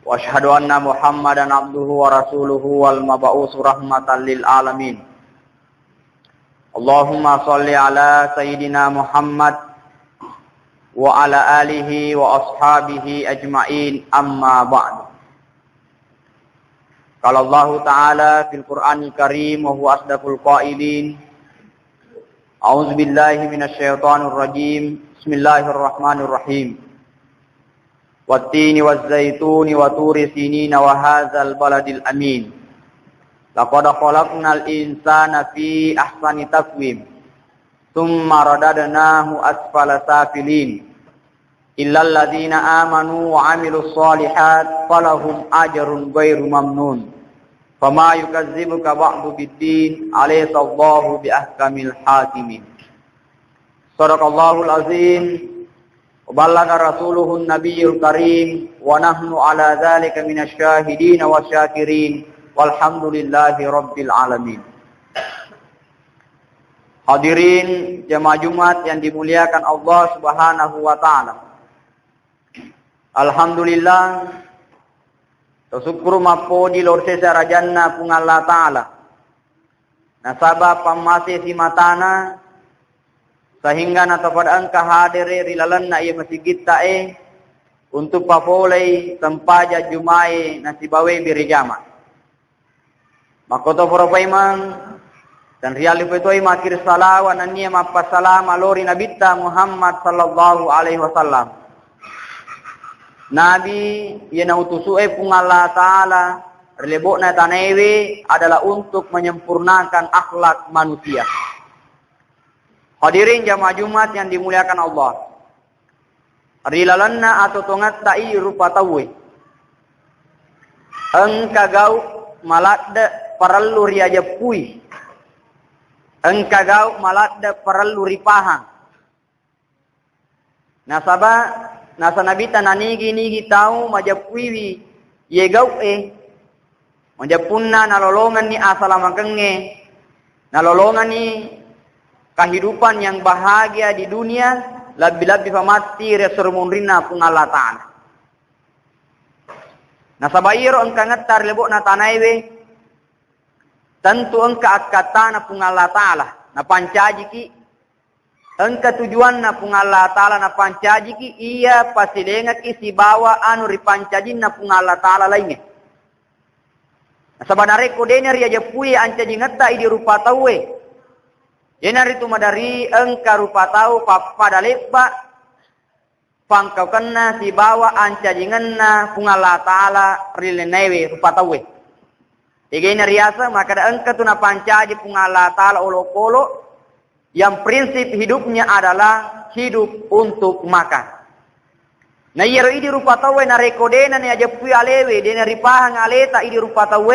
وأشهد أن محمدا عبده ورسوله والمبعوث رحمة للعالمين اللهم صل على سيدنا محمد وعلى آله وأصحابه أجمعين أما بعد. قال الله تعالى في القرآن الكريم وهو أصدق القائلين أعوذ بالله من الشيطان الرجيم بسم الله الرحمن الرحيم والتين والزيتون وطور سينين وهذا البلد الأمين لقد خلقنا الإنسان في أحسن تقويم ثم رددناه أسفل سافلين إلا الذين آمنوا وعملوا الصالحات فلهم أجر غير ممنون فما يكذبك بعد بالدين أليس الله بأحكم الحاكمين. صدق الله العظيم وبلغ رسوله النبي الكريم ونحن على ذلك من الشاهدين والشاكرين والحمد لله رب العالمين. Hadirin jemaah Jumat yang dimuliakan Allah Subhanahu wa taala. Alhamdulillah syukur mapodi lor sesa rajanna pung Allah taala. Nasaba pamase si matana sehingga natapadaan kahadere rilalanna ia masjid tae untuk papolei tempaja jumai nasibawe birjama. Makoto poropaimang dan riali petoi makir salawa nania mapasalam alori nabita Muhammad sallallahu alaihi wasallam. Nabi yang utusue pung Allah taala relebokna tanewe adalah untuk menyempurnakan akhlak manusia. Hadirin jamaah Jumat yang dimuliakan Allah. Rilalanna atau tongat ta'i rupa tawe. Engkagau maladda perlu riaja pui. Engkagau maladda perlu ripahang. Nasaba nasa nabita nanigi tahu majapuiwi yegau majapunna nalolongan ni asalamakenge nalolongan ni kehidupan yang bahagia di dunia lebih-lebih pamati resurmunrina pun Allah Ta'ala. Nasabayiro engka ngetar lebok na tanaiwe tentu engka akatana pun Allah Ta'ala na pancaji ki engka tujuan na pun Allah Ta'ala na pancaji ki iya pasti dengat isi bawa anu ripancajin na pun Allah Ta'ala lainnya. Nasabanare kodenya riaja pui ancaji ngeta idi rupa tawe. Yenari tu madari engka rupa tahu pada lepa pangkau kena si bawa ancajinganna pungala taala rilenewe rupa tahu. Tiga riasa maka ada engka tu na pancaji pungala taala olo-olo yang prinsip hidupnya adalah hidup untuk makan. Nah yero idi rupa tahu na rekodena ni aja pui alewe dena ripahang aleta idi rupa tahu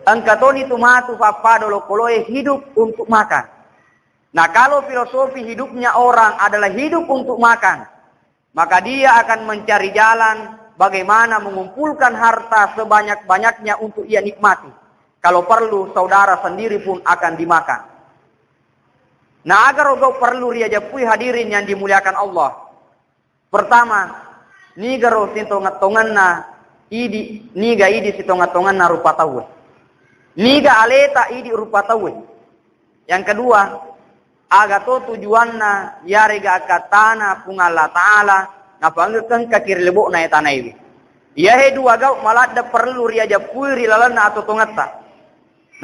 engka toni tu matu pada olo-olo hidup untuk makan. Nah kalau filosofi hidupnya orang adalah hidup untuk makan, maka dia akan mencari jalan bagaimana mengumpulkan harta sebanyak-banyaknya untuk ia nikmati. Kalau perlu saudara sendiri pun akan dimakan. Nah agar ogau perlu riajapui hadirin yang dimuliakan Allah. Pertama, nigaro sintongatonganna idi niga idi sintongatonganna rupa tawe. Niga aleta idi rupa tawe. Yang kedua, agato tujuanna yarega akatana pung Allah Ta'ala napangkeun ka kirlebok na eta naiwi. Ia hedu agau malada perlu riaja pui rilalana atau tongata.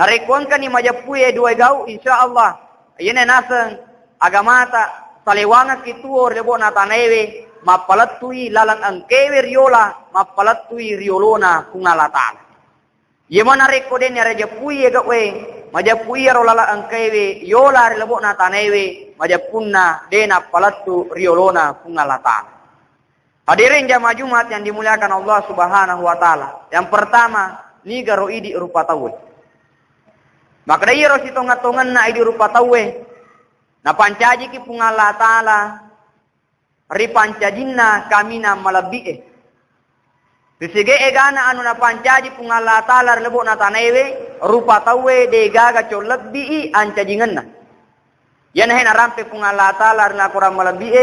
Narekuan kan ni majapui hedu agau insyaallah. Yene naseng agamata salewanga kituo lebok na tanaiwi mapalatui lalang angkewe riola mapalatui riolona pung Allah Ta'ala. Yemana rekoden ya raja pui agau majapui rolala angkewe yola rilebok na tanewe majapunna dena palatu riolona pungalata. Hadirin jamaah Jumat yang dimuliakan Allah Subhanahu wa taala. Yang pertama, nigaro idi rupa tawe. Maka dayro sitongatongan na idi rupa tawe. Na pancaji ki pungala taala ripancajinna kamina malabi Bisige egana anu na pancaji pungala talar lebok na tanewe rupa tawe de gaga colak bi ancajinganna. Yan hena rampe pungala talar na kurang malabi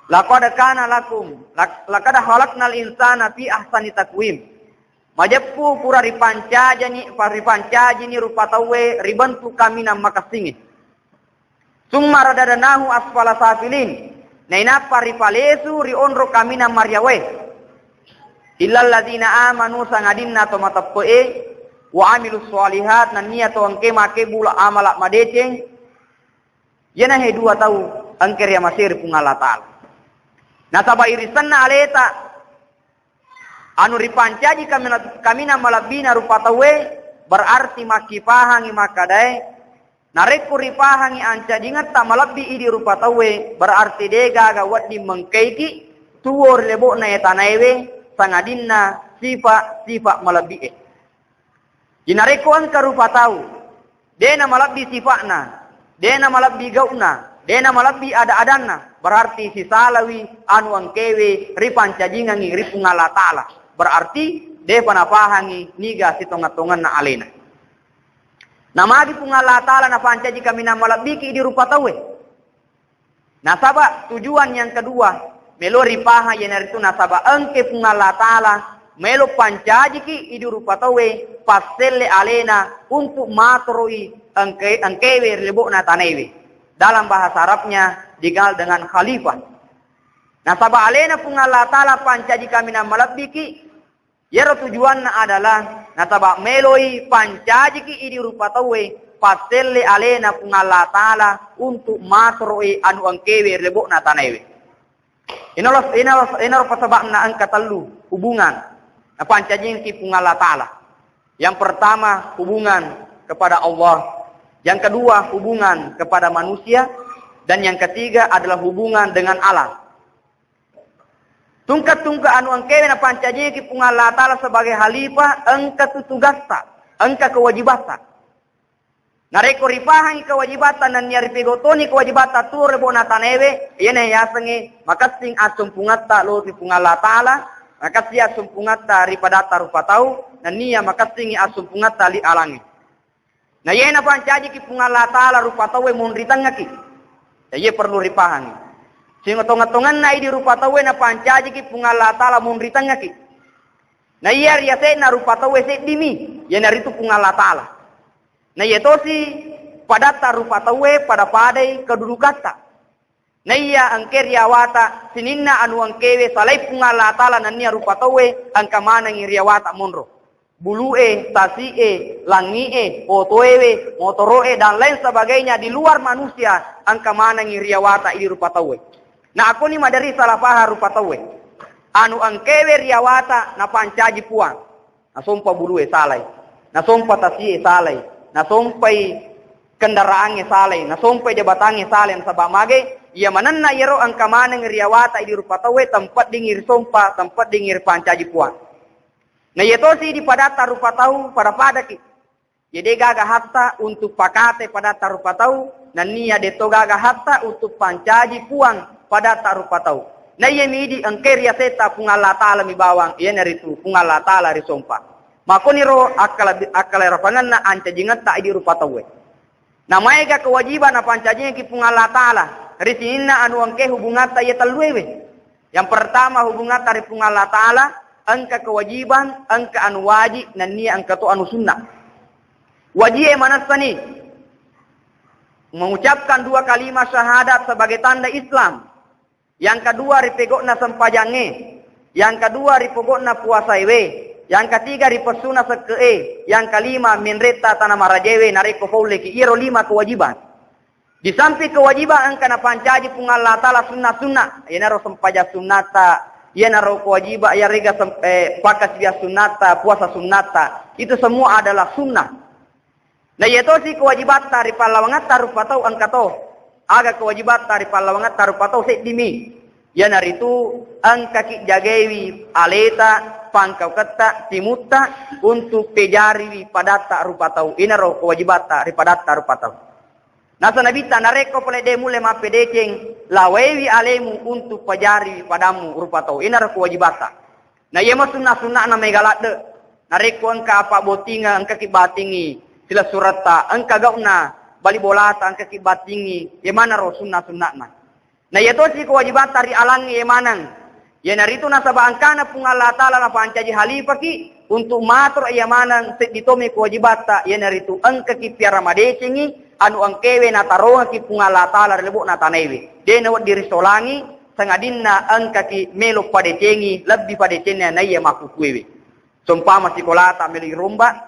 Laqad kana lakum laqad khalaqnal insana fi ahsani taqwim. Majappu pura ripancaji ni rupa tawe ribantu kami na makasingi. Summa radadanahu asfala safilin. Nainapa ripalesu rionro kami na maryawe. Illal ladzina amanu sangadinna tomatappoe wa amilus sholihat nan niya to angke make bula amalak madeceng. Yana he 2 tahu angker ya masir pungala taala. Nasaba irisanna aleta anu ripancaji kami na malabina rupa tawe berarti makipahangi makadai nareku ripahangi ancadingat ta malabbi idi rupa tawe berarti dega ga wadi mengkaiti tuor lebo na etanaiwe sangadinna sifa malabbi Inareku angka rupa tahu dena malabbi sifakna dena malabbi gauna dena malabbi ada-adanna berarti si salawi anu angkewe ripancajingan ngi ripungala taala berarti de panapahangi niga sitonga-tongan na alena. Namagi pungala taala na pancaji kami na malabiki di rupa tawe. Nasaba tujuan yang kedua melo ripaha yenaritu nasaba angke pungala taala melo pancaji ki di rupa tawe paselle alena untuk matroi angkewe lebo na tanewe. Dalam bahasa Arabnya dikenal dengan khalifah. Nasaba alena pungala taala pancaji kami na malabiki yero tujuanna adalah nasaba meloi pancaji ki idi rupa tawe paselle alena pungala taala untuk matroi anu angkewe lebo na tanewe. Inolos pasabakna angka telu hubungan na pancaji ki pungala taala. Yang pertama hubungan kepada Allah, yang kedua hubungan kepada manusia, dan yang ketiga adalah hubungan dengan alam. Tungka anu angkewe na pancaji ki pungala taala sebagai halifah engka tutugasta, engka kewajibata. Nareko ripahan kewajibatan dan nyari pegotoni kewajibata tu rebo na tanewe yene yasange makasing asum pungata lo ki pungala taala, makasing asum pungata ripadata rupa tau dan niya makasing asum pungata li alangi. Na yena pancaji ki pungala taala rupa tau mun ritangaki. Ya perlu ripahan. Sehingga tonga-tongan na di rupa tawe na pancaji ki pungala taala munritanga ki. Na iya riase na rupa tawe se dimi, ya naritu pungala taala. Na iya tosi padata rupa tawe pada padai kedudukata. Na iya angke riawata sininna anu angkewe salai pungala taala na niya rupa tawe angka mana ngi riawata monro. Bulue, tasie, langie, otoewe, motoroe dan lain sebagainya di luar manusia angka mana ngi riawata di rupa tawe. Na ako ni madari salah paha rupa tawe. Anu angkewe riawata na pancaji puang. Na sompa bulue salai. Na sompa tasie salai. Na sompai kendaraannya salai. Na sompai jabatannya salai. Na sabamage. Ia mananna yero angka manang riawata di rupa tawe. Tempat dingir sompa. Tempat dingir pancaji puang. Na yetosi di padata rupa tahu pada padaki. Jadi gaga hatta untuk pakate padata rupa tahu. Na niya deto gaga hatta untuk pancaji puang. Pada tarupa tahu. Na iya midi angkeria seta pungala taala mi bawang iya naritu pungala taala ri sompa. Makoni ro akala rafangan na ancajingat ta idi rupa tawe. Na maiga kewajiban na pancajingan ki pungala taala. Risinna anu angke hubungan ta iya talwewe. Yang pertama hubungan ta ri pungala taala angka kewajiban angka anu wajib nan niya angka to anu sunnah. Wajib manasani mengucapkan 2 kalimat syahadat sebagai tanda Islam. Yang kedua ripegokna sempajange. Yang kedua ripogokna puasaiwe. Yang ketiga ripesuna sekee. Yang kelima minreta tanah marajewe nareko fauleki. Iro 5 kewajiban. Di samping kewajiban angka na pancaji pungala taala sunnah-sunnah. Ya naro sempaja sunnata. Ya naro kewajiban. Ya rega pakas bias sunnata. Puasa sunnata. Itu semua adalah sunnah. Nah yaitu si kewajiban tari palawangat taruh patau angka to. Aga kewajiban tari palawangat taruh patau set dimi. Ya naritu angka ki jagewi aleta pangkau kata timutta untuk pejari padata rupatau. Inaro kewajiban tari padata rupatau. Nasa nabita nareko pole demu lema pedeceng lawewi alemu untuk pejari padamu rupatau. Inaro kewajiban. Nah iya mah sunnah-sunnah na megalade. Nareko angka apa botinga angka ki batingi. Sila surata angka gauna bali bolata angka ki batingi. Ye mana ro sunnah-sunnah na. Na yato si kewajiban tari alangi emanang. Ya naritu nasaba angkana pung Allah Ta'ala na pancaji halipaki untuk matur ayamanang ditome kewajibata ya naritu angka ki piara madecengi anu angkewe na taronga ki pung Allah Ta'ala lebok na tanewe. De na wad diri solangi sangadinna angka ki melo padecengi lebih padecengi na iya makukuewe. Sumpama sikolata melo irumba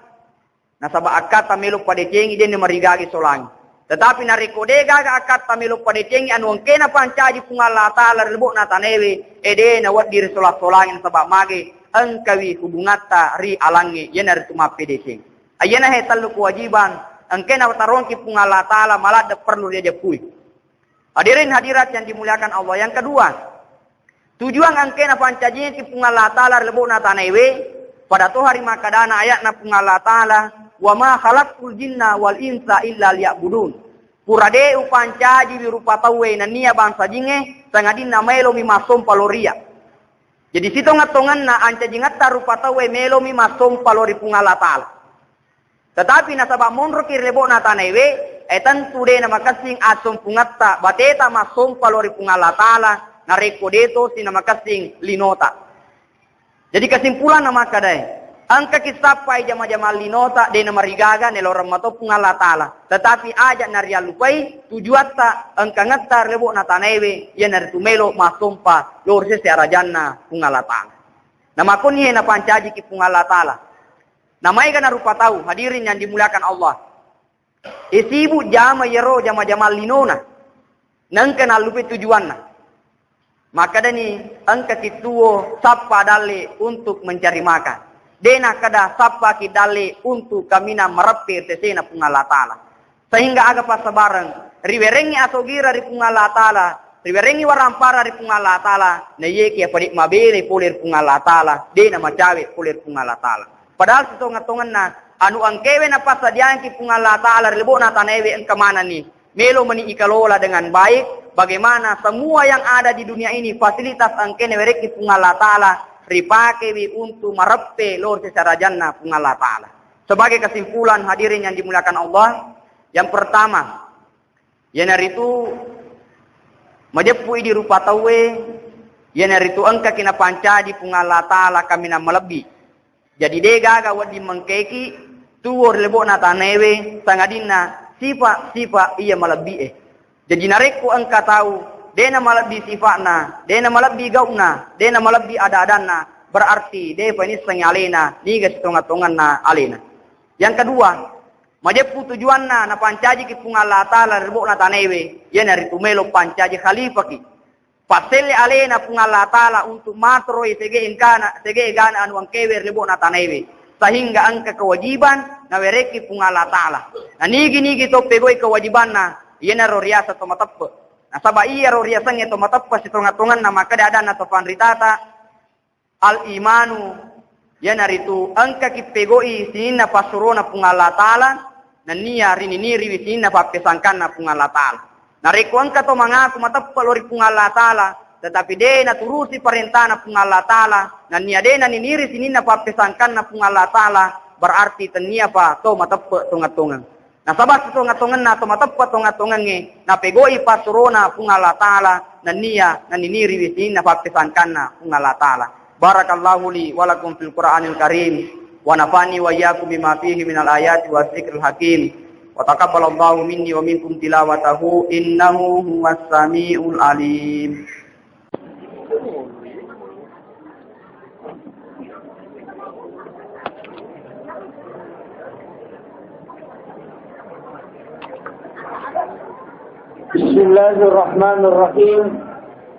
nasaba akata melo padecengi de marigagi solangi. Tetapi narikode gaga akat tamiluk padecengi anu angkena pancaji pung Allah Ta'ala lebok na tanewe ede na wad diri solangin sabab mage angkawi hubungata ri alangi yen naritu mapedeceng. Ayana he talu kewajiban angkena taronki pung Allah Ta'ala malah de perlu dia jepui. Hadirin hadirat yang dimuliakan Allah. Yang kedua, tujuan angkena pancaji ki pung Allah Ta'ala lebok na tanewe pada tu hari makadana ayat na pung Allah Ta'ala wa ma khalaqul jinna wal insa illa liya'budun. Purade upancaji birupa tawe na niya bangsa jinge sangadin na melo mi masom paloria. Jadi sitongat-tongan na ancaji ngatta rupa tawe melo mi masom palori pungala Ta'ala. Tetapi nasaba monro kirlebo na tanewe etan tude na makasing asom pungatta bateta masom palori pungala Ta'ala na rekodeto si na makasing linota. Jadi kesimpulan na makadai angka kisapai jama-jama linota de na marigaga nelorang mato pung Allah Ta'ala. Tetapi ajak naria lupai tujuatta angka ngatar lebo na tanewe ya naritu melo masompa lorse seara janna pung Allah Ta'ala. Nama kuni na pancaji ki pung Allah Ta'ala. Namai kana rupa tahu hadirin yang dimuliakan Allah. Isibu jama yero jama-jama linona nangka na lupai tujuanna. Maka dani angka kituo sapa dale untuk mencari makan. Dena kada sapa ki dale untuk kamina merepir tesena pung Allah Ta'ala. Sehingga aga pasabarang riwerengi asogira ri pung Allah Ta'ala, riwerengi warampara ri pung Allah Ta'ala, na yeki apadik mabere polir pung Allah Ta'ala, dena macawe polir pung Allah Ta'ala. Padahal sitonga-tongan na anu angkewe na pasadian ki pung Allah Ta'ala lebo na tanewe engka mana ni melo meni ikalola dengan baik. Bagaimana semua yang ada di dunia ini fasilitas angkene wereki pung Allah Ta'ala ripakewi untuk merepe lor secara jannah pung Allah Ta'ala. Sebagai kesimpulan hadirin yang dimuliakan Allah, yang pertama, yanaritu majepui di rupa tawe, yanaritu angka kina pancadi pung Allah Ta'ala kamina melebi. Jadi dega wadi mengkeki tuor lebo na tanewe sangadina sifa iya melebi Jadi nareku angka tahu dena malabi sifatna, dena malabi gauna, dena malabi ada-adana, berarti de panis alena, ni gas tonga-tongan na alena. Yang kedua, majepu tujuanna na pancaji ki pung Allah Ta'ala rebok na tanewe, ya naritu melo pancaji khalifah ki. Paselle alena pung Allah Ta'ala untuk matroi sege egana anu angkewe rebok na tanewe. Sehingga angka kewajiban na wereki pung Allah Ta'ala. Na nigi to pegoi kewajiban na, ya naroriasa to matappo. Nasaba iya roriasang ito matappas itongatongan na makadada na to panritata al-imanu ya naritu angka kipegoi sinina pasurona pung Allah Ta'ala na niya rininiri sinina papesangkan na pung Allah Ta'ala. Nariku angka to mangaku matappa lori pung Allah Ta'ala tetapi de na turusi perintah na pung Allah Ta'ala na niya de na niniri sinina papesangkan na pung Allah Ta'ala berarti tenia pa to matappa tongatongan. Nah sabab tongatongan na tomatappa tongatongan na pegoi pasurona pung Allah Ta'ala na niya na niniri wisin na papesangkan na pung Allah Ta'ala. Barakallahu li wa lakum fil Qur'anil Karim wa nafani wa iyyakum bima fihi minal ayati wa dzikril hakim wa taqabbalallahu minni wa minkum tilawatahu innahu huwas samiul alim. Bismillahirrahmanirrahim.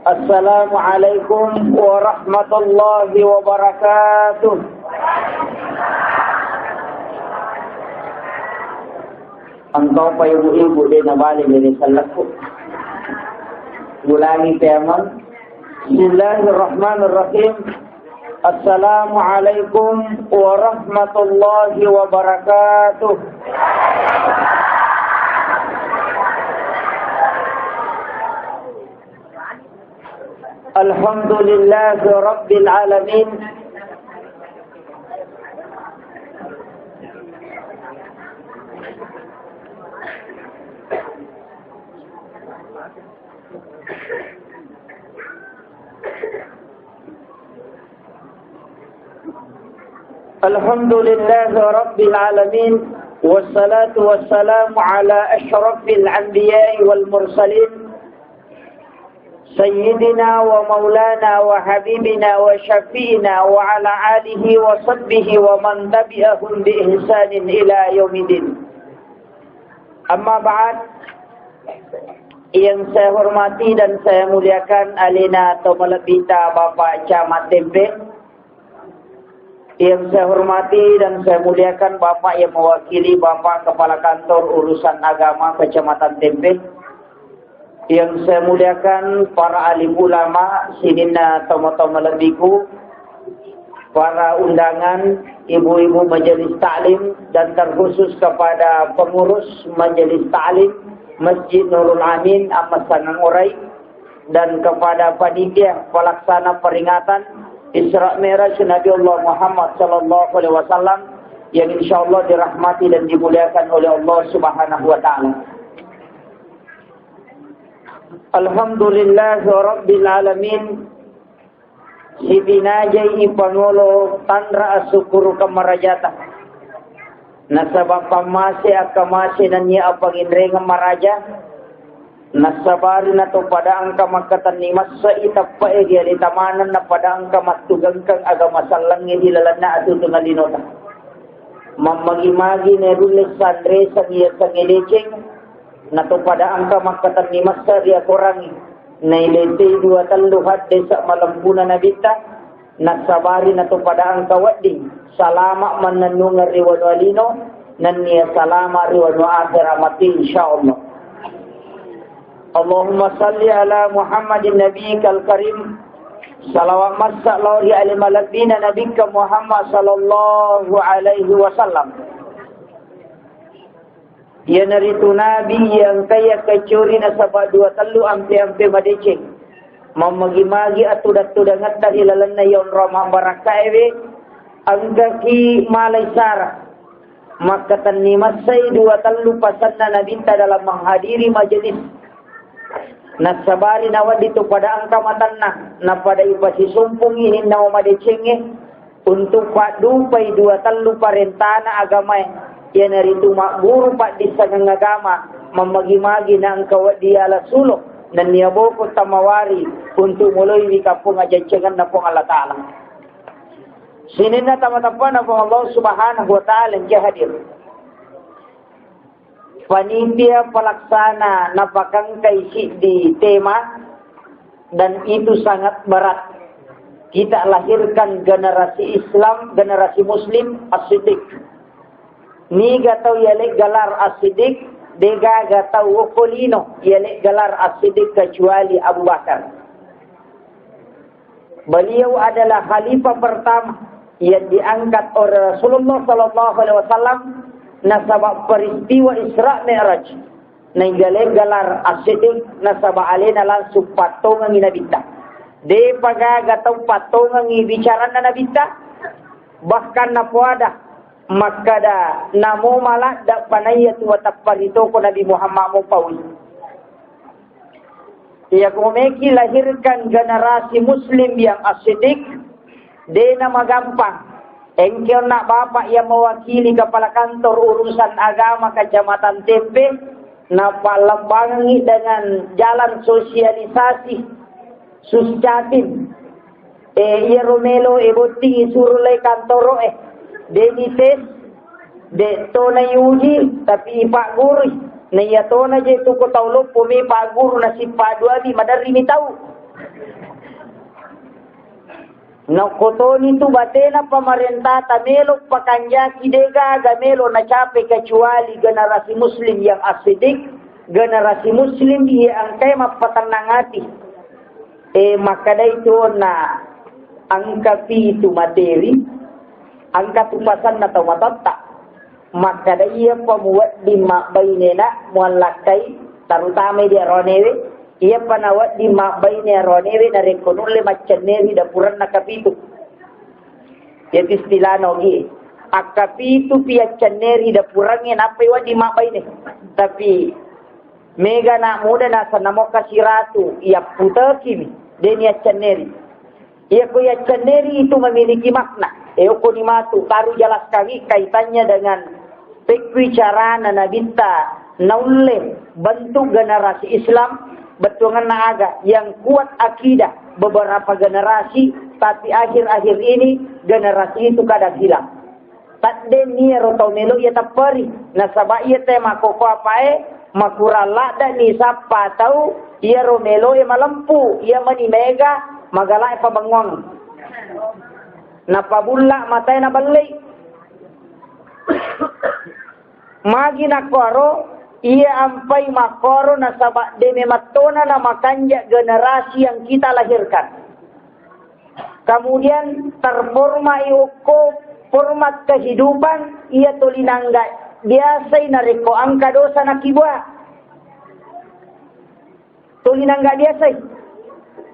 Assalamualaikum warahmatullahi wabarakatuh. Engkau pa ibu-ibu din na balik dari salako. Ulangi tema. Bismillahirrahmanirrahim. Assalamualaikum warahmatullahi wabarakatuh. Alhamdulillah Rabbil Alamin. Alhamdulillah Rabbil Alamin. Wassalatu wassalamu ala ashrafil anbiya'i wal mursalin. Sayyidina wa maulana wa habibina wa syafi'ina wa ala alihi wa sahbihi wa man tabi'ahum bi ihsanin ila yaumidin. Amma ba'd. Yang saya hormati dan saya muliakan Alina Tomalabita Bapak Camat Tempe. Yang saya hormati dan saya muliakan Bapak yang mewakili Bapak Kepala Kantor Urusan Agama Kecamatan Tempe. Yang saya muliakan para alim ulama sinina tomo-tomo lebiku, para undangan, ibu-ibu majelis taklim dan terkhusus kepada pengurus majelis taklim Masjid Nurul Amin Ahmad Sangang Urai dan kepada panitia pelaksana peringatan Isra Mi'raj Nabi Allah Muhammad sallallahu alaihi wasallam yang insyaallah dirahmati dan dimuliakan oleh Allah Subhanahu wa taala. Alhamdulillah Rabbil Alamin. Sibinajai Pangulo Tandra Asukuru Kamarajata. Nasabab pamase akamase nanya apang indrenga maraja. Nasabari na to pada angka makatan ni masa itapa egi tamanan na pada angka matugangkang agama salangi hilalana atu tungalinota. Mamagi-magi nerulis sandre sangiya sangileceng na to pada angka makatan ni masa dia kurangi. Nailete dua taluhat desa malampunan nabita. Nasabari na to pada angka wading. Salama mananunga riwanwalino nan niya salama riwanwa akhiramati insyaallah. Allahumma salli ala Muhammadin nabiyikal karim. Salawat masa lauri ala malabina nabika Muhammad sallallahu alaihi wasallam. Ia naritu nabi yang kaya kecuri na sabah dua talu ampe-ampe madeceng. Mamagi-magi atudat-tudangat dari lalan na yon ramah barakaewe. Anggaki malay sara. Makatan ni masay dua talu pasan na nabinta dalam menghadiri majelis. Nasabari nawad dito pada angka matanna na pada ipasi sumpung ini na umadecenge untuk padupay dua talu parentana agamay yan narito maguro pa di sa ngagama mamagi-magi na ang kawad di ala sulok na niyaboko tamawari untuk muloy di kapong adyadsyagan na pong Allah Ta'ala. Sinin na tamatapan na pong Allah Subhanahu wa Ta'ala yang hadir. Panitia pelaksana napakangkay di tema dan itu sangat berat. Kita lahirkan generasi Islam, generasi Muslim as-siddiq. Ni gatau yalek galar as-siddiq, dega gatau okolino yalek galar as-siddiq kecuali Abu Bakar. Beliau adalah khalifah pertama yang diangkat oleh Rasulullah sallallahu alaihi wasallam. Nasabak peristiwa Isra Mi'raj na galar as-siddiq nasabak alena langsung patungan nabita. De pagagataw patungan bicara na nabita bahkan napuada makada namo malak da panayat wa taparito ko Nabi Muhammad mo pawi. Ia kumeki lahirkan generasi muslim yang as-siddiq de na magampang. Engkau nak bapak yang mewakili kepala kantor urusan agama Kecamatan Tempe napalambangi dengan jalan sosialisasi suscatim ia romelo eboti surulai kantoro denites de tona yuji tapi pak guru na iya tona je tu ko taulo pumi pak guru na si padua di madari ni tahu. Nakotoni tu batena pemerintah tamelo pakanjaki dega gamelo na cape kecuali generasi muslim yang as-siddiq, generasi muslim yang kay mapatanangati. Makada itu na angkapi itu materi, angka tupasan na tawatatta. Makada iya pamuat di makbainena mualakai tarutama di ronewe. Ia panawat di makbainnya ronewe na rekonule maccaneri dapuran na kapitu. Yaitu istilah nogi. Akapitu piaccaneri dapurangnya napai wa di makbainnya. Tapi mega na muda na sanamoka siratu ia putaki deni accaneri. Ia ko accaneri itu memiliki makna. Eko ni matu karu jelas kami kaitannya dengan pekwi cara na binta naulem bentuk generasi Islam betungan naaga yang kuat akidah beberapa generasi, tapi akhir-akhir ini generasi itu kadang hilang. Tak den ni rotau melo ia tapari nasaba ia tema koko apae makurala dan ni sapa tahu ia romelo ia malempu ia mani mega magala pa bangwang napabulla matay na balik magi nakoro ia ampai makoro nasaba deme matona na makanja generasi yang kita lahirkan. Kemudian terforma ioko format kehidupan ia tolinangga biasa nareko angka dosa nakibwa. Tolinangga biasa.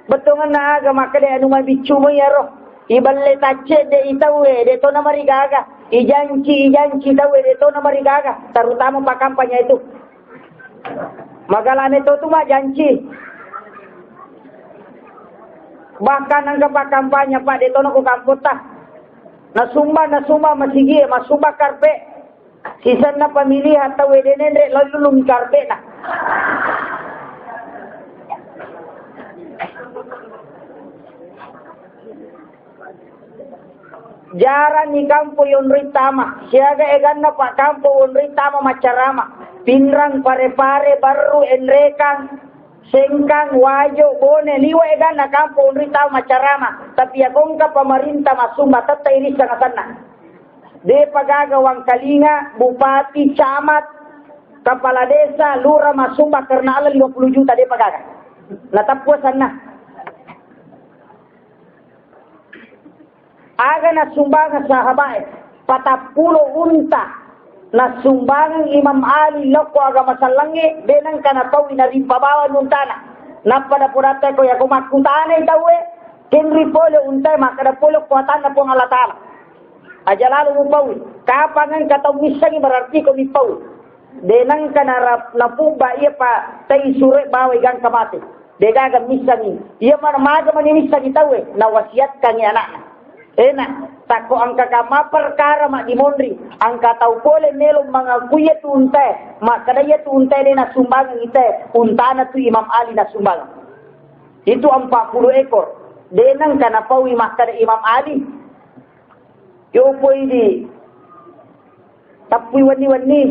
Betungan na aga maka de anu mabicu mo yaro. Iballe tace de itawe de to na marigaga. Ijanci tawe de to na marigaga. Terutama pak kampanye itu. Magalane to tu mah janji. Bahkan ang pak kampanye pak de to na ko kampota. Nasumba masigi masumba karpe. Sisan na pamilih tawe de nendre lulung karpe na. Jaran ni kampo yon ritama. Siaga egan na pa kampo yon ritama macarama. Pinrang pare-pare baru enrekan. Sengkang wajo bone liwa egan na kampo yon ritama macarama. Tapi akong ka pamarintah masumba tatay risa na sana. De pagagawang kalinga, bupati, camat, kepala desa, lurah masumba karena ala 50 juta de pagaga. Natapwasan na. Aga na sumbangan sahabat 40 unta na sumbangan Imam Ali loko aga masalangi benang kana pawi na rimpabawa nuntana napada purata ko ya kumakutana itawe kenri polo unta makada polo kuatan na pong alatala aja lalu mupawi kapangan kata misagi berarti ko mipawi benang kana napuba iya pa tay sure bawa igang kamate degaga misagi iya marmaga manimisagi tawe na wasiat kang anak. Enak, tako angka kama perkara mak dimondri, angka tau boleh nelo mengakuiya tu untai, mak kadaya tu untai dia nak sumbangan ite, untana tu Imam Ali nak sumbangan. Itu 40 ekor. Denang kana pawi mak kada Imam Ali. Yo poi di. Tapi wani-wani.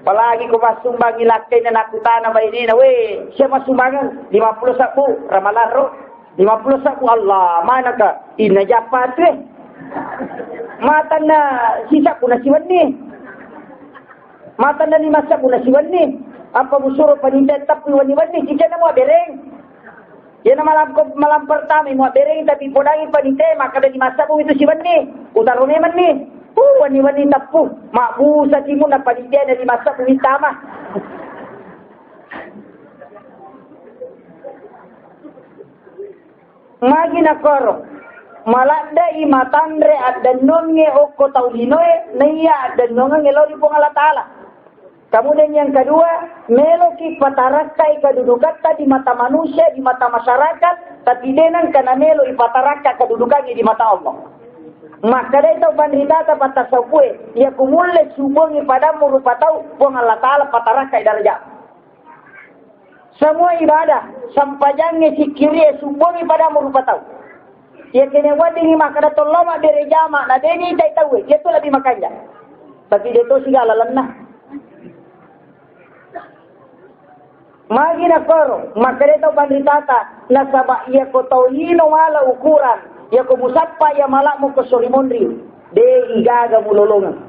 Palagi ko masumbangi lakay na nakutana ba ini na we, siya masumbangan 50 sabu ramalaro. 50 sabu Allah, mana ka? Inajapat eh. Mata na sisa ko na siwan ni. Mata na 5 sabu na siwan ni. Apa musuro panindet tapi wani-wani, kita na mo bereng. Yan na malam pertama mo bereng tapi podangi panindet maka da 5 sabu itu siwan ni. Utaro neman ni. Wani-wani tapu. Makbu sa timu na panindet na 5 sabu itama. Magi na koro malada imatandre at danonge oko taulinoe naiya at danonge ngelori pong alatala. Kemudian yang kedua, meloki patarakai kedudukan di mata manusia, di mata masyarakat, tapi denang kana melo ipataraka kedudukannya di mata Allah. Maka itu bandrita patah sapue, ya kumule subongi padamu rupa tau pong Allah Ta'ala patarakai darajat. Semua ibadah sampajangnya sikiri subongi pada merupa tahu. Ya kene wadingi makada toloma dari jama na deni tai tahu dia tu lebih makanya. Tapi dia tu segala lenah. Magi na koro makada tahu bandritata na sabak ia ko tauhino wala ukuran ia ko musappa ya malak mo ko sorimondri de igaga mulolongan.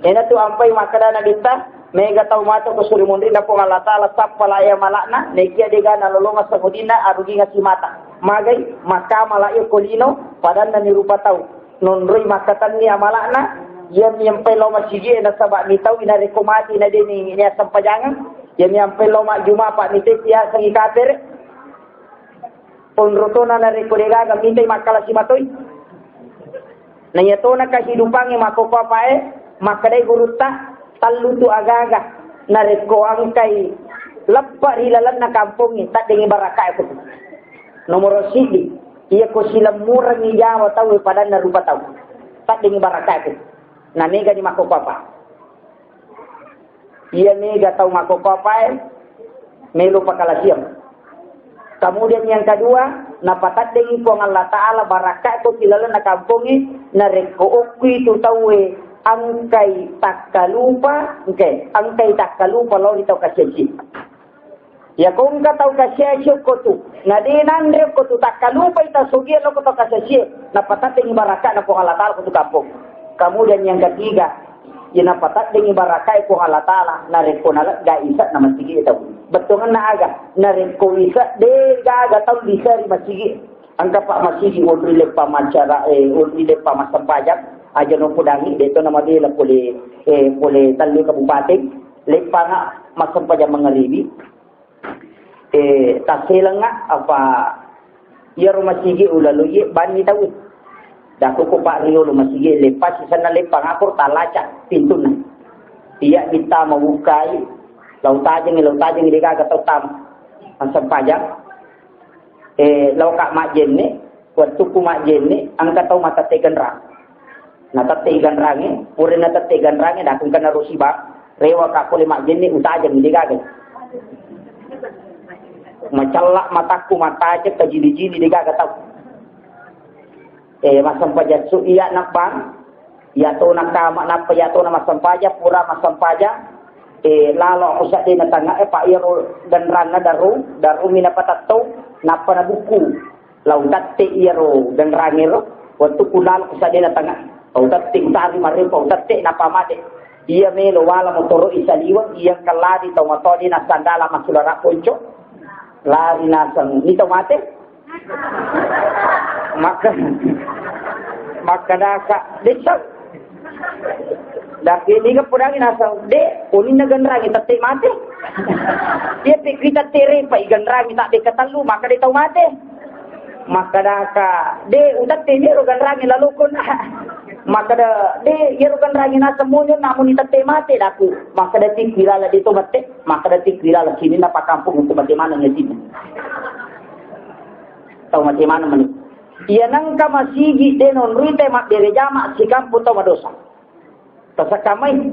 Ena tu ampai makada na bintah mega tau mato ko suri mundri na po Allah Ta'ala sapala ya malakna nekia dega na lolonga sa hudina arugi nga si mata magay maka malayo kolino padan na nirupa tau nonroy makatan ni amalakna yan yang pelo masigi na sabak ni tau ina rekomati na din ni sampajangan yan yang pelo ma juma pa ni tetia sang ikater ponrotona na rekodega gamintay makala si matoy na yato na kahidupangi makopapae makaday guruta talu tu agaga nareko angkai lapar hilalan na kampung ni tak dengi baraka itu. Nomor sidi Ia ko silang murang iyawa tahu pada na rupa tahu. Tak dengi barakat itu. Na nega di mako papa. Ia nega tahu mako papa melu pakala siam. Kemudian yang kedua, napatat dengi ko Allah Ta'ala barakat ko kilala na kampungi na reko ukwi tu tahu angkai takalupa, angkai takalupa lo di tahu kasih. Ya kung ka tahu kasih ko tu. Na dinan re ko tu takalupa ita sugi lo ko tahu kasih. Napatat dengi barakat na ko Allah Ta'ala ko tu kampung. Kemudian yang ketiga, ya napatat dengi barakat ko Allah Ta'ala na reko na ga isa na masigi ita. Betungan na aga na reko isa de ga tahu bisa di masigi. Angka pak masigi uri lepa macara uri lepa masampajak aja no pudangi dito nama dia lah boleh tali kabupaten lepa nga masampajak mengalibi tasilang nga apa ya rumah sige ulalo ye bani tahu dako ko pak rio rumah sige lepa sisa na lepa nga ko talaca pintu na iya kita mabukai lautajeng di kaga tau tam masampajak lau kak majen ni waktu ku majen ni angka tau mata tegan rang natatigan rangi puri natatigan rangi dah kung kana rusiba rewa ka kuli majen ni utajeng di kaga macalak mataku mata aja kejili-jili di kaga tau masampajak su iya nak bang ya to nak kama napa ya to na masampajak pura masampajak lalo usah di natanga pak iro dan rana daru minapatato napa na buku lau datte iro dan rangiro waktu kulal usah di natanga au datte tali mari au datte napa mate ia melo wala motoro isaliwa ia kaladi tau matodi na sandala masulara ponco lari nasang ni tau mate maka daka desa dak ini ke pudangi nasang de uni na ganrangi tatte mate dia pikir tatte pa iganrangi tak dekatalu maka de tau mate maka daka de udat te ro ganrangi lalu kun maka da de yero ganrangi na semunyo namun tatte mate daku maka da tikira la de to mate maka da tikira la kini na pa kampung untuk bagaimana ngeti tau mate mana mani iya nang ka masigi de non rite mak de jama si kampung tau madosa tasakamay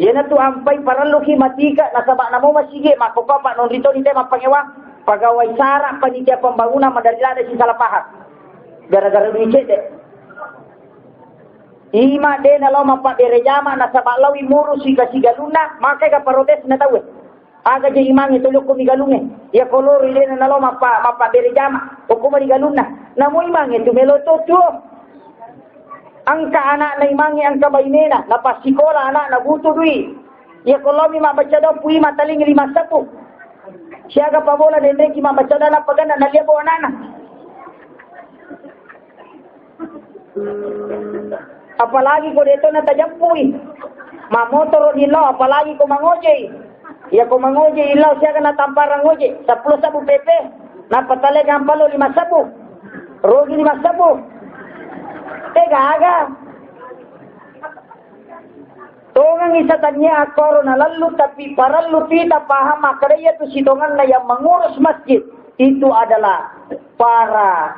yana tu ampai paraluki matika nasabak namo masige makokapa non rito ni tema pangewa pagawai sara panitia pembangunan Mandalika si salah paham gara-gara duit de ima de na lo mapak de rejama nasabak lawi muru siga galuna maka ka protes na tawe aga je imangi tuluk ko migalunge ya kolor ile na lo mapak de rejama ko di galuna namo imangi tu meloto tu angka anak na imangi angka bainena lepas sekolah anak na butuh duit ya kalau mima baca daw pui mataling 5 siaga pabola dende ki ma baca daw pagana na liabo anak apalagi ko dito na tajampui ma motor nilo apalagi ko mangoje ya ko mangoje ilaw siaga na tamparang ngoje 10 sabu pepe na patale gampalo 5 sabu rogi 5 sabu aga. Tongang isa tanya corona lalu tapi paralu tidak paham makanya itu sitongan yang mengurus masjid itu adalah para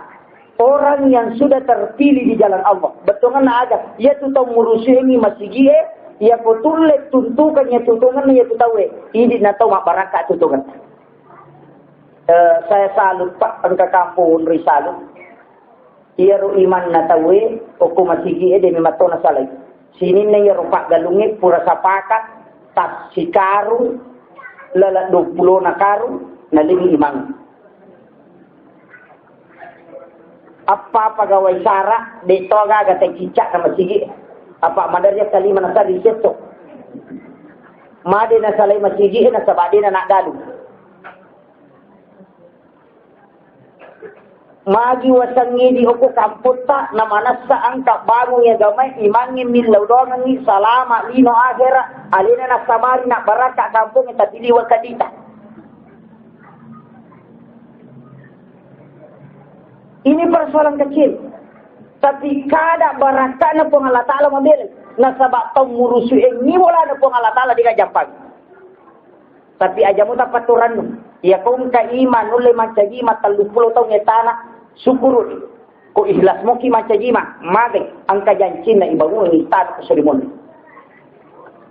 orang yang sudah terpilih di jalan Allah. Betongan aga yaitu tahu ngurusi ini masjid ya potule tuntukannya tuntungan ya tahu ini na tahu baraka tuntungan. Saya salut Pak angka kampung risalu. Iyaru iman na tawe oku masigi de mimato na salay sinin na iyaru pak galungit pura sapakat tas si karu lala 20 na karu nalingi imang apa pagawai sara de toga gata cicak na masigi apa madarya kalima na sali seto made na salay masigi na sabade na nagalu magi wasangi di oku kamputa na manasa angka bangun ya gamay imangin min laudongan ni salama lino akhira alina na samari na baraka kampung ita tiliwa kadita ini persoalan kecil tapi kada baraka na pong Allah Ta'ala mamili na sabak tau murusu ini wala na pong Allah Ta'ala di kajampang tapi aja mo tapaturan no ya kung ka iman ule mancagi matalupulo tau ngetana Syukur ko ikhlas mo ki macajima, magay ang kajancin na ibangun ni istana ko seremoni.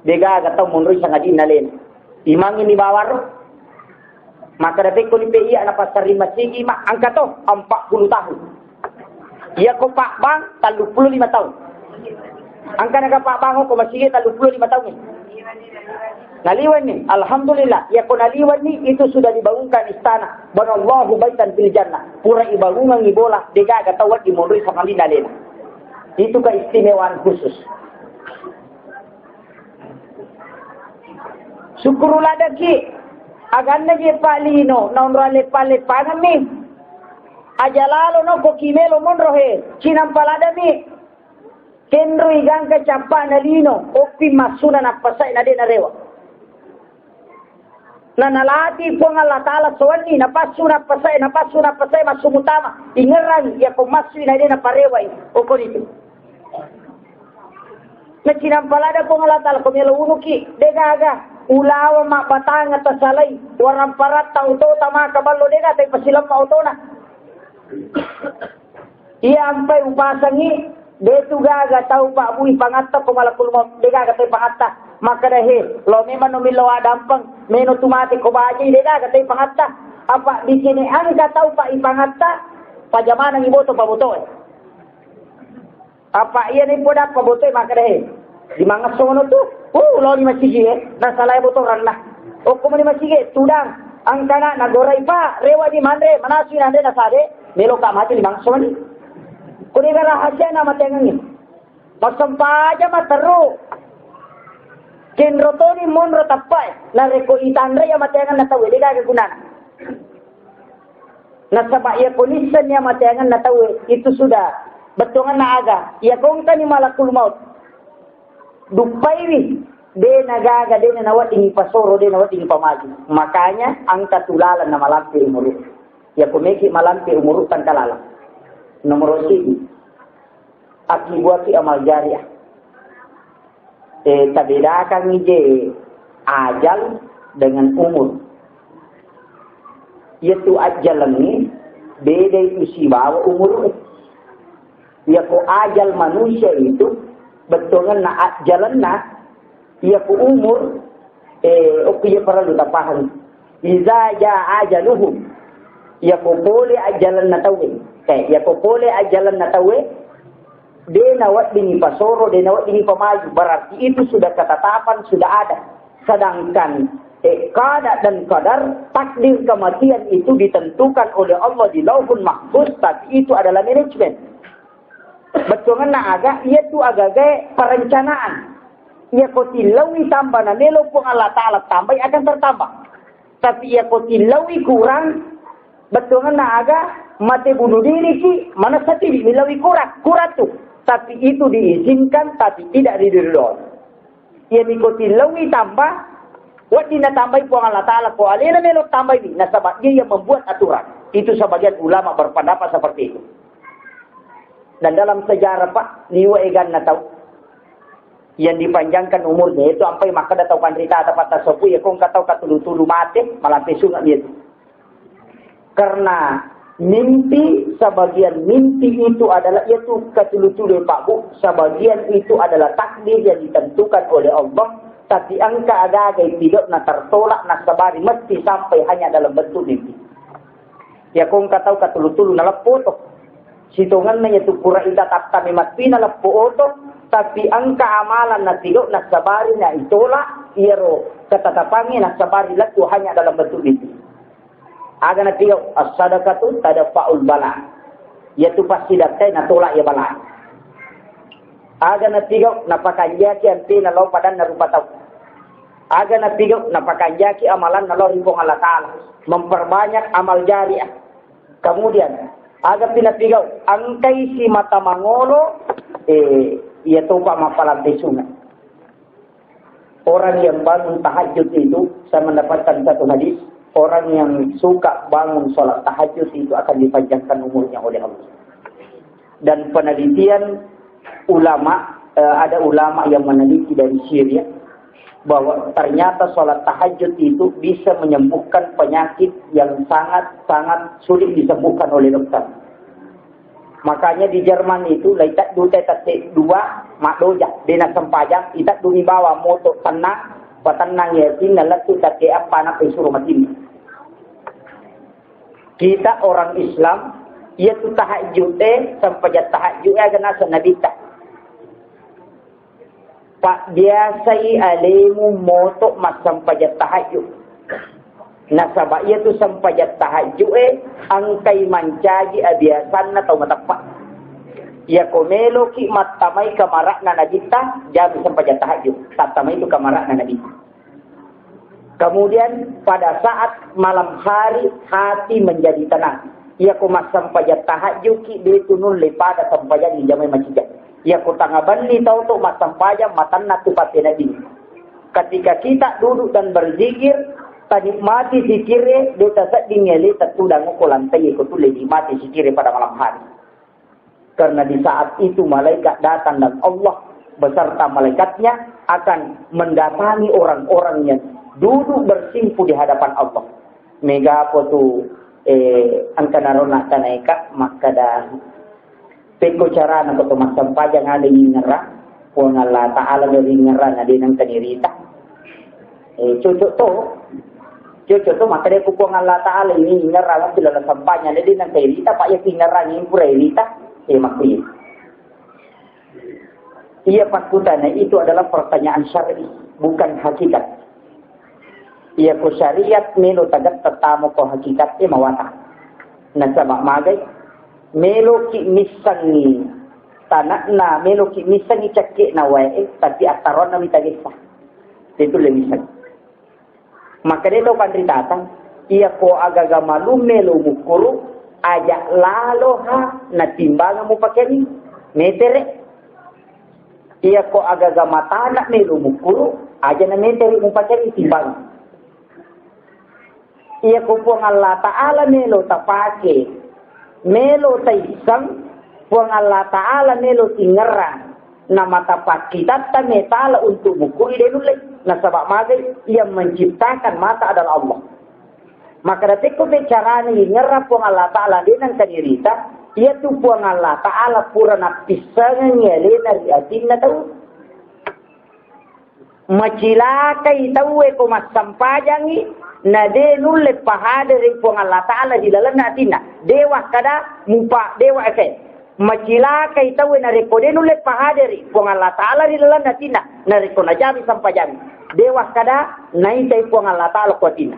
Dega gatau munri sa ngadin nalen. Imangin ni bawar. Maka dapat ko ni PI anak pasar lima sigi mak angka to 40 tahun. Ia ko pak bang 35 tahun. Angka naga pak bang ko masih 35 tahun ni. Naliwan ni, alhamdulillah. Ia ko naliwan ni itu sudah dibangunkan istana. Banallahu baitan fil jannah. Pura ibangungan ni bola dega gatau wat di munri sa ngadin nalen. Itu keistimewaan khusus. Syukurlah daki. Agan na je palino, na unrale pale panami. Ajalalo no ko kimelo monrohe, chinampalada mi. Kenro igang ka champa na lino, opi masuna na pasay na din na rewa. Na nalati po nga latala sawani, napasuna pasay masumutama. Ingerang, ya ko masu na din na parewa o ko dito. Na chinampalada po nga latala, kumelo unuki, degaga. Ulawa makbatang at tasalay. Warang parat tauto tama kabalo din at ay pasilam na auto na. Iampay upasangi. Detu gaga tau pak bui pangatta kumalakul mo. De gaga tay pangatta. Makadahe. Lo memang numilawa dampang. Meno tumati kubaji. De gaga tay pangatta. Apa di sini angka tau pak ipangatta. Pajaman ang iboto pabuto eh. Apa iya ni podak pabuto eh makadahe. Di mga sono tu. Lo ni masigi nasalay boto ranna. O kuma ni masigi tudang ang kana nagoray pa rewa di manre manasi nande nasade melo ka mati limang soni. Kuni ka rahasya na matengang ni. Masampaja mataro. Kinrotoni monro tapay na reko itandre ya matengang na tawe di ka gunana. Nasaba ya kunisan ya matengang na tawe itu sudah betungan na aga. Ya kung tani malakul maut. Dupay de nagaga de nawat ini pasoro de nawat ini pamaju. Makanya angka tulalan na malampi umur. Ya kumeki malampi umur tan kalala. Nomor 1. Akibuati amal jariah. Tabedakan ije ajal dengan umur. Yaitu ajal ini beda isi bawa umur. Ya ko ajal manusia itu betulnya na jalan na ia ku umur oke para lu tapahan iza ja ajaluhum ia ku boleh ajalan na tawe ia ku boleh ajalan na tawe de nawat dini pasoro de nawat dini pamaju berarti itu sudah ketetapan sudah ada sedangkan qada dan qadar takdir kematian itu ditentukan oleh Allah di Lauhul Mahfuz tapi itu adalah manajemen. Betul na aga, ia tu agak perencanaan. Ia kotilawi tambah na melo pun Allah Ta'ala tambah, akan tertambah. Tapi ia kotilawi kurang, betul na aga, mati bunuh diri ki, mana sendiri, milawi kurang tu. Tapi itu diizinkan, tapi tidak diridhoi. Ia kotilawi tambah, wadi na tambah pun Allah Ta'ala, ko alena melo tambah ini. Nasabah dia yang membuat aturan. Itu sebagian ulama berpendapat seperti itu. Dan dalam sejarah Pak, niwa egan na tahu yang dipanjangkan umurnya itu sampai maka datang pandrita dapat tasopu ya kung katau katulu-tulu mati malampi sungat dia. Karena mimpi sebagian mimpi itu adalah yaitu katulu-tulu Pak Bu, sebagian itu adalah takdir yang ditentukan oleh Allah, tapi angka agak tidak na tertolak na sabari mesti sampai hanya dalam bentuk mimpi. Ya kung katau katulu-tulu na lepoto. Situngan na yaitu pura ita tapta mimat pinalap po oto, tapi angka amalan na tilo na sabari na itola, iyero katatapangi na sabari latu hanya dalam bentuk itu. Aga na tilo, as-sadaqatu tadafa'ul bala. Yaitu pasti datai na tolak ya bala. Aga na tilo, napakanjaki ang pinalaw padan na rupataw. Aga na tilo, napakanjaki amalan na law rimbong Allah Ta'ala. Memperbanyak amal jariah. Kemudian, agak pinapigaw, angkay si mata mangolo, ia tupa mapalantai sungai. Orang yang bangun tahajud itu, saya mendapatkan satu hadis, orang yang suka bangun sholat tahajud itu akan dipanjangkan umurnya oleh Allah. Dan penelitian ulama, ada ulama yang meneliti dari Syria, bahwa ternyata sholat tahajud itu bisa menyembuhkan penyakit yang sangat-sangat sulit disembuhkan oleh dokter. Makanya di Jerman itu leitat dua tetek dua mak doja dena sempajang itat dumi bawa moto tenang patenang ya tinggal tu tetek apa nak suruh mati. Kita orang Islam iaitu tahajud sempajang tahajud kena Nabi tak. Pak biasai alimu moto mas sempajang tahajud. Nasabah ia tu sempajat tahajud angkai mancaji abiasan atau matapak. Ia komelo ki matamai kamarak na nabita jam sempajat tahajud. Tatamai itu kamarak na nabita. Kemudian pada saat malam hari hati menjadi tenang. Ia ko mas sempajat tahajud ki dia tunun lepada sempajat ni jamai macijak. Ia ko tangaban li tau tu mas sempajat matan na tu pati nabi. Ketika kita duduk dan berzikir nikmati zikirnya, dia tak dingeli tertudang ke lantai ikut tulis nikmati zikirnya pada malam hari. Karena di saat itu malaikat datang dan Allah beserta malaikatnya akan mendatangi orang-orang yang duduk bersimpu di hadapan Allah. Mega apa tu angkana rona kanaika maka dah peko cara nak tu macam pajang ada ngera, pun Allah Taala dari ngera na dinang kanirita. Cocok tu Cucu tu maka dia kupung Allah Ta'ala ini ngerang bila sampahnya jadi nak elita pak yakin ngerang ini pura elita makui. Ia pakutana itu adalah pertanyaan syar'i bukan hakikat. Ia ko syariat melo tagat tetamu ko hakikat mawata. Nasabak magai melo ki misangi tanakna melo ki misangi cakik na wae tapi ataron na mitagisa. Itu le misangi. Maka dia tahu kan ditatan, ia ko agaga malum melo mukuru, ajak lalo ha na timbangan mo pakai ni, metere. Ia ko agaga mata nak melo mukuru, aja na metere mo pakai ni timbangan. Ia ko puang Allah Taala melo tapake, melo taisang, puang Allah Taala melo tingerang. Nama tapak kita metala untuk mukul dia dulu. Nasabak magai yang menciptakan mata adalah Allah. Maka detik bicara ni nyerap puang Allah Taala dia nang kanirita, ia tu puang Allah Taala pura nak pisang ngele dari atin na tahu. Macilakai tahu ko masampajangi na de nulle pahade ri puang Allah Taala di dalam atina. Dewa kada mupa dewa ake. Macilakai tahu na rekode nulle pahaderi puang Allah Taala di dalam natina na rekona jami sampajami dewa kada naitai puang Allah Taala kuatina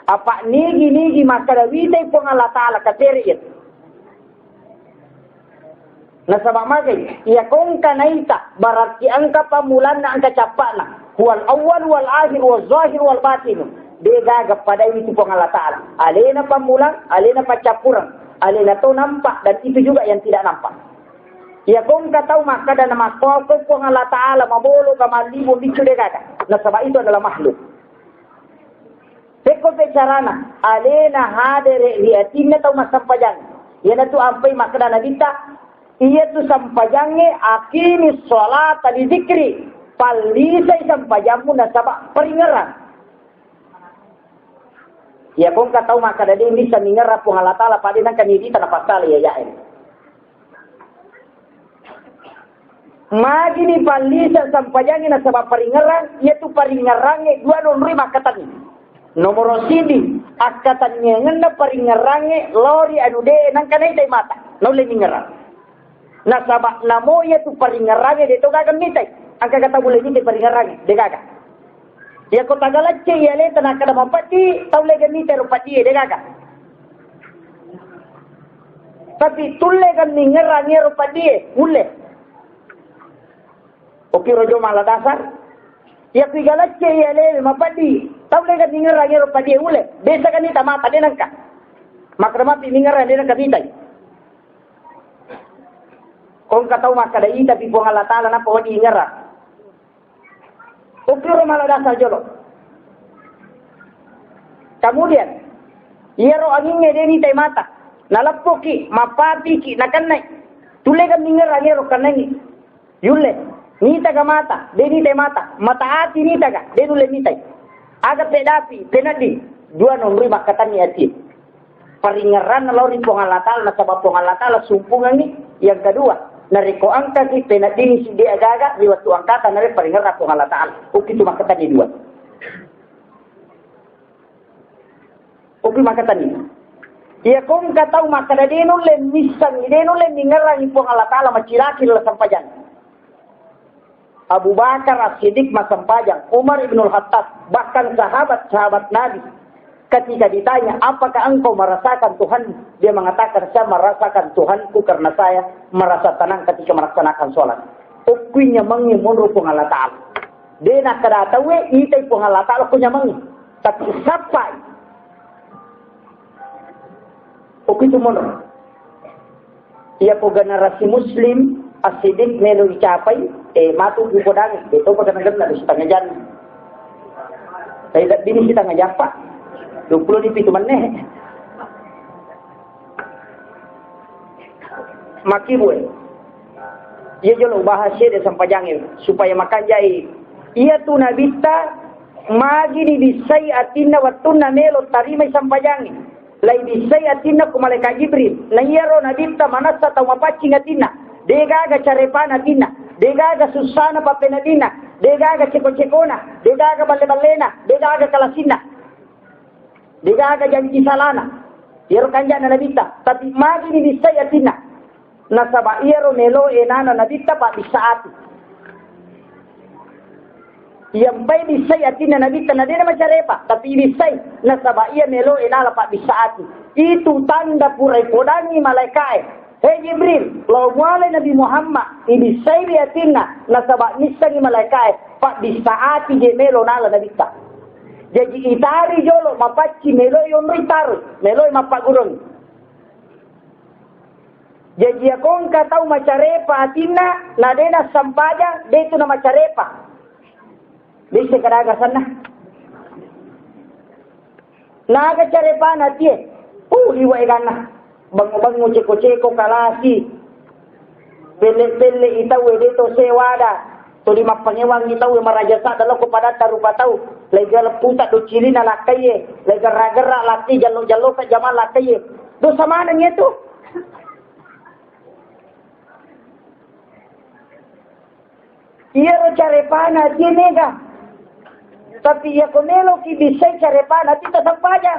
apa nigi makada witai puang Allah Taala kateriet nasabak magai ia kongka naita berarti angka pamulan na angka capana huwal awal wal akhir wal zahir wal batin dega pada itu puang Allah Taala alena pamulan alena pacapuran alena tu nampak dan itu juga yang tidak nampak. Ya kong tahu maka dan nama kau Allah Taala mabolo kamalimu bicu degada. Nasabah itu adalah makhluk. Teko becarana alena hadere liatinna tahu mas sampajang. Yana tu ampai maka dan nabita ia tu sampajange akini salat di zikri palisai sampajangmu nasabah peringaran. Ya kong tahu maka dia bisa mengerap pun Allah Ta'ala pada nak kanidi tanah pasal ya ya. Magi ni palisa sampajangin na sebab peringaran, iaitu peringarannya dua nomor makatan. Nomor sini akatannya ngenda peringarannya lori anu de nang kanai tay mata. Nole mingerang. Na sabab namo iaitu peringarannya de to gagan mitai. Angka kata boleh ni peringarannya de gagan. Ya ko tagalat che yale tanah kada mapati taule gani teru pati de gaga. Tapi tulle gani ngerang ru pati mulle. Oke rojo mala dasar. Ya ku galat che yale mapati taule gani ngerang ru pati mulle. Besa gani tamata de nangka. Makrama piningara de nangka bitai. Kong katau makada ita pi po Allah Taala na po di ngerang. Ukiro malah dasar jolo. Kemudian, iero anginnya dia ni tay mata. Nalapo ki, mapati ki, nakanay. Tule kan ningar angero kanay. Yule, ni taga mata, dia ni tay mata. Mata ati ni taga, dia nule ni tay. Aga pedapi, penadi. Dua nomri makatan ni ati. Paringaran na lori pong Allah Ta'ala, nasabab pong Allah Ta'ala, sumpungan ni. Yang kedua, nariko angka si penadini si dia agaga, di waktu angkatan nari paringaran pong Allah Ta'ala. Uki tu makatan ni dua. Uki makatan ni. Ia kong katau makadadino len misang, ideno len ningarang pong Allah Ta'ala, macilaki la sampajan. Abu Bakar As-Siddiq masampajang, Umar Ibn Al-Khattab, bahkan sahabat-sahabat Nabi. Ketika ditanya, apakah engkau merasakan Tuhan? Dia mengatakan, saya merasakan Tuhanku karena saya merasa tenang ketika melaksanakan sholat. Ukunya mengi mundur pun Allah Ta'ala. Dia nak kedatawe, itai pun Allah Ta'ala punya mengi. Tapi sampai. Uku itu mundur. Ia po generasi Muslim, As-Siddiq melo dicapai, matu bukodang. Itu po ganang-ganang di setengah jalan. Saya bini setengah japa. 20 di pintu maneh. Maki buat. Ia jolo bahasa dia sampai jangil supaya makan jai. Ia tu nabita magi di disai atina watuna melo tarimai sampai jangil. Lai disai atina ku malaikat Jibril. Na ia ro nabita manasa tau mapacing atina. Dega aga carepana atina. Dega aga susana papenadina. Dega aga ceko-cekona. Dega aga balle-ballena. Dega aga kalasina. Dega aga janji salana. Iro kanja na nabita. Tapi magi ni bisa yatina. Nasaba iro nelo enana nabita pa bisaati. Yang bay bisa yatina nabita na dina macarepa. Tapi bisay. Nasaba iya nelo enala pa bisaati. Itu tanda purai podani malaikai. Hei Jibril, lau mulai Nabi Muhammad ibisay yatina. Nasaba nisangi malaikai. Pa bisaati gemelo nala nabita. Jadi itari jolo mapaci meloi omri taru, meloi mapagurung. Jadi akong katau macarepa atina, nadena sampaja, detu na macarepa. Bisa kadaga sana. Naga carepa natie, liwa igana. Bangu-bangu ceko-ceko kalasi. Pele-pele itawe deto sewada. Tuli mapangewang itawe marajasa dalam kepada tarupa tau. Lega putak do cili na lakaye, lega ragera laki jalo-jalo ka jamal lakaye. Do sama nang itu. Iya ro carepana tinega. Tapi ya konelo ki bisa carepana tita sampaja.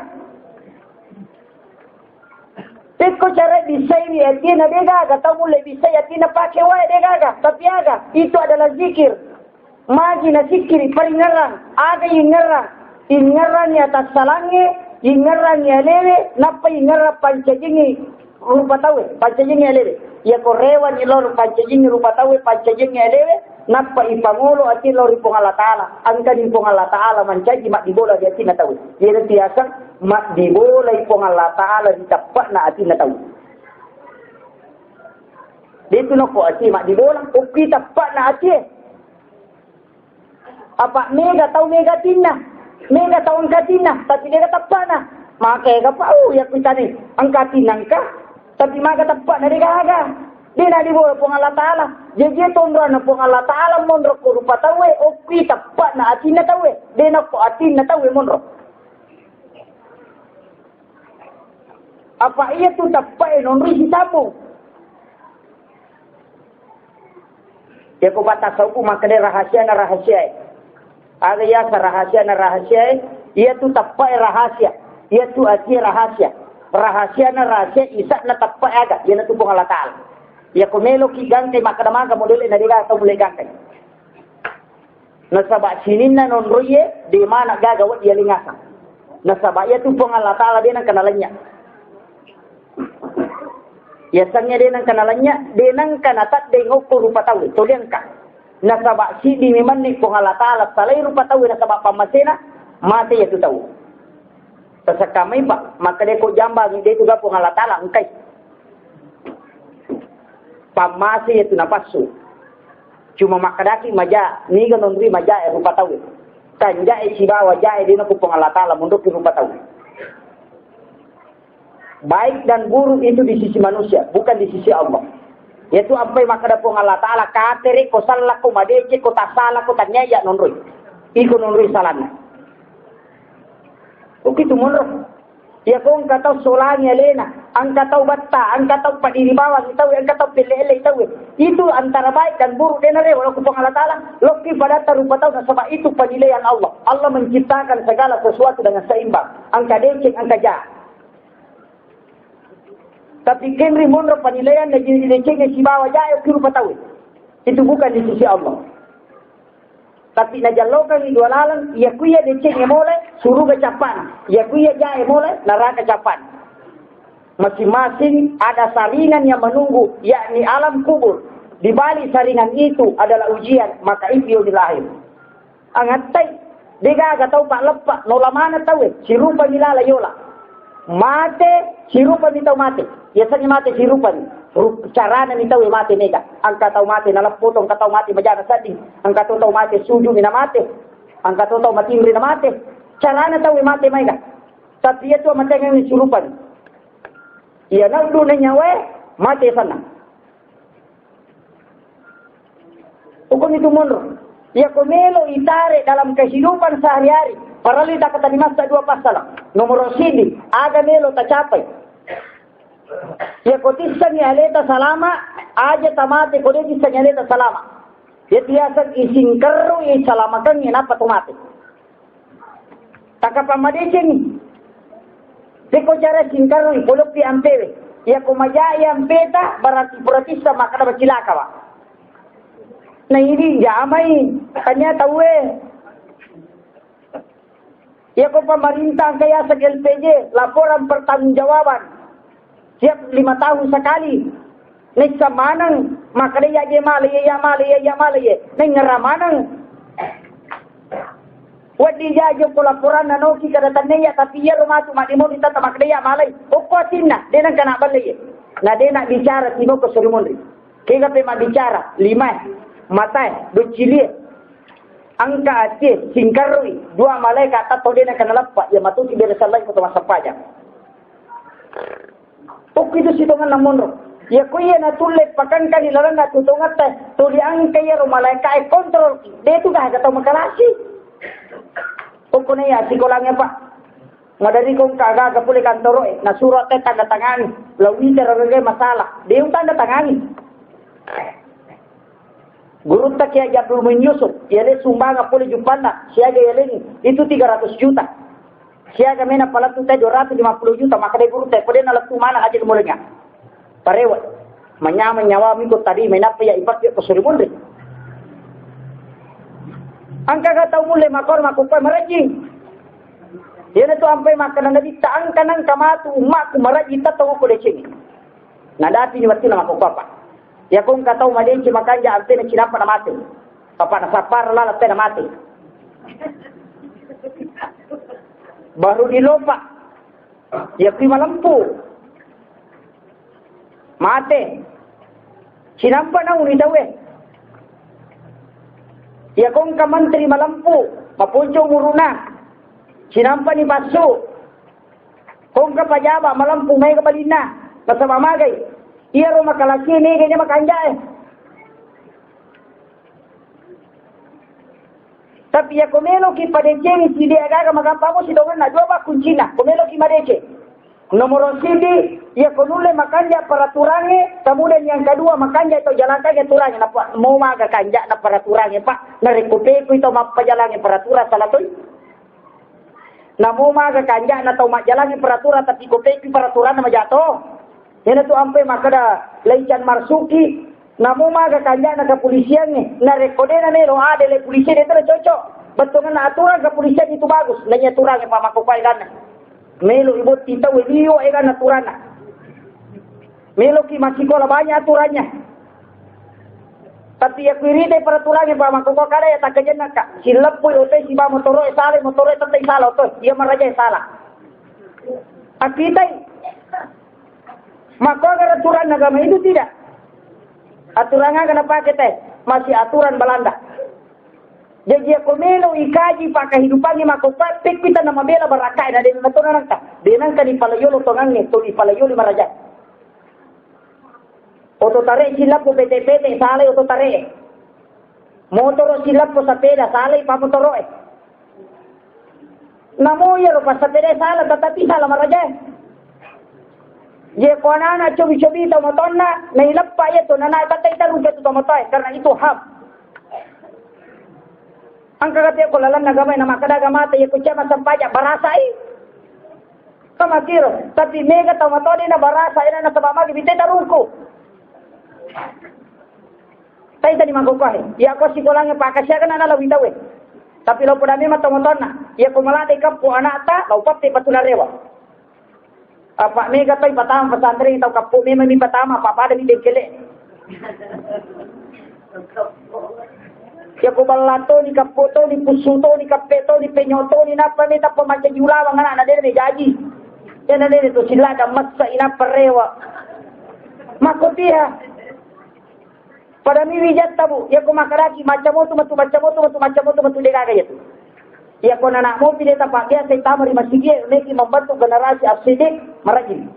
Teko cara bisa ini atina dega ga tau mulai bisa atina pakai wae dega. Tapi aga itu adalah zikir. Magi na sikiri paringarang, ada ingarang, ingarang ya atas salangnya, ingarang ya lewe, napa ingarang pancajingi rupa tawe, pancajingi ya lewe. Ya korewan ilor pancajingi rupa tawe, pancajingi ya lewe, napa ipangolo ati lori pong Allah Ta'ala, angka di pong Allah Ta'ala mancaji mak dibola di ati na tawe. Jadi biasa mak dibola pong Allah Ta'ala ditapak na ati na tawe. Dito no ko ati mak dibola, uki tapak na ati. Apa mega tahu mega tina, mega tahu angka tina, tapi dia kata apa na? Maka apa? Ya kita ni angka tina angka, tapi maka tepat na dia kata. Dia nak dibawa pun Allah Ta'ala. Jadi tondra na pun Allah Ta'ala mondro ko rupa tawe, opi tepat na atina tawe. Dia nak ko atina tawe mondro. Apa ia tu tepat nonri hisabu? Ya ko batas aku maka dia rahasia na rahasia. Ada ya rahasia, ia tu tapai rahasia, ia tu ati rahasia na rahasia, isak na tapai aga, ia na tu pong Allah Ta'ala. Ia kumelo ki gangkay makadamaga modele na diga atau mulai gangkay. Nasaba sinin na nonroye, di mana gagawat ia lingasa. Nasaba ia tu pong Allah Ta'ala dia nang kanalannya. Ia sangnya dia nang kanalannya, dia nang kanatat dengok ko rupa tahu, tolian ka. Nasaba si di memang ni pong Allah Ta'ala salay rupa tahu nasaba pamasena mati ya tu tahu. Tasakamay ba maka dia ko jamba ni dia juga pong Allah Ta'ala angkay. Pamasi ya tu napasu. Cuma makadaki maja ni ganon ri maja rupa tahu. Tanja si bawa jae dia ko pong Allah Ta'ala mundok rupa tahu. Baik dan buruk itu di sisi manusia, bukan di sisi Allah. Yaitu apa yang makada pong Allah Ta'ala kateri ko salah ko madece ko tasala ko tanyaya nonroy. Iko nonroy salana. Uki tu monro. Ya kung kataw solangi alena, ang kataw batta, ang kataw padiribawan itaw, ang kataw pilele itaw. Itu antara baik dan buruk din na rin. Walau kupang Allah Ta'ala, loki pada tarupa tahu na sama itu penilaian Allah. Allah menciptakan segala sesuatu dengan seimbang. Ang kadeceng, ang kaja. Tapi kenri monro penilaian na jinideceng si bawa jaya, kirupa tahu. Itu bukan di sisi Allah. Tapi najalokan ni dualalan, ya kuya deceng emole, suruh kecapan. Ya kuya jaya emole, neraka capan. Masing-masing ada saringan yang menunggu, yakni alam kubur. Di balik saringan itu adalah ujian, maka itu dilahir. Angatay, dega tahu pak lepak, nola mana tahu si rupa nilala yola. Mate, si rupa ni tahu mate. Biasanya mate si rupa ni. Carana ni tahu mate nega. Ang kataw mate nalapoto, ang kataw mate majana sading. Ang kataw mate suju ni na mate. Ang kataw matimri na mate. Carana tahu mate mega. Tapi itu mate ng surupan. Ia nak dulu nyawa mate sana. Hukum itu mundur. Ia komelo itare dalam kehidupan sehari-hari. Parali dah kata di masa dua pasal. Nomor sini aga melo tercapai. Ya kotisan ni aleta salama aja tamate kotisan ni aleta salama. Ya tiasa isingkeru i salamakan ni napa tomate. Taka pamadece ni. Teko cara singkeru i polok pi ampewe. Ya kumajaya ampeta berarti sama kada bacilaka ba. Nah ini jamai tanya tahu Ya kok pemerintah kaya sa LPG laporan pertanggungjawaban. Siap 5 tahun sekali. Nih samanang makanya ya malaya. Nih ngeramanang. Wadi jajo ko laporan na noki kada tanaya tapi ya rumah tu mati mo kita makanya malay. Ukwatin na denang kana balay. Na dena bicara tino ko surimonri. Kaya pe bicara 5 mata ducilie. Angka ati singkarui 2 malaikat atau dena kana lappa ya matuti bere salai ko masa paja. Pok itu sitongan namonro. Ya kuya na tulle pakan kali laranga tutungat tuli ang kaya ro malaikat kontrol. De tu dah kata makalasi. Pokok na ya sikolangnya pak. Ngadari kong kagak kapuli kantoro na surat tanda tangani. Lawi terangge masalah. Dia tanda tangani. Guru tak ya Abdul Muin Yusuf, yale sumbang apole jupana, siaga yale itu 300 juta. Siaga mena palatu teh 250 juta, maka dia guru teh pada nalak mana aja kemulanya. Parewat, menyawa minggu tadi mena ya ibat ke Surimundi. Angka kata mulai makor makupai meraji. Yana tu ampai makanan nabi taang kanan kamatu umat meraji tahu ko lecing. Nadapi ni wati na makupapa. Ya kung kataw madenci makanya arte na kinapa na mati. Papa na sapar lala te na mati. Baru dilopa. Ya kui malampu. Mate. Sinampa na unidawe. Ya kung ka mantri malampu. Mapuncho muruna. Sinampa ni baso. Kung ka pajaba malampu may kabalina. Basta mamagay. Iya rumah kalaki ni kayaknya makanja Tapi ya komelo ki padece si dia agaga magampamo si dongan na joba kuncina. Komelo ki madece. Nomor sidi ya konule makanja peraturannya, kemudian yang kedua makanja itu jalankan aturannya napa mau maga kanja na peraturannya Pak. Na rekupe ku itu mapajalannya peraturan salah tu. Na mau maga kanja na tau majalannya peraturan tapi kope ku peraturan na jatuh. Yana tu ampai makada leican marsuki namu maga kanja na kepolisian ni na rekodena nero ada le polisi itu cocok betul na aturan kepolisian itu bagus nanya aturan yang pamakupai kan melo ibu kita video kan aturan melo ki masikola banyak aturannya tapi ya kuirite peraturan yang pamakupai kada ya tak kejena kak silap pun ote si ba motoro tetap salah ote dia maraja salah akitai maka aturan agama itu tidak. Aturannya kenapa kita? Masih aturan Belanda. Jadi ako melo ikaji pa kehidupan ni makopat pik kita nama bela barakai na din nato nangka. Dinang kan ipalayolo tongang ni to ipalayolo maraja. Oto tare silap po PT salay oto tare. Motor silap po sa peda salay pa motoro Namo ya rupa sapere salah tetapi salah maraja. Je ko anak cobi-cobi tau matonna na ilappa ya to nana tatay taru ke to matay karena itu hak. Ang kagate ko lalan nagamay na makadaga mata ya ko chama sampaya barasai. Kamakiro tapi mega tau matodi na barasa ina na sabama gibite taruko. Tay tadi magukahe. Ya ko sikolangnya pakasya kana na lawin dawe. Tapi lo pudami matomoton na. Ya kumalate kapu anak ta, lau pati patularewa. Apa mega toy patama pesantren tau kapu mema mi patama apa pada mi dekele. Ya kubalato ni kapoto ni pusuto ni kapeto ni penyoto ni napa ni tapa macam jula bang anak nade ni jaji. Ya nade tu silada masa ina perewa. Makotia. Pada mi wijat tabu, ya ko makaraki macam tu dega gaya tu. Ya ko anak mo pilih tapak dia saya tamari masjid neki membantu generasi asidik merajin.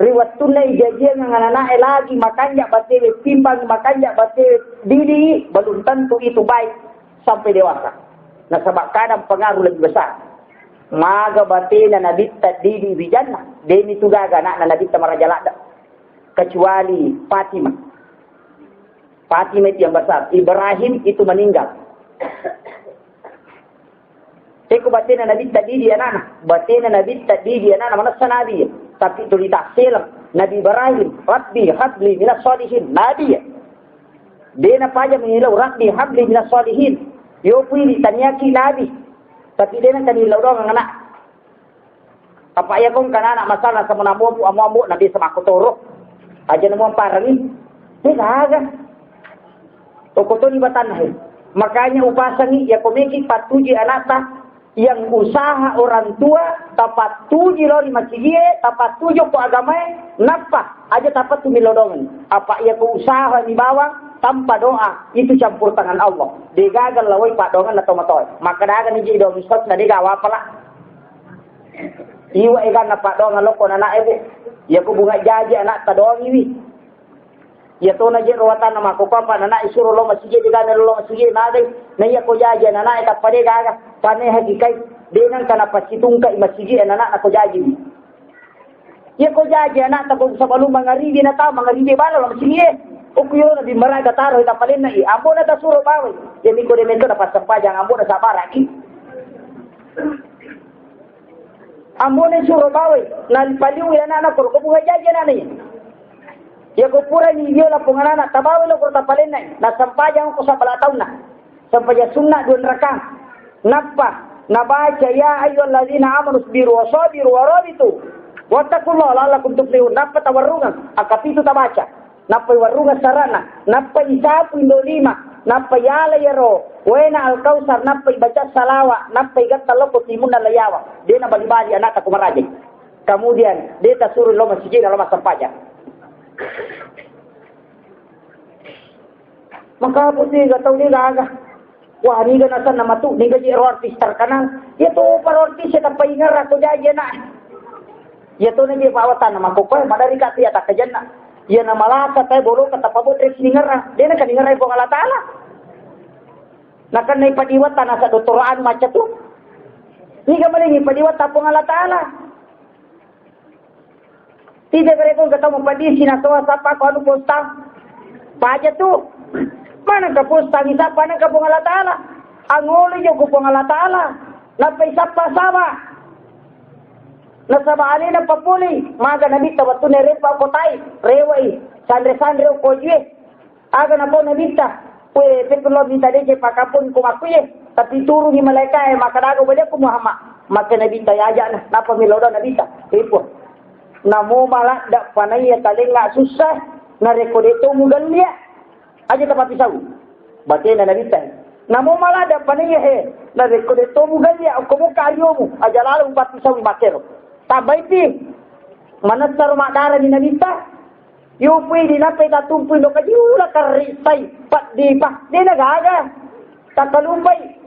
Riwat tunai jajian ng anak lagi makanya batewe timbang makanya batewe diri belum tentu itu baik sampai dewasa. Nah sebab kadang pengaruh lebih besar. Maga batena nabita diri wijana, deni tugaga anak nabita marajalada. Kecuali Fatimah. Fatimah itu yang besar. Ibrahim itu meninggal. Eko batena Nabi tadi dia anak. Batena Nabi tadi dia anak. Mana Nabi. Tapi itu ditafsir. Nabi Ibrahim. Rabbi habli minas salihin. Nabi. Dia nak aja mengilau. Rabbi habli minas salihin. Yo pun ditanyaki Nabi. Tapi dia nak kanilau doang anak. Apa ya kong kana anak masalah sama namu amu Nabi sama kotoro. Aja namu parang ni. Dia kagak. Okoto ni batanah. Makanya upasangi ya komiki patuji anata yang usaha orang tua tapat tuji lo di masjid tapat tuju ko agama napa aja tapat tu milodongan apa ya ko usaha di bawah tanpa doa itu campur tangan Allah digagal lawai pak dongan atau matoy maka dagan ni jido misot na digawa pala iwa ikan na pak dongan lo ko na ibu ya ko bunga jaji anak ta doang iwi ya to na je rawatan nama ko pampa na isuro lo masjid digana lo masjid na dai na ya ko jaji na ita pade gaga pane hakikai dengan kana pasitung ka masjid na ako jaji ya ko jaji anak ta ko sa balung mangaribi na ta mangaribi bala lo masjid o kuyo na di maraga taro ita palen na ambo na ta suro bawe ya mi ko de mento na pasampajang ambo na sa baraki ambo na suro bawe na paliu ya na ko ko buhay jaji na ni ya ko pura ni dia la pengarana tabawe lo ko tapalen na sampajang ko sa balataw na sampaya sunna 2 rakang napa nabaca ya ayyuhallazina amanu sabiru wasabiru warabitu wattaqullaha la'allakum tuflihun napa tawarrungan akapitu tabaca napa warrungan sarana napa isapu indolima napa yala yaro wena alkausar napa baca salawa napa gataloko timuna layawa dia na bali-bali anak aku maraji kemudian dia suruh lo masjid dalam sampajang. Maka po siya gataw ni gaga. Wah, ni ga nasa namatu, ni ga jiro artist terkenal. Ya to para artis ya kapaingar ato jaja na. Ya to na pawatan na makukoy, madari ka tiya takajan na. Ya na malaka tay bolo katapabot rek siningara. Di na kaningaray po Allah Ta'ala. Nakan na ipadiwat na sa doktoraan matcha to. Ni ga maling ipadiwat po Allah Ta'ala. Tidak mereka kata mempadi sinasawa sapa ko anu postang. Paja tu. Mana ka postang isa pa nang kapong Allah Ta'ala. Ang uli yung kapong Allah Ta'ala. Napaisap pa sama. Nasabaali na papuli. Maga nabi tawatu ne repa ko tay. Rewai. Sandre ko jwe. Aga na po nabita. Pwe petulo minta deje pakapun kumakuye. Tapi turu ni malaika makadago bade ko Muhammad. Maka nabita yaja na. Napa milodo nabita. Ipo. Namo malah dak panai ya taling nggak susah narekode itu mugal dia aja tempat pisau batin na nabita namo malah dak panai ya narekode itu mugal dia kamu karyomu aja lalu empat pisau makero tabaiti mana sarma dara ni nabita yupui di nape tatumpu do kajula karisai pat di pak dia nagaga takalumpai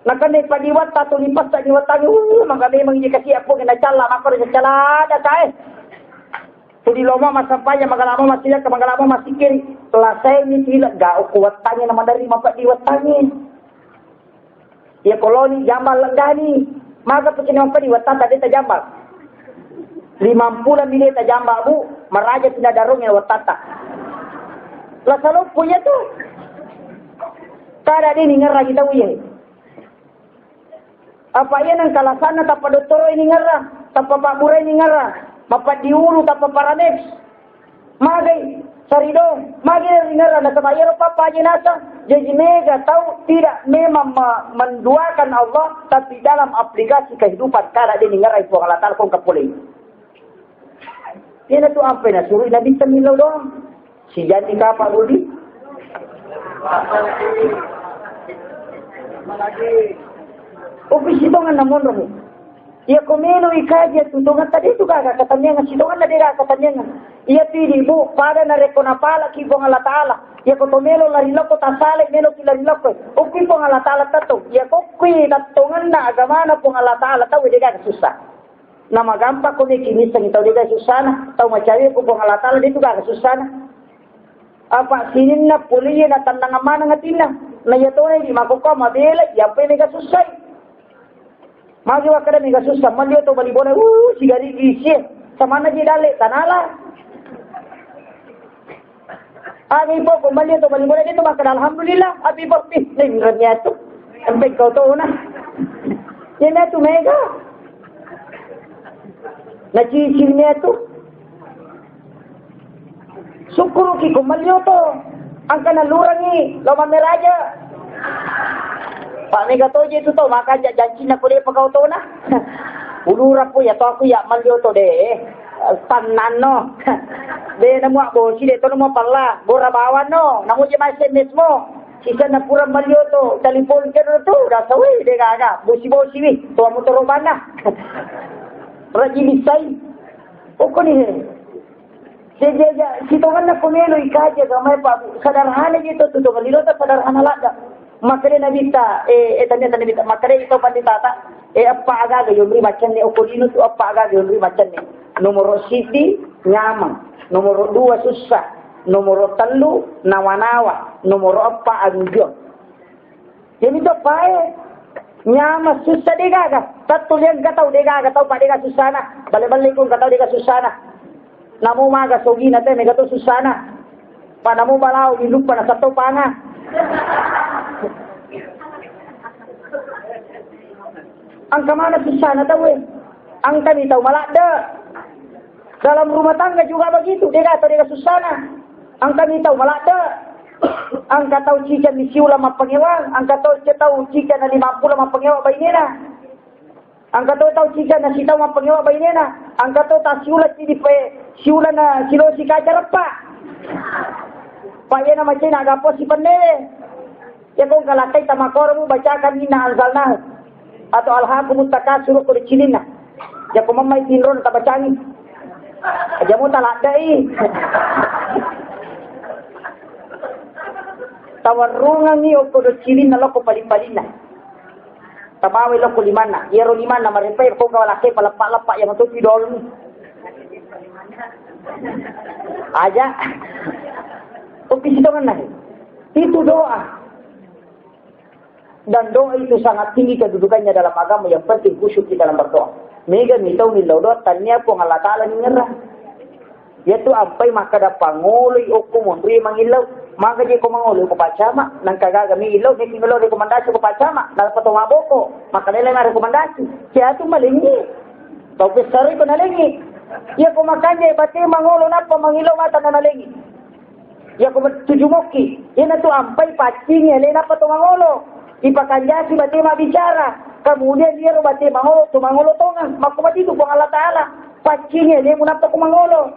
nakane padiwat tato lipas sa diwatang mga memang kasi apo ginachala makor sa chalada kae tudi loma masampanya magalama masila ka magalama masikir lasay ni sila gao kuwatangin na madari mapadiwatangi Ya koloni jambal lenggani. Maka pecinong pa di watata dita jambal. 50 minita jambal bu. Maraja pinadarong ya watata. Lasalo punya tu. Kada ini ngerah kita uye. Apa yan ang kalasana tapa doktoro ini ngerah. Tapa pak mura ini ngerah. Mapat diulu tapa paranex. Magay. Sarido. Magay ngerah. Nasa bayar apa jenazah. Jadi mega tahu tidak memang menduakan Allah, tapi dalam aplikasi kehidupan kada dia ngerai po Allah Taala kong kapulay. Yan tu ampe na suruh Nabi tamilaw doang. Si Jani kapal uli. Ofis itu nga namon mo. Ia komelo ikaja tutungan tadi tu kaga katanya nga sidongan na dira katanya nga. Ia tidi bu pada na rekona pala ki po Allah Taala. Ya ko tomelo la riloko tasale melo kila riloko ukui po Allah Taala tato ya ko kui tatongan na agama na po Allah Taala tahu dia susah nama gampa ko ni kinisang itaw dia susah na tahu macari po Allah Taala dito ga susah na apa sinin na puliye na tandang amana ngatina na yato na di makuko mabela ya pe mega susah magi wakada mega susah malio to balibona sigari gisi sama na dale tanala. Abi po kembali to balik boleh itu maka alhamdulillah abi po nih tu sampai kau tahu na ini tu mega na cicilnya tu syukur ki kembali to ang kanalurangi lawan meraja Pak mega to je tu to maka janji na ko de pagau to na ulura po ya to aku ya malio to de tanan no de namo bo si de to namo palla bora bawan no namo je mai SMS mo sisa na pura malio to telepon ke to da sawi de gaga bosi wi to amo to robana raji bisai oko ni je si to na komelo ikaje gamay pa sadarhana gitu to galilo ta sadarhana lada makare nabita tanya nabita makare ito panditata apa aga yumri macam ni okolino tu apa aga yumri macam ni nomor siti nyaman nomor 2 susah nomor 3 nawa-nawa nomor 4 agujon jadi to pae nyama susah degaga tatulian gatau degaga tau pa dega susana bale-bale kung gatau dega susana namo maga sogi na te mega to susana pa namo balao lupa na sato panga ang kamana susana tahu ang kami tahu malada dalam rumah tangga juga begitu dia susana ang kami tahu malada ang kataw cikan ni siula mapangewang ang kataw cikan na 50 mapangewa bainena ang kataw cikan na sitaw mapangewa bainena ang kataw ta siula siula na silo si kajarapa paya na macam agapo si panele ya kung kalakay tamakor mo bacakan ni na alzalna atau alhaqumut takasur ko dicilin na ya kung mamay tinron tabacangin aja mo taladai tawarungan ni o ko dicilin na loko palipalina tabawi loko limana yero limana marepay ko kawalaki palapa-lapa yang untuk idol ni aja opisitongan na itu doa dan doa itu sangat tinggi kedudukannya dalam agama yang penting khusyuk di dalam berdoa. Mega mitau milau doa tanya po Allah Taala ni ngerah. Yaitu ampai maka da pangoloy o kumundri mangilaw. Maka di ko mangoloy ko pacama nang kagagami ilaw ni kimelo rekomendasi ko pacama dal patungabo ko. Maka nila na rekomendasi. Kaya tu malingi. Tau pesari ko nalingi. Ya ko makanya bati mangolo na pa mangilaw mata na nalingi. Ya ko tujumoki. Yan tu ampai pacingnya lena patungangolo. Ipakanjasi bati bicara kemudian dia bati mangolo tongan makumati itu kung Allah Taala pacinya dia munap ko mangolo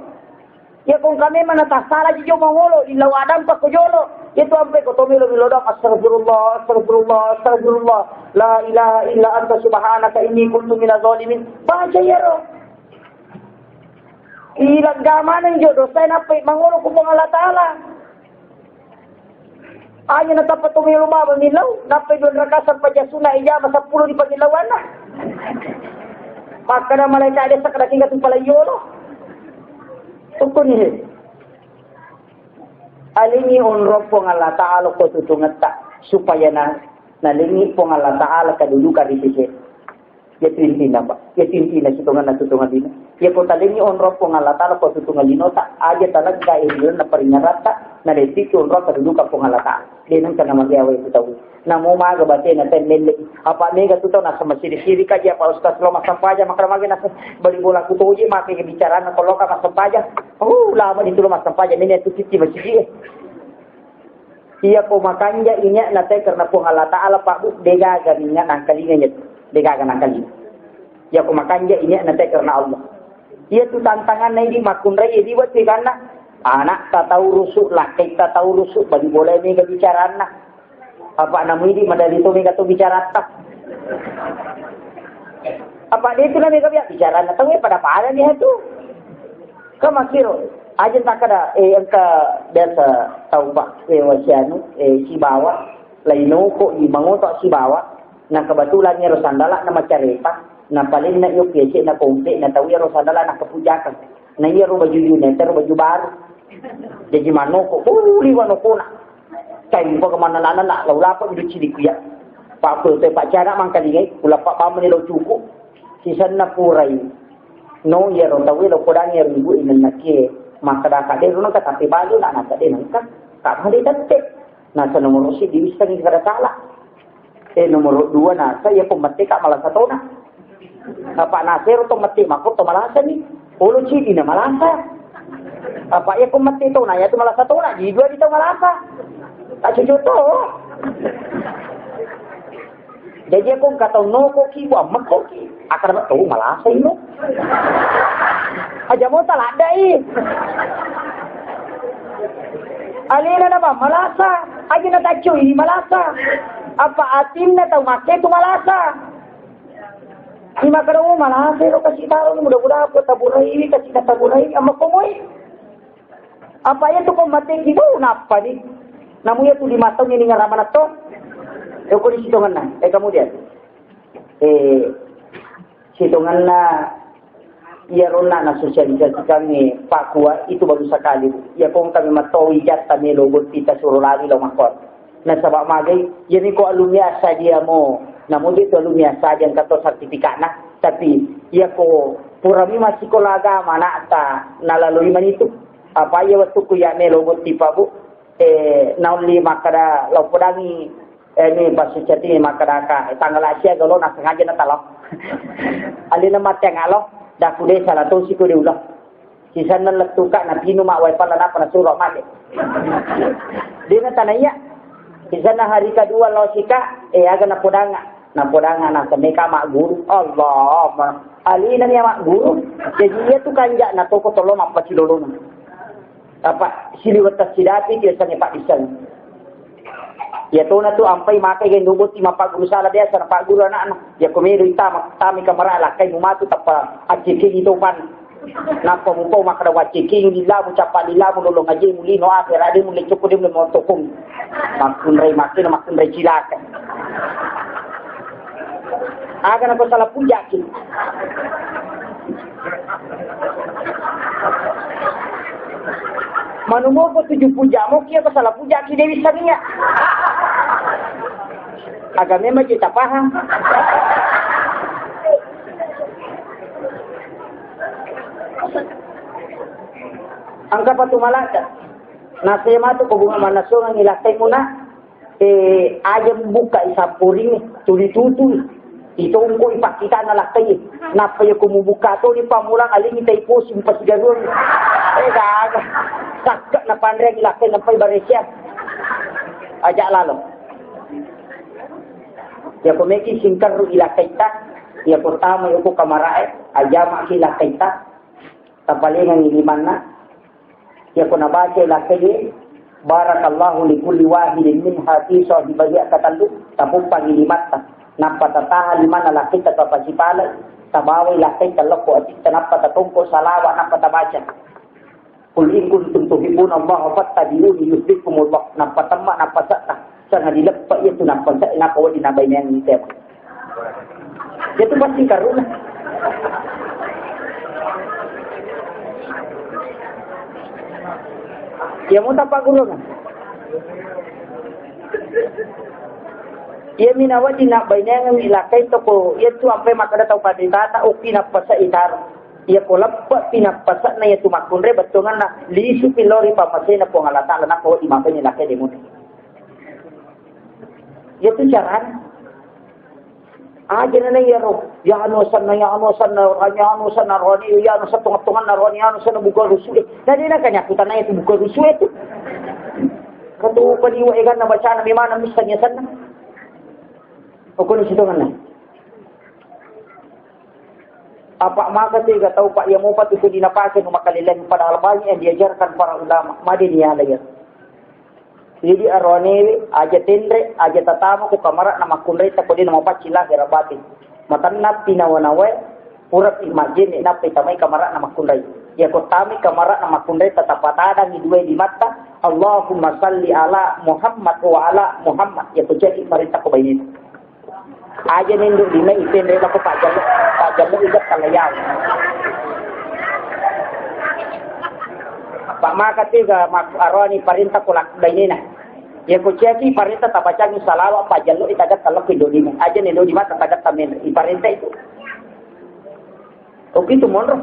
ya kung kami manatasala jijo mangolo ilaw adam pa kujolo itu ampe ko tomilo milodam astagfirullah la ilaha illa anta subhanaka inni kuntu minaz zalimin baca yaro ilang gamanan jodoh saya nape mangolo ko Allah Taala ayo na tapat tumilo mabang nilaw. Napay doon rakasan pa dyan suna. Iya, masa 10 di pagilawan na. Maka na malay ka sa kadating atong palayolo. Tungkol niya. Alingi unro po nga Allah Ta'ala ko tutungat ta. Supaya na nalingi pong Allah Ta'ala kadudukan di sisi. Ya tintina Pak. Ya tintina sutungan na sutungan dina. Ya ko talingi onro pong Allah Ta'ala ko sutungan dino ta aja talaga kailan na paringarata na deti onro kadudukan pong Allah Ta'ala. Dinang kana magyaway ko tawi. Namo maga bate na tenlele. Apa mega tuto na sa masiri-siri ka ya pa ustaz lo masampaja makramagi na bali bola ko toje make bicara na kalau ka masampaja. Lama dito lo masampaja nene tu titi masiri. Iya po makanya inya na tay karena po Allah Ta'ala pa bu dega gaminga nang kalinga nyet. Dega ka nang kalinga. Ya po makanya inya na tay karena Allah. Iya tu tantangan na ini makunray di wat kana anak ta tahu rusuk laki ta tahu rusuk bali bola mega bicara na. Apa namu ini madali to mega to bicara tak. Apa dia tu na mega bicara na tahu pada pada dia tu. Kamakiro aja tak ada angka biasa tahu Pak wasianu si bawa laino ko di mango to si bawa na kebetulan nya rosandala na macareta na paling na yo kese na kompe na tahu ya rosandala na kapujakan na iya ro baju juneter baju baru jadi manoko liwa no kona kain pa kemana nana nak laula pa bidu cilik ya Pak Pete Pak Cara mangkalingai pula Pak Pamani lo cukup sisan na purai no ya ro tahu lo kodang ya ribu inan nakie maka dah kade ro ka tapi balu nak nak kade nang ka hade tante na sa nomor si di bisa ni kada salah nomor 2 na saya pemati ka malah satu na Pak Nasir to mati mako to malah ni ulo cidi na malah apa ya pemati to na ya to malah satu na di dua di to malah tak cucu to jadi aku kata no koki buat makoki akan tahu malah saya no aja mau tak ada alina na ba malasa aja na tacho ini malasa apa atin na tahu make tu malasa ini makaro malasa ro kasih tahu mudah-mudahan apa taburai ini kasih taburai ama komoi apa ya tu pemati kibu napa di namu ya tu di matang ini ngaraman to ko di sitongan na kemudian sitongan na iya rona na sosialisasi kami Pak Kua itu bagus sekali. Ya kung kami matawi jat kami logot kita suruh lagi lo makot. Na sabak magay, yan ko alumni asa dia mo. Namun dito alumni asa diyan kato sertifikat na. Tapi ya ko purami masih kolaga mana ta nalalui man itu. Apa ya waktu ku ya me logot tipa bu nauli makada lo podangi ni basu cati makada ka tanggal Asia galo na sengaja na talo. Alina mateng alo dah kude salah tu si kude ulah. Sisa nan letuka na pinu mak wai pala na pana surok mak. Dia na tanaya. Sisa na hari kedua lo sika aga na podanga na semeka mak guru. Allah. Alina ni mak guru. Jadi dia tu kanja na toko tolong apa cilolong. Apa siliwat sidati dia sane Pak Isan. Ya tu na tu ampai makai gen dubo ti mapak guru sala dia sana Pak guru anak ya komero ita tami kamera la kai mumatu tapa aciki itu pan napa mupo makada waciki lila mu capa lila mu lolong aje muli no akhir ade mu le cukup dia mu tokung makun rai cilaka aga na ko salah puja ki manumo ko 7 puja mo kia ko salah puja ki Dewi Samia agak memang kita paham. Angka patu malaka. Nasema tu kubunga manasonga ngilakay mo na. Aja buka isapuring tuli-tutul. Itong ko ipakita na lakay. Napaya kumubuka to ni pamulang aling itay po simpasigarun. Gaga. Sakak na pandre ngilakay ng paybaresya. Aja lalo. Ya kumeki singkar ru ila kaita ya pertama yuko kamarae ajama ila kaita tapalingan iliman na ya kuna baca ila kaye barakallahu li kulli wahidin min hati sahibi akatallu tapupang ilimat napa tataha liman la kaita papasipala tabawi la kaita lako atik napa tatungko salawa napa tabaca kul in kuntum tuhibbuna Allah fattabi'uni yuhibbukumullah napa tamma napa sakta sangat dilepak itu nampak nak kau dinabai yang itu. Dia tu pasti karuna. Dia mau tapak guru kan? Ia minawati nak bainang ilakai toko ia tu ampai makada tau padita ta uki na pasa itar. Ia polappa pinapasa na ia tu makunre betongan na lisu pilori pamase na pongalata na ko imakai ni lakai demo. Ia tu jaran. Aja na ya roh. Ya anu sana roni ya anu satungan roni anu sana buka rusuh. Jadi nak kanya putan na itu buka rusuh itu. Katu paniwa ikan na baca na memang misalnya sana. Okon situ kan. Apa maka tiga tahu Pak yang mupat itu dinapakan makalilan pada banyak yang diajarkan para ulama. Madi dia lagi. Jadi arone aja tendre aja tatamu ku kamara nama kunrei ta kodi nama pacila herabati. Matanna pinawanawe urat imajin na pitamai kamara nama kunrei. Ya kotami kamara nama kunrei tatapatada ni dua di mata. Allahumma salli ala Muhammad wa ala Muhammad. Ya kujadi marita ko bayin. Aja ninduk di mai tendre la ko pajallo igat kalayau. Pak maka tiga aroni perintah kulak dainina. Ya kuciaki perintah tapacangi salawa pajallo itagat talak idodime. Aja nindo di mata tagat tamen iparintah itu. Oke itu monro.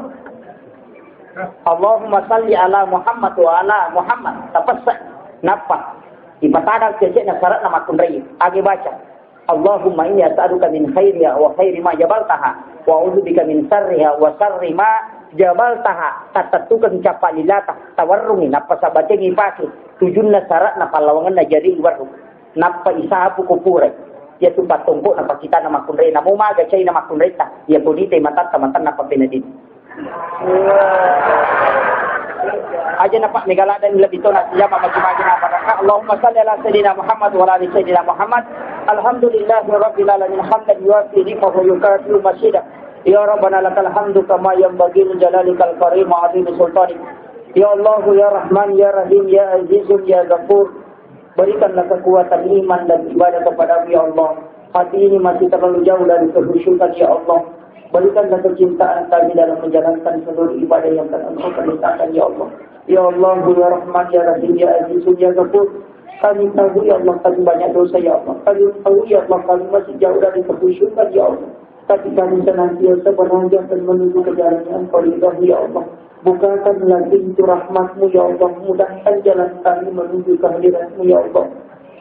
Allahumma salli ala Muhammad wa ala Muhammad. Tapasa napa? Ipatada kecek na syarat nama kunrai. Agi baca. Allahumma inni as'aluka min khairiha wa khairi ma jabaltaha wa a'udzubika min syarriha wa syarri ma jabaltaha tatatukan capalilata tawarrungi napa sabate ngipaki tujunna syarat napa lawangan na jadi waru napa isahapu kupure ya tu patungko napa kita nama kunrei namu maga cai nama kunrei ta ya podite matan tamatan napa penedit aja napa megala dan lebih tona siapa magi-magi napa Allahumma salli ala sayyidina Muhammad wa ala ali sayyidina Muhammad alhamdulillahirabbil alamin hamdan yuwafi ni'mahu yukafi'u masyidah. Ya Rabbana lakal hamdu kama yanbaghi li jalalikal karim wa 'azimi sultanik. Ya Allah ya Rahman ya Rahim ya Aziz ya Ghafur. Berikanlah kekuatan iman dan ibadah kepada ya Allah. Hati ini masih terlalu jauh dari kehusyukan ya Allah. Berikanlah kecintaan kami dalam menjalankan seluruh ibadah yang telah Engkau perintahkan ya Allah. Ya Allah ya Rahman ya Rahim ya Aziz ya Ghafur. Kami tahu ya Allah kami banyak dosa ya Allah. Kami tahu ya Allah kami masih jauh dari kehusyukan ya Allah. Tapi kami senantiasa beranjak dan menuju ke jalan yang Engkau ridhai ya Allah. Bukakanlah pintu rahmat-Mu ya Allah. Mudahkan jalan kami menuju kehadirat-Mu ya Allah.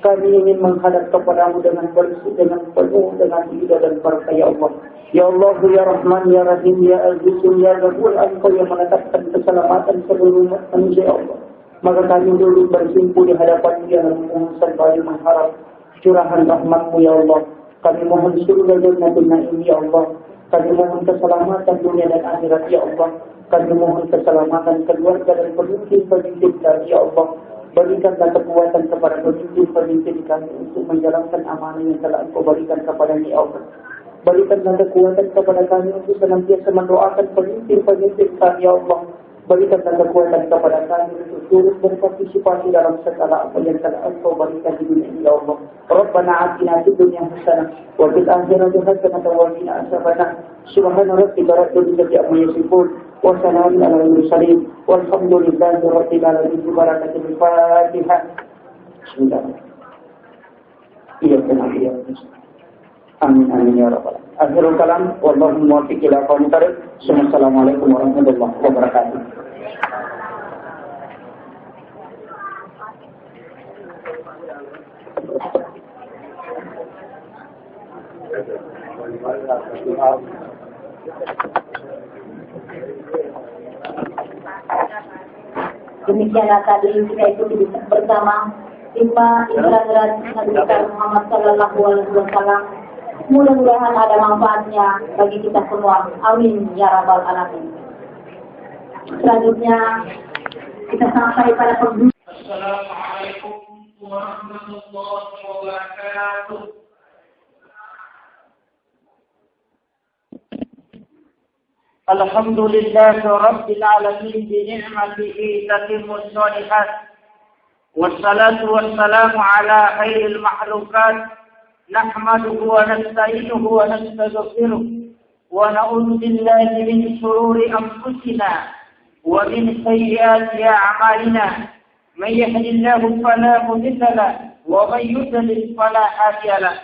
Kami ingin menghadap kepada-Mu dengan bersih, dengan penuh, dengan ridha dan barakah ya Allah. Ya Allah ya Rahman ya Rahim ya Aziz ya Ghafur. Engkau yang menetapkan keselamatan seluruh manusia ya Allah. Maka kami dulu bersimpu di hadapan-Mu yang sembari mengharap curahan rahmat-Mu ya Allah. Kami mohon surga jannatul na'im ya Allah. Kami mohon keselamatan dunia dan akhirat ya Allah. Kami mohon keselamatan keluarga dan pemimpin-pemimpin kami ya Allah. Berikanlah kekuatan kepada pemimpin-pemimpin kami untuk menjalankan amanah yang telah Engkau berikan kepada-Nya ya Allah. Berikanlah kekuatan kepada kami untuk senantiasa mendoakan pemimpin-pemimpin kami ya Allah. Berikanlah kekuatan kepada kami untuk turut berpartisipasi dalam segala apa yang telah Engkau berikan di dunia ini ya Allah. Rabbana atina fid dunya hasanah wa fil akhirati hasanah wa qina adzabannar. Subhana rabbika rabbil izzati amma yasifun wa salamun alal mursalin walhamdulillahi rabbil alamin. Barakatul Fatihah. Bismillah. Iya benar ya. Amin amin ya rabbal alamin. Akhirul kalam wallahu muwaffiq ila aqwamit thariq. Assalamualaikum warahmatullahi wabarakatuh. Demikianlah tadi kita ikuti bersama Imam Indra Nabi Muhammad Sallallahu Alaihi Wasallam. Mudah-mudahan ada manfaatnya bagi kita semua. Amin ya rabbal alamin. Selanjutnya kita sampai pada pembukaan. Assalamualaikum warahmatullahi wabarakatuh. Alhamdulillahi rabbil alamin bi ni'matihi tatimmus shalihat. Wassalatu wassalamu ala khairil makhlukat. Nahmaduhu wa nasta'inuhu wa nastaghfiruh. Wa na'udzu billahi min shururi anfusina wa min sayyiati a'malina. Man yahdihillahu fala mudilla lahu wa man yudlil fala hadiya lahu.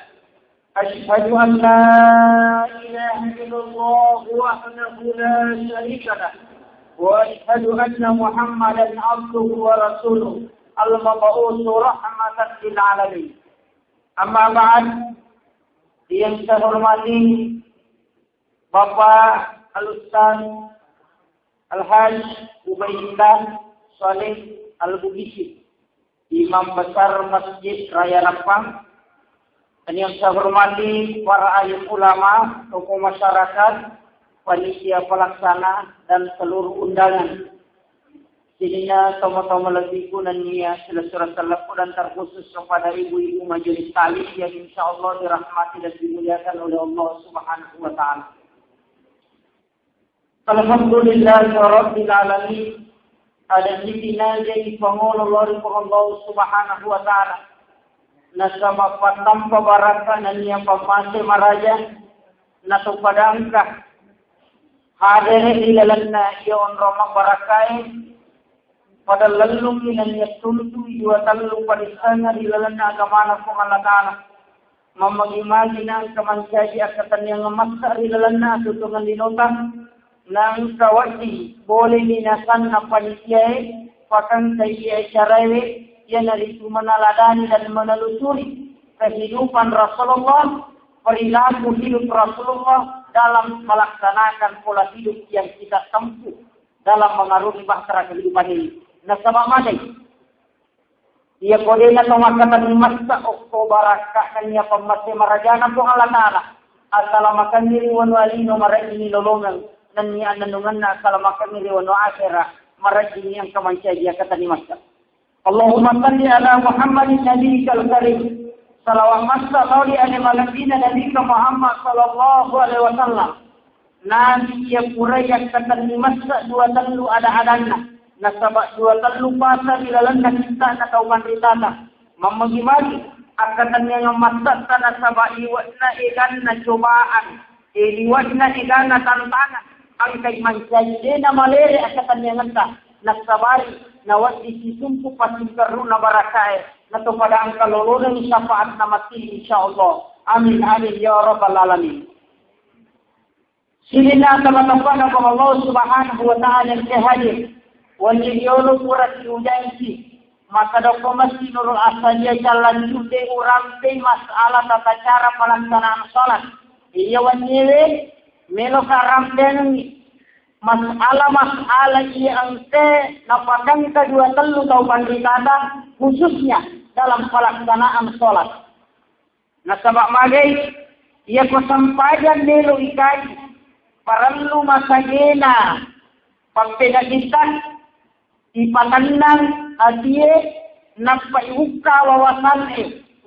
أشهد أن لا إله إلا الله وحده لا شريك له وأشهد أن محمدا عبده ورسوله المبعوث رحمة للعالمين. Amma ba'd, yang saya hormati Bapak Al-Ustaz Al-Hajj Ubaidillah Saleh Al-Bugisi, Imam Besar Masjid Raya Lampang. Dan yang saya hormati para alim ulama, tokoh masyarakat, panitia pelaksana, dan seluruh undangan. Sininya sama-sama lebih kunania selesai salaku dan terkhusus kepada ibu-ibu majelis taklim yang insyaAllah dirahmati dan dimuliakan oleh Allah Subhanahu wa Ta'ala. Alhamdulillah Rabbil Alamin. Ada sitina jadi pengolo lori Allah Subhanahu wa Ta'ala. Nasama patampa baraka na niya pamase maraja na tupadangka hadere ilalan na iyon romang barakai pada lalung na niya tuntu iwa talung padisana ilalan na agamana kong alatana mamagimagi na ang kamansyadi akatan niya nga masa ilalan na tutungan dinotang nang kawati boleh minasan na panisiyay pakang kaya syarawe yang dari meneladani dan menelusuri kehidupan Rasulullah, perilaku hidup Rasulullah dalam melaksanakan pola hidup yang kita tempuh dalam mengarungi bahtera kehidupan ini. Nasabah madai. Ia kodenya tomakatan masa oktobarakah kanya pemase marajana po Allah Ta'ala. Assalamakan diri wanu alino marajini lolongan. Nani ananungan na assalamakan diri wanu akhirah marajini yang kamansya dia kata ni masa. Allahumma salli ala Muhammadin nabiyikal karim. Salawat masa lauli ala malakina nabiyika Muhammad sallallahu alaihi wasallam. Nabi yang purayak kata ni masa dua telu ada-adana. Nasabak dua telu pasa bilalan na kita na kauman ritata. Mamagi-magi akan yang masa na sabak iwat na ikan na cobaan. Iwat na ikan na tantangan. Ang kay mansayde na malere akan yang ngenta. Nasabari nawat disisumpu pasingkaru na barakae na pada ang kalulunan syafaat na mati insyaallah. Amin amin ya rabbal alamin. Silina teman-teman Allah Subhanahu wa Ta'ala yang hadir. Waliyolo purat ujansi maka doko masih nurul asalnya jalan jude urang teh masalah tata cara pelaksanaan salat. Iya wanyewe melo karam dengi masalah yang napadang kedua telu tau pandritata khususnya dalam pelaksanaan sholat. Nasabak magai ia kesempadan nelo ikai parallu masagena pagpedagitan ipatanang atie napaiuka wawasan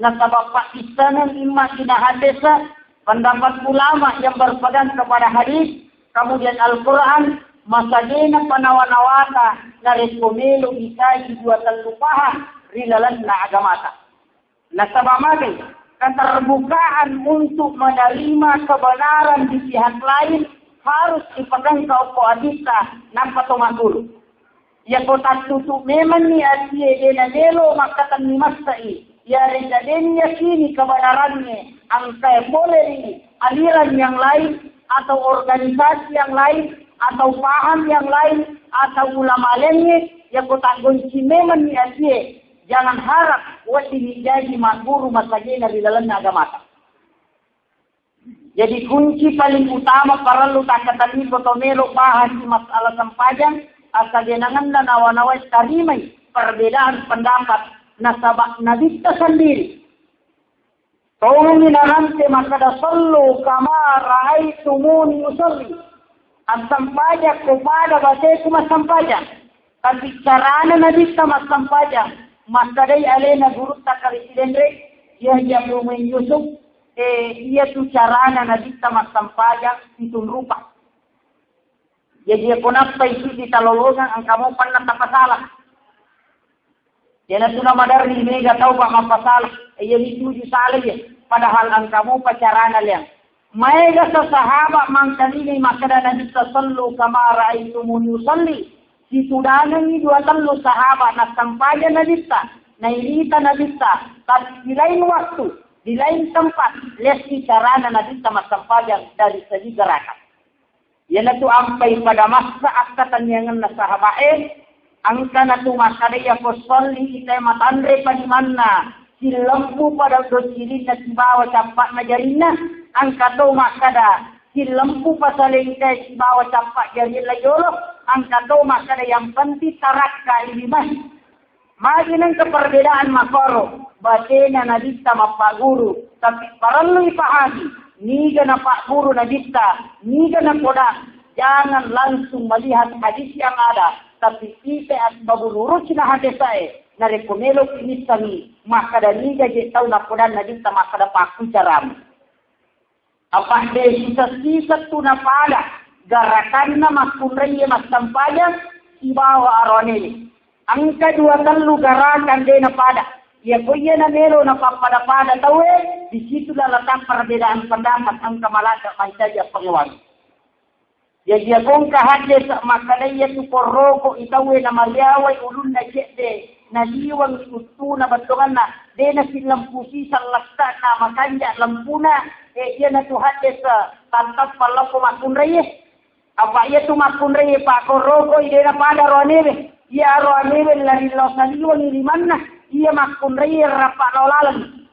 nasabak pakistanan imma kinahadesa pendapat ulama yang berpegang kepada hadis kemudian Al-Quran, masagena panawanawata na responelo isay dua talupahan rilalan na agamata. Nasabamagay, keterbukaan untuk menerima kebenaran di pihak lain harus dipegang kaupoadita ng patumatul. Ya kota tutu memang ni atie denanelo makatan ni masai. Ya rindaden yakini kebenarannya. Ang kaya boleh aliran yang lain atau organisasi yang lain, atau paham yang lain, atau ulama lainnya, yang kota kunci memang niatnya. Jangan harap wajib jadi makburu masagena di dalam agama. Jadi kunci paling utama para lu takatan ni kotomelo paham di masalah sampajang, asal jenangan dan awan-awan tarimai perbedaan pendapat nasabak nabita sendiri. Kau minarante makada sallu kama ra'aitumuni usalli. Ang sampajak kepada bateku mas sampajak. Tapi carana nabita mas sampajak. Makadai alena guru takalisiden re. Ia jamumin Yusuf. Ia tu carana nabita mas sampajak. Itun rupa. Jadi kung apa isi ditalolosan ang kamu pan natapasalah. Yan na suna madari mega tahu pak mapasalah. Iya dituju salah ya. Padahal ang kamu pacarana liang. Maiga sa sahaba mangkanini makadana bisa sallu kama ra'aitumuni usalli. Situdanan ni dua tallo sahaba na sampayan na bisa. Na ilita na bisa. Tapi di lain waktu. Di lain tempat, lesi carana nabi sama sampajan dari segi gerakan. Yana tu ampai pada masa akatan yang na sahabain, angka na tu masada ya kosolli ita matandre pa di mana, si lempu pada dosirin na si bawa campak na jarina, angka tu masada, si lempu pasaling ita si bawa campak jarin layolo, angka tu masada yang penting tarakka ini mas. Magi ng keperbedaan makoro, batena na dista mapak guru, tapi perlu dipahami, niga na pak guru na dista, niga na koda, jangan langsung melihat hadis yang ada, tapi kita at babulurut na hadis saya, na rekomelo ini kami, maka da niga je tahu na koda na dista maka da paku caram. Apa de sisa-sisa tu na pada, garakan na makunraya mas sampayang, ibawa aroneli. Angka dua telu garakan dia na pada. Ya kuya na mero na pada tahu di situlah letak perbedaan pendapat angka malaka saja pengewan. Ya dia kong kahadis makalaya tu poroko itawe na maliaway ulun na jede na liwang utu na batungan na de na silang pusi sa laksa na makanja lampuna iya na tu hadis tantap palako makunraya. Apa iya tu makunraya pa koroko ide na pada ronebe. Ia roaneben lari losaliwan ni mana ia makun raya rapak lolalan.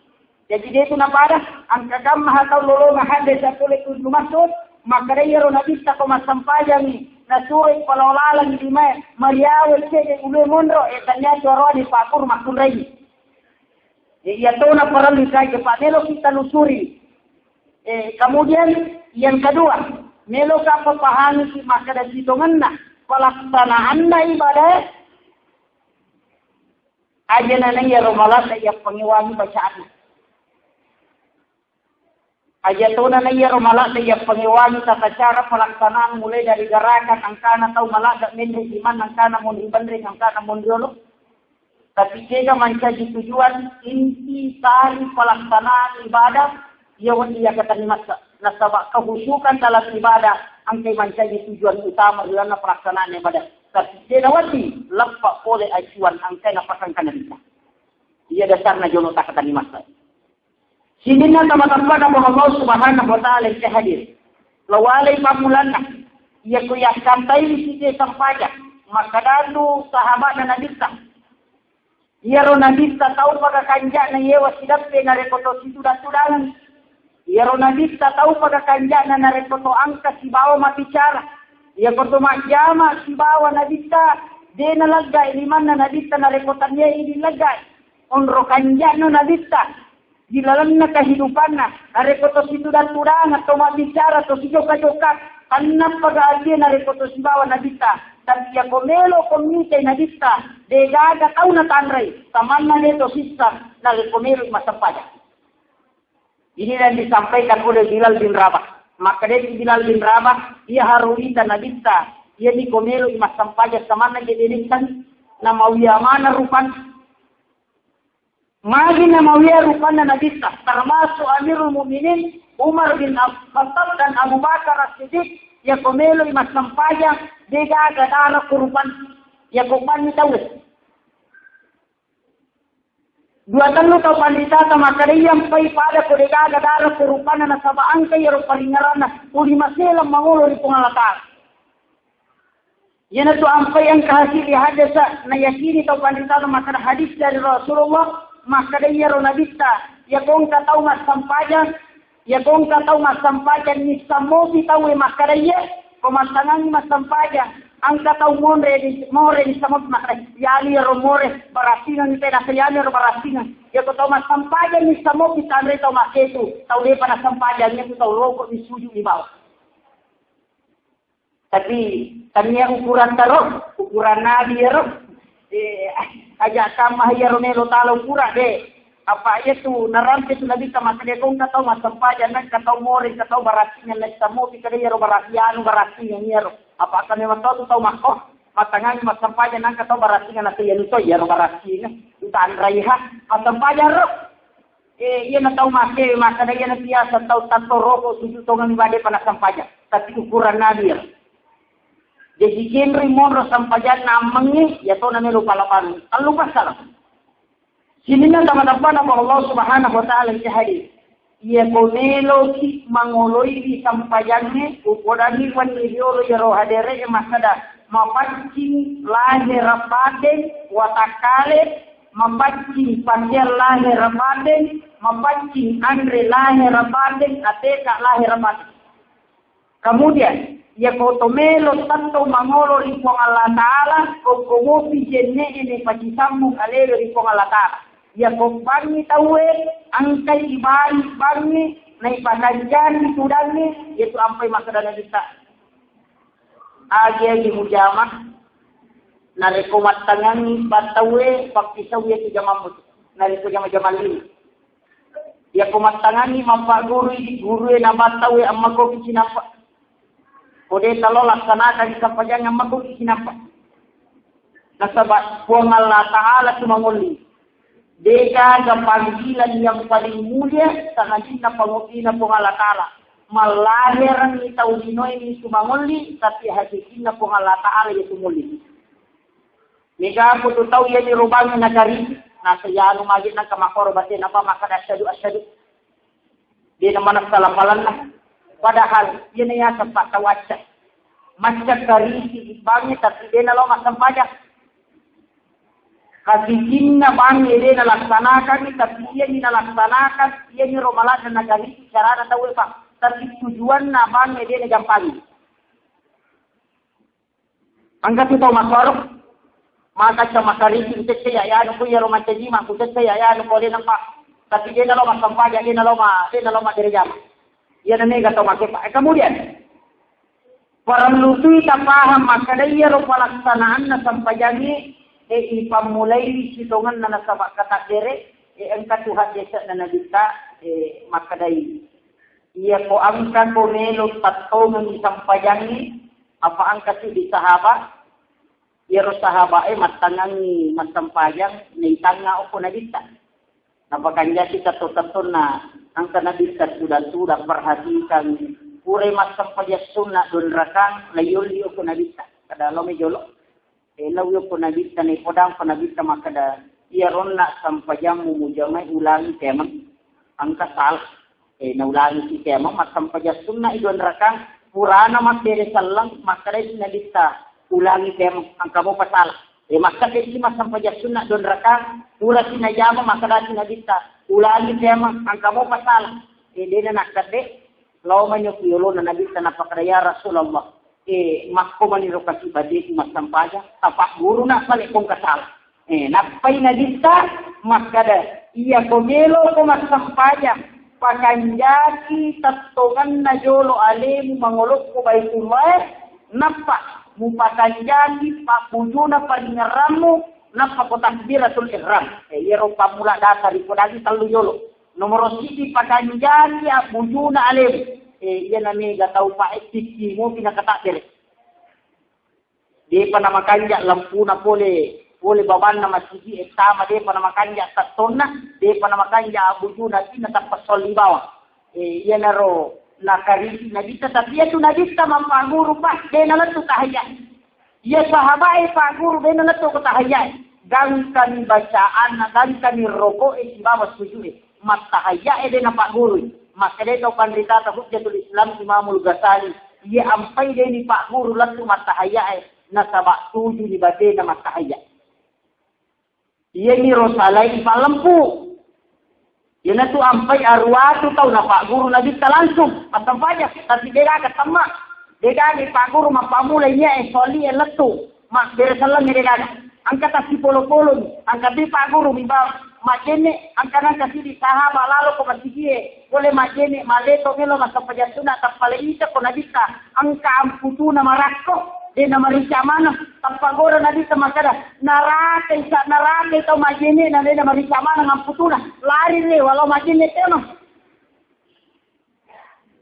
Jadi dia tu napada angka gamma atau lolo mahade sa kulit tu masuk maka raya ro nabista ko masampayang ni nasuit palolalan di mai mariawe ke ulu mondro etanya coro di pakur makun raya. Ia tu na perlu kai ke panelo kita lusuri. Kemudian yang kedua, melo ka pahami si maka da sitonganna pelaksanaan ibadah aja nananya romalah saya pengiwangi bacaan aja tu nananya romalah saya pengiwangi tata cara pelaksanaan mulai dari gerakan angkana atau malah dak mendri iman angkana mun ibandri angkana mun diolo tapi jika mencapai tujuan inti tali pelaksanaan ibadah ia kata nasabak kehusukan dalam ibadah angkai mencapai tujuan utama dalam pelaksanaan ibadah. Tapi jenawati lepak oleh acuan angkai napakan kanalita. Ia dasarnya jono tak kata masa. Sini na teman-teman Allah Subhanahu Wa Taala yang hadir. Lawalai pamulana ia kuyak santai sisi sampainya. Maka dalu sahabat dan nabista. Ia ro nabista tahu pada kanjak na yewa sidap na rekoto situ dan ia ronadista tahu pada kanjana na rekoto angka si bawa mabicara. Ia koto majama si bawa nadista. Dia nalagay liman na nadista na rekotan niya inilagay. Onro kanjano nadista. Di dalam na kehidupan na. Na rekoto si tudang-tudang atau mabicara atau si joka-joka. Kanap pag-aalya na rekoto si bawa nadista. Tapi ia komelo komite nadista. Dia gaga tahu na tanray. Taman na neto sistem na komelo masampaya. Ini yang disampaikan oleh Bilal bin Rabah. Maka dari Bilal bin Rabah, ia harulita nabista. Ia dikomelo imas sampaja samana jedinikan nama wiya mana rupan. Magi nama wiya rupan na nabista. Termasuk Amirul Mukminin Umar bin Khattab dan Abu Bakar As-Siddiq. Ia komelo imas sampaja. Dega agak kurupan. Ia kuman ni tahu. Dua telu tau pandita sama kariyam pai pada kodega gadara kurupana na sabaan kay ro palingarana uli maselang mangulo di pungalakal. Yan tu ampai ang kahasili hadasa na yakini tau pandita sama kada hadis dari Rasulullah maka dia ro nabista ya kong ka tau mas sampajan ni samobi tau maka dia pemasangan mas sampajan angka tau more di samot maka yali ro more barasingan ni pera yali ro barasingan ya ko tau mas sampajan ni samot di tanre tau maketu tau de pana sampajan ni tau logo di suju di bawah. Tapi tanya ukuran tarok ukuran nabi ro aja sama ya ro melo talo pura de apa itu narampe tu nabi sama kade kong ka tau mas sampajan na ka tau more ka tau barasingan ni samot di kade ro barasingan ni ro apa akan memang tahu makoh matangan mas sampajan nang katau barasingan na siya nito ya ro barasingan utan raiha at sampajan ro iya na tahu make maka na iya na biasa tahu tanto roko suju tongan ibade pana sampajan tapi ukuran nabi jadi genre monro sampajan na mangi ya to na melo palapan lupa salah Sini na teman-teman Allah Subhanahu wa taala di hadis. Ia komelo ki mangoloi di sampayangnya ukodani wan iliolo yaro hadere masada mapancing lahir rapaden watakale mapancing panjel lahir rapaden mapancing andre lahir rapaden ateka lahir rapaden. Kemudian ia kotomelo tanto mangolo ripong Allah Ta'ala kokomopi jenne ini pacisammu kalero ripong Allah Ta'ala. Ya kompangi tawe angkai ibari bangi nai pakanjan tudangi yaitu ampai makadana kita agi mujamah nare komat tangani batawe pakti sawe ti jamamut nare ko jama-jama lini ya komat tangani mampa guru na batawe amma ko kicinapa kode talo laksanakan sampajang amma ko kicinapa nasabak puang Allah Ta'ala tumangoli deka ke panggilan yang paling mulia sanadina pangukina pong Allah Ta'ala malahiran ni taudino ini sumangoli tapi hakikina pong Allah Ta'ala itu muli mega aku tu tahu ya ni rubang na kari na sayano magit na kamakoro batin apa maka asyhadu dia nama salapalan na padahal dia ya sempat tawaca macam kari si bangnya tapi dia nalo masampajak Kasihin na bang ini nalaksanakan, tapi ia ni nalaksanakan, ia ni romalan dan nagani cara na tahu pak. Tapi tujuan na bang ini negampang. Angkat itu masarok, maka cuma kari kita saya ya, aku ya roman jadi mak, kita saya ya, aku boleh nampak. Tapi dia nalo masampah, dia nalo derajat. Ia nene kata mak pak. Kemudian para lutu tak paham maka dia romalaksanaan na sampajani. Ipamulai sitongan na nasabak katakdere engka Tuhan desa na nabita makadai ia ko angka ko melo tatto ng isampayangi apa angka si di sahaba ia ro sahaba matangangi masampayang ni tanga ko nabita napakanya kita to na angka nabita sudah perhatikan pure masampaya sunna don rakang layuli ko nabita kada lo mejolo lawiyo po nabita ni podang panabita makada iya ronna sampajang mumujamay ulangi temang ang kasal naulangi si temang masampajang sunna idon rakang purana materi salang makada sinabita ulangi temang ang kamo pasal makada si masampajang sunna idon rakang pura sinajama makada sinabita ulangi temang ang kamo pasal hindi na nakade law man yung kiyolo na nabita napakadaya Rasulullah makko maniro kasi badit masampaja tapak guru na pali kong kasal napay na dita makada iya komelo ko masampaja pakanjaki tatongan na jolo alim mangolok ko baitullah napa mupakanjaki papujo na palingaramu napa ko takbiratul ihram iyero pamula data di kodagi talu jolo nomor 1 pakanjaki apujo na alim iya nami gatau pa etiki mo pinakatakdir. Di panamakanjak lampu na pole baban na masigi etama di panamakanjak tatona di panamakanjak abuju na tinatapasol libawa. Iya naro nakarisi nabita tapi itu nabita mampaguru pa de nalatu tahaya. Iya sahabat paguru de nalatu tahaya. Gangkan bacaan gangkan roko bawa sujud. Matahaya de na paguru. Maka dia tahu pandita Hujjatul Islam Imamul Ghazali ia ampai dia ni Pak Guru latu matahaya nasabak tuju di badena matahaya ia ni rosalai Pak lempu ia natu ampai arwatu tahu na Pak Guru nabi langsung atau banyak tapi dia agak temak dia ni Pak Guru mapamula ia soli latu mak beresalam dia agak angkat si polo-polo angkat di Pak Guru mimba majene angkana kasi di sahaba lalo ko masigie boleh majene maleto melo masapajatuna tapale ita ko nabita angka amputu na marakko de na marica mana tapagora nabita makada narate to majene na de na marica mana ngamputuna lari le walau majene teno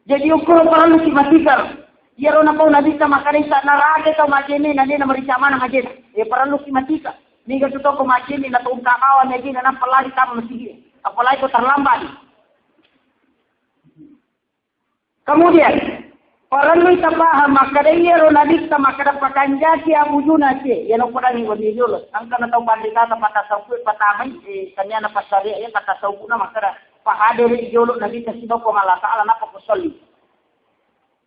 jadi ukur perlu simatikar yero na po nabita makada sa narate to majene na de na marica mana majene perlu simatikar Niga tu toko macini na tuong kakawan na gina na palagi tama masigi. Apalagi ko terlambat. Kemudian Paralui tapaham makadayero nadikta makadapakan jati Abu Junas ya no padangi wadi dulu angka na taw pandikata patasawput patamay kanya na pasari ya patasawput na makada pahadere jolo nadikta sibaw ko Allah Taala na pakusoli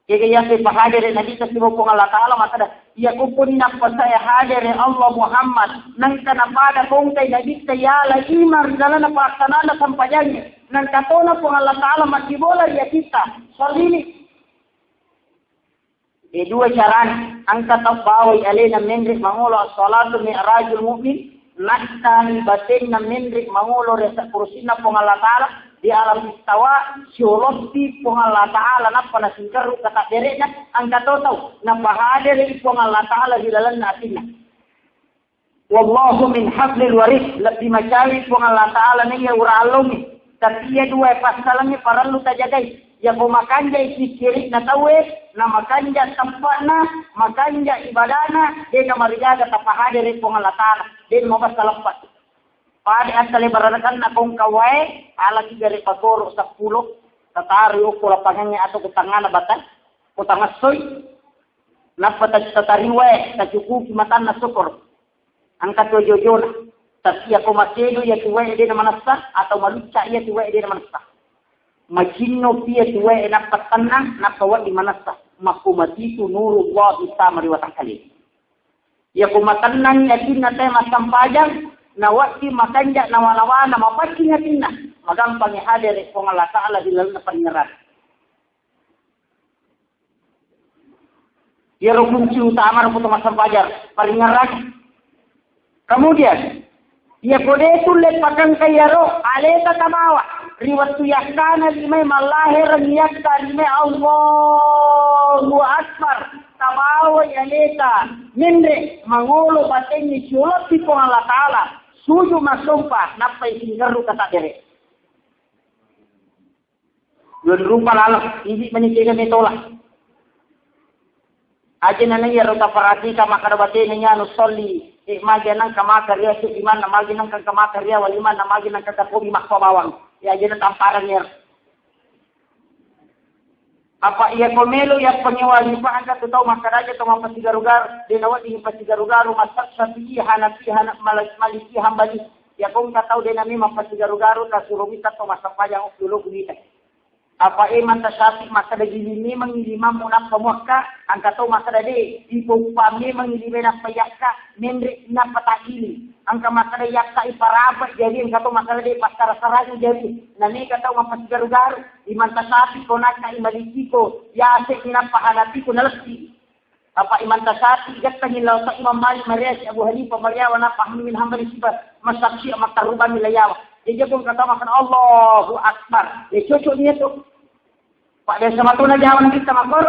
kaya ya pahadere nadikta sibaw ko Allah Taala makada ya kupuni na pasaya hadere Allah Muhammad nang kanapada kong kay nadikta ya la imar dala na paksana na sampayanya nang katona po Allah Taala makibola ya kita salili dua caranya angkat bawai alena menrik mangulo salatu mi'rajul mu'min naktan batin na menrik mangulo resa kursina pong Allah Ta'ala di alam istawa syulosti pong Allah Ta'ala na panasingkaru kata derena angkat tahu na pahadere pong Allah Ta'ala di dalam natina wallahu min hablil waris lebih macawi pong Allah Ta'ala na iya uralumi tapi iya dua pasalangnya paralu tajagai ya pemakanja isi kiri na tawe na makanja tampana makanja ibadana de na marijaga tapahadere pong Allah Ta'ala de mo basalapat pade asale baranakan na kung kawai ala kigari patoro sa pulo tatari o kula panganya ato kutangana batan kutangasoy napata tatariwe tajukuki matan na sukor ang katojojo tasya kumasedo ya tuwe de na manasa atau maluca ya tuwe de na manasa majinno pia tuwe enak patanang nakawat di manasa makumati tu nurullah isamari wa takali ya kumatanang yakin na tayo masampajang na wati makanja na walawana mapati nga tinna magampang ihadere kung Allah Ta'ala di lalo na panyaran ya rukunci utama rukuto masampajar palingaran kemudian ya kode tulet pakang kayaro aleta tamawa riwat yakana limay malahir yakta limay Allahu Akbar tamawa aleta minre mangulo batin ni sulot si pong Allah Ta'ala suju masumpa napay singaru kata dere yun rupa lalang hindi manitigan ito lah aja na niya rota parati ka makarabatin niya no soli magi nang kamakarya si iman na magi nang kamakarya waliman na magi nang kakapubi makpabawang ya aja na tamparan niya apa iya komelo ya pengiwali pa angka tutaw makaraja to mapasigarugar dinawa di pasigarugaru masak sapi hanapi hanak maliki hambali ya kung kataw dinami mapasigarugaru ta surumita to masapayang dulu kunita apa manta sapi masa dagilini mangilima munak pamuaka angka to masa dade ipupami mangilime na payakka menri na patahili angka masa dade yakka iparaba jadi angka to masa dade pasara-saranya jadi nani kataw mapasigarugaru imanta sapi ko naka imaliki ko yase ina pahanati ko nalasi apa imanta sapi gatta hilaw sa Imam Malik Maria Abu Hanifah Maria wa na pahmin hambali sibat masaksi makaruban milayawa jadi pun kata makan Allahu Akbar. Ya cocok dia tu. Pak dia sama tu nak jawan kita makor.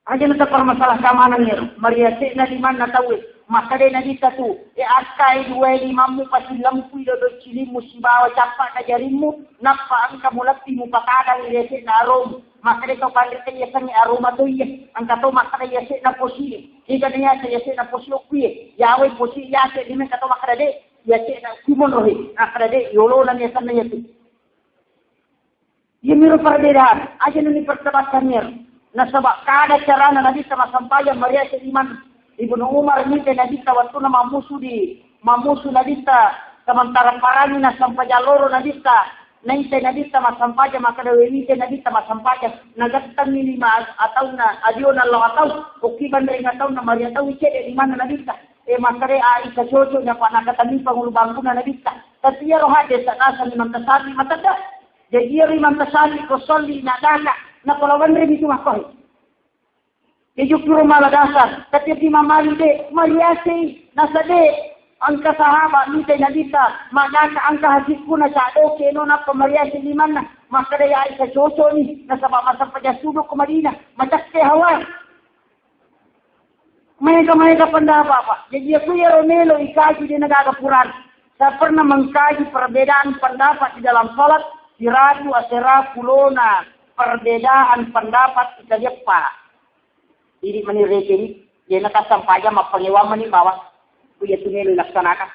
Aja nak permasalah keamanan ni. Maria sekna di mana tahu. Maka dia nak kita tu. Akai dua limamu pasti lampu do cili musibawa capak na jarimu. Napa angka mulati mu pakadang dia sekna arom. Maka dia kau panggil dia seni aroma tu ya. Angka tu maka dia sekna posisi. Jika dia sekna posisi kuih. Yawe posisi ya sekna dia kata maka dia ya sekna simon rohi. Maka dia yolo dan ya sana ya tu. Ia miru perbedaan. Aja ni pertebatan mir. Nasabak kada cara na Nabi sama sampaya Maria seiman Ibnu Umar ni ke Nabi waktu na mamusu Nabi sementara parani na sampaya loro Nabi nai te Nabi sama sampaya maka dewi ni te Nabi sama sampaya nagattan ni lima atau na adio na lo atau ukiban dari atau na Maria tahu ike di mana Nabi maka de Aisyah jojo nya panakatan ni pangulu bangku na Nabi tapi ya roh hade sakasa ni mantasani matada jadi rimam tasali ko solli na dana na kalawan rin itu makoy. Ijuk puro maladasar. Katip di mamali de, mariasi, nasa de, ang kasahaba, nitay na dita, magana ang kahasip ko na sa ado, keno na pamariasi liman na, makadaya ay sa chocho ni, nasa pamasang padyasudo ko marina, matakte hawa. May ka pandapa pa. Jadi Kuya Romelo, ikaji din nagagapuran. Sa pernah mengkaji perbedaan pendapat di dalam salat, siratu asera kulona perbedaan pendapat kita jepa. Ini menireki dia nak sampaya mapangiwaman ni bawah kuya tunelo laksanakan.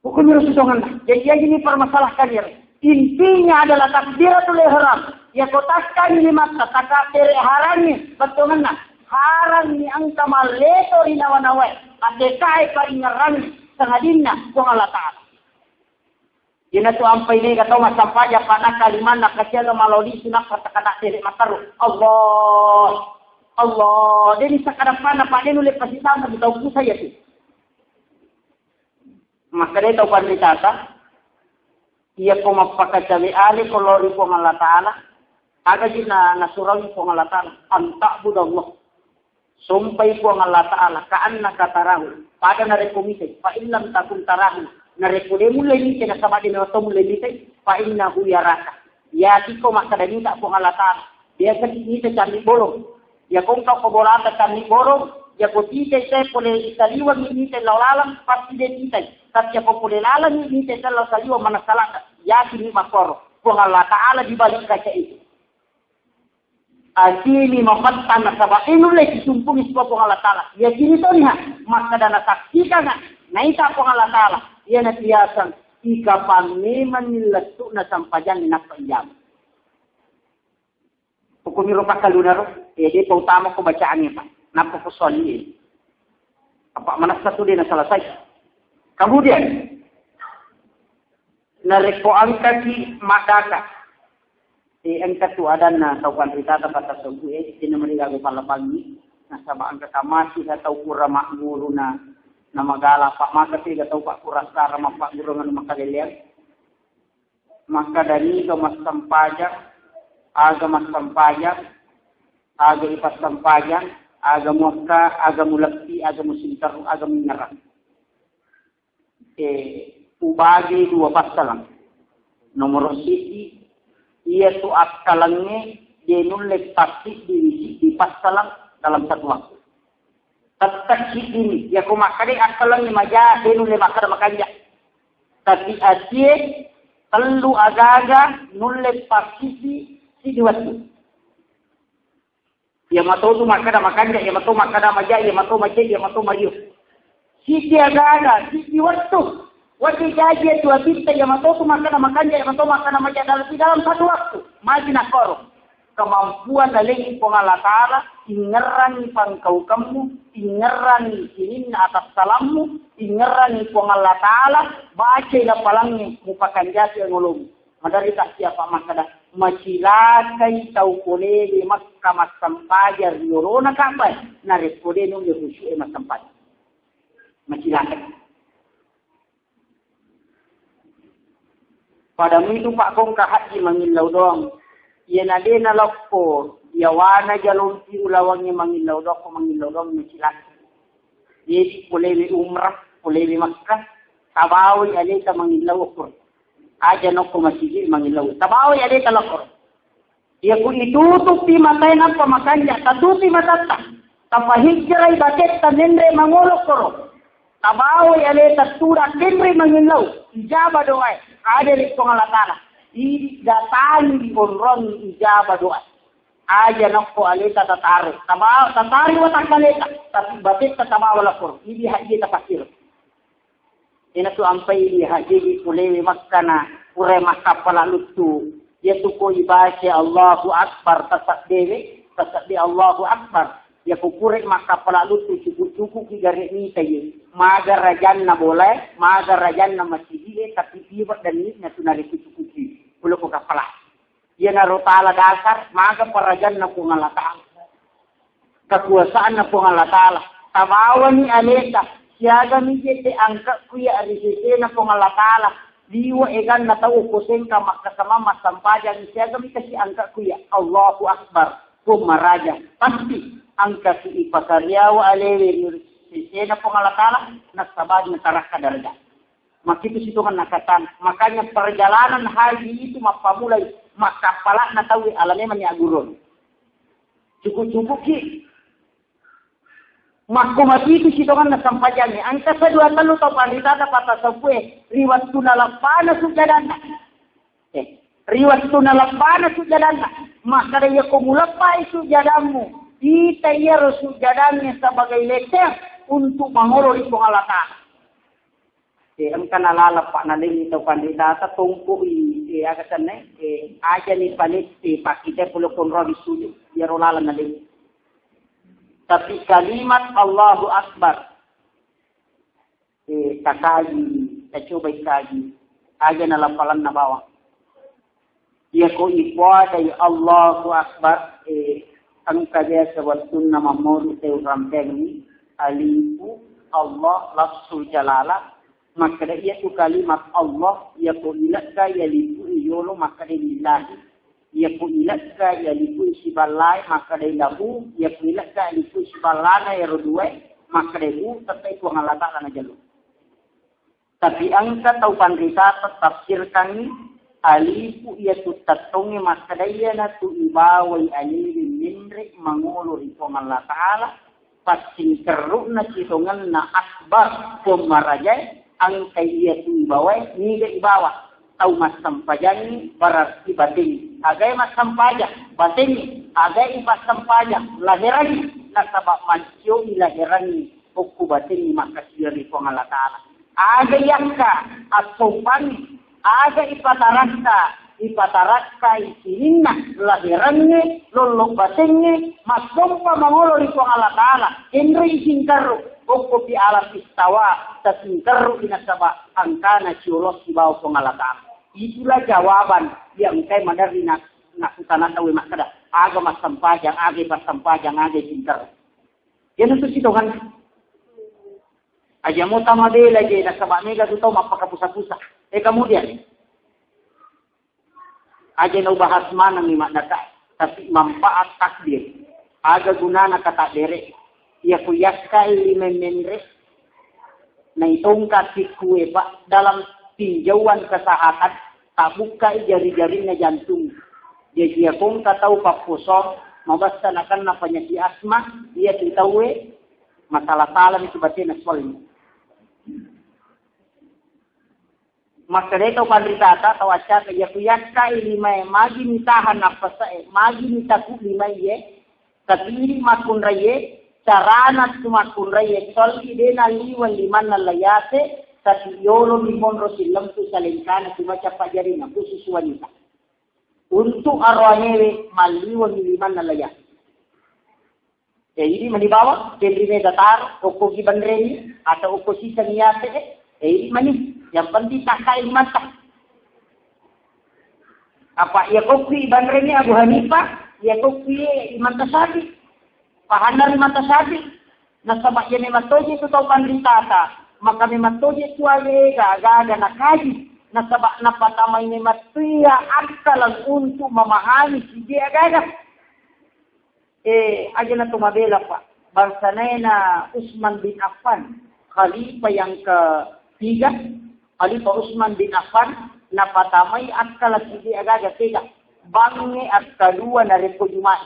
Hukum rusudongan. Jadi ini permasalahkan ya. Intinya adalah takbiratul ihram. Ya kotaskan ni maka takbir harami betulna. Harang ni angka maleto rinawanawai. Ate kai pa ingarang sangadina kung Allah Ta'ala. Ina tu ampai ni kataw masampaja pana kaliman na kasyalo maloli sunak patakana tiri mataru. Allah. Allah. Jadi sekarang pana pa din ulit pasitama bitaw po saya tu. Maka dia tahu panditata. Ia po mapakacawi ali kolori po ng Allah Ta'ala. Aga din na nasurawi po ng Allah Ta'ala. Antakbud Allah. Sumpay po ng Allah Ta'ala. Kaan nakatarahu. Pada na rekomite. Pailam takong tarahu. Na rekode mo lemite. Nasama din na ito mo lemite. Paina huyaraka. Yati ko makadanita po ng Allah Ta'ala. Dia sakit candi borong. Ya kung kau kebolata candi borong. Ya ko tite te pole isaliwan ni te lawalam pasti de tite. Tapi ko pole lalang ni te law saliwa manasalaka. Ya kini makoro. Kung Allah Ta'ala di balik kaca itu. Asili mapattan na sabah inulay kisumpungis po kung Allah Ta'ala. Ya kini to niya. Maka dana saksikan na. Naita kung Allah Ta'ala. Ya na tiyasan. Ika paniman nilato na sampajan ni nakpanjam. Hukumiro pa kalunaro. Di pa utama ko bacaan niya pa. Napapusoli. Apa manas satu dia na selesai. Kemudian. Narekoan kaki madaka. Ang katuadan na taukan rita dapat tasawgu tinamanigago palabangi. Nasabaan ka kamasi sa tau kura makmuro na magala pa makati ka tau pa kurasara mapaguro nga makalilian. Maka dari ka masampajan. Aga masampajan. Aga ipasampajan. Aga muaka, aga mulakti, aga musintaru, aga minarang. Ubagi dua pasalang. Nomor sisi, ia tu akalangnya, dia nulis pasti di pasalang dalam satu waktu. Tetap ini, ya kumakari akalangnya maja, dia nulis makanya. Tapi asyik, telu aga-aga, nulis pasti si waktu. Ya mato tu makada makanya, ya mato makada maja, ya mato maja, ya mato mayu. Sisi agana, sisi waktu. Waktu jaji tu abita, ya mato tu makada makanya, ya mato makada maja dalam satu waktu. Maju nak korup. Kemampuan dalam Allah Ta'ala, ingerani pangkau kamu, ingerani sinin atas salammu, ingerani Allah Ta'ala, baca ila palangnya, mupakan jati yang ulung. Madari tak siapa makada. Macilakai tau kole di makka masampajar yorona kapai na rekode nung yorusu masampajar. Macilakai. Pada itu Pak Kong kahaji mangilau doang. Ia nade na lokko. Yawana jalon ti ulawangnya mangilau doang macilakai. Jadi kole umrah, kole makkah. Tabawi alita mangilau ukur. Aja noko masjid mangilaw. Tabaw ya deta lakor. Ya kung itutupi matay ng pamakanya, tatupi matata. Tapahigray bakit tanenre mangulok koro. Tabaw ya deta tura tenre mangilaw. Ijaba doay. Ada rin kong alatala. Idi datang di onrong ijaba doay. Aja noko alita tataro. Tabaw tatari watak kalita. Tapi bakit tatabaw lakor. Idi haji tapakir. Ina tu ampai di haji kulewi makkana ure makapala lutu yaitu ko ibaca Allahu Akbar tasabbi Allahu Akbar ya ko kure makapala lutu cukup ki gare ni tayi maga rajanna boleh maga rajanna masjid tapi tiba dan ni na tunari cukupi kulo ko kapala ya na rotala dasar maga parajanna ko Allah Ta'ala kekuasaan na po Allah Ta'ala tawawan ni aleta siaga mijete angka kuya arisete na pong Allah Ta'ala. Liwa egan na tao kuseng ka makasama masampajan. Siaga mi kasi angka kuya. Allahu Akbar. Kumaraja. Pasti angka si ipakaryawa alewe. Sisi na pong Allah Ta'ala. Nasabad na tarak kadarga. Makitu situ kan nakatan. Makanya perjalanan haji itu mapamulay. Makapala na tao alamnya maniaguron. Cukup-cukup ki. Makumati itu situ kan nasampajannya. Angka kedua telu tau pandita dapat tasabue. Riwat tunalapana sujadana. Riwat tunalapana sujadana. Maka dia kumulapai sujadamu. Kita sujadanya sebagai lecer untuk mengolori Allah Ta'ala. Angka nalala pak naling ito kandidata tungku agatan aja ni palit pakite pulukon robi suju biar ulala naling. Tapi kalimat Allahu Akbar kakaji, coba ikaji aja nalapalan na bawah. Ia ko ikwada ya Allahu Akbar angka dia sebab sunnah Muhammad rampeng alifu Allah lafzul jalalah maka dia itu kalimat Allah ia ko ilaka ya lipu yolo maka dia lillahi ia ko ilaka ya lipu sibalai maka dia lahu ia ko ilaka lipu sibalana ya rodue maka dia bu tetap itu ngalata kana jalu. Tapi angka tau pandita tafsirkan ni alifu ia tu tatungi maka dia na tu ibawai aliri minri mangulu ito Allah Ta'ala pasing keruk na citongan na akbar pemarajai ang kaya tu ibawai ni ga ibawa tau mas sampajani berarti batin agay mas sampaja batin agay mas sampaja lahirani nasabak mansyo ilahirani uku batin maka siyari ko Allah Ta'ala agay yakka at sopani agay ipatarakka isinina lahirannya lolok batinnya masumpa mangolo ito Allah Ta'ala henry isingkaru uku pi alam istawa tasingkaru inasaba angkana ciulos sibaw ko Allah Ta'ala. Itulah jawaban yang kay madari nakutana tawi makada aga masampajang aga singkaru. Yan itu sitongan aja mo tamadela je nasaba mega tuto mapakapusa-pusa. Kemudian aja no bahas mana ni maknaka tapi manfaat takdir aga gunana kata dere ia kuyaska limenre na itongkat sikue pak dalam tinjauan kesehatan tak buka jari-jarinya jantung dia kong tahu pak kosong mabastanakan na penyakit asma ia tahu masalah salam itu batin aswalnya. Maka dito pandritata tawasya kaya kuyaska ilimay magi nitahan napasa magi nitaku limay katiri makunraye caranat tumakunraye sol idena liwan liman nalayate kasi yolo limon rosilam tu salingkana tumaca pajari na khusus wanita untuk arwanewe maliwan liman nalayate ini manibawa kendrine datar oko gibandreni atau oko sisa niyate mani yang penting tak kain mata. Apa ya kopi bandreni Abu Hanifah, ya kopi Imam Tasadi. Pahanar Imam Tasadi. Nasabak ya mematoje itu tau pandritata. Maka mematoje tuale gaga nakaji. Nasabak napatama ini matuya aksalan untuk memahami si dia gaga. Aja na tumabela pa. Barsanena Utsman bin Affan, khalifah yang ketiga. Khalifah Utsman bin Affan napatamay at kalasidi agaga tiga bangi at kadua na repo Jumat.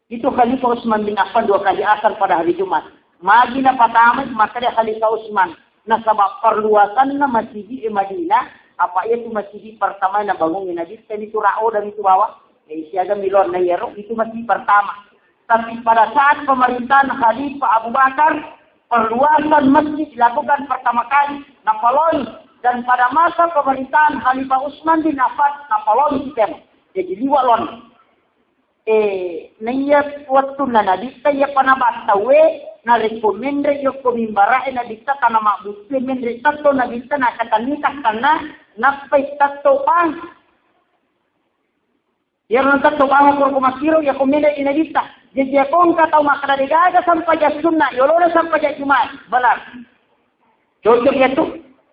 Itu Khalifah Utsman bin Affan 2 kali asal pada hari Jumat. Magi napatamay maka dia Khalifah Utsman na sabab perluasan na masjid di Madinah apa itu masjid pertama na bangunin Nabi itu rao dan itu bawah siaga milon na yero itu masjid pertama. Tapi pada saat pemerintahan Khalifah Abu Bakar perluasan masjid dilakukan pertama kali Napoloni dan pada masa pemerintahan Khalifah Utsman bin Affan Napoloni sistem jadi liwalon niyat waktu na nadita ya panabatawe na rekomendre yo kumimbara na dita kana mabuti mendre tato na dita na katanika kana napay tato pang ya ron tato pang ko kumasiro ya kumende inadita. Jadi kung kataw makadaligaga sampai sunna, yolona sampai Jumat, benar. Cocok itu.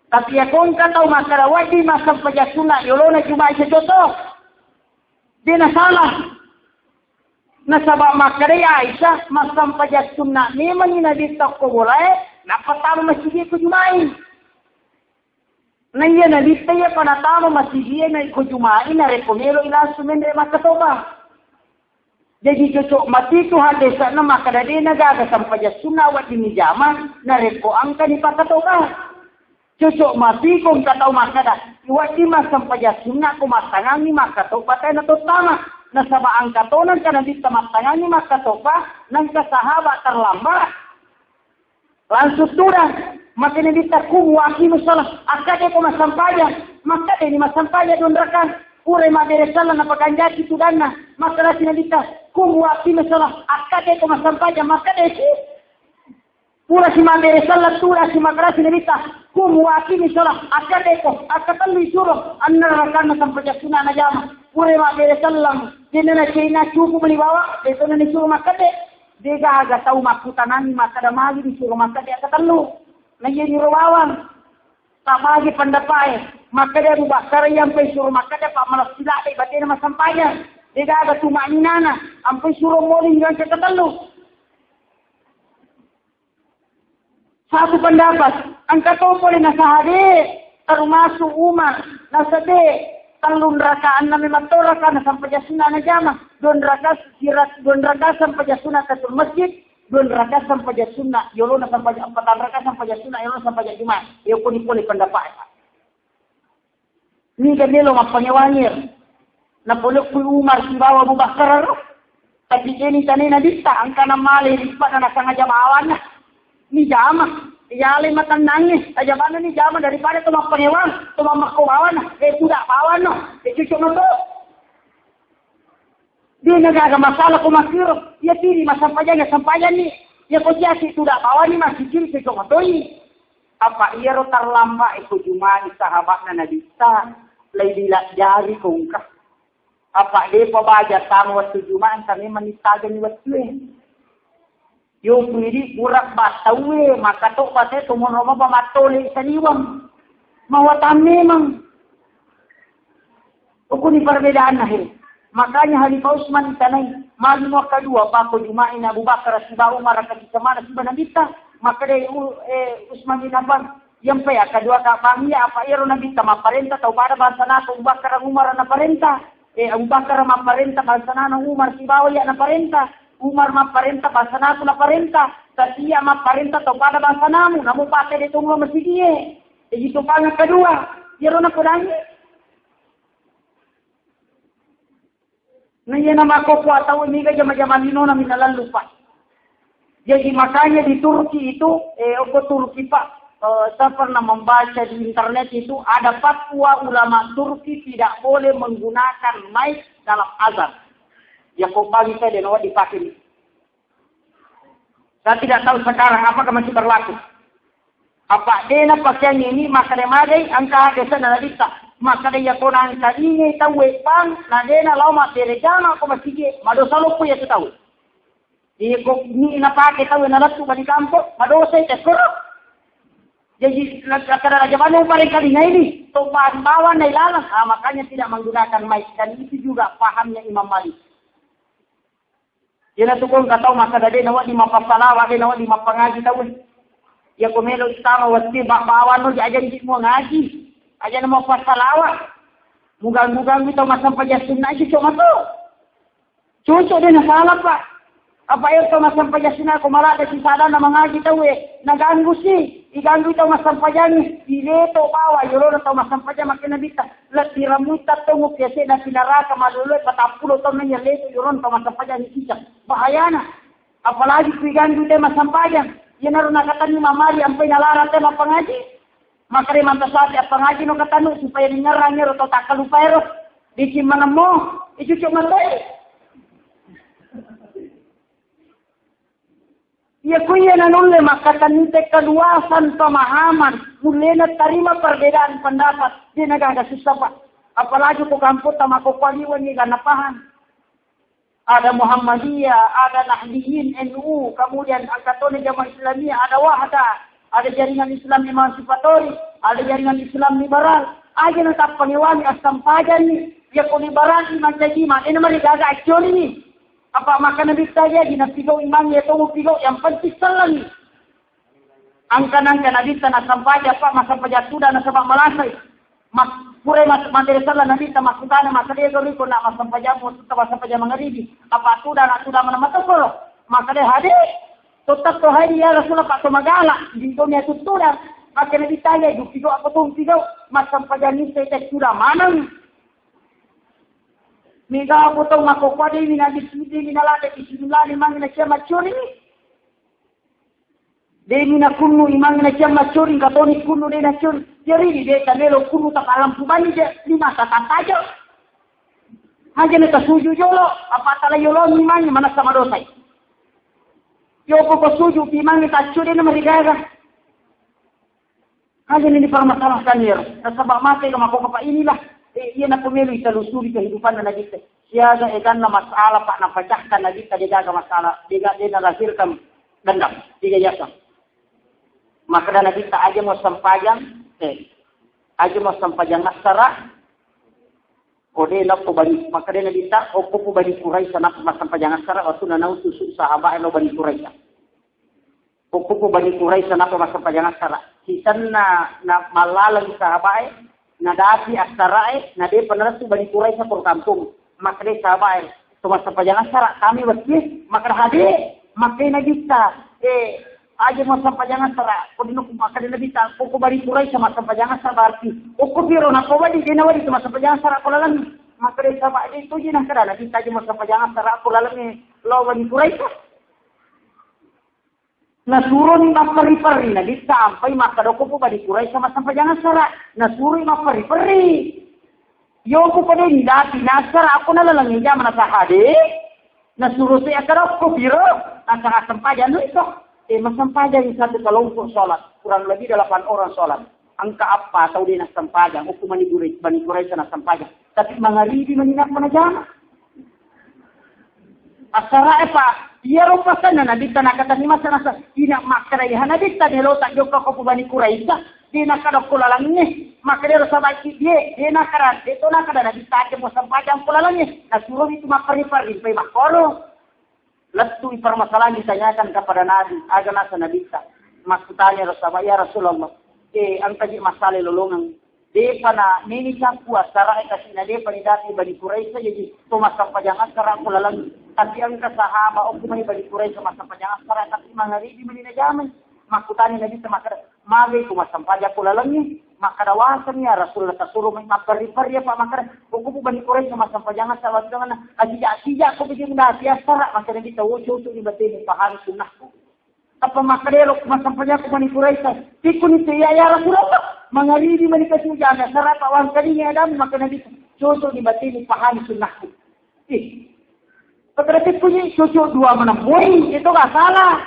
Tapi kung kataw makadawadi sampai sunna, yolona Jumat itu cocok. Dia na salah. Nasabak makadaya Aisyah sampai sunna, memang inadita ko boleh, napatama masjid ko Jumat. Naya nadita ya panatama masjid na ko Jumat, na rekomelo ila sumendre makatoba. Jadi cocok mati tu hadis na makadadi nagaga sampai sunnah wat di mijama na repo angka di pakatoka. Cocok mati kung kataw makada wat di mas sampai sunnah ko matangan ni makatoka tayo natutama. Nasaba ang katonan ka na di matangan ni makatoka nang kasahabat terlambat. Langsung turun Makanya ditakum wakimu salah. Akade ko masampayan. Makade ni masampayan don rakan. Ure madere salah napakanjaki tudana. Makala sinadita. Kum wakimu salah. Akade ko masampayan. Makade si. Pura si madere salah. Tura si makala sinadita. Kum wakimu salah. Akade ko. Akatan disuruh. Anna rakan nasampayan suna na jama. Ure madere salah. Dina na China cukup beli bawa. Dito na disuruh makade. Dega agak tahu makutanani makada magi disuruh makade akatan lu. Menjadi ruwawan tak bagi pendapat maka dia Bakar yang sampai suruh maka dia Pak malas tidak ada batin nama sampainya dia ada cuma ni nana sampai suruh moli yang ketelu satu pendapat angkat boleh nasahade termasuk Umar nasade talun rakaan na mimatora na sampai jasuna na jama don raka sampai jasuna katul masjid don raka sampai jasuna yolo na sampai empatan raka sampai jasuna yolo sampai juma yo puni pendapat ni kadelo mapangewangir na polok pu Umar si bawa Abu Bakar tapi ini tanina dista angka na mali lipat na sanga jamawan ni jama yale matan nangis aja mana ni jama daripada tu mapangewang tu mamakuwawan sudah bawan no cucu no dia nggak ada masalah kau makir, ya tiri sampainya ni, ya kau jadi sudah bawa ni masih kiri cuma doi. Apa ia rotar lamba itu cuma sahabatnya Nabi Isa, lagi jari kongkah. Apa dia pembaca tamu waktu cuma kami menitakan waktu. Yo piri burak batawe maka tu pasal tumun rumah pamatole saniwam. Mawatan memang. Ukuni perbedaan akhir. Makanya Khalifah Utsman tanai malu kedua Pak Jumain Abu Bakar Sibau Umar ke mana sebenarnya kita maka dia Utsman bin Affan yang paya kedua kami apa iro nabi sama parenta atau pada bahasa na Abu Bakar Umar na parenta Abu Bakar ma parenta bahasa na Umar Sibau ya na parenta Umar ma parenta bahasa na parenta Tasia ma parenta atau pada bahasa namu namu pate di tunggu masih dia itu pang kedua iro na kurangi Nanya nama kau tahu ini kan zaman-zaman ini orang minalan lupa. Jadi makanya di Turki itu, Turki Pak, saya pernah membaca di internet itu ada fatwa ulama Turki tidak boleh menggunakan mic dalam azan. Yang kau bagi saya dan dipakai. Saya tidak tahu sekarang apakah masih berlaku. Apa dena pakaian ini maka demadai angka desa dan desa. Maka dia konang kadine tahu pang na dena lama terejama ko masige madosa lo ya tahu. Dia ko ni napake tahu na latu di kampo madosa ite koro. Jadi kada raja mana paling kali ini to bawa na ilalang makanya tidak menggunakan mic dan itu juga pahamnya Imam Malik. Dia tu kon katau maka dena wa di mapasalawa dena wa di mapangaji tahu. Ya komelo istama wasti bawa no diajarin semua ngaji. Aja nama pasalawa. Mugang-mugang itu masam pajasun aja cuma tu. Cucuk dia nak salah Pak. Apa itu masam pajasun aku malah ada sisa ada nama ngaji tahu naganggu sih. Iganggu itu masam pajani. Ile to bawa yolo to masam pajang makin nabita. Lati ramuta tunggu kiasi dan sinaraka malulu 40 tahun menyele itu yolo to masam pajani sisa. Bahayana. Apalagi iganggu itu masam pajang. Yan naroon nakatan ni mamari ang pinalarang tayo mapangaji. Makari mantasati at pangaji no katano supaya ningarang nyo to takalupayro. Di simana mo, ichuchok matay. Iya kuya nanule makatanite kaluasan pemahaman. Muli na tarima perbedaan pendapat. Di nagagasusah pa. Apalagi ko kamput tama ko kwaliwan ni ganapahan. Ada Muhammadiyah, ada Nahdiyin, NU, kemudian Angkatan Jamaah Islamiyah, ada Wahda, ada jaringan Islam Emansipatori, ada jaringan Islam Liberal. Aja natap pengiwani asam pajan ni, ya ko liberal iman jajiman. Ini mari gaga actually ni. Apa makan nabi saja dinapigaw iman ya to pigaw yang penting salang. Angkan-angkan nabi tanah sampaja apa masa pajatuda na sabang malasay. Pure materi salah nabi tamakutana materi doli ko na masampajamu tawasampaja mangaribi apa tuda na tuda mana matapolo maka deh hade tetap to hari ya Rasulullah pak magala di dunia tutuda maka nabi tanya itu pigo apa tuh pigo masampaja ni saya tuda mana miga apa tuh makokwade ni nabi sudi ni nalade isimla ni mangi na chama chori Demi na kunu imang na siya masyuring katonik kunu de nasyon. Jadi di deta melo kunu tak alam pumani je lima tatajo. Hanya na kasuju jolo apa tala yolo imang mana sama dosai. Yo ko suju imang ta curi na marigaga. Hanya ini permasalahan ya. Sebab mati ke mako apa inilah. Ia na pemilu itelusuri kehidupan na kita. Siaga ekan na masalah pak na pecahkan na kita dia jaga masalah. Dia na lahirkan dendam. Dia jasa. Maka dana kita aja mau sampajang. Aja mau sampajang nasara. Kode nak ko bani. Maka dana kita opo ko bani Quraisy nak mas sampajang nasara. Waktu na nau susuk sahabat lo bani Quraisy. Opo ko bani Quraisy nak mas sampajang nasara. Kisan na malalang sahabat. Nadati asarae, nade peneras tu bani Quraisy por kampung. Makre sahabat, cuma sampajangan syarat kami wajib, makre hade, makre nagita. Aja mau sampajangan syarat, kodino makre nagita, poko bani Quraisy sama sampajangan syarat berarti. Poko biro nakawadi, dinawadi cuma sampajangan syarat kolalang. Makre sahabat itu je nak kerana kita aja mau sampajangan syarat kolalang ni law bani Quraisy. Nasurun mapari-pari na di sampai makadoko po bani Quraisy sama sampajangan sara. Nasurun mapari-pari. Yo ko pa din dati nasara ako na lang niya manasahade. Nasuro siya kadoko biro ang sampajan itu. Masampajan yung satu kelompok sholat. Kurang lebih 8 orang sholat. Angka apa tahu din ang sampajan. Hukuman ni bani Quraisy na sampajan. Tapi mangaribi maninak manajama. Asara pa iya rupa sana na dita nakata ni masa nasa ina makaraya na dita ni lo tak joka ko bani Quraisy di nakada kulalang ni makaraya sa baki dia nakara itu nakada na dita ke mo sampajang kulalang ni nasuro itu mapari-pari pe makoro letu permasalahan ditanyakan kepada Nabi aga nasa nabita maksudnya ya Rasulullah ang taji masalah lolongan de pana nini campur asara kasih na de panidati bani Quraisy jadi tumas sampajang asara kulalang tapi ang kasahaba o kumani bani Quraisy sama sampajang asara tapi mangaribi manina jaman makutani nabi sama kada magi kuma sampaja kulalangi makadawasan ya Rasulullah tasuru may mapari-pari pa makara kuku bani Quraisy sama sampajang asara dengan asija ko bigyan na asara makada di tawuso ni batin pahari sunnahku apa makadero kuma sampajang ko bani Quraisy tikun itu ya Rasulullah mangaribi manika suja asara pawan kadinya adam makada di tawuso ni batin pahari sunnahku Berarti punya cucu 2 menemui, itu gak salah.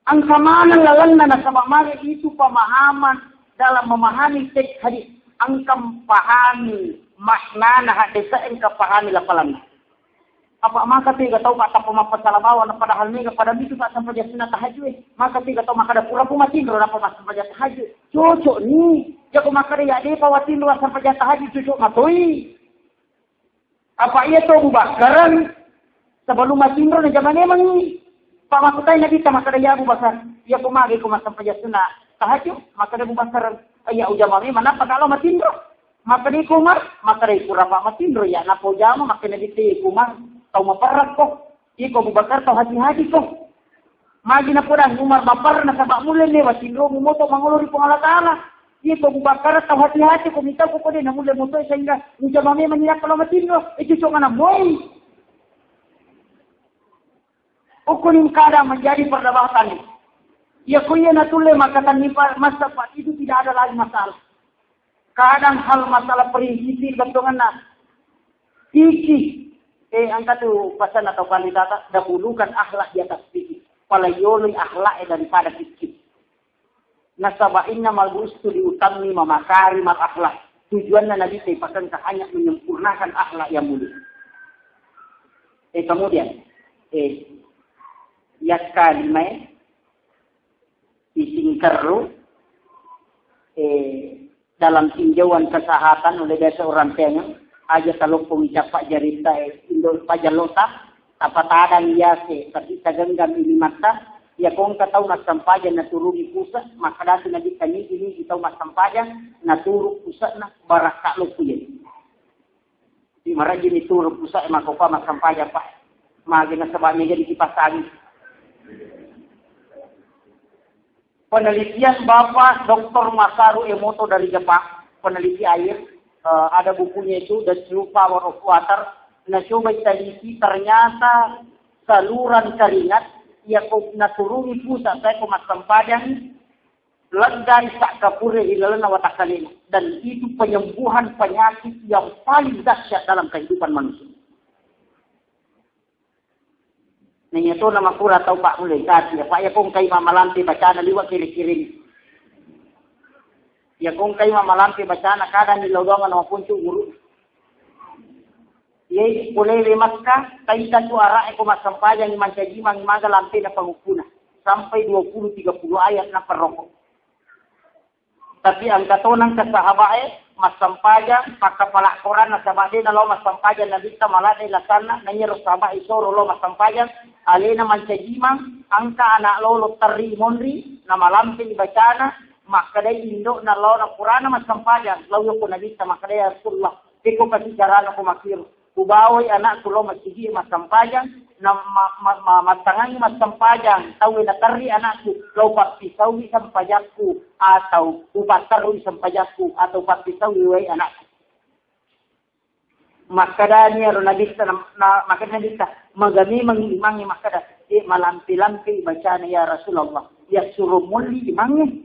Ang kamanan lalang na sama mari itu pemahaman dalam memahami teks hadis. Ang pahami makna na hadis ang kapahami lapalan. Apa maka tiga tahu pak tapo mapasalabawa na padahal ni kepada itu pak sampai dia sunat tahajud. Maka tiga tahu maka ada pura pumatin ro napa mas sampai dia tahajud. Cucu ni, jago maka dia de pawatin luar sampai dia tahajud cucu matoi. Apa ia tahu Bakaran sebelum masindro na zaman emang ni pamakutay na dita makadaya Abu Bakar ia kumagi kumasampai sunna tahajud makada Abu Bakar aya ujamami mana pagalo masindro makadi kumar makadi kurapa masindro ya napo jama makana dite kumar tau maparak ko iko Abu Bakar tau hati-hati ko magi na pura Umar bapar na sabak mulen ni masindro mumoto manguluri pangalatala iko Abu Bakar tau hati-hati ko minta ko din namule mutoy sehingga ujamami maniyak kalau masindro itu cuma na boy ukunin kadang menjadi perdebatan. Ya kuya natule makatan ni masa pak itu tidak ada lagi masalah. Kadang hal masalah prinsip bentungan na. Iki angkat tu pasan atau kandidat dahulukan akhlak di atas fikih. Palayoloi akhlak daripada fikih. Nasaba inna mal gustu diutami mamakari mal akhlak. Tujuannya Nabi pasan hanya menyempurnakan akhlak yang mulia. Kemudian yakalime isingkaru dalam tinjauan kesehatan oleh seorang pengen aja kalau pengucap pak jarita indol pajalota apa tadang yase tapi tagenggam ini mata ya kong katau nasampajan naturu di pusat maka dati nabi kami ini kita nasampajan naturu pusat na baraka lupuyen di maraji ni turu pusat maka pa nasampajan pak magi na sabanya jadi kipasangi. Penelitian Bapak Dr. Masaru Emoto dari Jepang, peneliti air, ada bukunya itu, The True Power of Water. Nah, coba teliti ternyata saluran keringat ia ko naturungi pusa saya ko masampadan lega sak kapure ilalana watakalina. Dan itu penyembuhan penyakit yang paling dahsyat dalam kehidupan manusia. Nanya to nama kura tau pak mulai kasi. Pak ya kong kay mamalampi bacana liwat kiri-kiri. Ya kong kay mamalampi bacana kada nilodongan o puncu guru. Ye boleh lemas ka kaitan tu ara eko masampayan iman kajimang imaga lampi na pangukuna. Sampai 20-30 ayat na perokok. Tapi ang katonang kasahabae masampayan pakapala Quran na sabade na lo masampayan na bita malade lasana na nyero sabah isoro lo masampayan alena mancajimang angka anak lo tari monri na malampi bacana makadai indo na lo na Quran na masampayan lo yo ko na bita makadai Rasulullah tiko kasi jarana ko makiru kubaway anak ko lo masigi masampayan na matangangi masampayan tawi na tari anak ko lo papisawi sampayakku atau upataru sampayakku atau papisawi way anak ko makadani aro nabista na makadani magami mangimangi makada malampi-lampi bacaan ya Rasulullah ya suruh muli imangi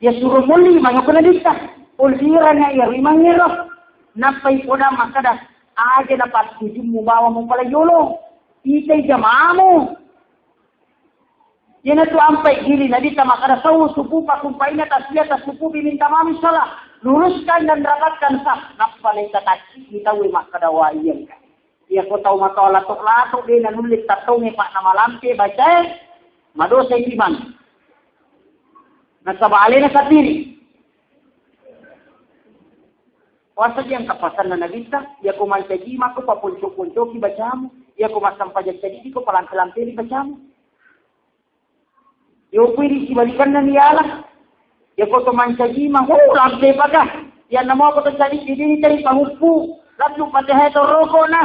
ko nabista ulirana ya imangi lo napay ko na makada aja dapat tujuh bawa mo pala yolo. Itay jamamu. Yan na to ampay gili na dita makarasaw supu pa kumpay na tasya tas supu biminta mami salah. Luruskan dan rapatkan sah. Napalay tataki itawi makadawayan ka. Iya ko tau matolatok-latok din nanulit tatongi pak na malampi bacay. Madosay iman. Nasabali na sa diri. Wasa yang kapasan na nabita, ya ko maltajima ko papunchok-punchok bacamu, ya ko masampajag sa dito ko palantalampi bacamu. Yo pwede ibalikan na niyala, ya ko tumantajima, lampi pa ka, yan na mo ko sa dito, hindi tayo panguspu, lalu patahay to roko na.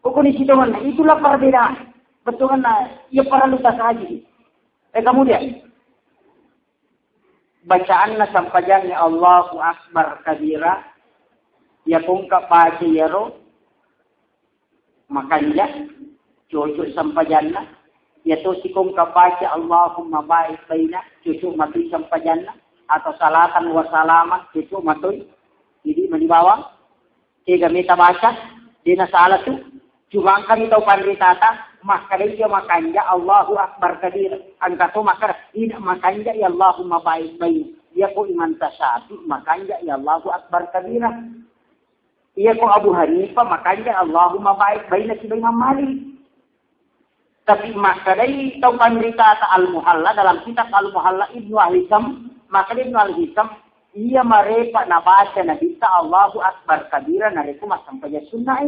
Kukunisito man, itulah perbedaan, betul na, ya para lutas aja. Kemudian, bacaan na sampajan ni Allahu Akbar kabira ya kung kapaji yaro makanya cucu sampajan na ya to si kung kapaji Allahumma baik baina cucu mati sampajan na atau salatan wa salamat cucu matoy hindi manibawang gamita baca di na salatu cuma kan itaw pandritata makanya makanya Allahu Akbar kabir angka to makar ina makanya ya Allahumma baik baik ya ko iman tasabi makanya ya Allahu Akbar kabira ya ko Abu Hanifah makanya Allahumma baik baik na si Imam Malik tapi makanya itaw pandritata al-muhalla dalam kitab al-muhalla Ibnu Al-Hisam makanya Ibnu Al-Hisam ia marepa na baca na bisa Allahu Akbar kabira na reku masampaya sunnah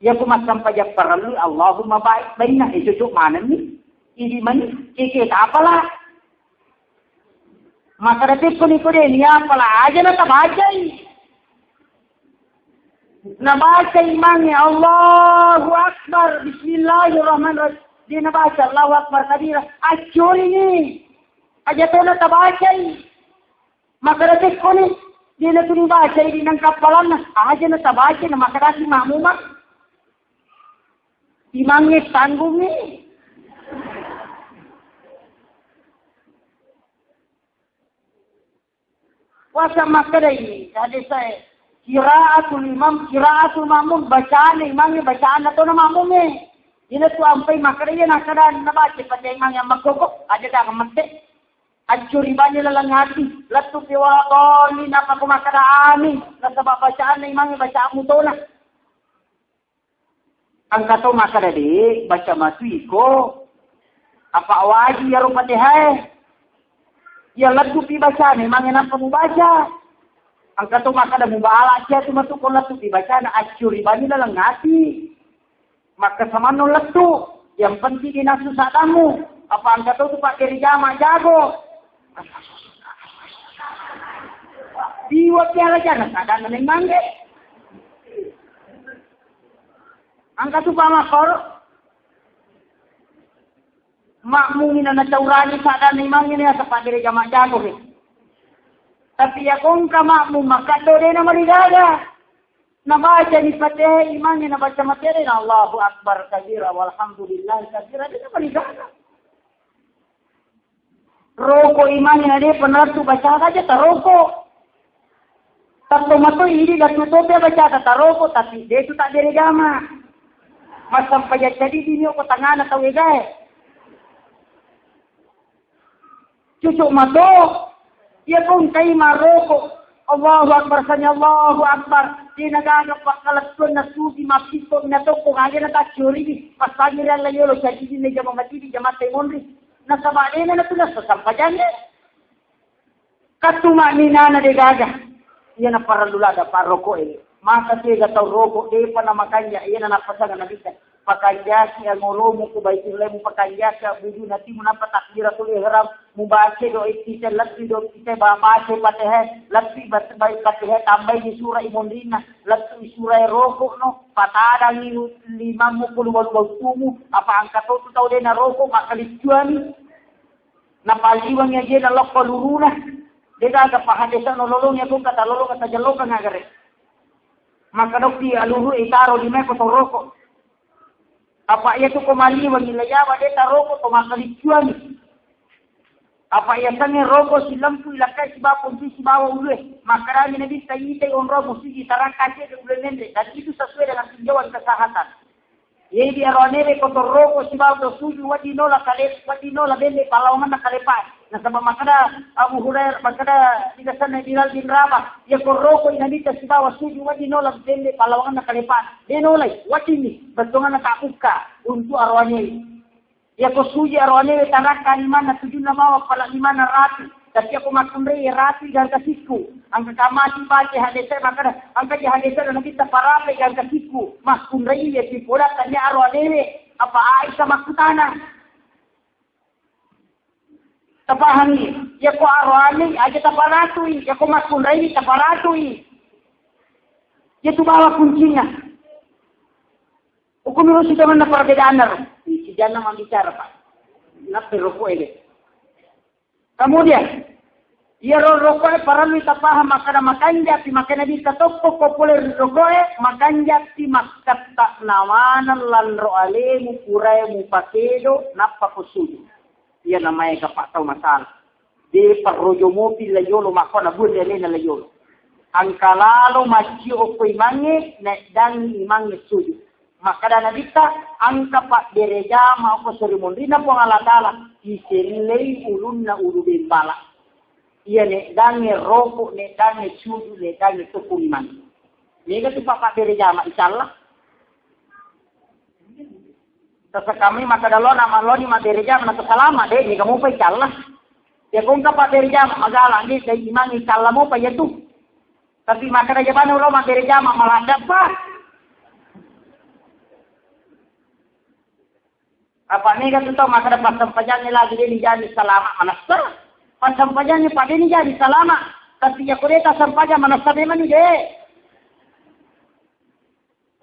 ya kumasam pajak perlu Allahumma baik baina itu cuk mana ni ini mani kike apalah maka detik ko ni ni apalah aja na tabajay na baca imani Allahu Akbar bismillahirrahmanirrahim di na baca Allahu Akbar kabira actually ni aja to na tabajay maka detik ko ni di na tuni baca di nang kapalan na aja na tabajay na makarasi mamuma imangnya tanggung ni. Wasa makadai. Jadi saya kiraatul mamum bacaan imangnya bacaan atau nama mamum ni. Ini tu ampai makadai na kadan na baca pada imang yang makokok ada dah mati. Ancuri banyak lalang hati. Latu piwala ni napa ko makada amin. Nasabab bacaan imangnya bacaan mutona. Angka to maka dadi baca matu iko apa waji ya rupati hai ya ladu pi baca ni mangenan pun baca angka to maka da mubala cia tu matu kon ladu pi baca na acuri bani dalam ngati maka samano ladu yang penting di nafsu sadamu apa angka to tu pakai jama jago diwa piala jana sadan neng mangge angka tu pamakor makmumin na taurani sa dan imang ini sa padre jamak jago ni. Tapi ya kung ka makmum makado din na marigaga. Nabaca ni Fatihah imannya nabaca materi na Allahu Akbar kabira walhamdulillah kabira dia maligaga. Roko imannya na dia benar tu baca aja taroko. Tapi mato ini dah tutup dia baca taroko tapi dia tu tak dari jama. Masa sampai jadi dini ko tangan atau egai. Cucuk mato dia pun kay maroko. Allahu Akbar sanya Allahu Akbar. Di nagagapak kalatun na sugi mapito na to kung agad na ta-churi. Pasagin rin lang yun. Siya di na jama matidi jama tayo nasa bali na ito na sasampajan niya. Katuma ni nana de gaga. Iyan na para lulada para roko eh. Makasiga taw roko. Di pa na makanya. Iyan na napasaga na bisa. Pakanya siya ngolomo ko ba itilay mo pakanya siya. Budu nati mo na patakira tuloy haram. Mubace do ikita labbi do kita babace pateh labbi batbay pateh tambay di surah imondina labbi surah roko no patada ni 50 tumu apa angka to tau de na roko makalijuan na paliwang ya na lokko luruna de daga pahadesa no lolong ya kung kata lolong kata jaloka ngagare maka dokti aluru itaro di me ko to roko apa ya tu ko maliwang ilayawa de ta roko to makalijuan. Apa ia sange rogo si lampu ilakai si bapun si bawa ulu makarani nabi tayi on rogo si tarang kace de ulu nende dan itu sesuai dengan tinjauan kesehatan. Ye di aronere kotor rogo si bawa do suju wadi nola bende palawangan na kalepan. Na sabab makada Abu Hurairah makada tidak sana Bilal bin Rabah ya ko rogo nabi si bawa suju wadi nola bende palawangan na kalepan. De nolai wadi ni betongan na takuka untuk arwane. Ya ko suji arwane tarakan imana tujuh nama pala imana rati tapi aku makunre rati dan kasihku angka kamati baca hadis maka angka hadis dan kita parape dan kasihku makunre ya dipola tanya arwane apa Aisyah makutana tapahani ya ko arwane aja taparatui ya ko makunre taparatui ya tu bawa kuncinya hukum itu sudah mana perbedaan si jangan membicara Pak. Nak rokok ini. Kemudian, ia rokok para lu tak paham makana makanja pi makana di katoko populer rokok makanja pi makata nawana lan roale mu kurai mu pakedo napa kusudu. Ia namanya kapak tahu masalah. Di perrojo mobil layolo makona bunde lena layolo. Angkalalo macio ko imange nek dan imange sudi. Maka dana kita angka pak gereja mau ke serimondina po ngalatala iselei ulun na uru bembala iya ne dange rokok ne dange sudu ne dange tukuman nega tu pak gereja ma insyaallah tasa kami maka dalo nama lo ni ma gereja na salama de ni kamu pa insyaallah ya kung ka pak gereja magala ni dai imang insyaallah mo pa yatu tapi maka da jaban lo ma gereja ma maladap pa apa ni kan tu maka dapat sampaiannya lagi dia jadi salama manasa. Pas sampaiannya pada ni jadi salama. Tapi ya kureta sampaian manasa memang ni deh.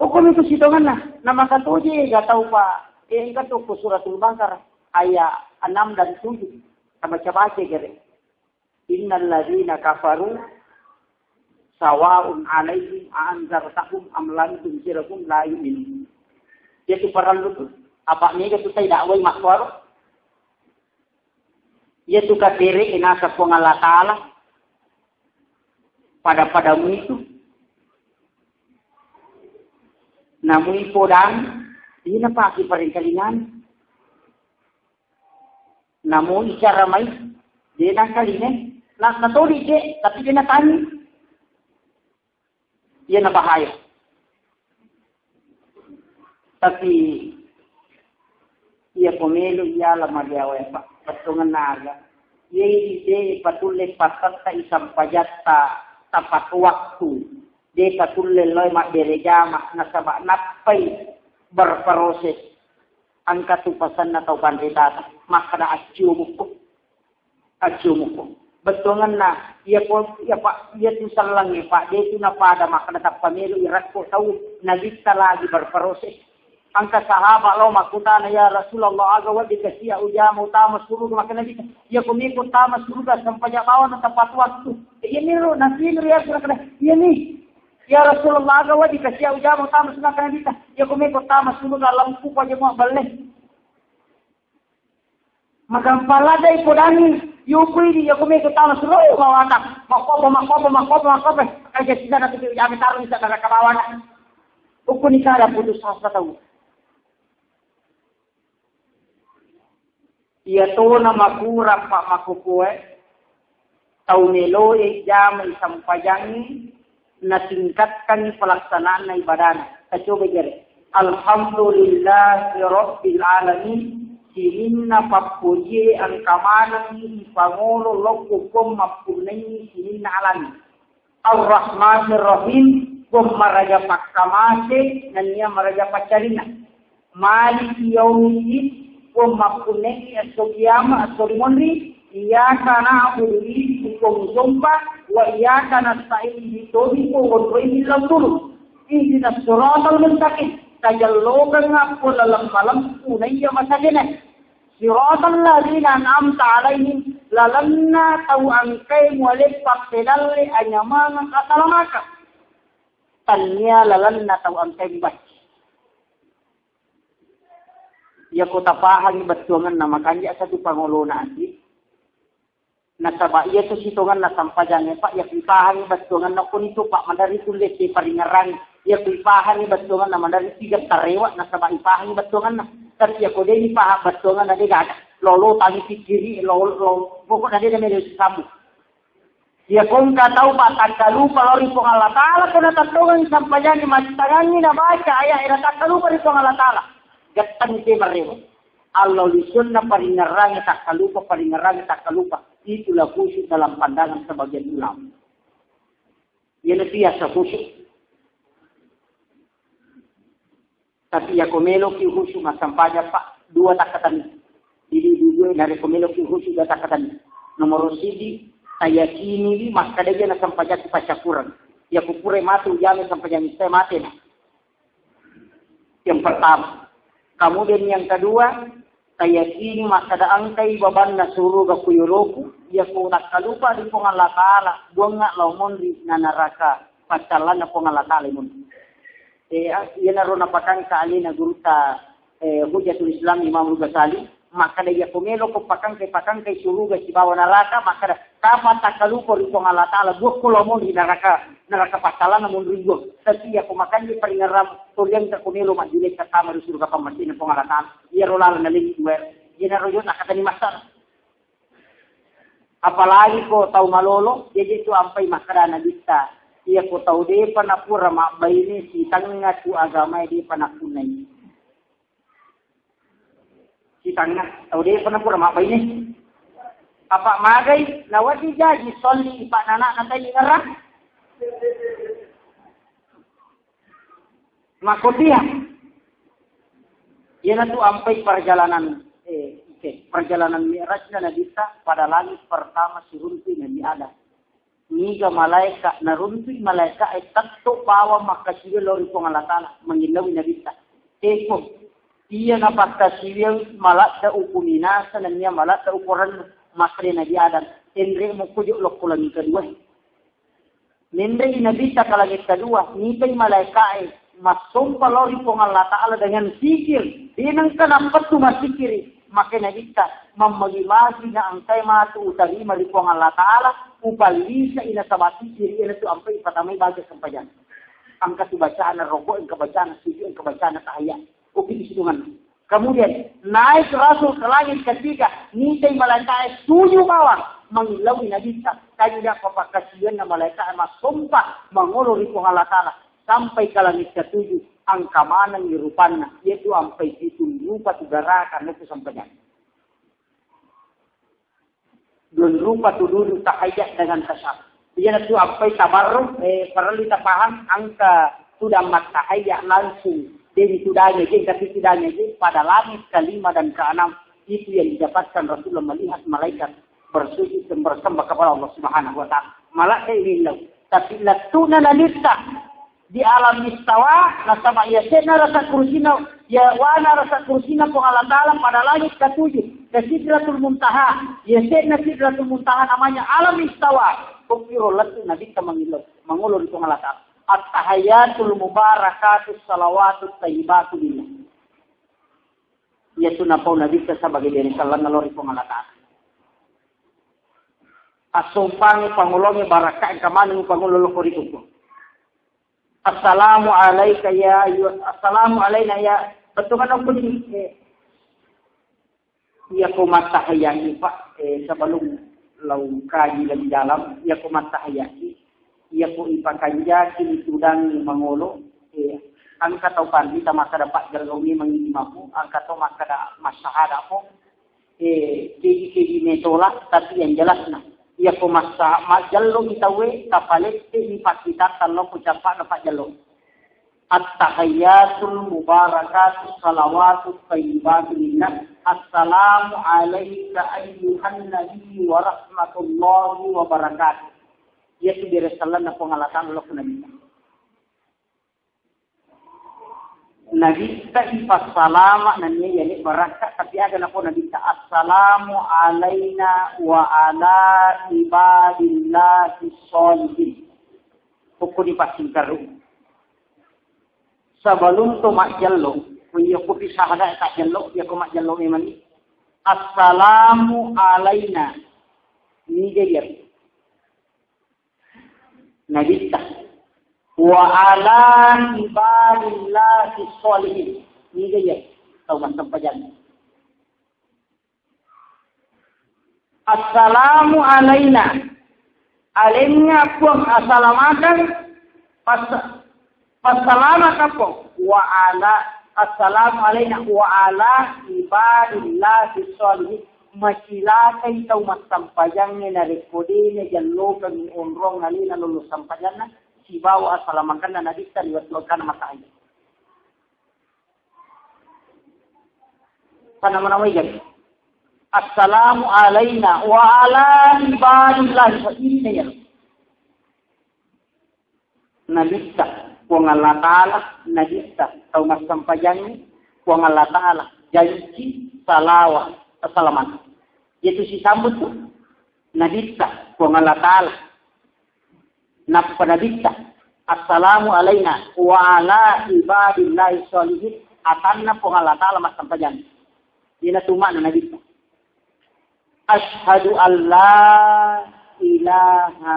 Hukum itu sidongan lah. Nama satu je gak tahu Pak. Ini kan tu suratul Baqarah ayat 6 dan 7. Baca-baca kira. Innal ladzina kafaru sawa'un 'alaihim a'anzartahum am lam tunzirhum la yu'minun. Itu para lutut. Apa ni itu saya dakwai makwar? Ia tu katiri inasa pengala taala padamu itu. Namun podang ini apa aki peringkalingan? Namun icara mai dia nak kaline, nak natoli je tapi dia nak tani. Ia nak bahaya. Tapi ia pomelo ia la mariawa pa patungan naga ia ide patulle patata isam pajata tapat waktu de patulle loy mak gereja mak nasaba napai berproses angka tu pasan atau bandita maka da aciumuko betongan na ia pak ia tu salang pak de tu na pada maka tak pamelo irat ko tahu nagita lagi berproses angka sahabat lo makutana ya Rasulullah aga wadi kasia ujama utama suruh maka nabi ya kumiko utama suruh sampai bawa na tepat waktu ini lo nasi ya sudah kena ini Ya Rasulullah agawa dikasih ujama tamas na kanita. Ya kumiko tamas sunod alam ko pa mo balik. Magampalada ipodani yukuidi ya kumiko tamas sunod mawana. Makopo. Kaya sila na tuti ujama tarong isa nakakabawana. Ukuni kada putus asa tahu. Ia to na makura pa makukue. Taunelo jam sampajangi na tingkatkan pelaksanaan na ibadah. Coba jere. Alhamdulillah rabbil alamin. Sininna papuji ang kamanang ipangulo lokukum mapunay sininna alami. Ar-Rahmanir Rahim kum maraja pakkamase nanya maraja pacarina. Maliki yaumiddin kum mapunay as-siyama as-sulimonri. Iyaka na'budu bikum zumba wa iyaka nasta'in bitobi ko wadroin ilang dulu. Ihdinas siratal mustaqim. Tajallogan nga po lalang punay masagina. Siratal ladina an'amta alaihim lalanna taw angkay mualip paktinali anyamangang katalamaka. Tanya lalanna taw angkay bach. Ya ko tapahan batuangan na makanya sa Pangulo na ati. Nasaba iya to sitongan na sampajan pak ya pipahan batungan na kunito pak mandari tulis di paringaran ya pipahan batungan na mandari tiga tarewa nasaba ipahan batungan na tapi ya kode ni paha batungan na diga lolo tangi kiri lolo pokok na dia medio samu ya kung ka tahu pak takalu palori pong Allah taala kana tatungan sampajan ni matangan ni na baca aya ira takalu pari pong Allah taala gattan ti marewa Allah lisun na paringaran takalupa itulah khusyuk dalam pandangan sebagian ulama. Ia biasa khusyuk. Tapi ya komelo ki khusyuk masampaja pak dua takatan. Jadi dua dari komelo ki khusyuk dua takatan. Nomor sidi saya kini di mas kadanya na sampaja ki pacakuran. Ya kupure matu jame sampaja saya mati na. Yang pertama. Kemudian yang kedua saya kini masada angkai baban na suruga kuyuroku ya ko nakalupa di pong Allah Ta'ala buang nga laumon di nanaraka pacalan na pong Allah Ta'ala mun iya na ron napakang kaali na guru ta Hujatul Islam Imam Ghazali maka dia pomelo ko pakang kay suruga si bawa neraka maka kapan takalupa di pong Allah Ta'ala buang ko laumon di neraka pacalan na mun rigo tapi ya ko makan di peringaram tuliang ta kumelo majulik sa kamar di suruga pamasin na pong Allah Ta'ala iya rolala na lingit iya na royon nakata ni Masar. Apalagi ko tahu malolo, jadi itu ampai makarana kita. Ia ko tahu dia panapura makbay ni si tanga tu agama dia panakunay. Si tanga tahu dia panapura makbay ni. Apa magay nawati jadi soli ipanana natay ngarang. Makodia. Ia na tu ampai perjalanan perjalanan Mi'raj na nabisa pada langit pertama surunti na ada. Niga malaikat narunti malaikat ay tatto bawa makasiyo lori pong Allah Ta'ala mangilawi nabisa. Eko iya na pagkasiyo malat da upuminasa na niya malat da ukuran masri na diadan. Tendre mo kujo loko langit kedua. Nendre nabisa ka langit kedua. Nipay malaikat ay masumpa lori pong Allah Ta'ala dengan sikir. Dinang kanampat tumasikiri. Maka kita memagi-magi na angkay matu utari malipong Allah Ta'ala upalisa ina sabati diri ina tu ampai patamay baga sampajan. Ang kasibacaan na roko, ang kabacaan na sisi, ang kabacaan na tahaya. Upin isidungan. Kemudian naik rasul ke langit ketiga, nitay malaikat 7 bawang mengilaw na bisa. Kaya papakasiyan na malaikat masumpah mangulur ipong Allah Ta'ala sampai ke langit ke-7. Ang kamanang nirupanna, yaitu sampai itu rupa tudarakan itu sampainya. Dan rupa tuduru tahayat dengan tasab. Ia itu sampai tabarruk, perlu kita paham angka sudah mat tahayat langsung dari sudahnya, tapi sudahnya pada langit ke-5 dan ke-6 itu yang didapatkan Rasulullah melihat malaikat bersujud dan bersembah kepada Allah Subhanahu wa Ta'ala. Malaikat ini tapi latuna nalista di alam istawa nasama ya sena rasa kursina ya wana rasa kursina po Allah Ta'ala pada langit ke-7 ke Sidratul Muntaha ya sena Sidratul Muntaha namanya alam istawa kukiro latu nabi ka mangulur po Allah Ta'ala at-tahiyatul mubarakatus salawatut tayyibatu billah. Yaitu napau Nabi sebagai diri salam nalori pengalatan. Asumpangi pangulongi barakah kamanu pangulolo korikuko. Assalamu alayka ya assalamu alayna ya. Betul kan aku ni ya ko matahayani Pak sebelum lau kaji lagi dalam ya ko matahayani ya ko ipakanja kini tudang mangolo angka tau pandi sama kada Pak gergomi mengimamu angka tau makada masahada ko keji metolak tapi yang jelas nah ya ko masa majallo itawe kapalet ni pakita kalau ucapan Pak jallo at-tahiyatul mubarakatus salawatut tayyibatu lillah assalamu alayka ayyuhan nabi wa rahmatullahi wa barakatuh yaitu dari salam na pengalatan Allah Nabi Nabi ta ipas salama nanya yani barakat tapi ada napa Nabi ta assalamu alaina wa ala ibadillahi sholihin pokok dipasingkaru sebelum tu mak jallo punya kopi syahadat tak jallo dia ko mak jallo memang assalamu alaina ni dia Nabi ta wa ala ibadillahi sholihin ni dia tahu macam pajan assalamu alaina alimnya pun assalamatan assalamu kapo wa ala assalamu alaina wa ala ibadillahi sholihin makila kay tahu macam pajan ni na rekodenya jallo kami onrong nalina lulus sampajan na sibawa asalamankan dan Nabi riwayatkan masanya. Kana manawai gani. Assalamu alaina wa ala ibadillahi sholihin. Nabi wa Allah Ta'ala Nabi tahu masam pajang wa Allah Ta'ala janji salawat assalaman. Yaitu si sambut tu Nabi wa Allah Ta'ala napa Nabi assalamu alaina wa ala ibadillahi sholihin atanna po Allah Ta'ala masam pajang. Dina tuma na Nabi asyhadu an la ilaha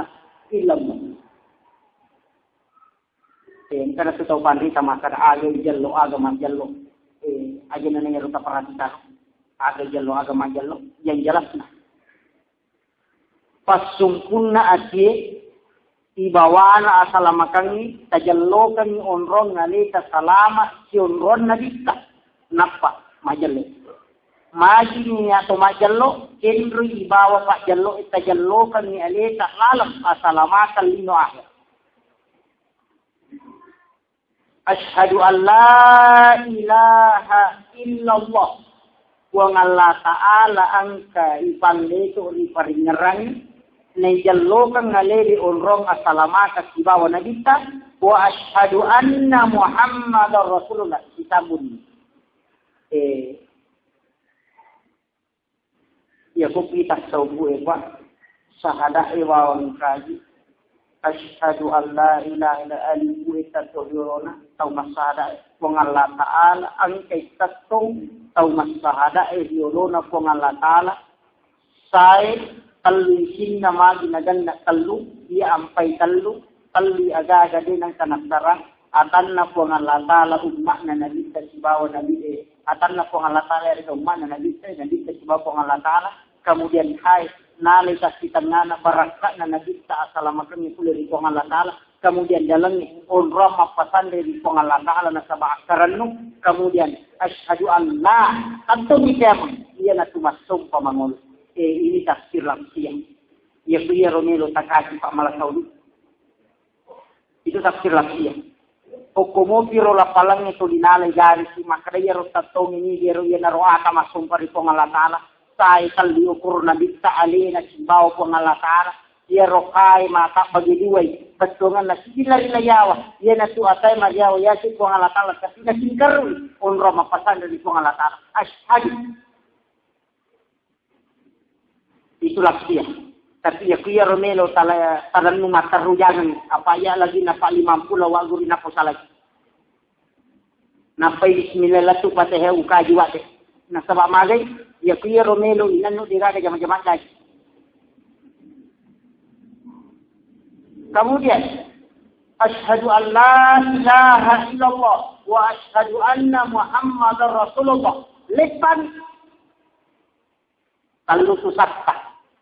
illallah. Karena tu tahu pandai sama kada agama jallo aja nanya ruta perhatikan agama jallo yang jelas nah pasungkunna ati ibawana asalamakang tajallo kami onron ngali salama si onron nabita napa majallo majini atau majallo kenru ibawa pak jallo tajallo kami alita lalam asalamatan lino akhir asyhadu an la ilaha illallah wa Allah Ta'ala angka ipande to riparingerang nejallo kang ngaleli onrong assalamaka sibawa nabita wa asyhadu anna muhammadar rasulullah kitabun ya ko kita saubu Pak syahadah iwawan kaji asyhadu an la ilaha illa aliku itatuyurona tau masada wong Allah Ta'ala angkay tatong tau masada yurona wong Allah Ta'ala say talusin na maginagan na talu dia ampai talu tali aga-aga din ang kanasarang atan na wong Allah Ta'ala umma na nabi sa sibawa nabi atan na wong Allah Ta'ala rin umma na nabi sa sibawa wong Allah Ta'ala kemudian hai nalai kita ngana baraka na nabita asalamakang ipuli rin kong Allah Ta'ala kemudian dalam onra mapasan dari kong Allah Ta'ala na sabakaran no kemudian asyhadu an la atau mikemang iya na tumasong pamangol ini tafsir lang siyang iya kuya Romelo takasi Pak Malasauli itu tafsir lang siyang o como piro la palang ito linalay gari si makadaya ro tatong ini gero iya na roata masumpa rin kong Allah Ta'ala sai kali ukur nabi ta'ali na sibaw po ng Allah Ta'ala iya rokai mata pagidiway batungan na silarilayawa iya na suatay maryaw yasi po ng Allah Ta'ala kasi nasingkaroy unro mapasan dari po ng Allah Ta'ala asyhadu itulah dia Tapi ya kuya romelo talan mo matarujangan. Apa ya lagi na pa 50 waguri na po salag. Napay bismillah latu patehe ukaji wate. Nasaba magay, ya kuya romelo inano diraga jama-jama lagi. Kemudian, Ashhadu an la ilaha illallah wa ashhadu anna Muhammadar Rasulullah. Lepan kalau susah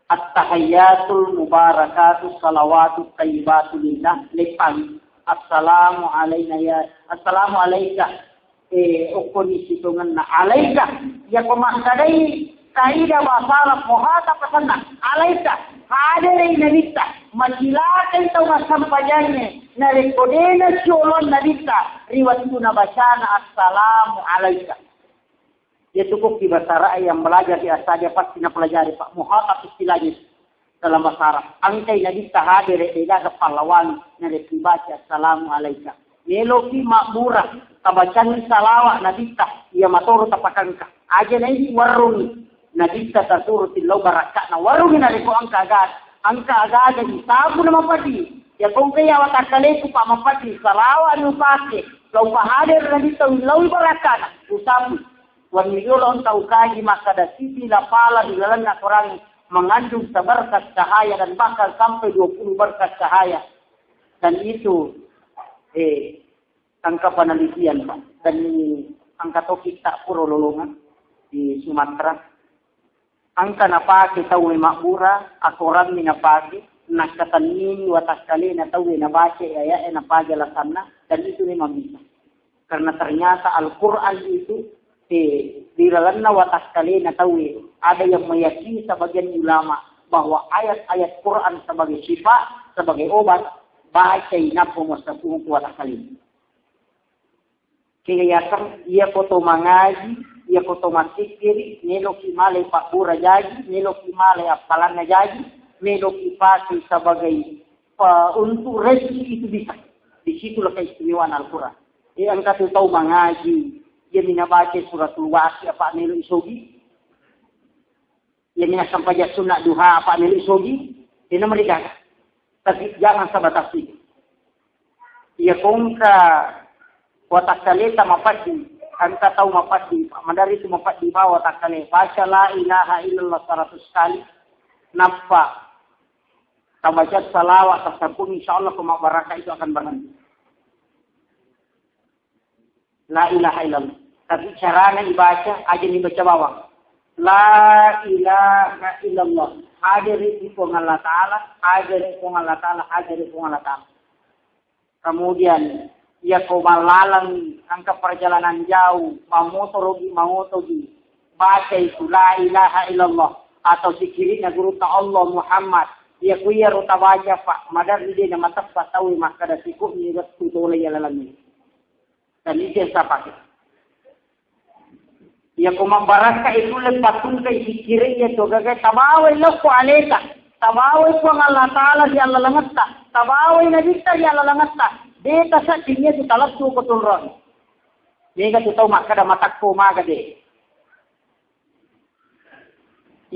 at-tahiyyatul mubarakatus salawatut thayyibatu lillah lepan assalamu alayka ukuni situngan na alayka ya kumakadai kaida wasala muhata pasanna alayka hadere nabita majilakan tahu sampajanya na rekodena syolon nabita riwayat nabashana assalamu alayka. Dia cukup di bahasa Arab yang belajar di asal pasti nak pelajari Pak muhatab istilahnya dalam bahasa Arab. Angkai nabi hadir di dalam pahlawan nabi baca assalamu alayka. Meloki makmurah tabacan salawat nabi ia maturu tapakangka. Aja nai warung nabi taturu tilau barakatna warung nari ko angka agad di sabu na mapadi. Ya kung kaya watakale ko pa mapadi salawat no pake. Kau hadir nabi tilau barakatna usabu. Waniyulon tau kaji maka ada sisi lapala di dalamnya orang mengandung seberkas cahaya dan bahkan sampai 20 berkas cahaya. Dan itu angka penelitian Pak. Dan ini angka topik tak puro lolongan di Sumatera. Angka napake tahu makmura, akoran ni napake, nakatan nini watas kali na tahu nabace ya napage lasanna dan itu memang bisa. Karena ternyata Al-Quran itu di dalamnya watas kali na tahu ada yang meyakini sebagian ulama bahwa ayat-ayat Quran sebagai syifa, sebagai obat, baca inapo mustaqim watas kali. Kaya ia foto mangaji, ia foto masikiri, nelo kimale pak pura jadi, nelo kimale apalannya jadi, nelo kipasi sebagai untuk rezeki itu bisa. Di situlah keistimewaan Al-Quran. Yang kata tahu mengaji, dia minabaca suratul wasi apa nelo isogi, dia sampai sunat duha apa nelo isogi, dia mereka. Tapi jangan sabatas itu. Ia kongka watak kaleta mapadi, anta tahu mapadi, mandari itu mapadi bawa watak kale. Baca la ilaha illallah 100 kali, napa tabacat salawat tersebut, insyaallah kemabaraka itu akan berhenti. La ilaha illallah. Tapi caranya dibaca, aja dibaca bawah. La ilaha illallah. Hadir itu Allah Ta'ala, hadir itu Allah Ta'ala, hadir itu Allah Ta'ala. Kemudian, ia kau malalang angka perjalanan jauh, mau motogi. Baca itu la ilaha illallah. Atau sikirina guru Allah Muhammad. Ia kuya ruta baca pak. Madar dia nama tepat tahu maka ada sikuk ni restu tole ya lalami. Dan itu yang saya pakai. Ya kumambaraka itu lepas tungkai sikirnya tu gagai tabawai laku aleka. Tabawai ko Allah Ta'ala di Allah langasta. Tabawai nabita di Allah langasta. Deta sa tinya tu talap tu ko tulron. Dia tu tahu maka ada matak ko maga de.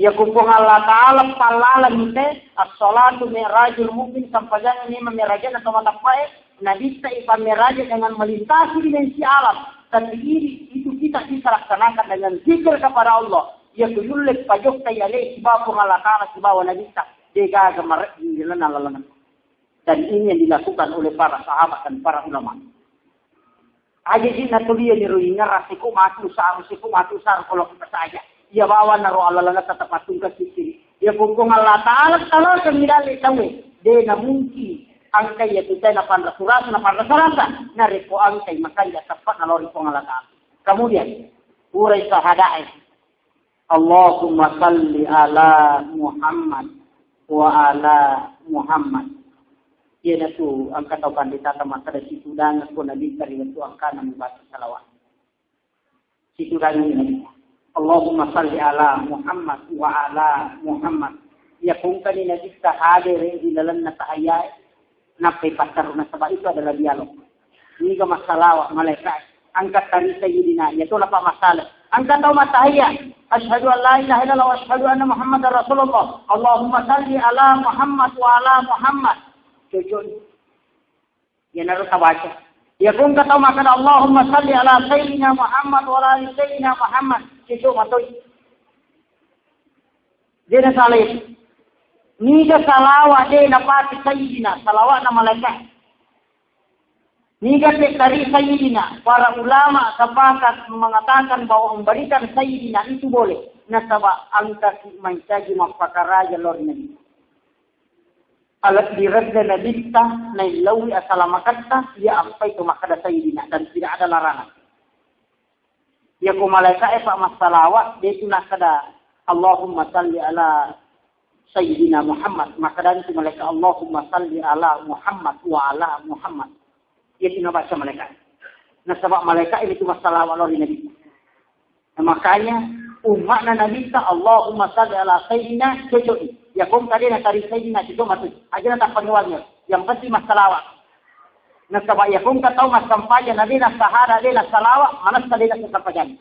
Ya kumpung Allah Ta'ala palalan ite as-salatu mi'rajul mu'min sampai jangan ini memirajan atau matak baik. Nabi Ta'ifah meraja dengan melintasi dimensi alam. Dan itu kita laksanakan dengan zikir kepada Allah. Ya kuyulek pajok tayale siba pengalakana siba wa Nabi Ta'ifah. Dega gemarak di jalan alalangan. Dan ini yang dilakukan oleh para sahabat dan para ulama. Aja sih natulia niruinya rasiku matu sar kalau kita saja. Ya bawa naruh alalangan tetap patung ke sisi. Ya kumpung Allah Ta'ala kalau kemidali tahu. Dia mungkin. Angkai yaitu saya napan rasa naripo angkai makanya tepat nalori pengalatan. Kemudian urai sahada'i Allahumma salli ala Muhammad wa ala Muhammad. Ia tu angka tahu pandita masa dari situ dan aku nabi dari itu angka nama baca salawat. Situ dan ini Allahumma salli ala Muhammad wa ala Muhammad. Ya kungkani nabi hadir di dalam natahayai. Napai pasar na sebab itu adalah dialog. Ini ke masalah malaikat. Angkat tari sayyidina. Itu apa masalah. Angkat tahu matahaya. Asyhadu an la ilaha illallah wa asyhadu anna Muhammadar Rasulullah. Allahumma salli ala Muhammad wa ala Muhammad. Cucuk. Yan naru tabaca. Ya kung kataw makana Allahumma salli ala sayyidina Muhammad wa ala sayyidina Muhammad. Cucuk matoy. Dena salih. Ni ka salawa de na pati sayyidina, salawat na malaikat. Ni ka dari sayyidina, para ulama sepakat mengatakan bahwa memberikan sayyidina itu boleh. Nasaba angka mencaji mapakaraja lor nabi. Alat diradda nabista na ilawi asalamakat dia apa itu makada sayyidina dan tidak ada larangan. Ya ko malaikat pak masalawat dia itu nakada Allahumma salli ala Sayyidina Muhammad, maka dari itu malaikat Allahumma salli ala Muhammad wa ala Muhammad. Ia tidak baca malaikat. Nah sebab malaikat ini cuma salawat oleh Nabi. Nah, makanya umat Nabi kita Allahumma salli ala Sayyidina cocok. Ya kong tadi nak cari Sayyidina cocok maksud. Aja nak penguatnya. Yang penting mas salawat. Nah sebab ya kong tahu mas sampaian Nabi nak sahara dia nak salawat, manas tadi nak sampaian.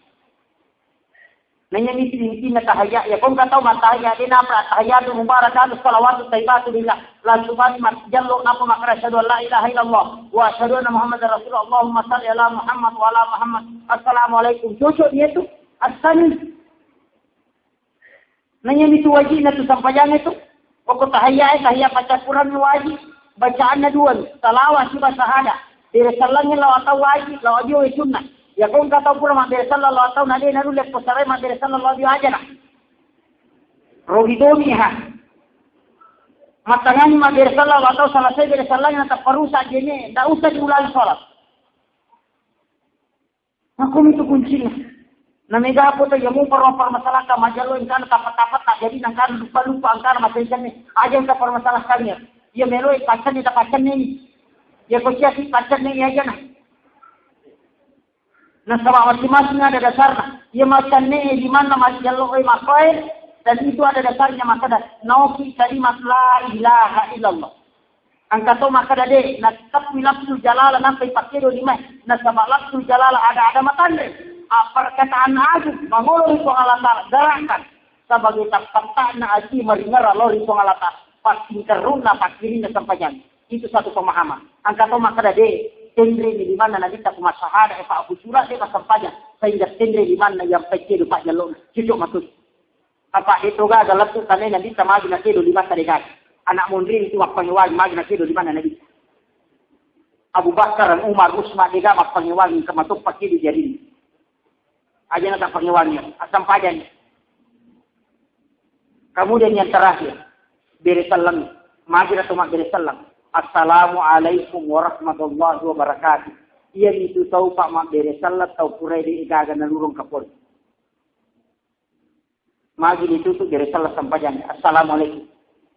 Nanya misi na tahaya ya kung kataw matahaya din na tahayatu mubarakatu salawatu tayyibatu billah la subhani masjallo na po makrashadu la ilaha illallah wa asyhadu anna muhammadar rasulullah Allahumma salli ala Muhammad wa ala Muhammad. Assalamualaikum. Cucuk dia tu asani. Nanya misi wajib na tu sampayan itu. Pokok tahaya baca Quran wajib. Bacaan na duan. Salawat siba sahada. Dire salangin law atau wajib law ajo sunnah. Ya kung kataw pula magdire sallallahu alaihi wasallam na narulek po saray magdire sallallahu alaihi wasallam. Rohidomi ha. Matangani magdire sallallahu alaihi wasallam say dire sallallahu na taparusa jene, da usah diulang salat. Aku itu kuncinya. Namiga po to yamu para masalah ka majalo ingkan tapat-tapat tak jadi nangkan lupa-lupa angkar masalah ni. Aja ka para masalah kanya. Ya melo pacan ni tapacan ni. Ya ko siya si pacan ni aja na. Nah, sama masing-masing ada dasarnya. Ia makan ni di mana masih jalur makai dan itu ada dasarnya maka dah. Nauki kalimat la ilaha illallah. Angkat tu maka dah deh. Nak tapi lafzul jalala sampai pakai dua lima. Nak sama lafzul jalala ada matanya. Perkataan aja mengulur itu Allah Taala gerakan sebagai perkataan aji meringar Allah itu Allah Taala. Pasti keruna pakirin sampaian. Itu satu pemahaman. Angkat tu maka dah deh. Tendre di mana nanti tak masyahada Pak Abu Surah dia sampaikan sehingga tendre di mana yang pecah Pak Jalur cucuk maksud apa itu ga dalam tu tane nanti sama di nasi lima tarekat anak mundri itu waktu nyewal magi nasi di mana nanti Abu Bakar dan Umar Utsman dia waktu nyewal kematuk pakai di jadi aja nak pengewalnya sampaikan kemudian yang terakhir beri salam magi atau beri salam Assalamualaikum warahmatullahi wabarakatuh. Ia itu tahu Pak Mak Bere salat tahu purai di igaga na lurung kapol. Magi ditutup bere salat sampajan. Assalamualaikum.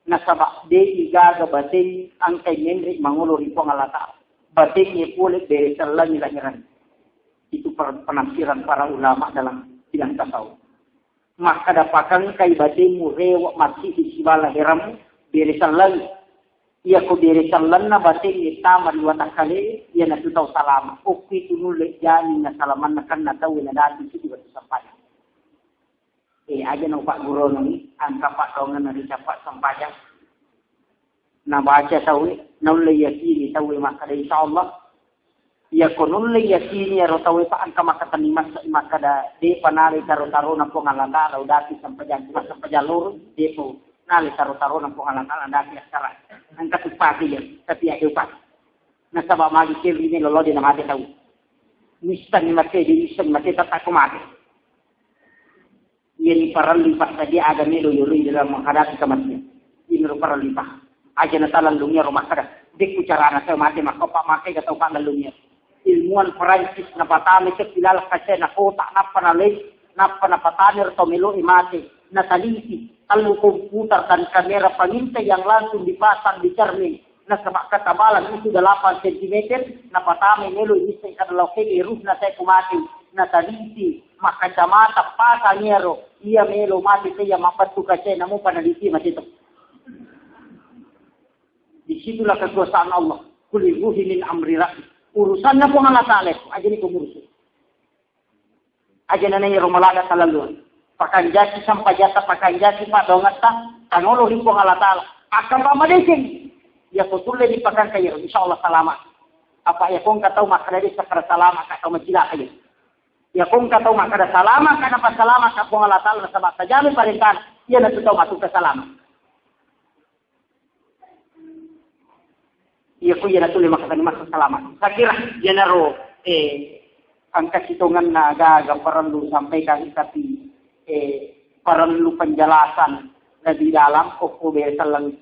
Nasabak de igaga batin angkay nendrik mangulur ipong alata. Batin ni pulik bere salat nila nyiran. Itu penafsiran para ulama dalam bidang tasawuf. Maka dapatkan kay batin mu rewak masih di sibala heram bere salat. Ia ko diri sallan na bating itama liwata kali ia na tutaw salama ukti tunulek jani na salaman na kan natawi na dati si diwa sampaya aja na Pak Guru ni ang kapak dongan na dicapak sampaya na baca tawi nulay yakini tawi makada insyaallah ia ko nulay yakini ro tawi pa ang kamakatanimas sa makada de panari taro-taro na po ngalata raw dati sampaya lur de po nali taro-taro ng pangalan dati asara ang katupati yan tapi ay upat nasaba magi kiri ni lolo di namate tahu mistan ni mate di mistan mate tatak kumate ini para lipat tadi ada melo yuri dalam menghadapi kematian ini para lipat aja na talalungnya rumah kada dik bicara na sa mate makopa make katau pa lalungnya ilmuwan Perancis na patami sa kilala kasi na kota na panalay na panapatanir to melo imate na salisi kalau komputer dan kamera pengintai yang langsung dipasang di cermin na sama ketabalan itu 8 cm na patami melo ini sa adalah keirus na sa kumati na salisi makacamata pasangero iya melo mati saya mapatu kasi na mo panalisi masito. Disitulah kekuasaan Allah. Kulibuhi min amri ra'i. Urusan na po nga latales. Aja ni kumurus. Aja na nai romalaga talaluan. pakanjaki sampai jata pakanjaki pak dongata tangolo ripong Allah Ta'ala akan pamadesing ya kutulle di pakan kayo insyaallah salamat apa ya kung kataw makadari sa salamat kataw majila kayo ya kung kataw makada salamat kana pa salamat ka pong Allah Ta'ala sa bata jami parintan ya natutaw matud ka salamat ya ko ya natuloy makatani mas salamat sakira genero ang kasitungan na gaga perlu sampaikan tapi perlu penjelasan di dalam koko besalang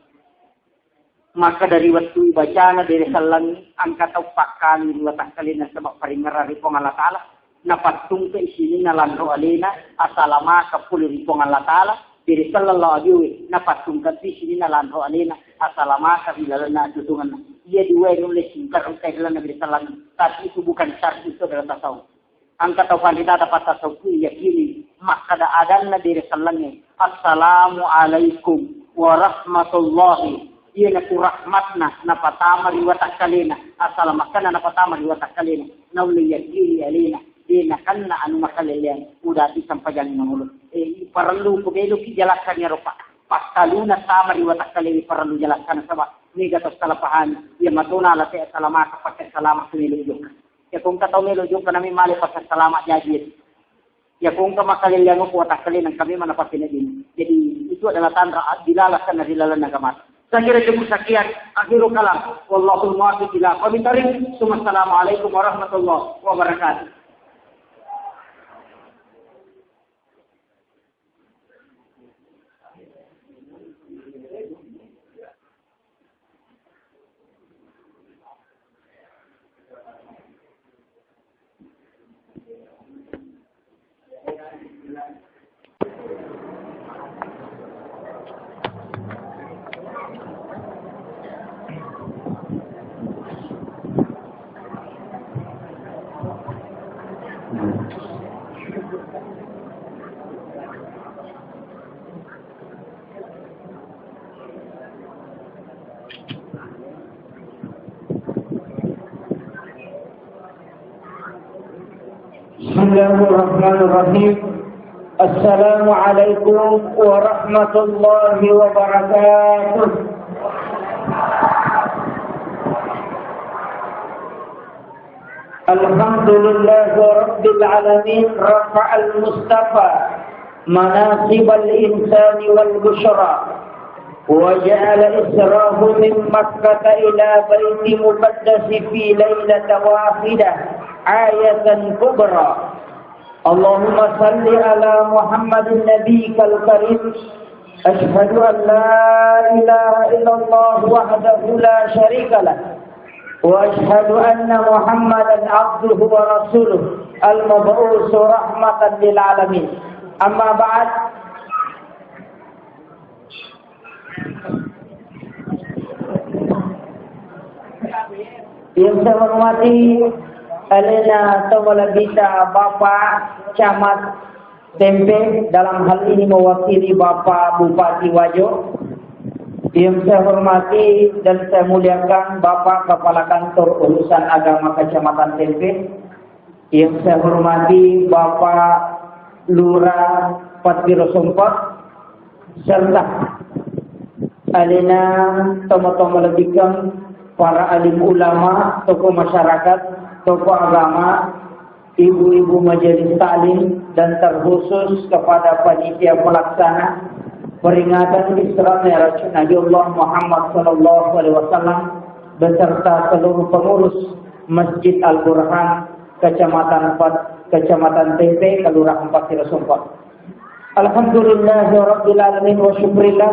maka dari waktu bacaan dari salang angkat pakan dua kali na sebab paringara ripong Allah Ta'ala na patung ke isini na landro alena asalama kapuli ripong Allah Ta'ala dari sallallahu alaihi na patung ke isini na landro alena asalama kabila na tutungan ia dua nulis singkar kailan na dari salang tapi itu bukan syarat itu adalah tasawuf angkat taufan kita dapat tasawuf yakini maka adan na dari salangnya assalamualaikum warahmatullahi iya na rahmatna na patama riwatak kalina assalamakana na patama riwatak kalina na uliyakiri alina iya na kanna anu makalilian udah disampaikan ng ulo perlu pagelo kijelaskan ya rupa pakaluna sama riwatak kalina perlu jelaskan sama negatos kalapahan iya matuna lati assalamak pakai salamat sumilujok ya kung kataw milujok ka namin mali pakai salamat jajit ya kung kamakalilan mo po takalin ang kami manapasin na din. Jadi itu adalah tanda dilalasan na dilalan na gamat. Sa kira jumong sakian, akhiro ka lang. Wallahul muwaffiq ila aqwamit thoriq. Assalamualaikum warahmatullahi wabarakatuh. Bismillahirrahmanirrahim. Assalamualaikum warahmatullahi wabarakatuh. Alhamdulillahi rabbil alamin rafa'al mustafa manasibal insani wal bushra wa ja'ala israhu min makkah ila baiti muqaddas fi lailatin wahidah ayatan kubra. Allahumma salli ala Muhammadin nabiyyikal karim. Ashhadu an la ilaha illallah wahdahu la syarika lah wa ashhadu anna Muhammadan abduhu wa rasuluh al-mab'uts rahmatan lil alamin. Amma ba'd. Yang saya hormati Alena Tawalabita Bapak Camat Tempe, dalam hal ini mewakili Bapak Bupati Wajo. Yang saya hormati dan saya muliakan Bapak Kepala Kantor Urusan Agama Kecamatan Tempe. Yang saya hormati Bapak Lurah Patiro Sumpah serta Alena Tomo-tomo lebihkan para alim ulama, tokoh masyarakat, tokoh agama, ibu-ibu majelis taklim, dan terkhusus kepada panitia pelaksana peringatan Isra Mi'raj Nabi Muhammad SAW beserta seluruh pengurus Masjid Al-Burhan Kecamatan Tempe, Kelurahan Pasir Sumpah. Alhamdulillahirabbil alamin wa syukrillah.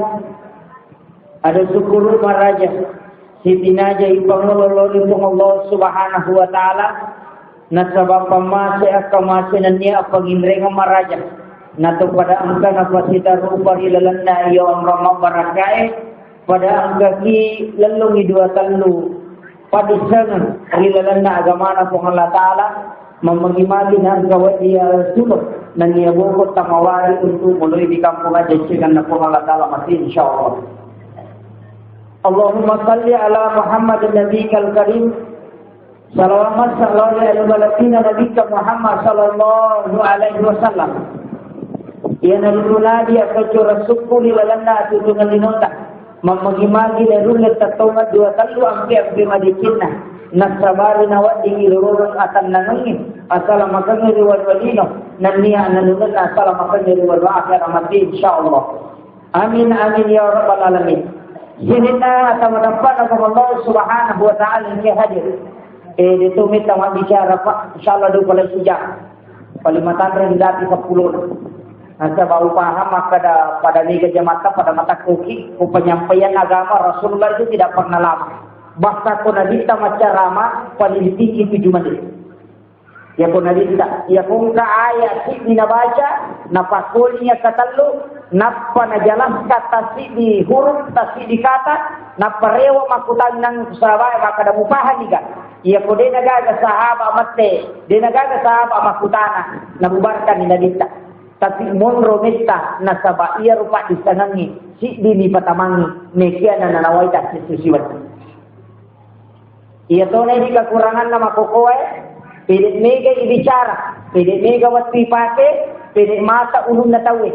Ada syukur maraja Siti Naja ipangulolol itong Allah subhanahu wa ta'ala na sabab pamase akamase na niya apagindre ng maraja na to pada angka na pasita rupa ilalan na iyo ang ramang barangay pada angka ki lalong idua talu padisang ilalan na agama na pong Allah ta'ala mamagimali na ang gawad niya sulot na niya bukot tamawari untuk muloy di kampungan jasikan na pong Allah ta'ala masih insyaallah. Allahumma salli ala Muhammadin nabiyyikal karim. Salawat sallallahu alaihi wa sallam Nabiyyika Muhammad sallallahu alaihi wasallam. Ia nalulula dia kecura suku lilalanda tutungan linota. Mamagi-magi lerulet tatonga 2 kali ampi madikinna. Nasabari nawat dingi lururang atan nangangin. Asala makanya riwal walino. Naniya nanunan asala makanya riwal akhir amati insyaAllah. Amin amin ya rabbal alamin. Sinina atau mendapat Allah subhanahu wa ta'ala yang hadir. Ditumit tamat bicara Pak. InsyaAllah 2 sejak. Palimatan rendati 10. Nasa baru paham pada mega jamaah pada mata koki penyampaian agama Rasulullah itu tidak pernah lama. Bahkan kau nadita macam ramah peneliti 7 menit. Ya kau nadita, ya kau ka ayat si baca, napakulnya katalu, napa najalan kata si di huruf, si di kata, naparewa makutan nang Surabaya maka ada mupahan juga. Ya kau dia nagaga sahabat mate, dia nagaga sahabat makutana, nabubarkan ni nadita. Tapi monro mesta nasaba ia rupa disanangi si dini patamangi mekia na nanawaita sisusiwan. Ia tonai di kekurangan nama kokoe, pilit mega ibicara, pilit mega wati pate, pilit mata ulun natawe.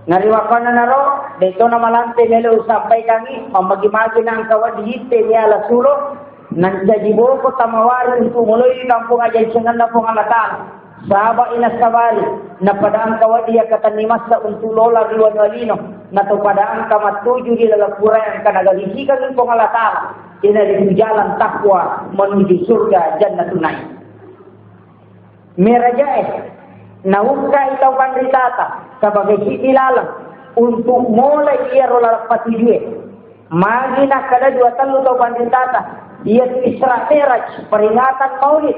Nariwakan na naro, dito na malante melo sampai kami, mamagi-magi na ang kawad hite ni ala sulo, nandiyajibo ko tamawari untuk muloy kampung aja isengan na pong alatan. Sahabat ina sabali na padaan kawadia katanimasa untuk lola riwan walino na to padaan kamatuju di dalam Quran kanagalihikan ng pangalatala ina di jalan takwa menuju surga jannatul naim. Merajae nauka itaw pandritata sebagai ilalang untuk mulai ia rola patujue. Magina kada 2 talu taw pandritata ia Isra Miraj peringatan Maulid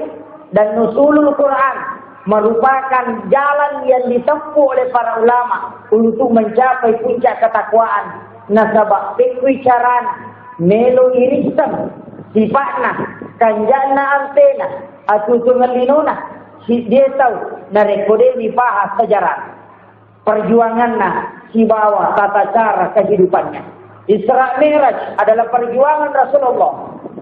dan nusulul Quran merupakan jalan yang ditempuh oleh para ulama untuk mencapai puncak ketakwaan. Nasabak pikwicaran melo irisam sifatna kanjana antena atau tungelinona si dia tahu na rekode dibahas sejarah perjuangannya si bawa tata cara kehidupannya. Isra Miraj adalah perjuangan Rasulullah.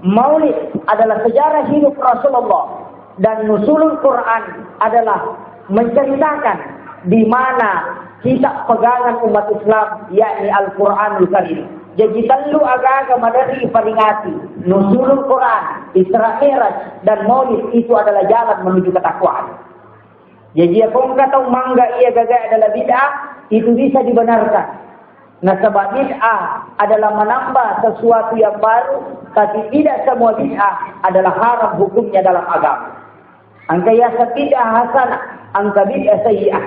Maulid adalah sejarah hidup Rasulullah. Dan nusulul Quran adalah menceritakan di mana kitab pegangan umat Islam yakni Al-Quranul Karim. Jadi telu agama dari peringati nusulul Quran, Isra Miraj dan Maulid itu adalah jalan menuju ketakwaan. Jadi kalau kata mangga ia gagal adalah bid'ah, itu bisa dibenarkan. Nah sebab bid'ah adalah menambah sesuatu yang baru, tapi tidak semua bid'ah adalah haram hukumnya dalam agama. Angka yasa bid'ah hasanah, angka bid'ah sayyi'ah.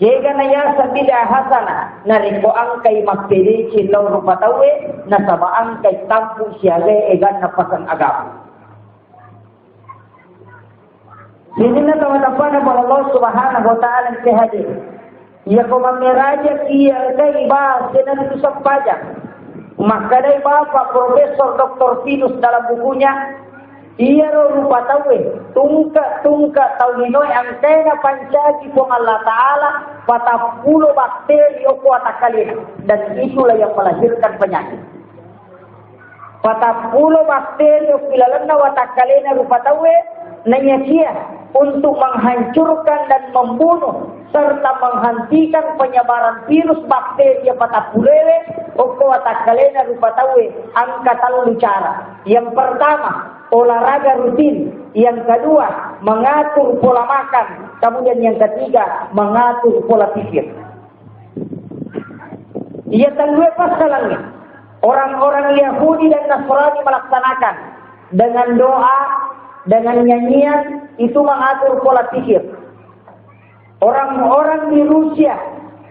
Jika na yasa bid'ah hasanah, nariko angkay magpili silaw rupatawe, nasaba angkay tampu siyale egan na pasang agama. Sini na tamatapana po Allah subhanahu wa ta'ala ang hadir. Ia kumamiraja iya kay iba sinan itu sampajak. Maka dari Bapak Profesor Dr. Pinus dalam bukunya iya rupa tawe tungka tauninoy ang tena pancaki po Allah Ta'ala patapulo bakteri o kuatakalina dan itulah yang melahirkan penyakit. Patapulo bakteri o kilalana watakalina rupa tawe nanyakia untuk menghancurkan dan membunuh serta menghentikan penyebaran virus bakteri patapulewe o kuatakalina rupa tawe angkatan lucara. Yang pertama olahraga rutin, yang kedua mengatur pola makan, kemudian yang ketiga mengatur pola pikir. Ia tangguh pasalnya orang-orang Yahudi dan Nasrani melaksanakan dengan doa, dengan nyanyian itu mengatur pola pikir. Orang-orang di Rusia,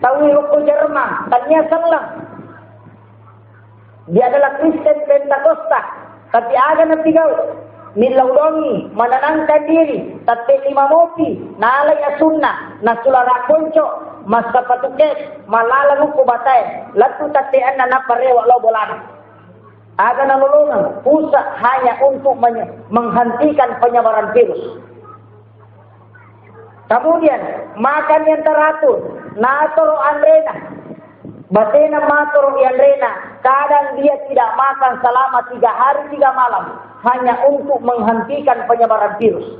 tahu ke Jerman, tanya selang. Dia adalah Kristen Pentakosta. Tapi aga na tigaw, nilaudongi, mananangkan diri, tate imamopi, naalay asunna, nasulara konco, mas kapatuket, malalang ko batay, latu tatean na naparewa lo bolana. Aga nalulungan, usak hanya untuk menghentikan penyebaran virus. Kemudian, makan yang teratur, natoro andrena, batena matoro andrena, kadang dia tidak makan selama 3 hari 3 malam hanya untuk menghentikan penyebaran virus.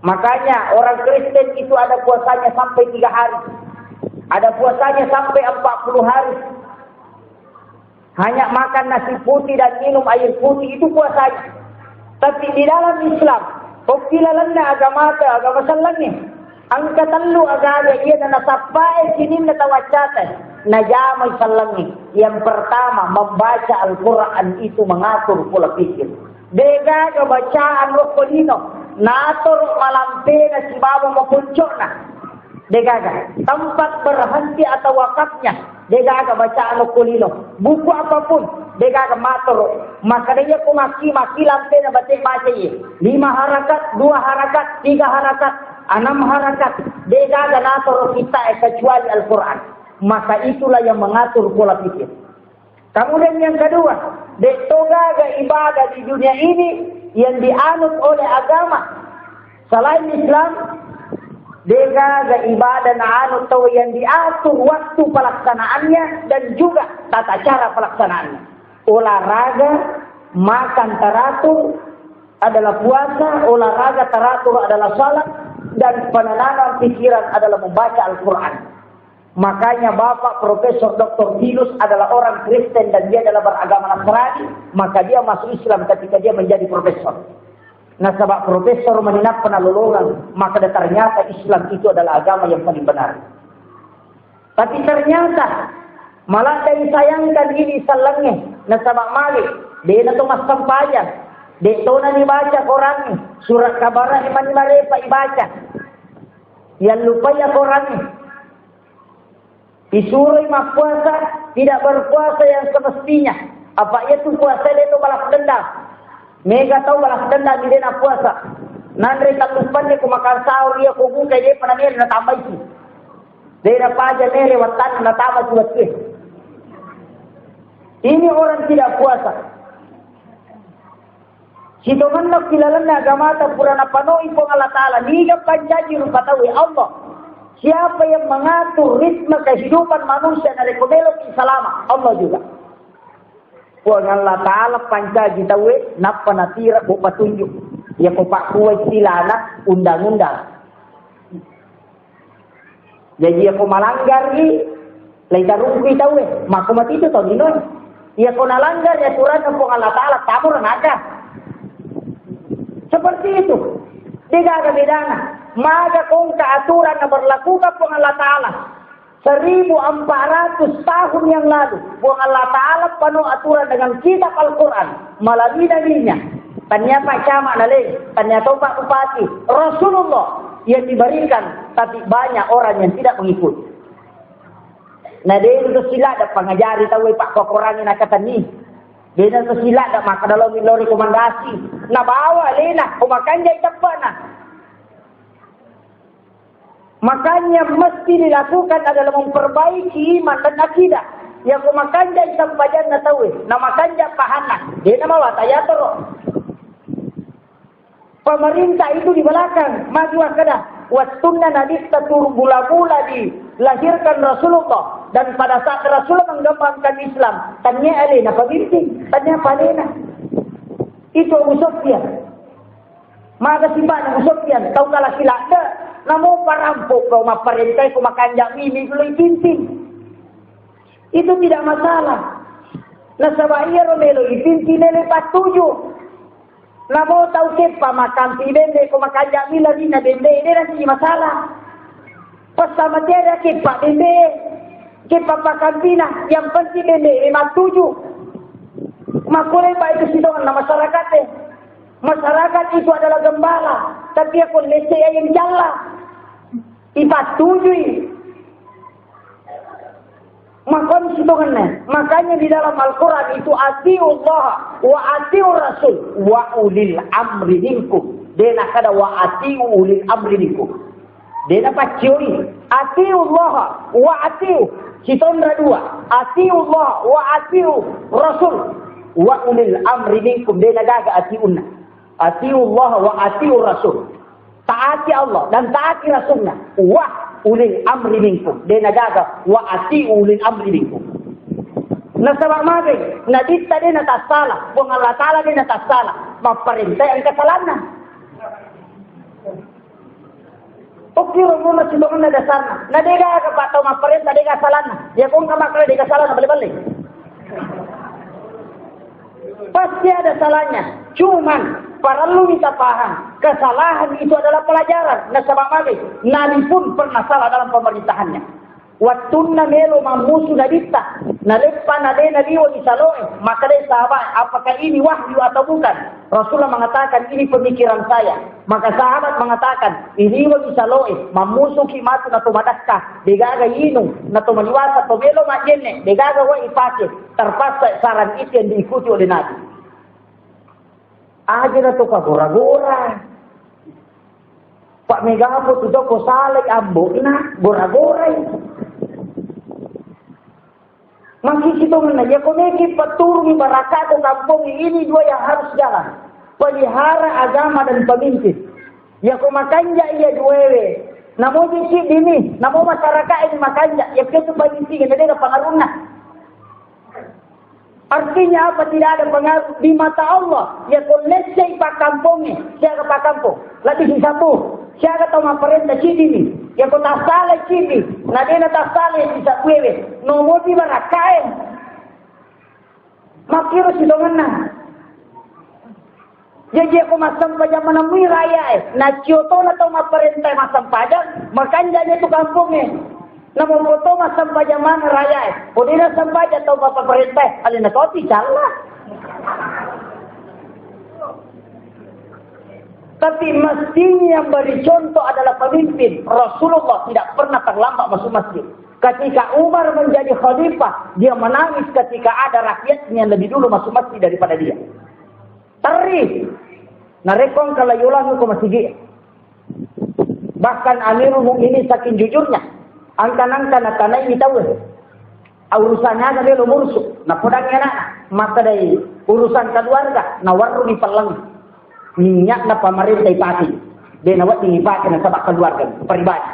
Makanya orang Kristen itu ada puasanya sampai 3 hari. Ada puasanya sampai 40 hari. Hanya makan nasi putih dan minum air putih itu puasanya. Tapi di dalam Islam, poktilalanna agama salangnya. Angka telu agama ia dan nasapai sinin na tawacatan. Najamay salangnya. Yang pertama, membaca Al-Quran itu mengatur pola pikir. Dega kebacaan rokolino. Natur malampe na si baba mapuncok na. Degaga. Tempat berhenti atau wakafnya. Degaga bacaan rokolino. Buku apapun. Degaga matur. Maka dia kumaki-maki lampe na baca ye. 5 harakat, 2 harakat, 3 harakat, 6 harakat. Degaga natur kita kecuali Al-Quran. Maka itulah yang mengatur pola pikir. Kemudian yang kedua, detoga ibadah di dunia ini yang dianut oleh agama selain Islam, dega ibadah anut atau yang diatur waktu pelaksanaannya dan juga tata cara pelaksanaannya. Olahraga, makan teratur adalah puasa, olahraga teratur adalah salat, dan penenangan pikiran adalah membaca Al-Quran. Makanya Bapak Profesor Dr. Dilus adalah orang Kristen dan dia adalah beragama Nasrani, maka dia masuk Islam ketika dia menjadi profesor. Nah, sebab profesor meninap penalolongan, maka ternyata Islam itu adalah agama yang paling benar. Tapi ternyata malah dari sayangkan ini salangnya. Nah, sebab malik dia itu mas sampayan, dia itu dibaca Quran, surat kabar iman marepa ibaca. Yang lupa ya Quran. Disuruh imam puasa, tidak berpuasa yang semestinya. Apa itu puasa itu balas dendam. Mega tahu balas dendam dia nak puasa. Nanti tak lupa dia kumakan sahur dia kubuka dia pernah dia nak tambah itu. Dia dapat aja dia lewatan nak tambah buat dia. Ini orang tidak puasa. Situ mana kilalan agama tak purana panoi pun Allah Taala. Niga panjaji rupa tahu Allah. Siapa yang mengatur ritme kehidupan manusia dari kebelok selama Allah juga. Puan Allah Ta'ala panca kita napa natira ko patunjuk. Ya ko pakuwa silana undang-undang. Jadi ako malanggar lay tarong kita maka mati itu tau ginoy. Ya ko nalanggar ya aturan ng Allah Ta'ala tamo ranaka. Seperti itu. Tiga bedana. Maka kung keaturan na berlaku ka po Allah Ta'ala 1400 tahun yang lalu po Allah Ta'ala penuh aturan dengan kitab Al-Quran melalui nabinya. Tanya Pak Camat nalih, tanya Pak Bupati, Rasulullah yang diberikan, tapi banyak orang yang tidak mengikut. Nah dia itu sila ada pengajari tahu Pak Kokorangin kata ni. Dia itu sila ada maka dalam rekomendasi. Nah bawa lena, kumakan jay tepat nah. Makanya mesti dilakukan adalah memperbaiki iman dan akidah. Yang kumakanja isang bayan na tawi, na makanja pahana. Dia nama watayatoro. Pemerintah itu di belakang, maju kada. Wastunna nadista tur bula-bula dilahirkan Rasulullah. Dan pada saat Rasulullah mengembangkan Islam, tanya alena pemimpin, tanya palena. Itu Abu Sufyan. Maka si Abu Sufyan, tahu kalah silakda. Namun parampok kau maparentay kau makanjak mimi belum itintin. Itu tidak masalah. Nasabaya romelo itintin lepas 7. Namun tahu kepa makan bende kau makanjak mila dina bende ini nanti masalah. Pas sama dia kepa bende, kepa makan bina yang penting bende 57. Makulai baik itu sidongan nama masyarakat. Masyarakat itu adalah gembala, tapi aku lese yang jalan. Ipatujui. Makanya di dalam Al-Quran itu atiullah wa atiur rasul wa ulil amri minkum. Dena kada wa atiu ulil amri minkum. Dena pacioi atiullah wa atiu. Citondra 2. Atiullah wa atiu rasul wa ulil amri minkum. Dena gaga atiunna. Atiullah wa atiu rasul. Taati Allah dan taati Rasulnya. Wah ulil amri minkum. Dia nagaga wa ati ulil amri minkum. Nasabak magay, nadita din natasala. Kung Allah Ta'ala din natasala, maparintay ang kasalanan. Oke, rumah si dongan na dasarna. Nadega ka pa tao maparin, nadega salana. Ya kung kamakala dega salana balik-balik. Pasti ada salahnya. Cuman perlu kita paham, kesalahan itu adalah pelajaran. Nasabamali, Nabi pun pernah salah dalam pemerintahannya. Wattunna melo mamusu nadita, nalepa nade nabi wa isaloe. Maka dari sahabat, apakah ini wahyu atau bukan? Rasulullah mengatakan ini pemikiran saya. Maka sahabat mengatakan ini wa isaloe, mamusu kimatu na tumadakka, degaga inu na tumaliwasa to melo majenne, degaga wa ipake. Terpaksa saran itu yang diikuti oleh Nabi. Aja na to kagora-gora. Pak Megapo tu ko salay ambo na gora-gora. Makikitong na ya komeki paturungi baraka ko kampung ini dua yang harus jalan. Pelihara agama dan pemimpin. Ya ko makanja iya duwewe. Namo bisi dini, namo masyarakat ini makanja. Ya ketu pemimpin na pengaruhna. Artinya apa? Tidak ada pengaruh di mata Allah. Ya ko lesay pa kampungnya. Siya pa kampung. Lagi satu. Siya tahu maparenta chini. Ya ko tasala chini. Na dena tasala bisa kuewe. No mo di barakae. Makiro si dongan. Jadi ako masampajan manamui raya. Na cioto na tahu maparenta masampajan. Makanya itu kampungnya. Namun foto masampajan mana raya. Podina sampajan tahu maparenta. Alina kau salah. Tapi mestinya yang beri contoh adalah pemimpin. Rasulullah tidak pernah terlambat masuk masjid. Ketika Umar menjadi khalifah, dia menangis ketika ada rakyatnya yang lebih dulu masuk masjid daripada dia. Terih. Narekong kalayulan ko masjid. Bahkan Amirul Mukminin saking jujurnya, angkan-angkan na tanay ni tahu. Urusannya ada lo mursuk. Na podangnya na maka dari urusan keluarga na waru di palang. Minyak na pamarintah ipati. Dia nawat ipati na sabak keluarga. Pribadi.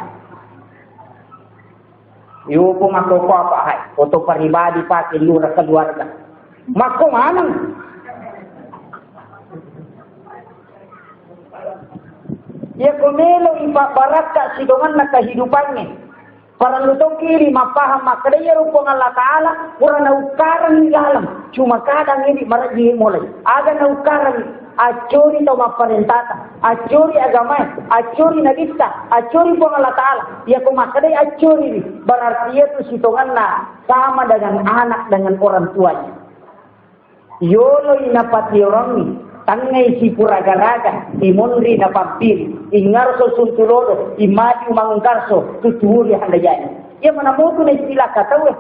Yo po mako ko apa hai. Foto pribadi pati lura keluarga. Mako manang. Ya kumelo ipabaraka sidongan na kehidupannya. Para lutong kiri mapaham makadaya rupong Allah Ta'ala kurang naukaran di dalam. Cuma kadang ini maraji mulai. Ada naukaran acuri tau maparentata, acuri agama, acuri nagista, acuri pong Allah Ta'ala. Ya kung makadaya acuri berarti itu sitongan na sama dengan anak dengan orang tuanya. Yolo inapati orang ni. Tangay si puragaraga, imunri na pampiri, ingarso suntulodo, imadi umangungkarso, tuturi handayani. Ia menemukan na istilah kata weh.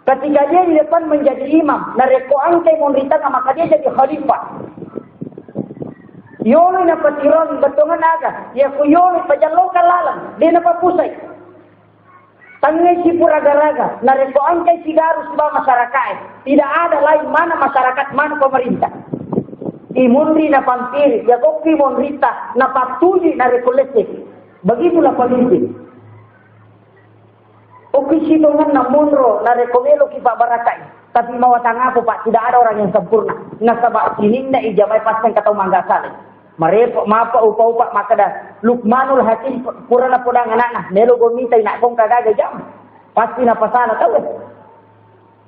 Ketika dia di depan menjadi imam, narekoan kay monrita nga maka dia jadi khalifah. Yolo na patiron, batungan aga, ya ku yolo pajalo kalalang, dia na papusay. Tangay si puragaraga, narekoan kay sigaros ba masyarakat. Tidak ada lain mana masyarakat, mana pemerintah. Imunri na pampiri, ya kopi monrita, na patuloy na rekolektif. Begitulah pemimpin. Oke sitongan na munro, na rekomelo ki Pak Barakai. Tapi mawatang ako Pak, tidak ada orang yang sempurna. Nasabak sining na ijamay pasang kataw manggasali. Marepo mapa upa-upa makada Lukmanul Hakim pura na podang anak na melo gomitay na kong kagaga jam pasti na pasala tahu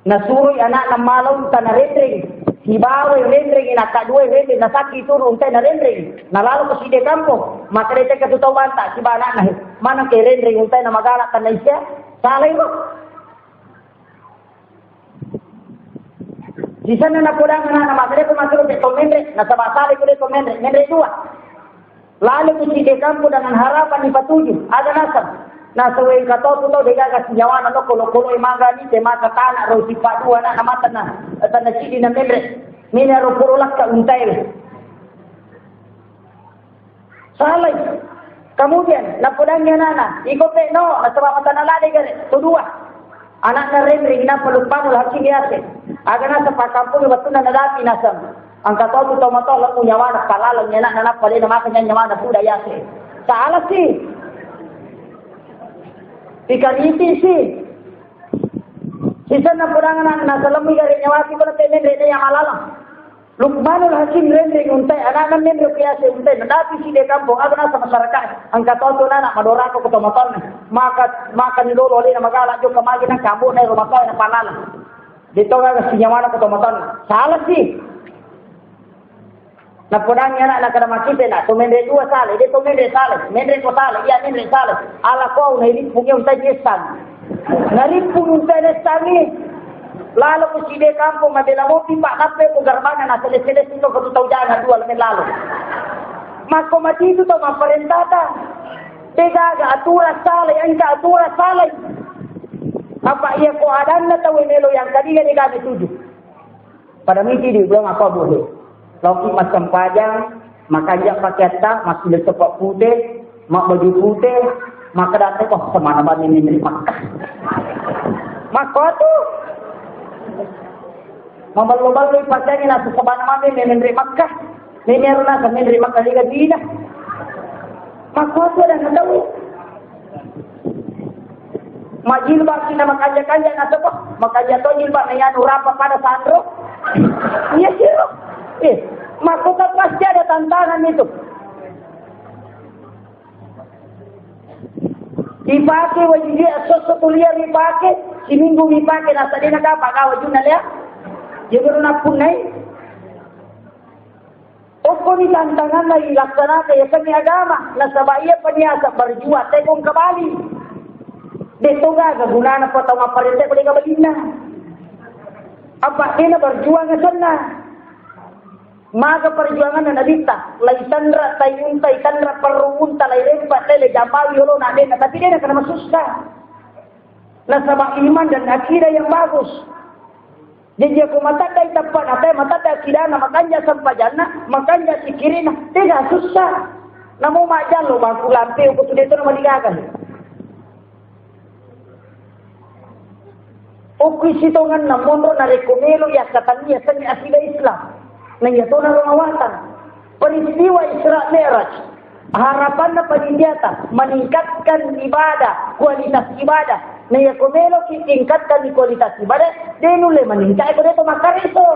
nasuroy anak na malaw ta na rendring si bawe rendring ina kadue rendring na saki turo untay na rendring nalalo ko si de kampo makada ka tutawan ta si anak na mana kay rendring untay na magala kan na isya salay mo. Di sana na podang na makare ko masuk ke komendre na sabasali ko de komendre mendre dua. Lalu si de kampo dengan harapan ipatuju ada nasab. Nasawe kato to dega ka sinyawana no kolo imaga ni tema ka tanah ro si padua na mata na tanah cidi na mendre. Mina ro purulak ka untai. Salai. Kemudian na podangnya nana ikope no na sabamata na lade gare to dua. Anak na rendring na palupamul hakim yate. Aga nasa pakampung betul na nadati nasam. Angka tau tu tomato laku nyawa na kalalang nyenak na napale na makanya nyawa na puda yase. Salah sih. Ikan iti sih. Sisa na pudangan na nasa lamig ari nyawa si pala temen rene yang malalang. Lukmanul Hakim rendeng untai anak-anak membro kiasa untai mendapi si de kampung ada nasa masyarakat angkat tonton anak madorako ke tomaton maka ni lolo le na magala jo kamagi nang kambo na rumah ko na panala dito ga sinyawana ke tomaton salah sih na podang anak na kada makite na to mendre dua sale de to mendre sale mendre ko sale iya mendre sale ala ko na ini punya untai jesan nalipun untai desani lalu ko si de kampung madela mo timba nape ko garbana na sele-sele sino ko tutaw jana dua lamin lalo. Mako mati itu to maparentata. Tegaga atura salay angka atura salay. Apa iya ko adan na tawe melo yang kadiga ni gabi tuju. Pada miti di belum apa boleh. Loki macam pajang, makanya pakai tak masih lepak putih, mak baju putih, maka datang kok semana-mana ini Makkah. Maka tu Mabal-bal ipasangin na sa sabana may menri Makkah. May meron na sa menri Makkah liga dina. Makwaso na natawi. Majilba sina makanya-kanya na sa makanya to jilba na yan urapa pada sandro. Iya siro. Makuta pasti ada tantangan itu. Dipakai wajib sosok kuliah dipakai, seminggu dipakai nasa dina kapa kau wajib nalia. Jebur na punai. Oko ni tantangan lagi laksana kaya kami agama. Nasabaya paniasa berjuang tekong kembali. Dito ga gaguna na po taong aparente pali kabalina. Apa na berjuang na sana. Maga perjuangan na nalita. Lay tandra tayuntay tandra perunta lay lempat lay jampawi holo na din. Tapi dia nak kena masuska. Nasabak iman dan akidah yang bagus. Jadi aku matanda itapan atau matanda kidana makanya sampajana makanya sikirina tidak susah. Namun majan lo bangku lampe aku sudah itu nama digagal. Oku sitongan namun na rekomelo ya katanya seni asila Islam. Nanya to na rumawatan. Peristiwa Isra Mi'raj. Harapan na panidyata meningkatkan ibadah, kualitas ibadah. Na yakumelo tingkatkan di kualitas ibadah, denule meningkat ko dito makariso.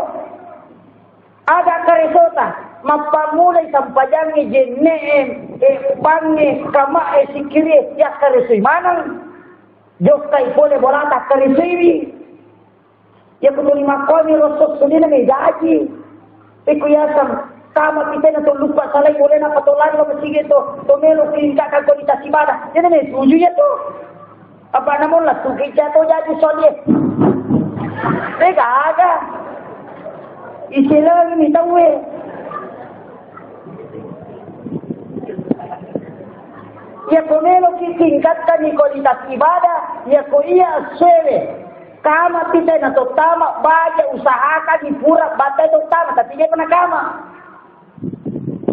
Aga karisota, mapamulay sampajang jenem, bangi kama sikiri ya kariso manang. Diyos kay pole bolata kariso ini. Ya kutuli makomi rosos sundin na may gaji. Ikuyasam tama kita na to lupa salay boleh na patulan lo masige to melo tingkatkan kualitas ibadah. Yan na tuju ya to. Apa namun lah tu kita tu jadi soleh. Mereka ada. Istilah ini tahu Ya komelo tingkatkan di kualitas ibadah. Ya ko iya sewe. Kama kita na to tama baja usahakan di pura batai to tama tapi dia pernah kama.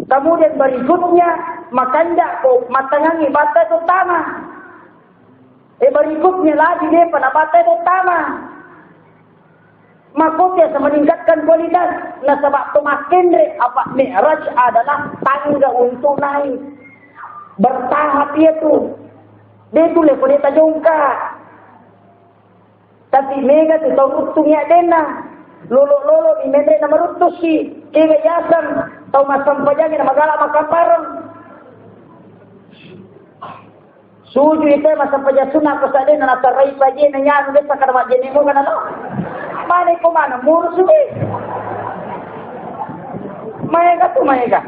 Kemudian berikutnya makanya ko matangangi batai to tama. Berikutnya lagi dia pendapat utama. Makanya meningkatkan kualitas. Nah sebab itu makin apa Mi'raj adalah tangga untuk naik. Bertahap itu. Dia tu lepo dia tajongka. Tapi mega tu tau rutungnya dena. Lolo-lolo di mendre na marutus si. Kaya yasan. Tau masampajangin na magala makaparang. Suju itu masa pajasuna ko sa din na nataray pa din na yan ulit sa karamat din mo kanalo. Mane ko mana muro suwi. Mayega tu mayega.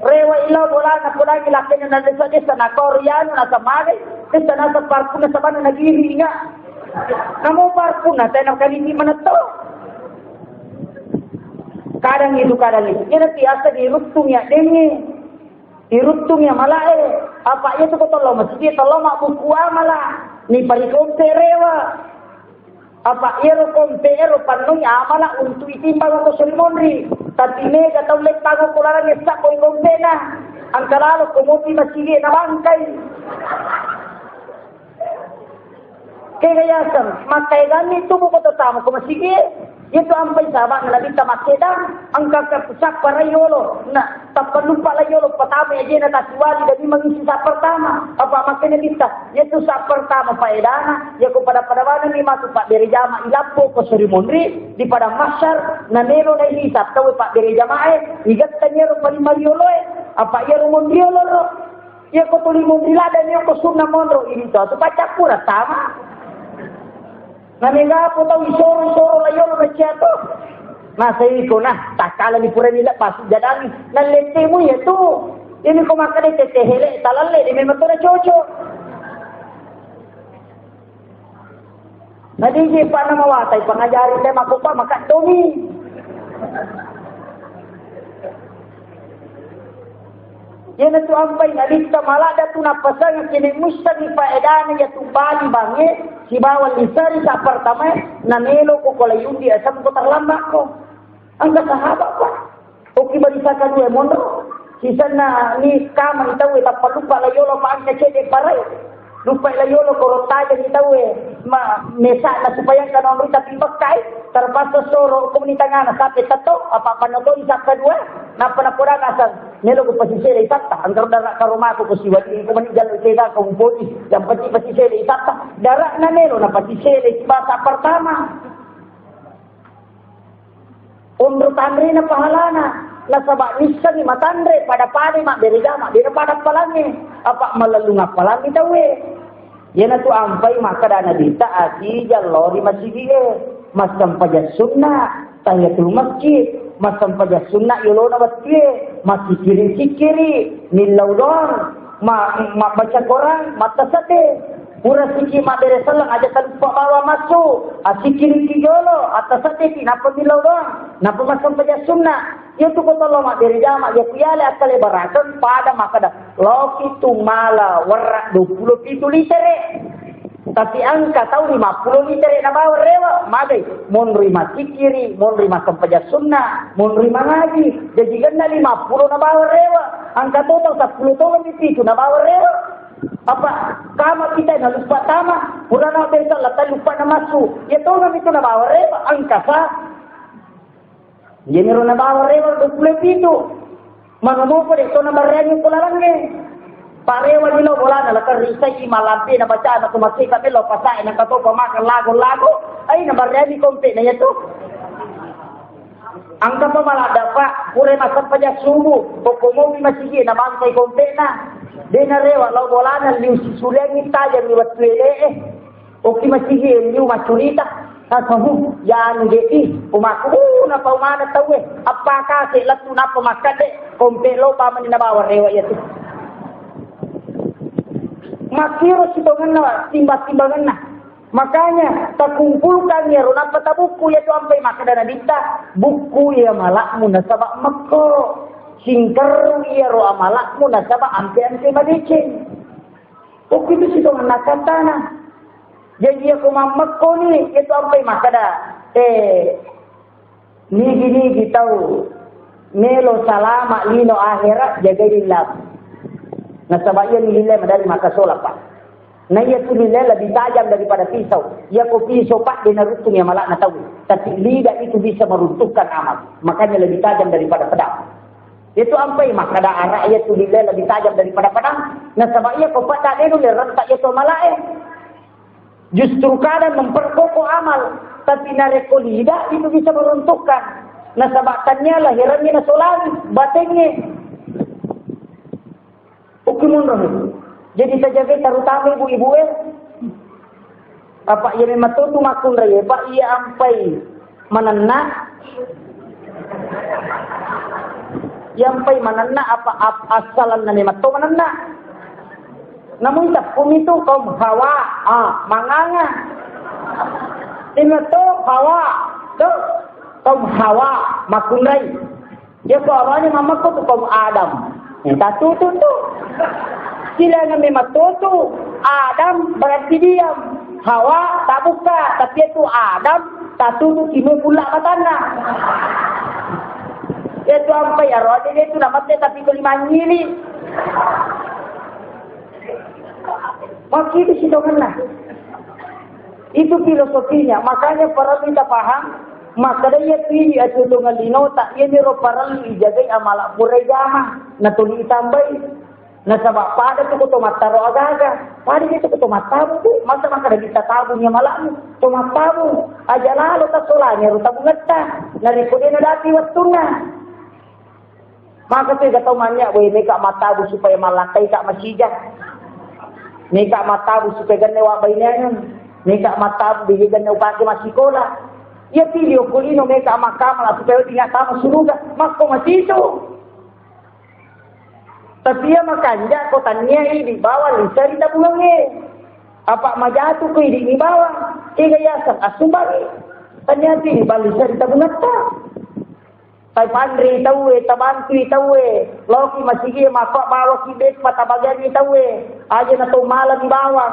Rewa ilaw bola na pula gilaki na nalisa na Koreano na sa magay. Isa na sa parko na sa bano nagiri nga. Namo parko na tayo ng kalini man to. Kadang itu kadang itu. Kaya tiasa dirutong ya dengi. Irutungnya malah apa itu ko tolo masjid tolo mak buku amala ni parikom terewa apa ero kom ero panu ya amala untuk itimbang ko selimonri tapi mega tawle tago ko larang sa ko igombena ang kalalo kumuti masjid na bangkay kaya yasan makai gani tubo ko tama ko masjid Itu ampai sahabat Nabi tamakeda angka kepusak para yolo. Nah, tak lupa lah yolo pertama aja na tasiwali dari mengisi sak pertama. Apa makanya kita? Yaitu sak pertama faedana ya kepada mana ni masuk Pak dari jamaah ilapo ko seremoni di pada masyar na nero na hisap tahu Pak dari jamaah igat tanyero palima yolo apa ya rumon yolo ya ko tulimo dilada niyo ko sunna monro ini to paca pura tama. Namiga po tahu isoro layo na siya to. Nasa iko na, takala ni pura nila pasok jadang. Nalete mo ya to. Ini ko makade tetehele talalle di memang to na chocho. Nadiji pa na mawatay pangajari tayo makupa makatumi. Yan na ampai nalita malada tu napasang kini musta ni faedana ya tumbali bange si bawal lisari sa apartame na nelo ko kolayundi asam ko terlambak ko. Ang kasahabat pa. O kibalisakan mo mondo. Sisa na ni kama itaw lapalupa la yolo pa ang kachede paray. Lupa la yolo ko tayo itaw mesa na supaya kanong rita timbakay. Terpaksa soro komunita nga na sapi tato apa panodon sa kadua na panapura kasang nelo ko pasisere isata angkar darak ka rumah ko siwati ko manijal kaya ko bodi yang pati pasisere isata darak na nelo na pasisere basa pertama umro tandre na pahalana na sabak nisa ni matandre pada mak dari jama di pada palangi apa melalunga palangi tawe yana tu ampai maka dana dita ati jalori masjid masam pajak sunnah tahiyatul masjid masam pajak sunnah yolo na batie masih kiri nilau dong baca Quran mata sate pura siki mak dari salang aja tanpa bawa masuk asikiri yolo atas sate napa nilau dong napa masam pajak sunnah ya tu kota lo mak dari jama ya kuyale akale barakan pada makada loki tu mala warak 20 itu litere. Tapi angka tahu 50 liter na bawa rewa, magai. Mon rima sikiri, mon rima sampaja sunnah, mon rima ngaji. Jadi kan na 50 na bawa rewa. Angka total 10 tahun itu na bawa rewa. Apa kama kita na lupa tama, pura na besa lata lupa na masuk. Ya tahu na itu na bawa rewa, angka sa. Jadi na bawa rewa 20 itu. Mangamu pa dito na baryan ko lang parewa nilo bola na lakar risay malampi na baca na kumasi kami lo pasay na kato pamakan lago ay na barya ni kompe na yato ang kapa malada pa pure masam pajak subuh pokomo mi masigi na bangkay kompe na de na rewa lo bola na liu si suliang ni taja ni watwele o ki masigi liu masurita kamu yan geti umaku na paumana tawe apaka se latu na pamakade kompe lo pa man na bawa rewa yato makiro sitongan na timba-timbangan na makanya takumpulkan ya rona pata buku ya tu ampai makadana dita buku ya malakmu na sabak makko singkaru ya ro amalakmu na sabak ampe madicin buku itu sitongan na katana jadi aku mamakko ni itu ampai makada nigi tahu melo salama lino akhirat jagaillah. Nah sebab ia nilai dari maka solap pak. Nah ia tu nilai lebih tajam daripada pisau. Ia ko pisau pak dia narutung yang malak nak tahu. Tapi lidah itu bisa meruntuhkan amal. Makanya lebih tajam daripada pedang. Itu ampai maka ada arak ia tu nilai lebih tajam daripada pedang. Nah sebab ia ko pak tak ada nilai rentak ia tu malak Justru kadang memperkokoh amal. Tapi nareko lidah itu bisa meruntuhkan. Nah sebab tanya lahirannya na solami batinnya. Hukumun roh. Jadi terjaga terutama ibu-ibu apa ia memang tu makun raya pak ia ampai menena ia ampai menena apa asalan na memang tu menena namun tak pun itu kaum hawa manganga ini tu hawa tu kaum hawa makun raya dia kau awalnya mama tu kaum Adam. Tatu tu. Sila na may matuto. Adam berarti diam. Hawa tak buka. Tapi itu Adam tatu tu kini pula matana. Itu apa ya roh dia itu namatnya tapi kelima nyili. Maka itu sidongan lah. Itu filosofinya. Makanya para kita paham Maka dia pilih atulungan linota, ia ni roparal ijagai amala purai jama, natuli tambay. Nasabak pada tu ko mataro agaga, pada itu ko matabu tu, masa maka dah kita tabu nya malamu, to matabu, aja lalo ta solanya ru tabu ngetta, nari ko dia dati waktuna. Maka tu kata manya, we meka matabu supaya malakai kak masijah. Meka matabu supaya ganne wa bainanyan, meka matabu bigi ganne upake masikola. Ya pilih kulino mereka makam supaya tinggal tamu surga, maka masih itu. Tapi ya makanya kotanya ini di bawah lisa di tabungannya. Apa majatu ke di bawah, tiga yasan asumbangi. Ternyata di bawah lisa di tabungan tak. Tai pandri tahu, tabantu tahu, loki masih dia makok bawa kibet mata bagian ni tahu, aja nato malam di bawah.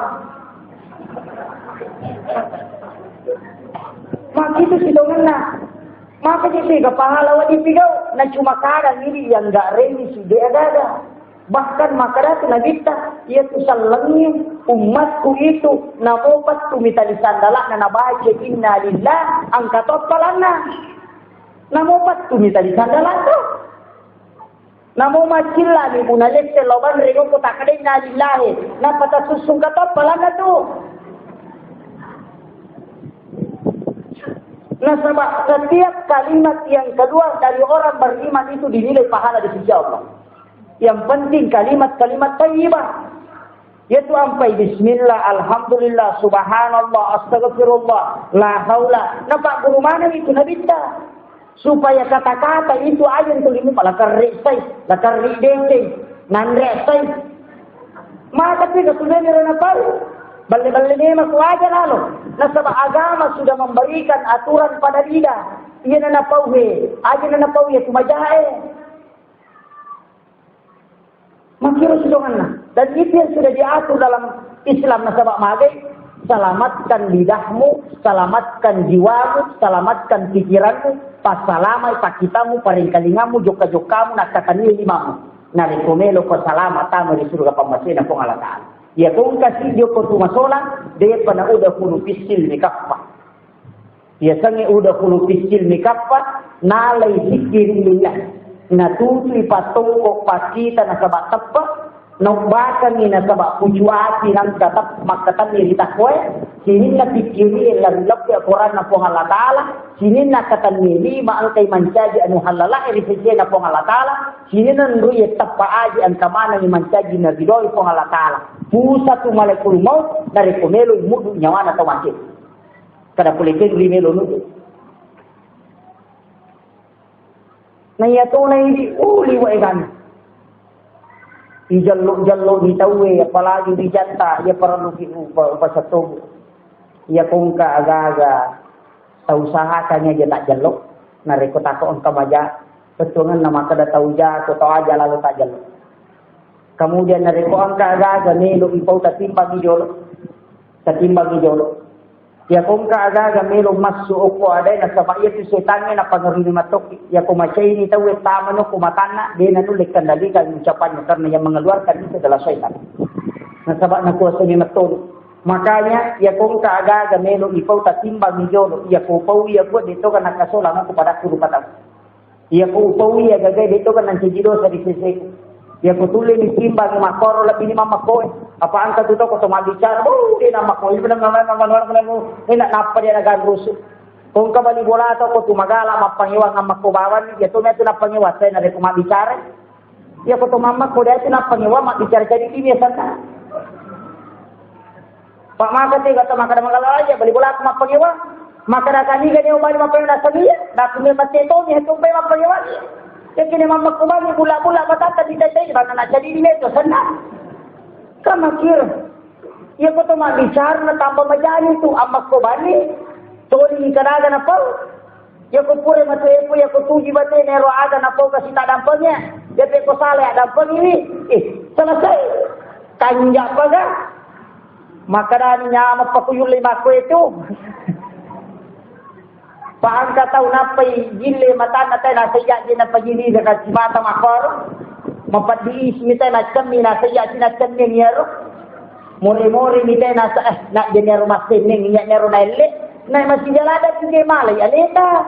Maka itu sidongan na. Maka jadi pahala wajib pigau. Na cuma kadang ini yang enggak remi sudah ada. Bahkan maka na kita yaitu salangnya umatku itu namopat tumitali sandala na nabaca inna lillah angkatot palana. Namopat tumitali sandala to. Namo macilla ni munalek loban rego ko takade inna lillah. Na patasusung katot palana to. Nah, sebab setiap kalimat yang kedua dari orang beriman itu dinilai pahala di sisi Allah. Yang penting kalimat-kalimat thayyibah. Yaitu ampai bismillah, alhamdulillah, subhanallah, astagfirullah, la haula. Nampak guru mana itu Nabi kita? Supaya kata-kata itu aja yang tulimu pala kerresai, la kerrideng, nanresai. Maka tidak sudah nirana tahu. Balik-balik ni masuk aja lalu. Nasabah agama sudah memberikan aturan pada lidah. Ia nana pauhe, aja nana pauhe cuma jahe. Makiru sudongan. Dan itu yang sudah diatur dalam Islam nasabah magai. Selamatkan lidahmu, selamatkan jiwamu, selamatkan pikiranmu, pasalamai pakitamu, paringkalingamu, joka-jokamu, nakatani limamu. Narikomelo ko salamatamu di surga pamasina kong Allah Ta'ala. Ya kung kasih dia ko tumasolan, dia pada udah hulu pisil ni kappa. Ya sange udah hulu pisil ni kappa, nalay sikir nila. Natutuy patungkok pakita na sabak tappa, nagbakan ni na sabak pujuati ng katap makatan ni ritakwe, sinin na pikiri lalap ya Quran na pong Allah Ta'ala, sinin na katan ni lima ang kay mansyadi anu halala irisisya na pong Allah Ta'ala, sinin na nruye tappa aji ang kamana ni mansyadi na bidoy pong Allah Ta'ala. Pusat malakul maut dari pemelu mudu nyawa na tawakil. Kada kulitin limelo nudu. Na yato na hindi uli wa ikan. Ijallo di tawe apalagi di janta ya perlu pasatubo. Ya kung kaaga usahakannya dia tak jallo. Nareko tako on kamaja. Betungan nama kada tahu ja ko tahu aja lalu tak jallo. Kemudian dari koang kaaga melo ipau tatimbang ijolo. Ya kung kaaga melo masuk ko ada na sabay itu setannya na pangarini matok. Ya kumacay ni tahu tama no kumatana dia nanulik kendalikan ucapannya karena yang mengeluarkan itu adalah setan. Na sabak na kuasa ni matok. Makanya ya kung kaaga melo ipau tatimbang ijolo. Ya kupau ya ko dito ka nakasolang kepada guru patang. Ya kupau ya gagay dito ka nang sijido sa disisi. Ya kutuli ni timbang makoro lebih ni mamakoy. Apa angka tu ko tumabicara, dia na makoy benar ina napa dia nagan rusuh. Kung kabali bola to ko tumagala mapangiwang ang makubawan, ya to meto na pangiwa sa na kumabicara. Ya ko tumama ko dia na pangiwa mabicara jadi ini sana. Pak maka tiga to maka magala aja bali bola mapangiwa. Maka kani gani umali mapangiwa sa niya, na kumi mateto ni hetong bay mapangiwa. Yang kini mama kubagi bula-bula batata di dada ini, bagaimana jadi ini itu senang. Kamu kira, ya kau tu mak bicara na tambah majani tu, amak kubani, tori ikaraga na pau. Ya kau pure matu epo, ya kau tuji bate nero aga na pau kasih tak dampaknya. Ya kau salah dampak ini, selesai. Kanjak baga, makanan nyama pakuyul lima kue itu. Paan ka tahu napay gile mata na tayo nasa iya din na pagili na kasi mata makoro. Mapadiis mi tayo na kami nasa iya din na kami niyaro. Mori-mori mi tayo nasa na dinero mas tining iya nero na ili. Na masih jalada kike malay aleta.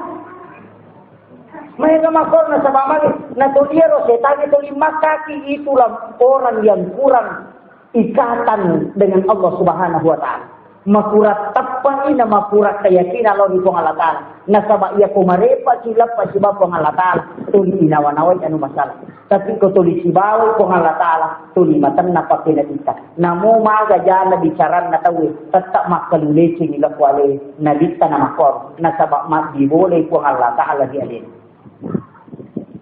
Mereka makor na sama magi na toliro setan itu 5 kaki itulah orang yang kurang ikatan dengan Allah Subhanahu wa taala. Makurat tapang ina makurat keyakinan Allah di Allah Ta'ala. Nasaba iya kumarepa silap pa si Bapa Allah Ta'ala. Tuli inawanaway anu masalah. Tapi ko tuli si Bapa Allah Ta'ala. Tuli matan na pakinatita. Namo maga jana bicaran na tawi. Tetap makalulesi nila kuali. Nalita na makor. Nasaba madibole ko Allah Ta'ala di alin.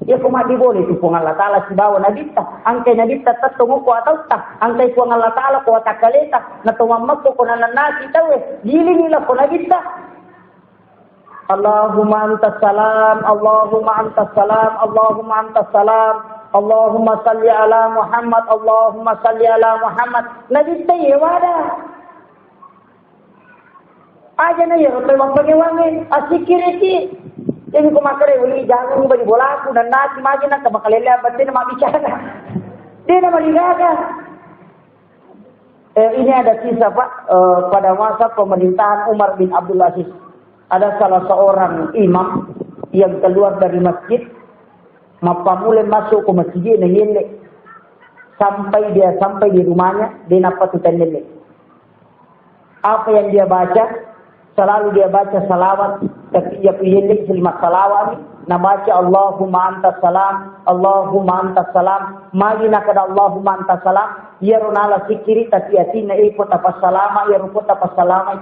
Ya kuma di boleh tu pun Allah Taala sibawa nabita angkai nabita tatungu ko atau tak angkai pun Allah Taala ko takaleta na tumammak ko na nasi tawe giling nila ko nabita Allahumma antas salam Allahumma antas salam Allahumma antas salam Allahumma salli ala Muhammad Allahumma salli ala Muhammad nabita ye wada aja na ye rotel bang wangi asikiriti. Ini ko makare uli jangan bagi bola aku dan nasi magi nak makalele batin na mabicara. Dia na maligaga. Ini ada kisah Pak pada masa pemerintahan Umar bin Abdul Aziz. Ada salah seorang imam yang keluar dari masjid mapamule masuk ke masjid nengele sampai di rumahnya dia dapat tutenele. Apa yang dia baca? Selalu dia baca salawat, tapi dia pilih selima salawat, na baca Allahumma antas salam, Allahumma antas salam, magi na kada Allahumma antas salam, ya ronala sikiri tapi ati na ipot tapas salama, ya rupot tapas salama,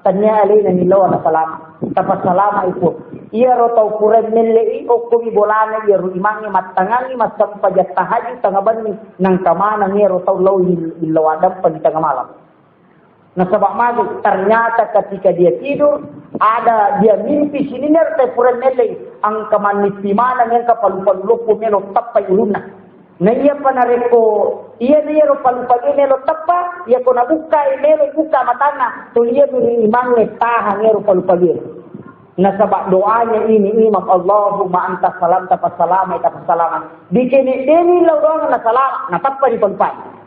tanya alay na nilaw na salama, tapas salama ipot. Iya rotau kurem nilai o kumi bolana ya ruimangi matangangi masam pajat tahajud tangaban nang kamana ni rotau law ilawadam pa di tengah malam. Nah sebab maju ternyata ketika dia tidur ada dia mimpi sininer te puren nele ang kamaniti mana yang kapalu-palu ko melo tappa iluna. Na iya panareko iya niya ro palu-palu melo tappa iya ko nabuka melo buka matana tuliya ni imang taha ngero palu-palu. Nah sebab doanya ini imam Allahumma antas salam tapas salama tapas salama. Dikene deni lawan na salam na tappa di palu-palu.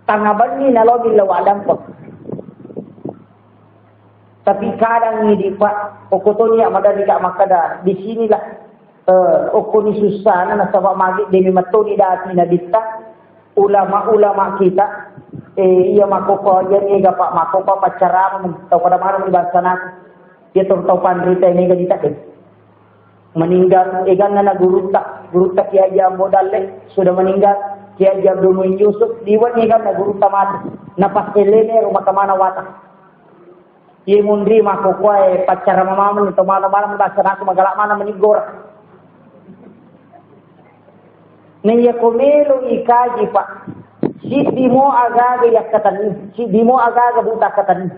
Tangaban ni nalogi lawadam po. Tapi kadang ni di Pak, okoto niya madali ka makada. Di sinilah okoni susah na nasaba magi demi matoni dati na dita. Ulama-ulama kita iya makopo yan iga Pak makopo pacara tau pada mana bahasa nak. Dia tahu pandrita ini ga dita meninggal egang na guru tak kiai modal sudah meninggal. Kiai Abdul Muin Yusuf diwan ni kan na guru tamat napas elene rumah kamana wata ye mundri mako koe pacara mama ni to mana bahasa aku magalak mana menigor ne ye komelo ikaji Pak si dimo agaga yakatan si dimo agaga buta katan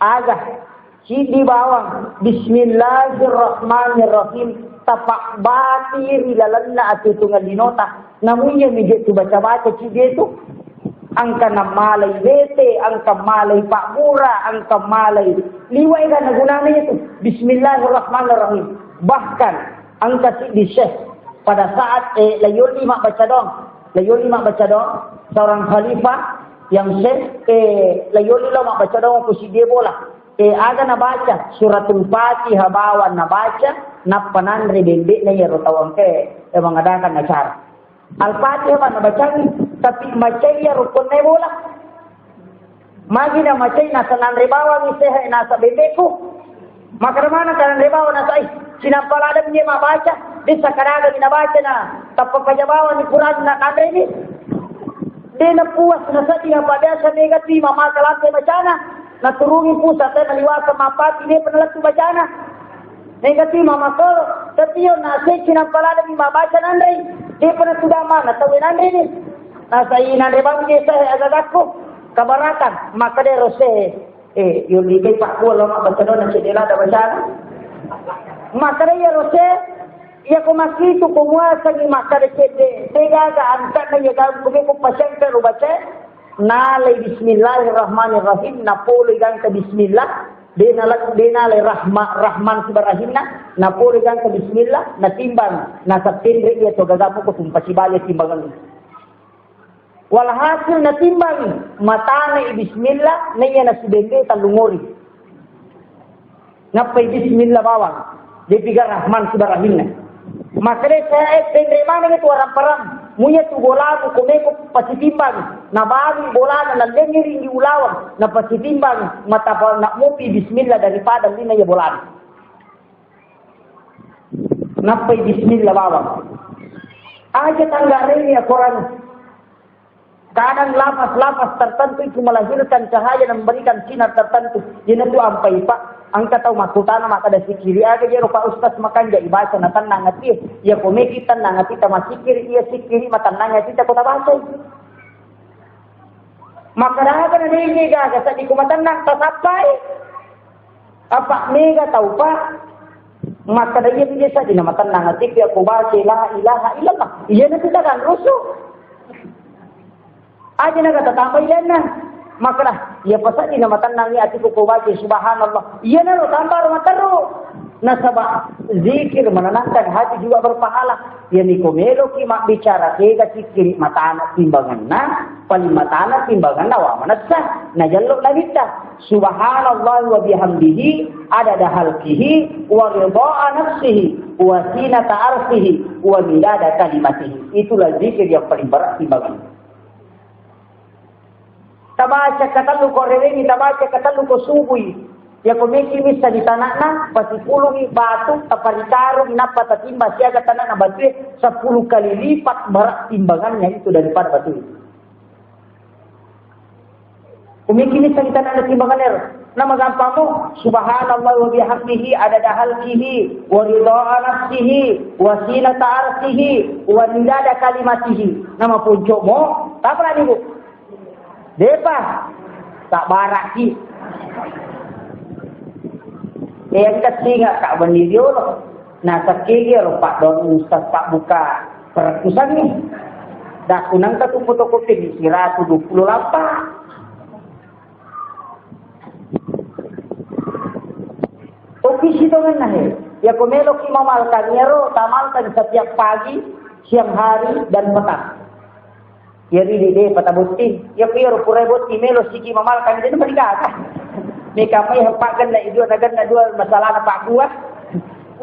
aga si di bawang bismillahirrahmanirrahim tapak batir ilalanna atu tungal dinota namun yang mijit tu baca-baca cide tu angka namalay bete angka malay pak mura angka malay liway ka nagunana itu bismillahirrahmanirrahim bahkan angka si di syekh pada saat layul lima baca dong seorang khalifah yang syekh layul lima baca dong ku si dia bola aga na baca suratul fatihah bawan na baca napanan rebende na yero tawang ke mengadakan acara Al-Fatihah mana bacaan tapi macai ya rukun na bola magi na macai nasa nanrebawa miseha nasa bebeku maka mana kanan rebawa nasa sinampalada niya mabaca di sakaraga binabaca na tapapajabawa ni Quran na kanre ni di na puas na sa tinga pada sa negati mamakalate bacana naturungi pusat na liwasa mapati ni panalatu bacana negati mamakol tapi yun nasa sinampalada ni mabaca nanre dia pernah sudah mana tahu nanti ni nasa nanti bang dia saya agak kabaratan maka dia rose yung ligay pak ko lang baca na sedela da baca maka dia rose ya ko makito kumuasa ni maka dia sede tega ga angkat na yaga ko ko pasang pero baca nalay bismillahirrahmanirrahim napolo gang ka bismillah denalay rahman sibarahimna napuri kan ke bismillah natimbang nasab tindri ia to gagapo ko tumpasibali timbangan Walhasil na timbang matane bismillah naya na si bende talungori. Ngapay bismillah bawang. Di pigar Rahman subarahin na. Makanya saya penerimaan itu orang perang. Munya tu bola tu kumeko pasitimbang. Na bawi bola na lengiri di ulawang. Na pasitimbang mata nak mupi bismillah daripada lina ya bola. Napay bismillah bawang. Aja tanggari ya Quran. Kadang lapas-lapas tertentu itu melahirkan cahaya dan memberikan sinar tertentu. Ini tu ampai pak. Angka tahu makutana maka ada sikiri aja dia rupa ustaz makan dia ibaca na tanang ngati. Ya komeki tanang ngati ta masikiri iya sikiri matanang ngati ta kota baca. Maka dah kan ini gaga sa di kumatanang ta sapai. Apa mega tahu pak? Maka dia biasa di nama tanang ngati dia ko baca la ilaha illallah. Iya na kita kan rusuh. Aja na kata tambah iya na. Maka lah, ya pasal di nama tanang ni ati ko baca subhanallah. Iya na lo tambah rumah terus. Nasabah zikir menenangkan hati juga berpahala. Ya ni ko melo ki mak bicara kega sikiri matana timbangan na, paling matana timbangan na wa manasa. Na jallo na kita. Subhanallah wa bihamdihi adada halqihi wa ridha nafsihi wa sinata arshihi wa midada kalimatihi. Itulah zikir yang paling berat timbangan. Tabaca katalu ko rewengi, tabaca katalu ko subuhi. Ya komeki misa di tanah na, pasipulungi batu, taparikaru, inapa tatimba siaga tanah na batu 10 kali lipat berat timbangannya itu daripada batu. Komeki misa di tanah na timbangannya. Nama gampangmu, subhanallah wa bihamdihi adada halqihi, wa ridha nafsihi, wa sinata arshihi, wa midada kalimatihi. Nama puncukmu, tak pernah ibu. Depa tak barak ki. Yang ketiga kak benidio loh. Nah sekali pak don ustaz pak buka peratusan ni. Dah kunang tak tu fotokopi di siratu 28. Ofisi tu kan nah ya komelo ki mamalkan yero tamalkan setiap pagi, siang hari dan petang. Ya ide patabuti ya piro purebot email siki mamal kan dia berikah ni kami hempakkan la itu nagan dua masalah pak kuat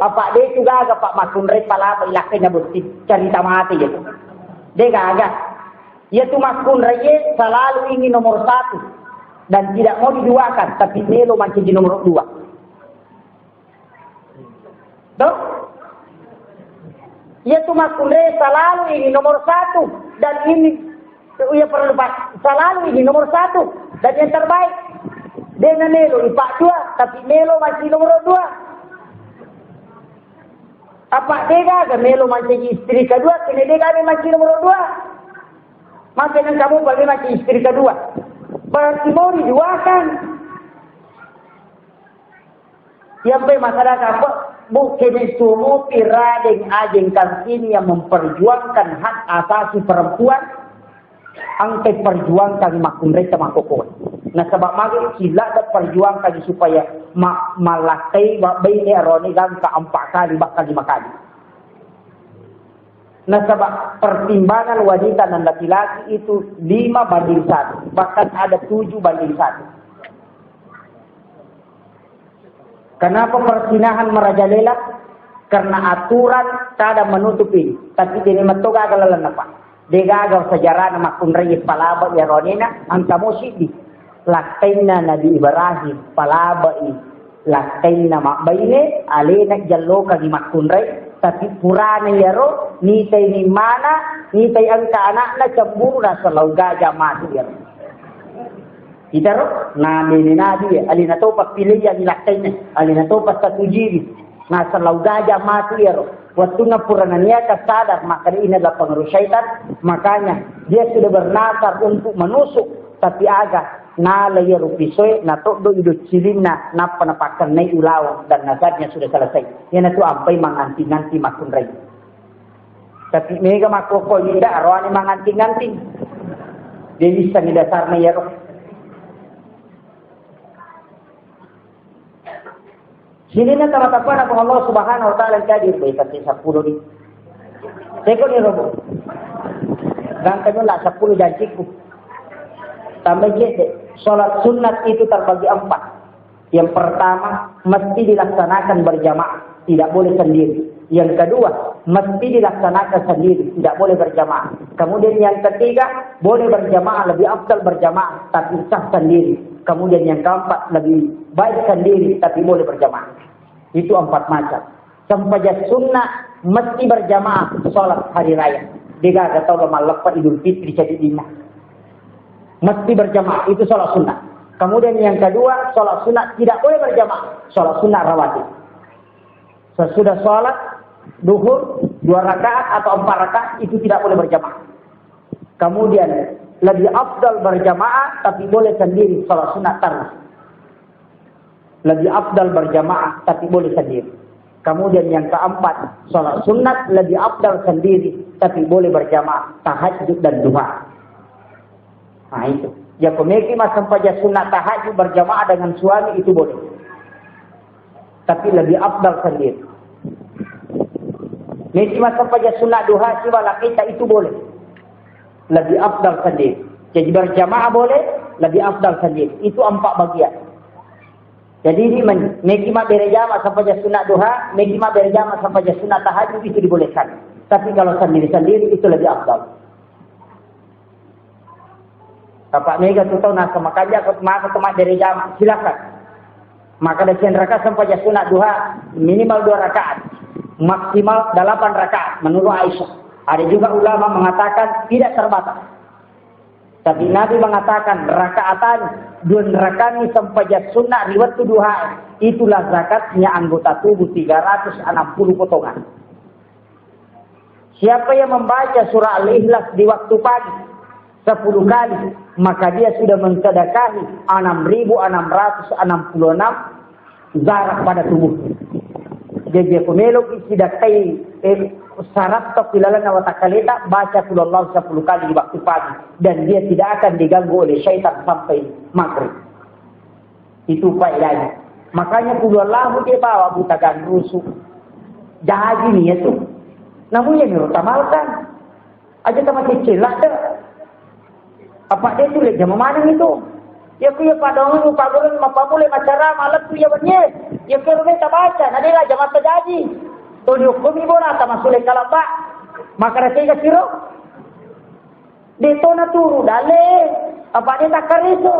apa dia juga agak pak makun rek pala ilakai na buti cerita mati gitu dia agak ya tu makun rek selalu ingin nomor 1 dan tidak mau diduakan tapi melo macam di nomor 2 toh ya tu makun rek selalu ingin nomor 1 dan ini ia perlu selalu ini nomor 1 dan yang terbaik. Dengan melo ipak 2 tapi melo masih nomor 2. Apa dega ke melo masih istri kedua kini dega masih nomor 2. Makanya kamu bagi masih istri kedua. Berarti mau diduakan. Yang masyarakat apa? Bukan semua piradeng ajeng kansini yang memperjuangkan hak asasi perempuan. Angkai perjuangkan makun mereka makokon. Nah sebab magi sila dah perjuangkan supaya malakai bayi eroni gan ke 4 kali bahkan 5 kali. Nah sebab pertimbangan wanita dan laki-laki itu 5:1, bahkan ada 7:1. Kenapa persinahan merajalela? Karena aturan kada menutupi, tapi dini matoga agalalan apa? Degagaw sejarah na makunrayit palaba ya ronina ang kamusidi lakay na Nabi Ibrahim palaba lakay na makbayne alina jallo kagi makunray tapi purana yaro nitay ni mana nitay ang kaanak na camburo na sa laugaja mati yaro itaro nabi ni nabi alina to pagpilihan ni lakay na alina to pasatujiri nasa laugaja mati yaro. Waktu ngapurangan niya kasadar, maka ini adalah pengaruh syaitan. Makanya dia sudah bernasar untuk menusuk, tapi agak nalaya rupisoy na todo idut silim na napanapakan na ulaw dan nasarnya sudah selesai. Yan itu ampay manganting-anting makunray. Tapi mega makoko tidak arwani manganting-anting. Dia bisa ngidasar na yaro. Sini na tamatapan ako Allah Subhanahu wa taala kadir baik kasi 10 ni. Teko ni robo. gangkan lah 10 janjiku. Tambah jede. Sholat sunat itu terbagi 4. Yang pertama, mesti dilaksanakan berjamaah, tidak boleh sendiri. Yang kedua, mesti dilaksanakan sendiri, tidak boleh berjamaah. Kemudian yang ketiga, boleh berjamaah, lebih afdal berjamaah, tapi sah sendiri. Kemudian yang keempat, lebih baik sendiri, tapi boleh berjamaah. Itu 4 macam. Sempaja sunnah, mesti berjamaah sholat hari raya. Dia kata tahu lepas Idul Fitri jadi lima. Mesti berjamaah, itu sholat sunnah. Kemudian yang kedua, sholat sunnah tidak boleh berjamaah. Sholat sunnah rawatib. Sesudah sholat duhur 2 rakaat atau 4 rakaat itu tidak boleh berjamaah. Kemudian lebih afdal berjamaah tapi boleh sendiri sholat sunnah tarwih. Lebih afdal berjamaah tapi boleh sendiri. Kemudian yang keempat, sholat sunat lebih afdal sendiri tapi boleh berjamaah tahajud dan duha. Nah itu. Ya pemeki macam saja sunat tahajud berjamaah dengan suami itu boleh. Tapi lebih afdal sendiri. Meki macam saja sunat duha siwala kita itu boleh. Lebih afdal sendiri. Jadi berjamaah boleh, lebih afdal sendiri. Itu 4 bagian. Jadi ini meki mak berjamaah sampai sunat duha, meki mak berjamaah sampai sunat tahajud itu dibolehkan. Tapi kalau sendiri-sendiri itu lebih afdal. Bapak Mega tu tahu nak makanya aku mak berjamaah, silakan. Maka ada 9 rakaat sampai sunat duha minimal 2 rakaat, maksimal 8 rakaat menurut Aisyah. Ada juga ulama mengatakan tidak terbatas. Tapi Nabi mengatakan rakaatan 2 rakaat sampai sunnah riwayat duha itulah zakatnya anggota tubuh 360 potongan. Siapa yang membaca surah Al-Ikhlas di waktu pagi 10 kali, maka dia sudah mensedekahi 6.666 zakat pada tubuh. Jadi pemeluk isidakai syarat topilalan wa takalita baca kulullah 10 kali di waktu pagi dan dia tidak akan diganggu oleh syaitan sampai maghrib. Itu faedahnya. Makanya kulullah dia bawa butakan rusuk. Jadi nih itu. Namun yang dirutamalkan aja sama kecil lah dah. Apa dia tulis jam mana itu? Ya kuya padang lupa gurun mapamule macara malam tu ya benyet. Ya kuya kita baca nanti lah jam terjadi. Tuh dihukum ibu nata masuk kalau pak maka rasanya siro detona turu dale apa dia takar itu.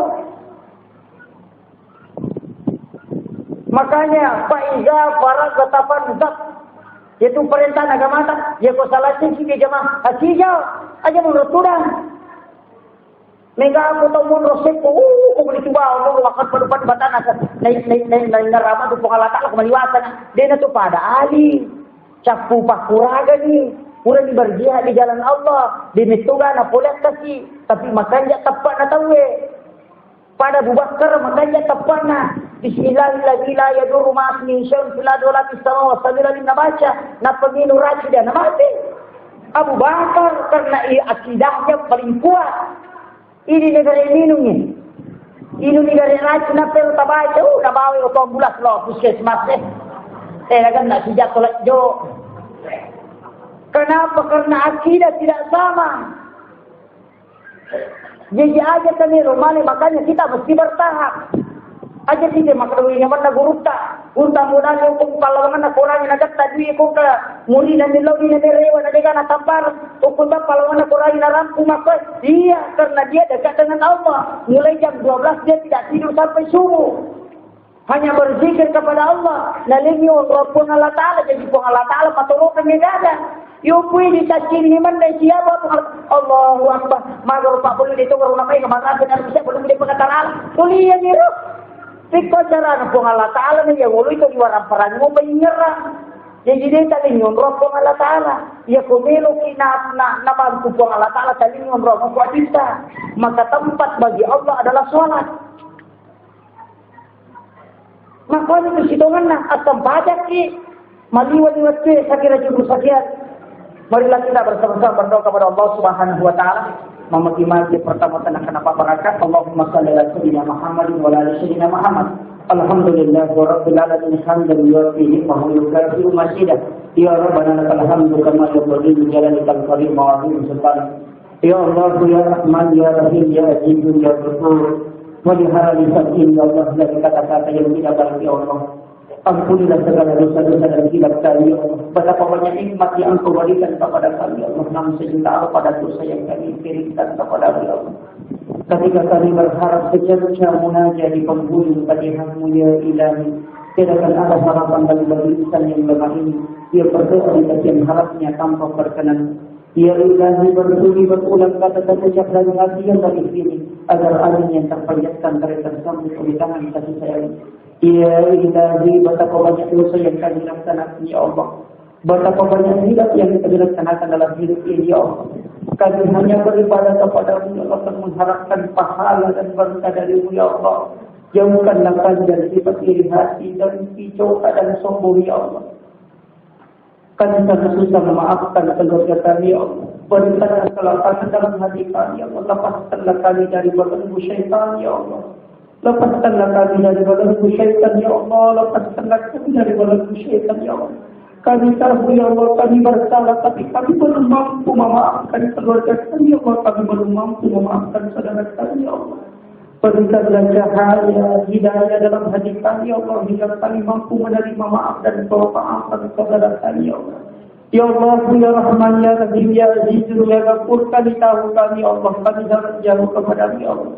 Makanya faiza farad gatapan zat itu perintah agama tak ya kau salah sih jemaah hajijau aja menurut tudang mega aku tahu menurut sepo aku beri coba untuk waktu penupan batana naik nerama tu pengalatan aku meliwatan dia tu pada ahli capu pakuraga ni pura berjihad di jalan Allah dimituga na boleh kasih tapi makanya tepat na tahu pada Abu Bakar makanya tepat na bismillahirrahmanirrahim ya duru ma'asmi syai'un fil adolati sama wasamira lina baca na peminu raci dan mati Abu Bakar karena akidahnya paling kuat ini negara minumnya ini negara raci na pero tabaca na bawi o tombulas lo puskesmas kan nak sejak tolak jo. Kenapa? Karena akidah tidak sama. Jadi aja kami romani makanya kita mesti bertahap. Aja tidak makruhnya mana guruta. Guruta mudah hukum kalau mana Quran nak tadi hukum ke muri dan dilogi dan rewa dan dia nak tampar hukum kalau mana Quran nak rampung maka dia karena dia dekat dengan Allah. Mulai jam 12 dia tidak tidur sampai subuh. Hanya berzikir kepada Allah. Nalingi Allah pun Allah Ta'ala. Jadi pun Allah Ta'ala matulungan yang ada. Yupui ditaciri iman dan siapa pun Allahu Akbar. Maka rupa boleh ditunggu namanya kemana benar bisa belum dia pengetahuan. Tulian itu. Fikir cara pun Allah Ta'ala ni yang ulu itu diwaran perang mo menyerang. Jadi dia talingi Allah pun Allah Ta'ala. Ya kumelo kina na bantu pun Allah Ta'ala talingi Allah pun kita. Maka tempat bagi Allah adalah sholat. Makanya persidangan nak atau baca ki maliwat-liwat ke sakira juru sakian. Marilah kita bersama-sama berdoa kepada Allah Subhanahu wa taala memaki-maki pertama tanah kenapa barakat Allahumma shalli ala sayyidina Muhammadin wa ala sayyidina Muhammad. Alhamdulillah rabbil alamin hamdan yufihi wa yukafi'u mazidah. Ya rabbana lakal hamdu kama yanbaghi li jalalika al-karim wa 'azimi sultanik. Ya Allah, Ya Rahman, Ya Rahim, Ya Aziz, Ya Ghafur. Walihara lisanin, Ya Allah, dari kata-kata yang tidak baik, Ya Allah. Ampunilah segala dosa-dosa dan hilaf kami, Ya Allah. Betapa banyak nikmat yang Engkau berikan kepada kami, Ya Allah. Namun sejuta pada dosa yang kami kirimkan kepada Ya Allah. Ketika kami berharap secerca munajat di penghulu kehadiran-Mu, Ya Ilahi, tidak akan ada harapan bagi insan yang lemah ini. Dia berdoa di bagian harapnya tanpa berkenan. Ya Ilahi, bersuri berulang kata-kata sejak dari hati yang dari sini, agar angin yang terpanjatkan tersambut oleh tangan kasih sayang. Ya Ilahi, betapa banyak dosa yang kami laksanakan, Ya Allah. Betapa banyak hilaf yang kami laksanakan dalam hidup ini, Ya Allah. Kami hanya beribadah kepada-Mu, Ya Allah, dan mengharapkan pahala dan berkah dari-Mu, Ya Allah. Jauhkanlah kami dari sifat iri hati dan kicau dan sombong, Ya Allah. Kami sangat susah memaafkan keluarga kami, Ya Allah. Berikanlah kelapangan dalam hati kami, Ya Allah. Lepaskanlah kami dari belenggu syaitan, Ya Allah. Lepaskanlah kami dari belenggu syaitan, Ya Allah. Lepaskanlah kami dari belenggu syaitan, Ya Allah. Kami tahu, Ya Allah, kami bersalah, tapi kami belum mampu memaafkan keluarga kami, Ya Allah. Kami belum mampu memaafkan saudara kami, Ya Allah. Berikanlah cahaya, hidayah dalam hati kami, Ya Allah, hingga kami mampu menerima maaf dan maafkan saudara kami, Ya Allah. Ya Allah, Ya Rahman, Ya Rahim, Ya Aziz, Ya Ghafur, kami tahu kami, Ya Allah, kami sangat jauh kepada-Mu, Ya Allah.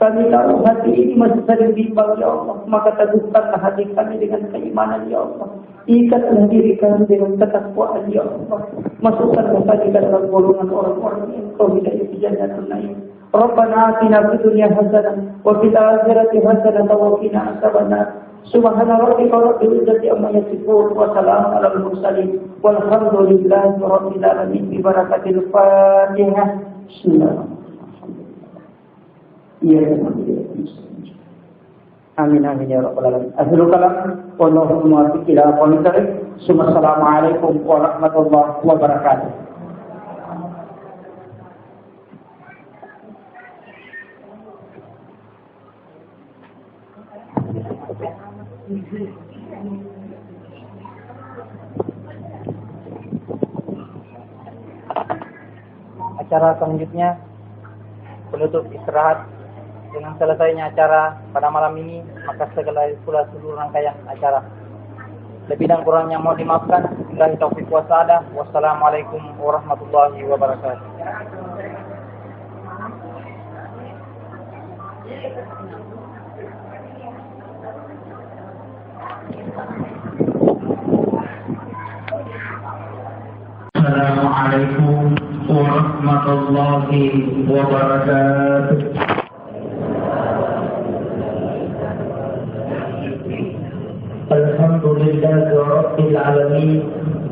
Kami tahu hati ini masih sering bimbang, Ya Allah. Maka teguhkanlah hati kami dengan keimanan, Ya Allah. Ikatlah diri kami dengan ketakwaan, Ya Allah. Masukkanlah kami ke dalam golongan orang-orang yang Kau hidayah di jannatul naim. Rabbana atina fid dunya hasanah wa fil akhirati hasanah wa qina adzabannar. Subhana rabbika rabbil izzati amma yasifun wa salamun alal mursalin walhamdulillahi rabbil alamin bi barakatil Fatihah. Bismillahirrahmanirrahim. Amin amin ya rabbal alamin. Akhirul kalam wallahu muwaffiq ila aqwamit thariq. Assalamualaikum warahmatullahi wabarakatuh. Acara selanjutnya penutup istirahat. Dengan selesainya acara pada malam ini, maka segala pula seluruh rangkaian acara. Lebih dan kurangnya mohon dimaafkan. Billahi taufiq wassalam. Wassalamualaikum warahmatullahi wabarakatuh. Assalamualaikum warahmatullahi wabarakatuh. Alhamdulillahi rabbil alamin.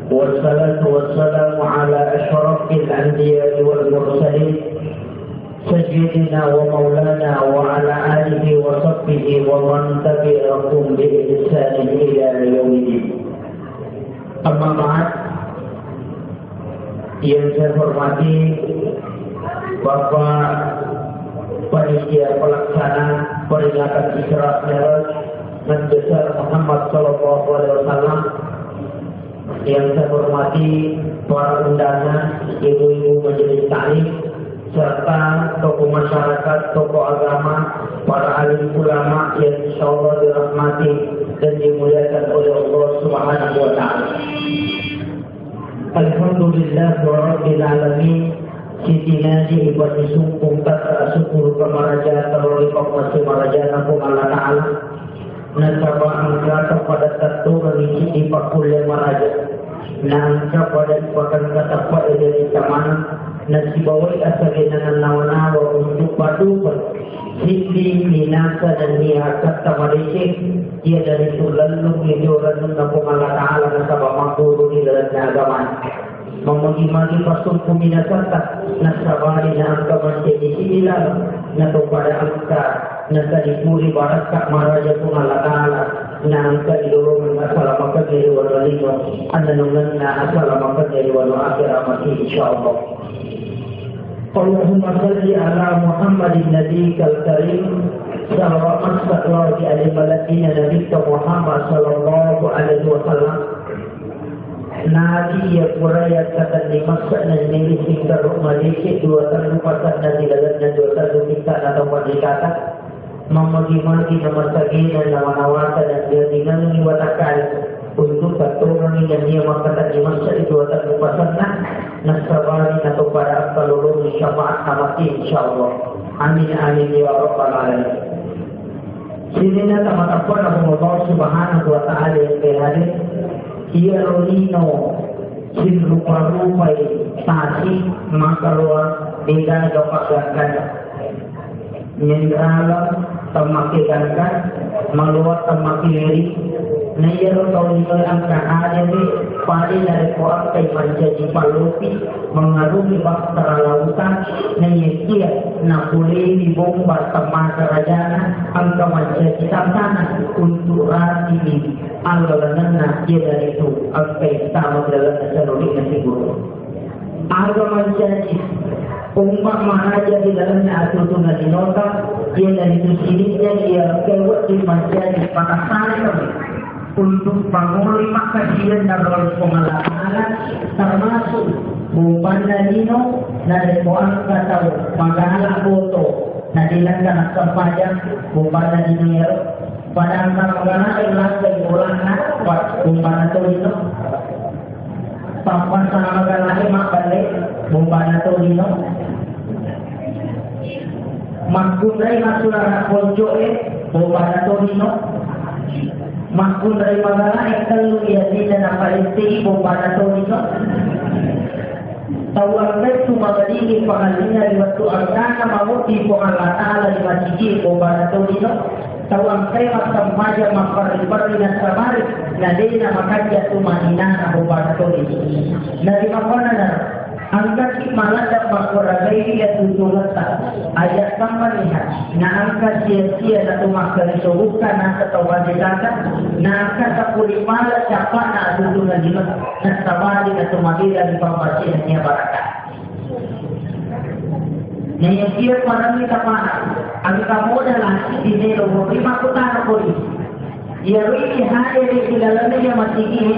Wassalatu wassalamu ala asyrafil anbiya'i wal mursalin sayyidina wa maulana wa ala alihi wa sahbihi wa man tabi'ahum bi ihsanin ila yaumiddin. Amma ba'd. Yang saya hormati Bapak Panitia Pelaksana Peringatan Isra Mi'raj Nabi besar Muhammad Sallallahu Alaihi Wasallam, yang saya hormati para undangan, ibu-ibu majelis taklim, serta tokoh masyarakat, tokoh agama, para alim ulama yang insyaallah dirahmati dan dimuliakan oleh Allah Subhanahu Wa Taala. Alhamdulillah Rabbil Alamin. Siti Naji ibadah sumpung kata syukur kemaraja terlalu komasi marajana pun Allah Ta'ala. Nasabah angka pada satu mengisi di pakul yang maraja. Nangka pada ipakan kata pada dari kamana. Nasibawai asalinanan nawana wa untuk padu. Siti minasa dan nihakat tamadisik. Ia dari sulalu hiduran napung Allah Ta'ala nasabah makuru di dalam agama. Memagi-magi pasul kuminasata nasabari na angka menjadi sinilah nato pada angka nasa dipuri barat kak maraja pun Allah Ta'ala na angka idulungan asal maka dari wala lino ananungan na asal maka dari wala akhir amati insyaAllah. Allahumma salli ala Muhammadin nabiyikal karim salawat sallallahu alaihi wa sallam Muhammad sallallahu alaihi wa sallam Nabi ya kuraya kata dimasak dan milih hingga rumah dikit 2 tahun pasal dan di dalamnya 2 tahun kita atau berdikata memagi-magi nama sagi dan nama nawata dan dia dengan diwatakan untuk pertolongan yang dia mengatakan dimasak 2 tahun pasal nasabari atau pada kalau syafaat amati insyaallah. Amin amin ya rabbal alamin. Sini na tamatapon Allah subhanahu wa ta'ala yang berhadir ia rolino sin rupa-rupai tasi makaluar beda jopakkan nyendralam tamakikankan maluat tamakiri na iya rolino ang kaada ni pari dari kuat kay menjadi palupi mengarungi baktera lautan na iya na puli di bomba sama kerajaan ang menjadi tantangan untuk rati algolanana dia dari itu aspek sama dalam nasionalik nasi guru agama menjadi umat maharaja di dalamnya atutu nadi nota dia dari itu sininya dia kewat di menjadi para salam untuk panguli makasian dan roh pengalaman termasuk bukan nadino dari koan kata pagahala foto nadilankan asal pajak bukan nadino ya pada antara magana ilang ulang buat bukan atau itu papan sana magana makale bukan atau itu makundai masalah konjo bukan atau itu makun dari magana kalau ia tidak dapat istiqo pada tahun itu tawar itu magadi pangalinya di waktu angkana mamuti Allah Ta'ala di masjid pada tahun itu tawang saya masampaja maparipari na samari na dina makadya tumanina na pada tahun itu na di makana na angkat malada makuragay at tutulata ayat kang malihat na angkat siya na tumakalisobukan na katawan nilata na angkat sa pulimala siapa na tutunan nila na sabali na tumakila di pamasihan niya baraka na yung siya marami kapahan ang kamodalan dinero mo rimakutana ko rin yari ihari kilala niya masigih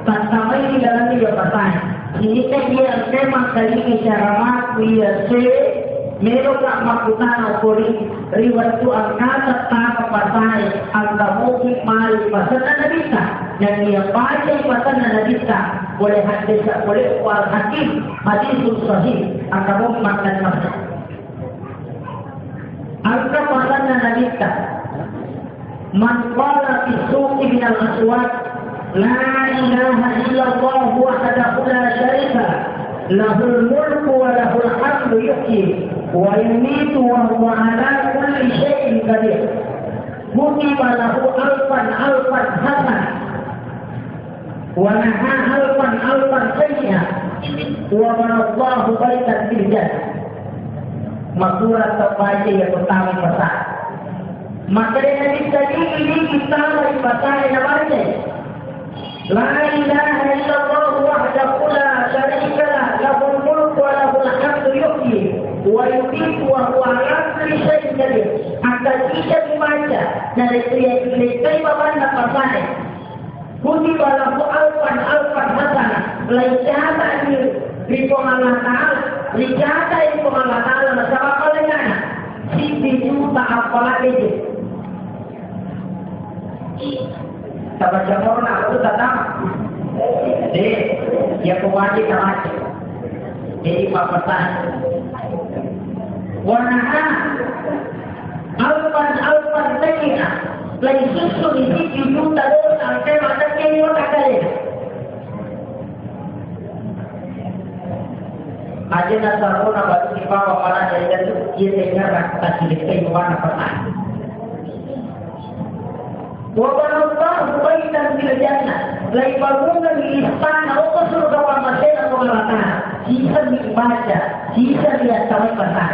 tantamay kilala niya patay ini dia tema kali syaramat dia se mero ka makutana kori riwatu angkata ta pasai angka mukhi mal pasana nabita yang dia baca pasana nabita boleh hadis boleh wal hakim hadis sahih angka mukhi makan makan angka pasana nabita man qala fi suqi min al aswaq لا إله إلا الله وحده لا شريك له الملك وله الحمد يحيي ويميت وهو على كل شيء قدير كتب له ألفا حسنة ونهى ألفا سيئة وبنى الله بيتا في الجنة makura terbaca yang pertama pasal maka yang tadi ini kita lagi pasal yang baca لا إله إلا الله وحده لا شريك له له الملك وله الحمد يحيي ويميت وهو على كل شيء قدير akan bisa dibaca dari kriya bagaimana pasal kutiba lahu alfan hasanah laicata di Allah Ta'ala licata itu Allah Ta'ala sama kalian si juta apa lagi sabar jamur nak aku datang deh ya kuwajib kamar jadi papasan warna alpan tekina lagi susu ini juta dolar sampai mata kini orang kali aja nasarun abad siapa orang dari itu dia dengar kata silik warna pesan Wabanallahu baitan fil jannah la ibangungan di istana atau surga wa masjid atau neraka bisa dibaca bisa lihat sampai pasal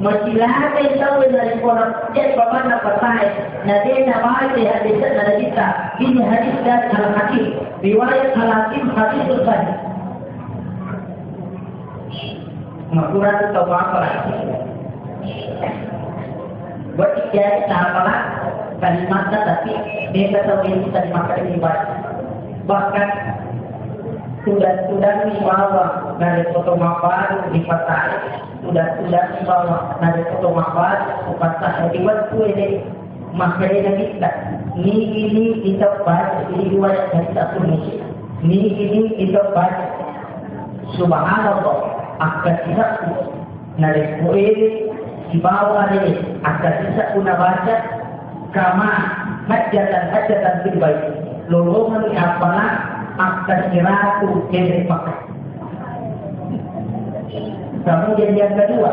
masilahnya tahu dari orang jadi bagaimana pasal nadena baca hadis dan kita ini hadis dan al-hakim riwayat al-hakim hadis sahih makurat atau apa buat dia apa kalimatnya tapi dia tahu yang kita dimakan ini bahkan sudah dibawa dari foto baru di patah, sudah dibawa dari foto baru di patah dibuat ini makanya kita ini kita baca ini dua yang kita tulis ini kita baca subhanallah akan tidak dari kue di bawah ini akan tidak guna baca kama hajatan terbaik lolongan apalah akan diratu dari pakai. Kemudian yang kedua,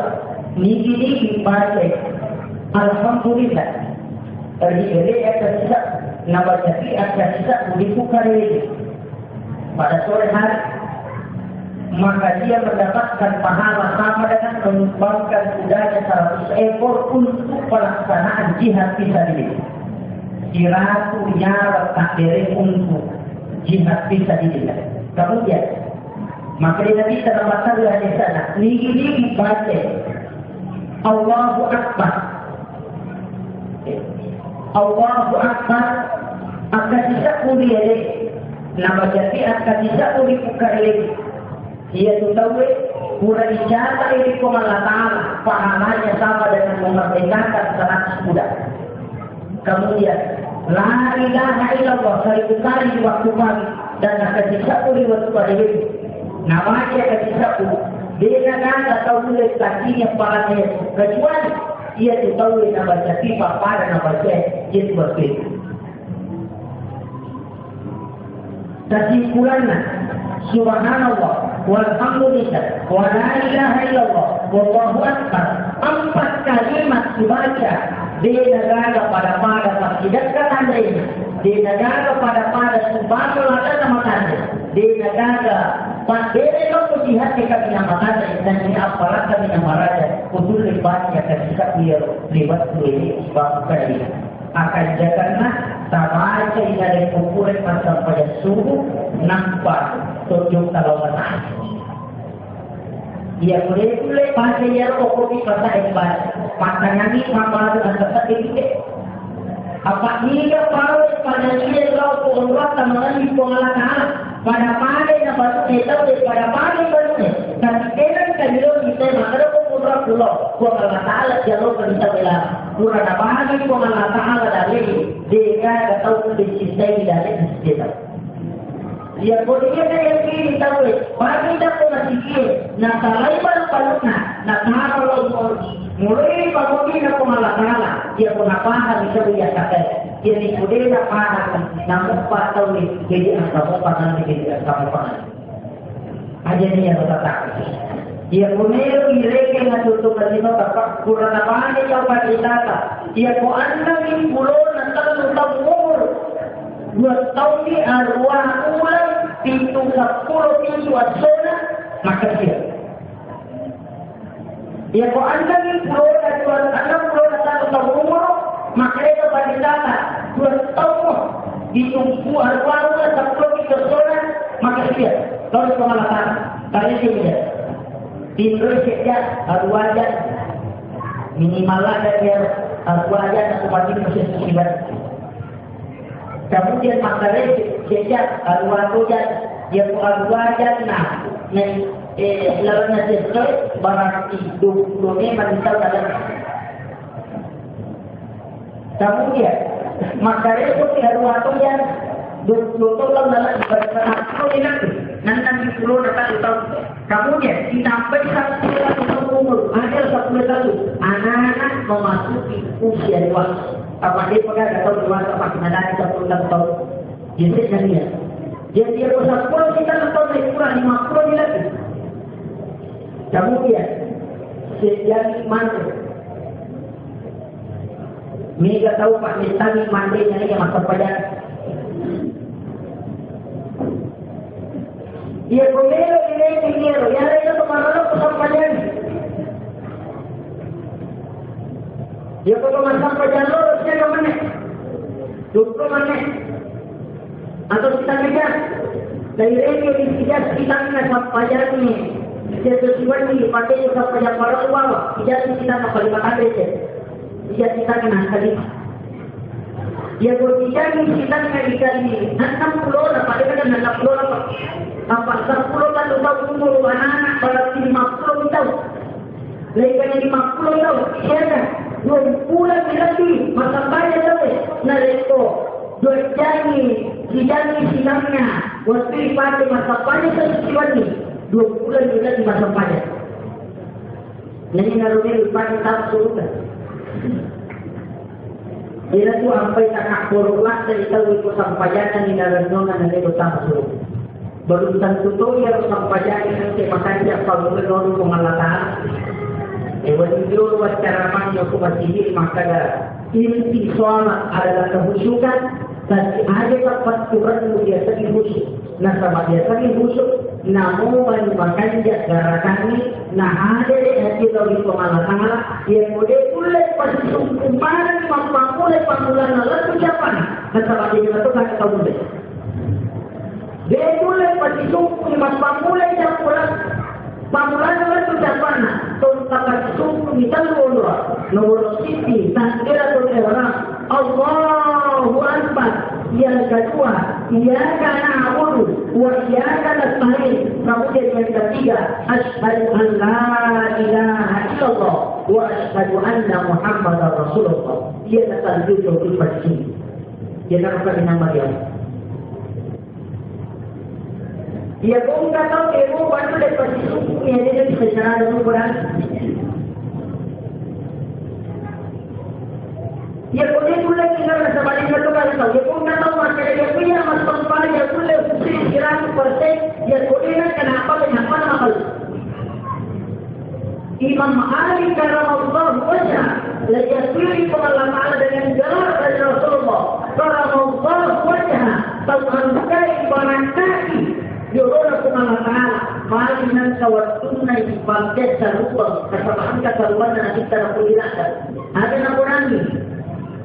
ini dibaca alhamdulillah. Terjadi akan bisa nama jadi akan bisa dibuka ini pada sore hari, maka dia mendapatkan pahala sama dengan menyumbangkan kudanya 100 ekor untuk pelaksanaan jihad fisabilillah. Diratu nyawa takdir untuk jihad fisabilillah. Kemudian maka Nabi sallallahu alaihi wasallam ini baca Allahu Akbar. Allahu Akbar akan tidak boleh ini. Nama jadi akan tidak boleh buka ini. Ia tahu pura ijazah ini Allah Ta'ala pahalanya sama dengan memerdekakan 100 budak. Kemudian la ilaha illallah 1000 kali di waktu pagi dan akan tidak boleh waktu pagi ini. Namanya akan tidak boleh. Dia kata tahu boleh kakinya palanya kecuali ia tahu nama jadi papa dan nama saya itu berbeda. Kesimpulannya, subhanallah, walhamdulillah, wa la ilaha illallah, wallahu akbar. 4 kalimat dibaca di negara pada tidak anda ini, di negara pada subhanallah ada nama tanda, di negara pada jihad kami nama tanda dan ini aparat kami nama raja untuk lebatnya ketika dia lebat ini sebab kali akan jadilah sama aja dari kumpulan masa pada subuh nampak tujuh talawan. Ia boleh baca ya pokok di bahasa Inggris. Matanya ni apa ada kata ini? Apa ini kalau pada dia kalau Allah taman di pengalaman pada pada yang baru kita pada pada baru tapi enak kalau kita makro pura pulau Allah Taala jalur kita bela pura pada Allah Taala dari dia tahu dicintai dari kita. Dia bolehnya yang ini tahu pagi dah pernah sikit nak talai baru nak kalau mulai pagi nak Allah Taala dia pun apa bisa dia kata dia ni boleh nak faham nak tahu ni jadi apa pasal ni jadi apa aja ni yang tak dia boleh direken untuk kasih tak kurang apa ni kau pada data dia ko anda ni pulau nanti umur 2 tahun ni arwah ulang pintu 10 pintu asona maka dia ko anda ni pulau nanti umur maka itu pada data 2 tahun ditunggu arwah ulang 10 pintu asona maka terus pengalaman kali ini pintu saja arwah aja minimal ada dia arwah aja seperti proses musibah. Kemudian masalah sejak arwah tujan dia arwah aja nah lawan sesuai berarti dunia mental dalam. Kemudian masalah itu arwah tujan Dutolong dalam berpengaruh nanti di pulau datang tahu. Kemudian sampai 1 tahun umur, ada 10 tahun, anak-anak memasuki usia dewasa. Apa dia pegang atau dewasa makin ada 10 tahun. Jadi dia. Jadi dia 10 kita tahun lebih kurang 50 lagi. Kemudian sejak mandi. Mereka tahu Pak Mistani mandinya ini masa pajak. Dia primero viene dinero, ya le tomaron sampayan. Dia kalau sampayan lo dia ke mana? Duduk mana? Atau kita lihat dari ini kita sampayan ni. Dia tujuan ni pakai sampayan para ulama. Dia kita nak kalimat ada je. Dia kita kena kalimat. Dia berbicara ni kita kena dikali 60 lah, pada 60 lah. Apa 10 tahun umur anak berarti 50 tahun. Lekanya 50 tahun. Siapa? 2 bulan lagi masa banyak tahu. Nah leko 2 jani silangnya. Waktu dipakai masa banyak sesuatu ni 2 bulan lagi masa banyak. Nanti naruhnya dipakai tak suruh. Ila tu sampai tak korulak dari tahu itu sampaian di naranongan na lego tapso. Baru tentu tu ya sampaian itu makan dia kalau menurut pengalaman. Ewan itu cara mana aku masih maka inti soal adalah kehusukan dan ada tempat turun dia segi khusyuk. Nah sama dia segi khusyuk namun makan dia gara kami nah ada hati dari pengalaman yang boleh kulit pasti kumparan mampulah panggulan lalu siapa nah sama dia itu tak tahu deh. Dia kulit pasti sungguh mampulah yang pulang panggulan lalu siapa nah tempat sungguh misal nomor siti tak kira tu orang Allahu Akbar. Yang kedua, iyyaka na'budu wa iyyaka nasta'in. Kemudian yang ketiga, asyhadu an la ilaha illallah wa asyhadu anna Muhammadar Rasulullah. Dia akan duduk di pasti. Dia nak kena nama dia. Dia pun tak tahu dia mau bantu dia pasti suku yang dia bisa cara dulu berani. Dia boleh pula tinggal sebalik itu kalau tahu. Dia pun tak tahu macam dia punya masalah dia boleh usia 100%. Dia boleh kenapa nama hal. Imam Malik karamullah wajah lagi pilih pengalaman dengan gelar dari Rasulullah karamullah wajah Tuhan buka ibarat kaki diorang pengalaman Malinan kawatunna ibadat sarupa kesalahan kesaruan dan kita napulilatan ada namunani.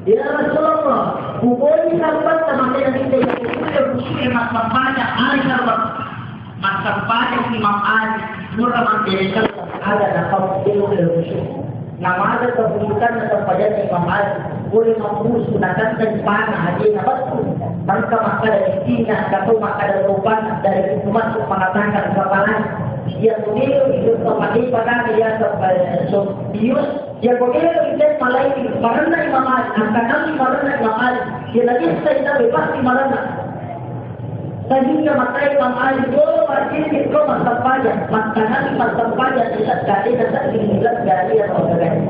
Ya Rasulullah, hubungi sahabat sama dengan kita yang berkhusus masa banyak hari sahabat. Masa banyak Imam Ali, murah menjadikan ada dapat ilmu berkhusus. Nama ada kebutuhan atau pada Imam Ali boleh mampu gunakan dan panah haji dapat. Tanpa maka dari Cina, atau maka dari Rupan dari hukuman untuk mengatakan kepala. Dia boleh hidup kembali pada dia Sobius. Dia boleh hidup malai karena Imam Ali. Karena Imam Ali. Dia lagi saya bebas di mana. Sehingga mata Imam Ali itu berarti itu masa pajak. Makanan masa pajak tidak sekali dan tak dihilang dari atau dari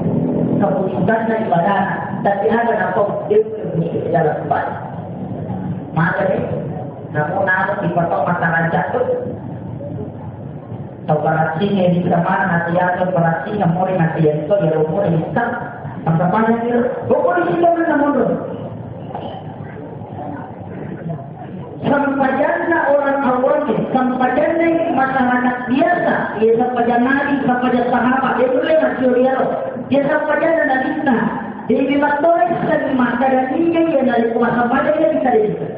keputusan dan ibadah. Tapi ada nampak dia berfungsi dalam pajak. Maka ni, namun ada di patok masyarakat jatuh. Operasi ni di mana nanti ada operasi yang mulai nanti itu dia umur Islam. Sampai banyak dia, bukan Islam namun tu. Sampainya orang awam ni, sampainya masyarakat biasa, ia sampainya nabi, sampainya sahabat, dia boleh masuk dia. Dia sampainya nabi kita. Dia bimatori sekali masa dan ini yang dari kuasa pada dia bisa disebut.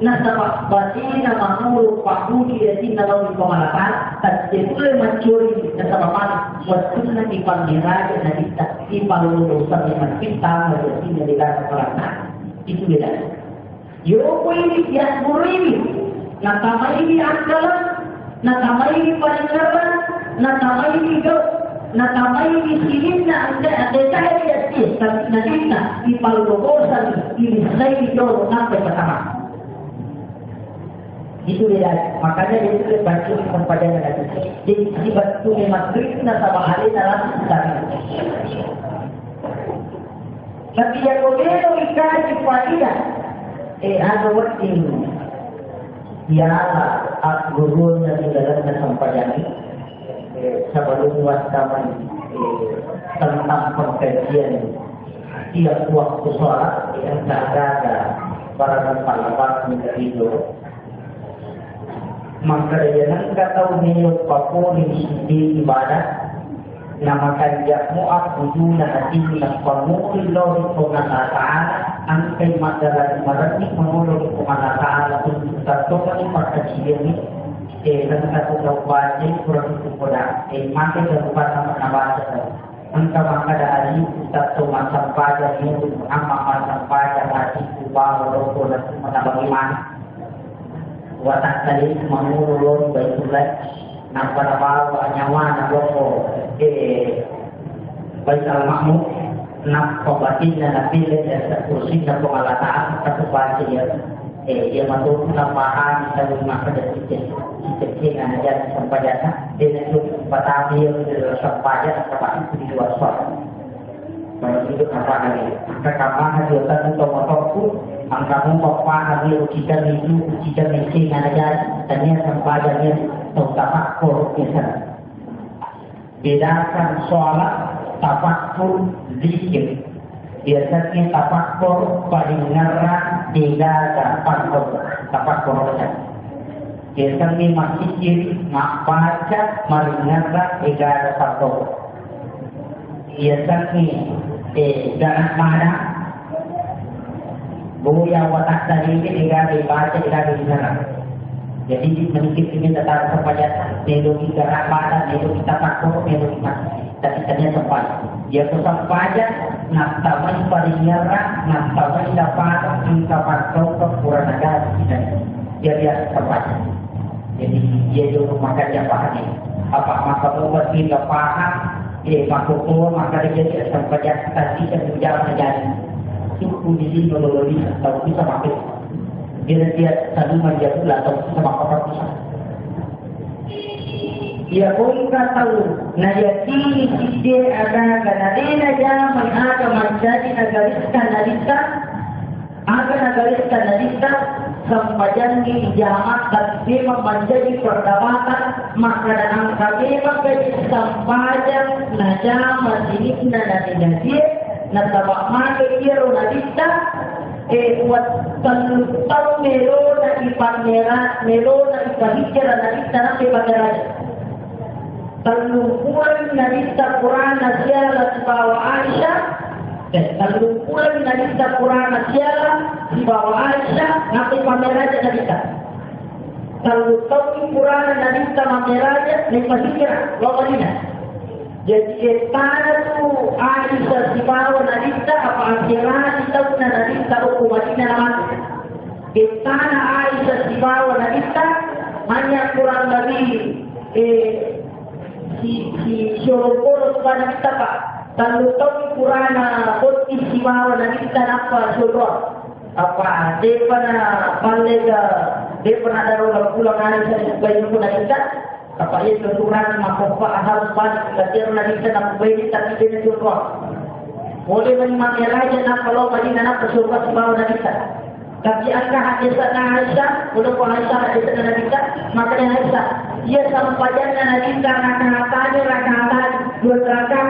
Nasabah batina mahmur pakudi yatina lawan pemalakan dan dia boleh mencuri nasabah mana waktu nanti panggiraja nanti tak ipalu dosa dengan pintar menjadi dari dalam perangkat itu beda. Yoko ini dia guru ini, natama ini akalan, natama ini pancaran, natama ini go, natama ini silinda ada saya dia sih tapi nanti tak ipalu dosa ini saya itu sampai pertama. Itu dia, makanya dia itu baca kepada Nabi. Jadi dibantu memang Krishna sama Ali dalam sejarah. Tapi yang boleh dikasih faidah, ada waktu ya guru yang dalam sampaian sebelum wastaman tentang pengkajian tiap waktu sholat yang tak ada para pahlawan menjadi itu. Maka dia nak tahu minyak papua di ibadah namakan jakmu'ah wujudna hati nak pamuri Allah subhanahu ta'ala angkai madalah marani pamuri subhanahu ta'ala untuk tertokan perkajian ini dan satu baca kurang kepada maka tempat sama baca angka maka dari satu masa pada ini amma masa pada hati kubah rokok dan mana bagaimana watak tadi mengurus baiklah apa nyawa naboko baikal makmum nak obatin dan napilin dan kursi dan pengalataan satu pasti ya ia masuk tambahan kita rumah pada titik aja sampai jasa dia itu batami yang sampai jasa sampai itu di luar suara baru itu apa lagi kamar hasilkan untuk motorku angkamu papa hasil kita misi aja tanya sampai jasa utama korupsi bedakan sholat tafakur zikir biasanya tafakur paling ngerah tiga tafakur biasanya masjid mak baca paling ngerah tiga tafakur biasanya jangan mana buya watak tadi ini tiga dibaca tiga didengar. Jadi menikip ini tetap sepanjang melodi gerak melodi tafakur, melodi masjid. Tapi ternyata sempat. Dia kesampajan, naktamai paling nyerah, naktamai dapat, ingkapan kau kurang negara. Dia sempajan. Jadi dia juga makan dia paham. Apa maka membuat dia paham, makhluk tua, maka dia tidak sempajan. Tadi dan menjawab menjadi. Suku di sini melodi, atau bisa pakai. Dia selalu menjadi atau sama orang bisa. Ia pun tahu, najati dia ada ganadina zaman ada menjadi nagariskan sempajan di jamak dan memang menjadi perdebatan maka dalam kami menjadi sempajan najama ini nadina dia nasabak maka dia ronadista buat tahu melo dari pangeran melo dari panitia dari tanah pangeran terlupuan dari Quran nasiala di bawah Aisyah terlupuan dari Quran nasiala di bawah Aisyah nanti pangeran dari kita terlupuan Quran dari pangeran di panitia Madinah. Jadi tanah tu Aisyah di bawah Nadita apa akhirat itu na Nadita hukum Madinah nama. Tanah Aisyah di bawah Nadita hanya kurang lebih si Syurupur kepada kita pak. Lalu tahu Qurana boti di bawah Nadita apa Syurupur apa dia pernah palega dia pernah darulah pulang Aisyah sebagai pun Nadita. Apa ia keturunan makhluk harus banyak ketir nabi tanah bayi tapi dia surga. Boleh menikmati raja nak kalau bagi nak surga di bawah nabi tanah. Tapi angka hadis Aisyah, boleh pun Aisyah hadis nabi tanah maka Aisyah ia sampai jangan nabi rakaat dua rakaat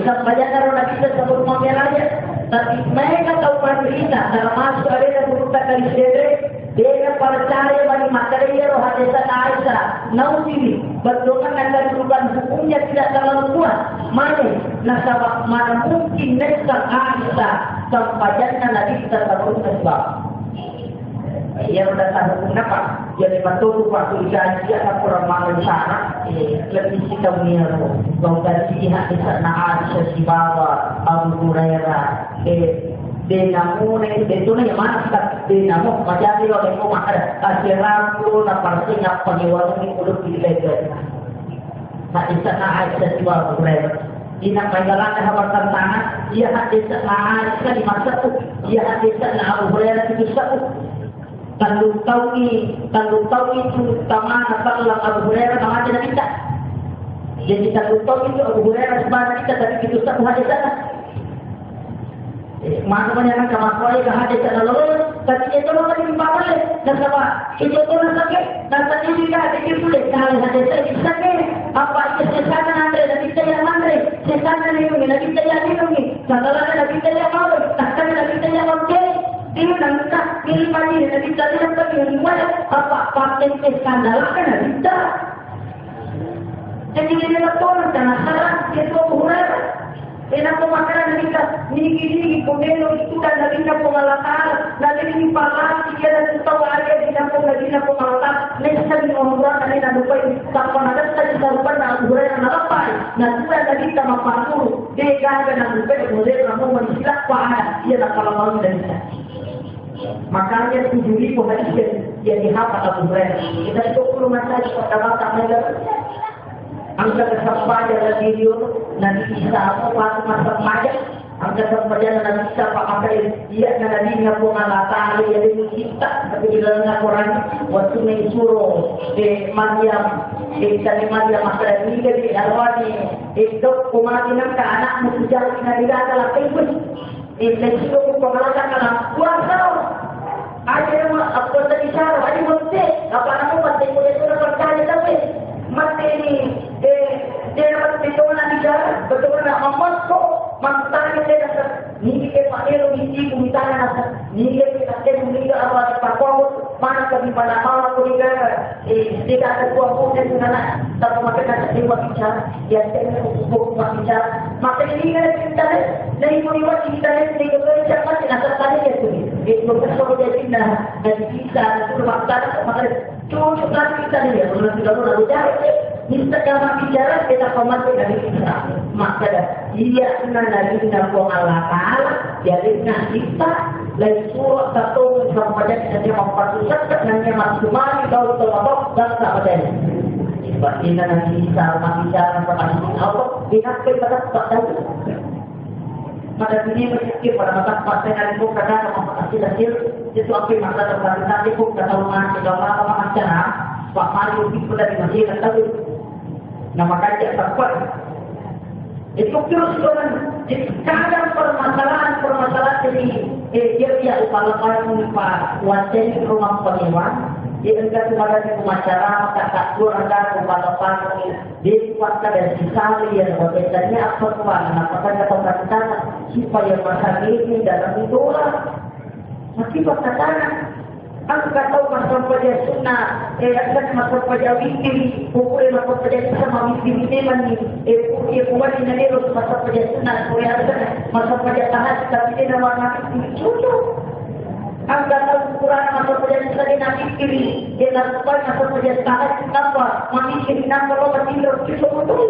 sampai jangan nabi sebelum menikmati raja. Tapi mereka tahu kita dalam masuk ada berupa kali sedek. Dia percaya bagi materi roh hadis Aisyah. Naudzubillah, berdoa agar perubahan hukumnya tidak terlalu kuat. Mana mungkin nesal Aisyah sempajannya Nabi kita terlalu sebab. Ia sudah tahu kenapa. Jadi betul waktu janji akan kurang malu sana. Lebih kita punya roh. Bahwa dari hadis Aisyah di bawah Abu Hurairah. Denamune betulnya yang mana kita denamo majari lo demo makar akhirat lo na parsinya peniwalan ini kudu dilebet. Nah di sana Aisyah dua bulan. Ina penggalan habar tantangan ia hadis Aisyah di masa itu ia hadis Abu Hurairah itu satu. Tandu tahu itu tamana sallallahu Abu Hurairah sama aja kita. Jadi tandu tahu itu Abu Hurairah sebenarnya kita tapi itu satu hadis sana. Maka banyak kamar kuali hadis lalu tapi itu lagi dipakai dan apa itu pun sakit dan tadi juga ada itu kalau hadis itu sakit apa itu sesakan andre dan kita yang andre sesakan ini dan kita yang ini setelah dan kita yang mau takkan dan kita yang oke ini nanti ini pagi dan kita yang pergi mana apa pakai skandal kan kita jadi ini betul dan salah itu Hurairah. Enak pemakaran kita ini pemelo itu dan lagi pengalaman dan ini pahala dia dan tahu ada di kampung lagi pengalaman nesa di orang dan ini lupa sampai ada tadi sampai nak buat nak apa nak buat lagi sama pasu dia kan nak lupa kemudian kamu mensilap pahala dia nak kalau mau dan Makanya 7.000 hadis yang dihafal Abu Hurairah. Kita 20 masa perkata angka kesampaian dalam video Nabi Isa apa masa remaja. Angka kesampaian Nabi Isa apa maka dia Nabi ngaku Allah yang mencipta tapi di dalam Al-Quran waktu menyuruh Maryam dari Maryam masa ini di Al-Wadi itu kumatinan ke anak musjah Nabi adalah penguin itu pengalahkan dalam kuasa ada yang apa tadi cara ada mesti apa nama mesti boleh sudah percaya tapi mesti ini dia dapat betul nanti cara betul nak memasuk mantanya dia dapat ni ke panel mesti kumitana nasa ni ke kita mesti apa pakau mana kami pada awal kita tidak ada kuah dan sana tapi makin ada lima bicara yang saya buku bicara maka ini kan kita dari mulai kita ni kerja macam nasa tadi itu profesor jadi dan kita itu waktu maka cuma kita ni ya belum sudah lalu jadi kita kalau bicara kita komat dari kita maka dia nanti kita buang Allah Taala jadi kita lain surah satu sampai jadi mempersusahkan nanti masuk mari kalau tolong dan sahabat sebab kita nanti bisa bicara tentang Allah kita kita tahu pada dunia berfikir pada mata partai dari pun karena hasil itu apa masa terbaru nanti pun kata rumah kita apa macam Pak Mario itu dari masih tahu nama kajian terkuat itu terus kadang permasalahan ini dia upalakan Pak Wajah rumah penyewa di engkau kepada pemacara maka tak keluar anda upalakan di kuasa dan sisali yang berbedanya apa tuan apakah kata supaya masa ini dalam itulah masih berkatakan aku tak tahu masa pada sunnah kan masa pada wikir pukul masa pada sama wikir ini mani dia buat ini nanti masa pada sunnah boleh ada masa pada tahap tapi dia nama nanti cucu aku tak tahu ukuran masa pada sunnah nanti kiri dia nak buat masa pada tahap apa mani kiri nak kalau bertidur cucu betul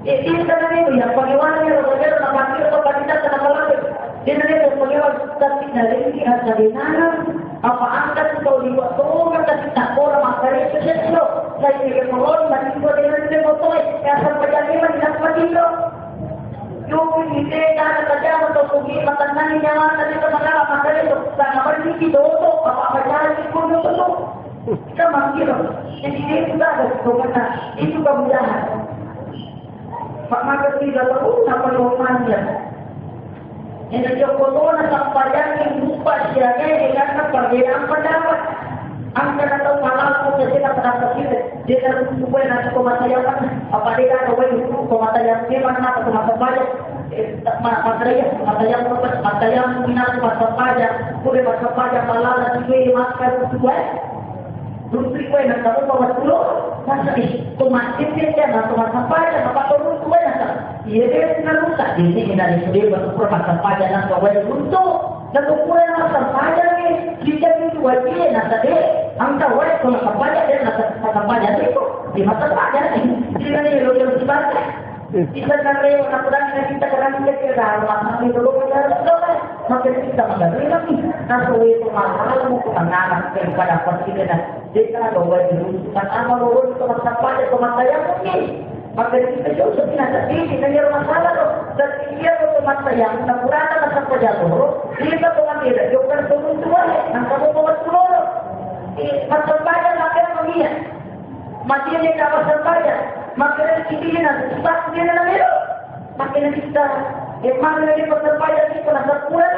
ini sebenarnya yang bagaimana ya bagaimana nama kiri atau kita kenapa lagi dia nanti bagaimana tapi dari ada di mana apa angkat kau dibuat turun tapi tak boleh makan itu sesuatu saya ingin melon dan itu dengan dia betul yang sampai lima tidak begitu yung hindi na kerja atau pergi makan nani nyawa tadi kemana makan itu sangat berhenti dodo apa macam itu itu kita manggil jadi dia sudah ada kemana itu kemudahan Pak Makan tidak tahu apa rumahnya yang Jokowi sampai yang lupa siapa karena perbedaan pendapat. Angkat atau malah pun kita pernah terkira dia terus supaya nanti komentar apa dia ada wajib komentar yang mana atau komentar pajak materi yang minat komentar pajak boleh komentar pajak malah nanti masker sesuai. Dulu nak tahu bahawa dulu masa komentar dia nak komentar pajak apa turun sesuai nak. Ia dia tidak rusak. Ini kita disebut bertukur pasal pajak dan kawal untuk dan ukuran pasal pajak ni kita itu wajib nak tadi angka wajib kalau pasal pajak dia nak pasal pajak itu di pasal pajak ni kita ni local dibaca kita kan lewat nak kita kadang kita masalah itu dulu maka kita mengambil lagi nasu itu mahal bukan anak kepada presiden kita ada wajib kan amal urus pasal pajak komentar mungkin maka kita juga tidak terjadi dengan masalah tu. Dan dia tu masa yang nampurana masa perjalanan, dia tu tidak juga turun tua, angkat bawa turun. Masa baca maka mengia, mati dia tak masa baca, maka kita nak sebab dia nak melu, maka kita emang dia masa baca ni masa pura.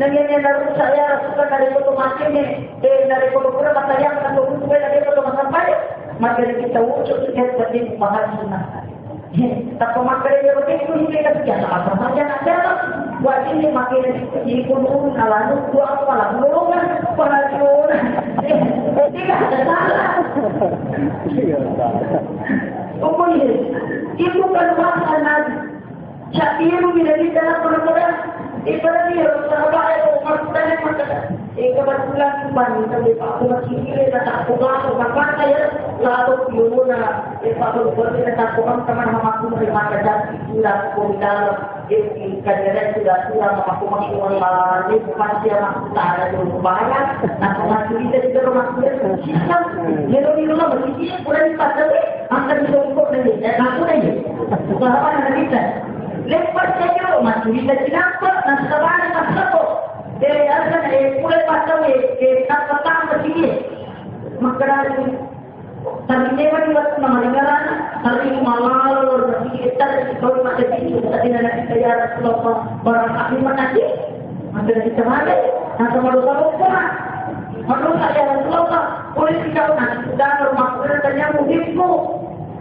Dan yang harus saya rasukan dari foto mati ni, dari foto pura masa yang akan turun tua dari foto masa baca. Maka kita wujud sekian seperti pemahaman sunnah. Tak pemakai dia begitu ini kita biasa apa saja nak jalan. Buat ini makin dikunung kalau dua kepala golongan kepala golongan. Tidak ada salah. Itu kan masalah nabi. Jadi itu bila di dalam perkara ibarat dia sahabat itu maksudnya macam kebetulan kembali tapi aku masih kira tak puas apa ya lalu yuna Kalau boleh kita takukan teman mamaku menerima kerja sudah komunal, kerjanya sudah mamaku masuk di bukan siapa tak ada dulu bahaya. Nah kalau kita juga rumah kita sistem, kalau di rumah begini boleh dipasang, akan disokong dari aku lagi. Kalau apa yang kita lepas saja rumah kita kenapa? Nah sekarang kita tahu, akan boleh pasang tak petang begini, maka tapi memang buat pengajaran, tapi malah kita kalau masih tinggi, tadi nanti saya Rasulullah barang kami menanti, maka kita mana? Nanti malu lupa. Malu saya Rasulullah, boleh kita nanti sudah rumah kita tanya muhibku,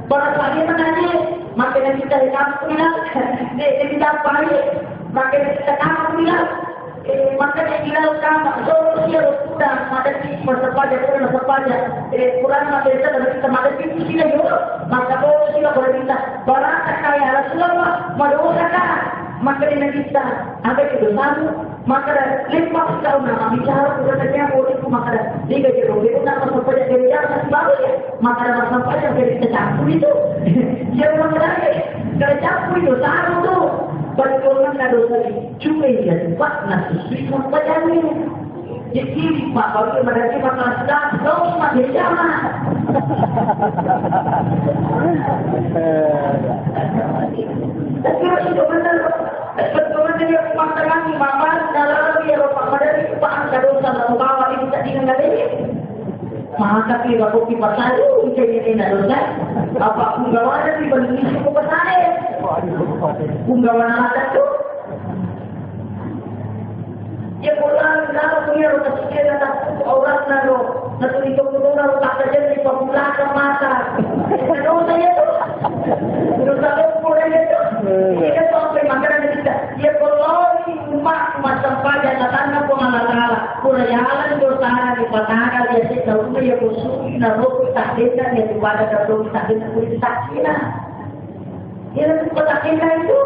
barang kami menanti, maka kita hitam pulang, kita balik, maka kita kamu pulang. Maka dia bilang sama, solusi sudah ada di masa pajak, kurang ada dari kita ada di sini juga, maka solusi boleh kita barang kaya Rasulullah, madosa maka dia kita ada itu satu, maka lepas tahun nama bicara sudah terjadi boleh maka tiga jero itu nama pajak dari jasa baru ya, maka masa pajak dari campur itu, dia mengatakan kalau campur itu satu tu. Pertolongan dosa cuma jadi pak nasi sudah pajami. Jadi pak kalau mereka makan sedang, dong masih jama. Tapi itu benar. Pertolongan dia makan makan dalam dia pak madari pak dosa membawa itu tadi dengan dia. Maka kita kopi pasal itu jadi dosa. Apa penggawanan di banding itu pasal? Penggawanan ada tu. Ya pulang kalau punya rumah sikit ada orang naro, nanti itu pulang naro tak kerja di pulang ke mata. Kalau saya tu, terus kalau pulang itu, kita sampai makanan kita. Ya kalau rumah macam pajak datang ke mana pulang jalan dosa di patara dia sih tahu dia busuk naro tak ada dia di mana naro tak ada kulit tak kena. Dia tu petakin itu,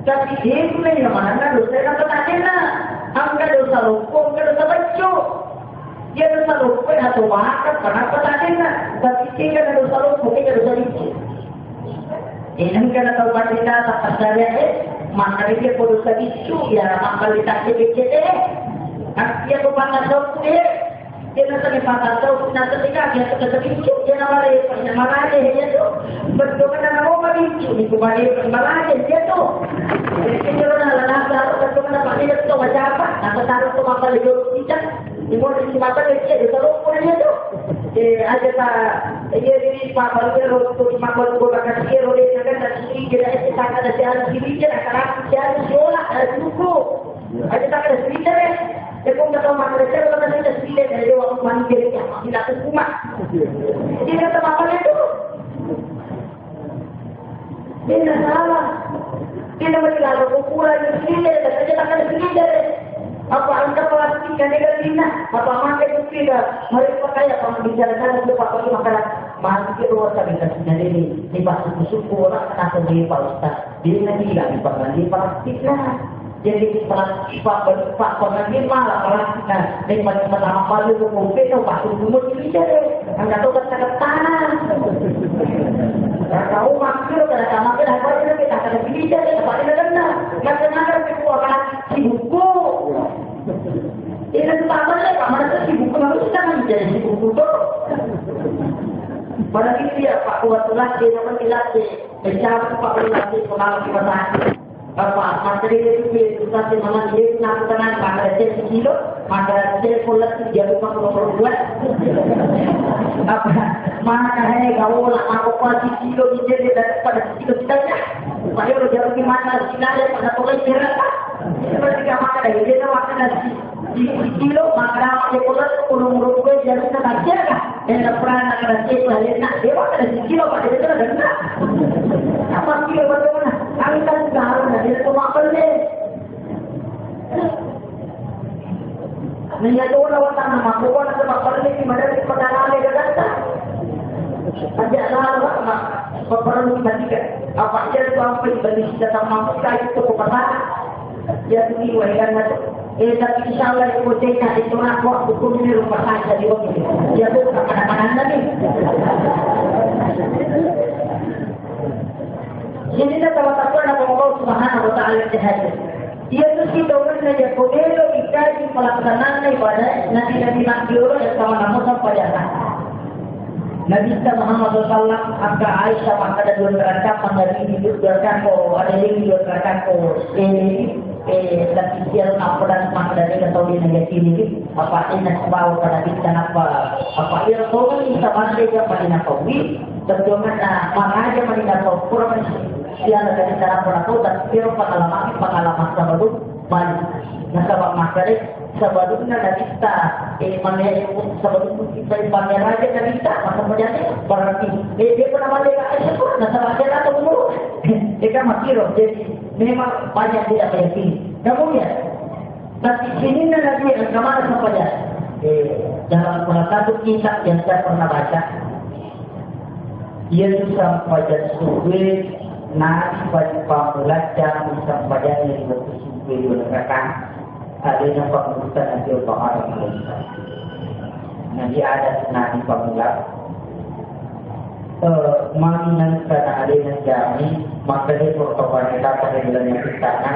tapi dia tu ni mana dosa yang petakin lah. Angka dosa lupa, angka dosa baju. Dia dosa lupa atau makan karena petakin lah. Tapi dia kan dosa lupa, dia dosa baju. Ini kan tahu kita tak percaya maka dia pun dosa baju ya maka kita cek. Dia tu pandang dosa dia nanti patah tahu nanti dia terkejut dia marah dia tu betul kan nama bicu ni kembali marah dia tu jadi kalau nak betul kan dia tu macam apa nak taruh tu apa lagi kita di mana di mata dia taruh pun dia tu ada tak dia ni pak baru dia tu makan tu bakal dia dia kan tak sini dia tak ada jalan sini dia nak jalan sekolah suku ada tak ada sini dia. Kung tahu makan saya kalau saya sendiri dari waktu mandi dia tidak terima. Jadi kata apa itu? Dia salah. Dia berkata ukuran sendiri, saja tak ada sendiri. Apa anda plastik yang negatif? Apa makan itu tidak? Mereka kaya kalau bicara sana itu apa makanan masih keluar dari sendiri. Di bawah suku orang kena sendiri Pak Ustaz. Dia nanti lagi pakai plastik lah. Jadi pak pengen malah plastik. Dari pertama kali itu mungkin tu pak semua jadi. Anda tahu kata-kata. Tahu maksud kata maksud apa itu kita akan pilih apa itu kena. Macam-macam itu akan buku. Ini apa ni? Mana tu buku harus kan jadi buku tu. Pada dia pak kuatulah dia dapat dilatih. Bicara pak dilatih pengalaman kita. Apa materi itu kita memang dia nak kenal pada kilo, pada pola 352. Apa mana kahnya kau nak aku pasti kilo ini daripada kilo kita ya. Supaya orang di mana sinar pada pola cerah. Seperti kamu ada dia makan nasi di kilo maka dia pola 10 jadi kita baca kan. Dan peran nak nasi lain nak dia makan kilo pada itu ada. Apa kilo bagaimana? Angkat sekarang dari rumah beli. Menjadi orang tanah makuan atau rumah beli di mana di pedalaman ada data. Ada lah, perlu bagi apa dia sampai beli data mampu kait itu kepada Ya tuliway kan na tapi insyaAllah yung hotel na ito na ako, hukum ni rumah saja di waktu itu. Ya tu kanan-kanan lagi. Jadi na tawag-tawag na kung Allah subhanahu wa ta'ala hadir. Dia tu kita orang saja kodelo dikaji pelaksanaan ibadah nanti dimakdiuro yang sama nama sampai jasa. Nabi Muhammad SAW angka Aisyah maka ada dua rakaat mengenai hidup dua rakaat ada yang dua rakaat dan isial apa dan maka dari kata dia negatif ini apa ini sebab pada kita apa dia tahu ni sama dia pada nak tahu terjemah mana aja pada nak tahu kurang siapa dari cara tahu dan dia pengalaman sebab balik nasabak masyarakat sebabnya dari kita mana sebab kita panggil aja dari kita masa menjadi berarti dia pernah balik ke Aisyah pun nasabak dia atau umur dia masih roh jadi memang banyak tidak yakin kemudian tapi sini nanti kemana saja dalam salah satu kitab yang saya pernah baca ia sampai jadi sulit nasi bagi pamulat dan sampai jadi berkesimpulan adanya pengurusan nanti untuk orang Malaysia. Nanti ada nanti pemula. Mengenai karena adanya jami, maka dia protokol kita pada bulan yang sana.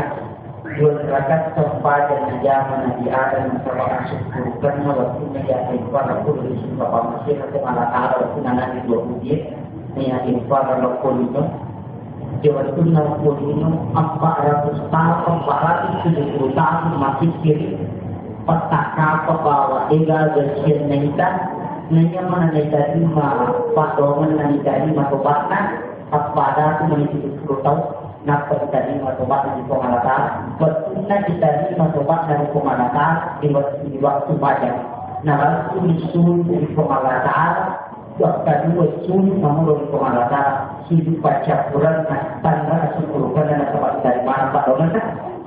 Dua rakaat sempat dan jaman nanti ada masalah syukur karena waktunya yang infar aku dari Bapak Masih atau malah ada waktu nanti 20 menit. Ini infar aku itu. Jawa Tengah Polino 400 tahun 470 tahun masih kiri petaka pembawa ega bersihin nita nanya mana nita lima padoman nita lima tobatna pada tu meniti 10 tahun nak nita lima tobatna di pengalatan betulnya nita lima tobatna di pengalatan di waktu banyak nah itu disuruh di pengalatan Waktu dua sulit menurut pengalatan hidup baca Quran tanda syukur karena nasabah dari mana Pak Domen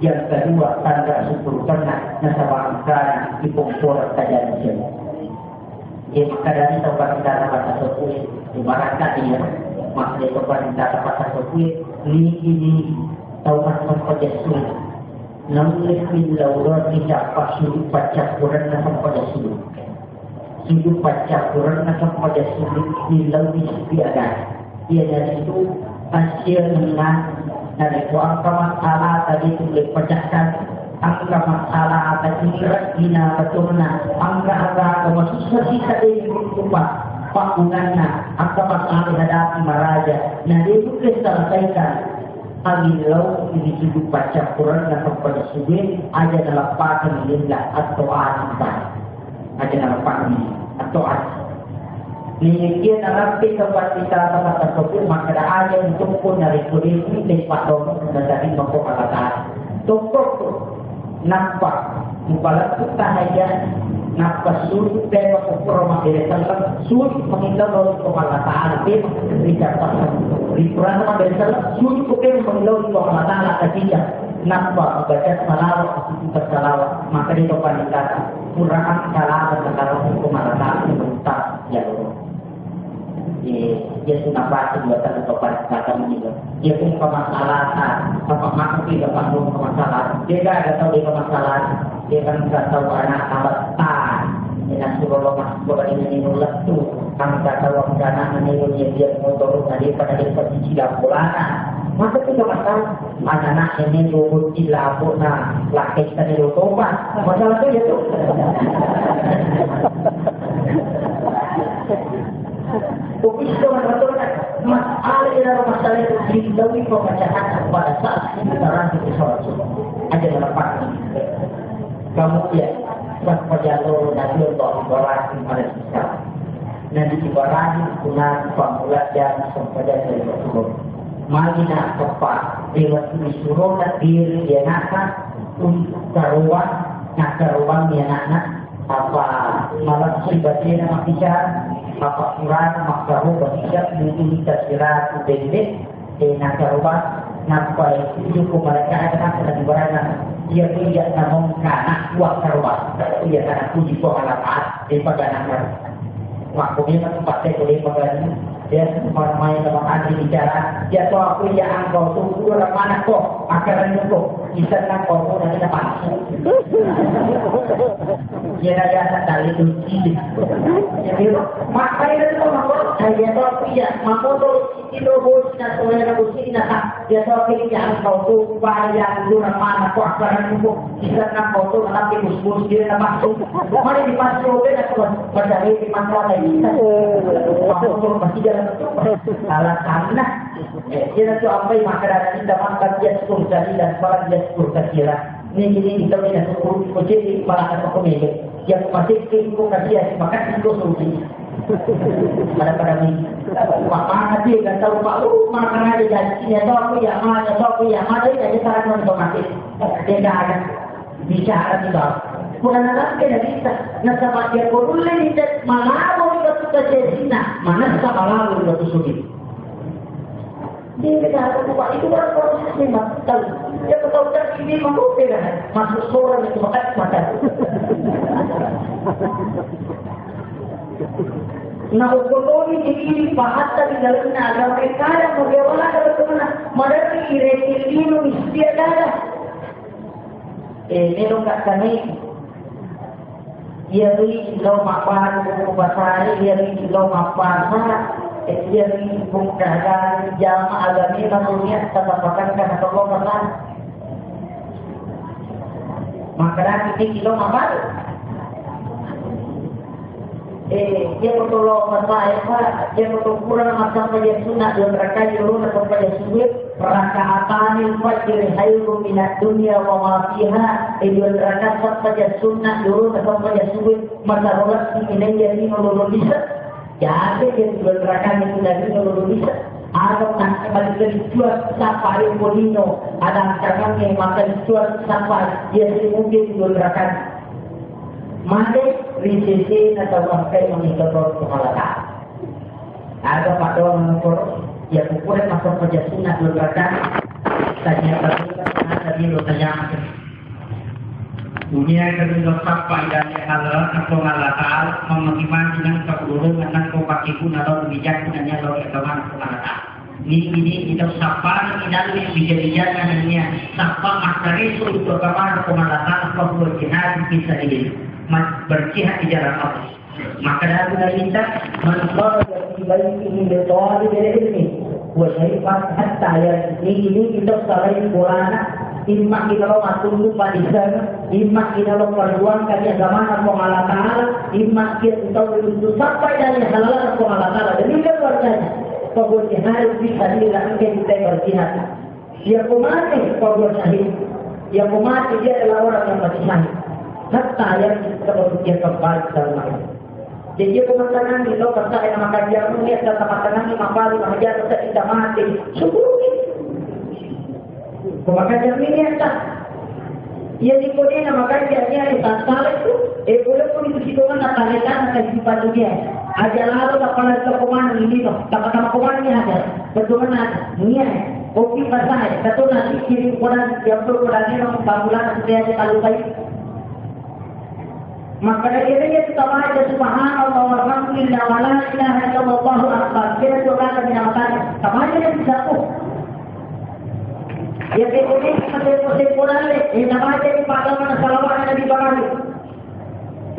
yang kedua tanda syukur karena nasabah karena di kompor saja di sini. Jadi maka dari tempat kita dapat sesuatu ibaratkan dia maksudnya tempat kita dapat sesuatu ini tahu macam saja sulit. Namun bila orang tidak pasti baca Quran nasabah sulit. Hidup baca Quran atau pada sulit nilau di ada. Ia dari itu hasil dengan dari angka masalah tadi itu dipecahkan angka masalah tadi kira betulnya angka maksudnya kita ini berubah bangunannya angka masalah dihadapi maraja. Nah dia itu diselesaikan. Agilau ini hidup baca Quran atau pada sulit ada dalam pakai lillah atau alimah. Ada dalam pagi atau ada. Demikian dalam tempat kita tempat tersebut maka ada yang tumpul dari kulit ini tempat dong dan dari toko kata. Toko tu nampak kepala kita hanya nampak sulit tema ukuran masyarakat sulit mengingat dari kepala kata tidak pasang. Di Quran masyarakat sulit bukan mengingat dari kepala kata tidak. Nampak baca salawat atau salawat maka di tempat kita kurang salawat kalau hukum Allah tak jauh. Dia sudah pasti buat tempat kata meninggal. Dia pun permasalahan apa makna tidak paham permasalahan. Dia tidak tahu dia permasalahan. Dia kan tidak tahu anak abad dengan suruh mas bola ini nolak tu. Kami tak tahu anak menilai dia mau turun dari pada dia pergi tidak bolana. Masa kita masalah anak ini lulus dilabuk na laki tadi lupa masalah tu ya tu. Tapi itu betul kan masalah dalam masalah itu dilawui pembacaan pada saat kita ranti sholat subuh ada dalam pagi. Kamu ya berjalan dari untuk ibarat pada kita. Nanti ibarat guna pemula dan sempada dari subuh. Mari nak tepat lewat disuruh nak diri dia nak untuk karuan dia nak apa malam sibatnya nak bicara apa Quran makruh berbicara ini tersirat pendek nak karuan nak itu mereka ada di barang dia tidak namun kana kuat karuan dia kana puji pengalaman daripada nak waktunya tempatnya boleh mengalami dia main sama hati bicara, dia tahu aku yang engkau tunggu orang mana kok, akaran kok, bisa nak kau pun nanti dapat. Dia ada tali kunci. Jadi makanya itu makot, dia tahu aku ya, makot itu bos nak soalnya kunci nak, dia tahu aku yang engkau tunggu yang orang mana kok, akaran kok, bisa nak kau pun nanti bos dia dapat. Mari dipasang oleh aku, pada hari dimasuk lagi. Makot masih jalan. Alasannya, dia tu apa yang makanan kita makan dia sepuluh kali dan malam dia 10 kali lah. Ini kita punya 10 kali makan apa ni? Yang masih kita kasih makan 10 kali. Pada ni, makan dia kan tahu makan ada janjinya tahu aku yang mana dia cara mengomati. Dia dah ada bicara kita. Bukan lagi dah bisa. Nasabah dia boleh tidak malam kita terjadinya mana sama lalu kita sulit. Dia kata apa itu orang proses memang tahu. Dia tahu tak ini mengubah masuk seorang itu makan. Nah ukol ini pahat tadi dalam agama mereka yang berjawab ada kemana? Mereka ini mesti ada. Melong kat kami. Ia ni lau mapan pasal ia ni lau mapan ia ni bukan jamaah agama manusia tetap makan kan atau kau makan makanan ini kilo mapan dia betul lau mapan dia betul kurang macam saja sunat dan mereka jurun atau pada sulit rakaatan fajr hayrun minad dunya wa ma fiha idul rakaat saja sunnah dulu atau saja subuh masa rolas ini jadi melulu bisa jadi idul rakaat itu dari melulu bisa atau nak balik jual sampai polino ada caranya makan jual sampai jadi mungkin idul rakaat made risisi atau pakai mengikut kehalatan ada pada orang ya ukuran masuk kerja sunnah berkata tanya tadi lo tanya dunia kedua sampai dari halal atau halal mengiman dengan keburukan dengan kepakiku atau kebijakannya lo keteman halal ini kita sapa ini dalam bijakan dunia sapa masyarakat itu keteman halal atau berjihad bisa ini berjihad di jalan Allah maka dalam kita manfaat baik ini berdoa dari ini wasyaifat hatta ya ini kita sarai Qur'an imma kita lo matunggu padisan imma kita lo perjuangkan agama Allah Taala imma kita tahu sampai dari halal Allah Taala demikian warnanya bahwa harus bisa dilakukan kita berjihad dia kumati bahwa syahid dia kumati dia adalah orang yang mati syahid hatta ya kita berjihad kembali dalam hidup. Jadi pemandangan di lokal saya nama kajian dunia dan pemandangan ini mapali mahajat tidak mati. Syukur ini. Pemandangan ini tak. Ia dikoni nama kajiannya di salah itu. Boleh pun itu situan nak tarikan nak kehidupan dunia. Ajar lalu tak pernah kekoman ini tu. Tak pernah kekoman ini ada. Betul nak dunia. Kopi pasai. Satu nanti kirim koran yang berkorannya orang bangunan setiap kalau baik. Maka dia tertawa aja subhanallah walhamdulillah wala ilaha illallah wallahu akbar. Dia doa kami namakan. Sama aja dia bisa tuh. Dia begini sampai Quran le. Ini nama aja di pahlawan salawat Nabi Bakari.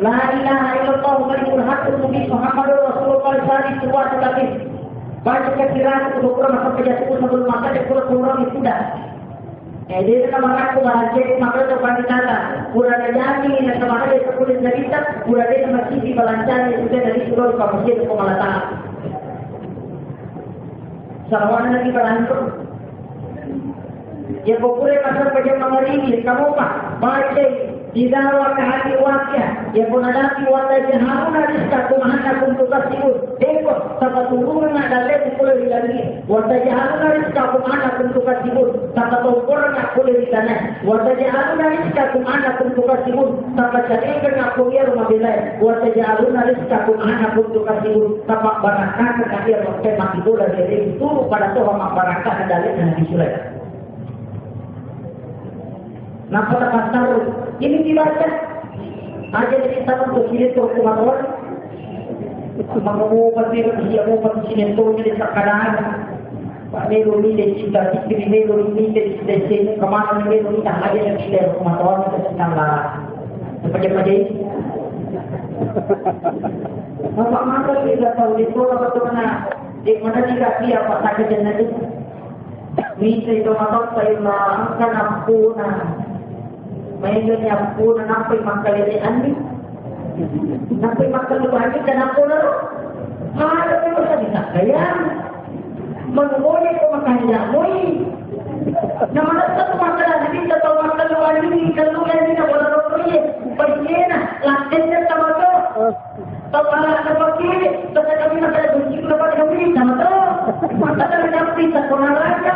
La ilaha illallah malikul haq mubin Muhammadur Rasulullah sallallahu alaihi wasallam. Baca kekiraan itu kurang masuk kejatuhan sebelum masa dia kurang itu dah. Dia nama aku bahagia maka depan kata kurang jadi dan sama ada sepuluh cerita kurang ada masih di balancan itu dari surau kamusnya ke Malata. Sarwana lagi balancan. Ya pokoknya pasal pajak mengerini kamu pak baca tidak wakahati wakya ya pun ada wakya jahamun hadis kakumahan akum tukas sibut dekor sampai turun nak dalek boleh dilagi wakya jahamun hadis kakumahan akum tukas sibut sampai turun nak boleh ditanya wakya jahamun hadis kakumahan akum tukas sibut sampai cari nak kuliah rumah belai wakya jahamun hadis kakumahan akum tukas sibut sampai barakah kekasih wakya mati bola dari itu pada tuh mak barakah dalek dan disulai. Nampak tak tahu. Ini dibaca. Aja jadi tahu untuk kiri tu kumatawan. Mengupas dia siap upas sinetron di sekarang. Pak Nero ni dia cinta istri Nero ni dia sini kemana Nero ni tak ada yang dia rumah tuan kita salah. Seperti Bapak mata kita tahu itu apa tu mana di mana tidak dia apa saja jenis itu. Misi itu matok saya makan ampuna. Mainnya ampuna nampai makan ini andi. Nampai makan lu andi dan ampuna. Ada yang bisa disakayam. Mengoyak ke makan jamui. Nama satu makanan ini atau makan lu andi kalau ini nak bola roti. Pergilah latihnya sama tu. Tahu ada pakai, tapi kami nak ada kunci dapat kami sama tu. Mata kami dapat tak pernah raja.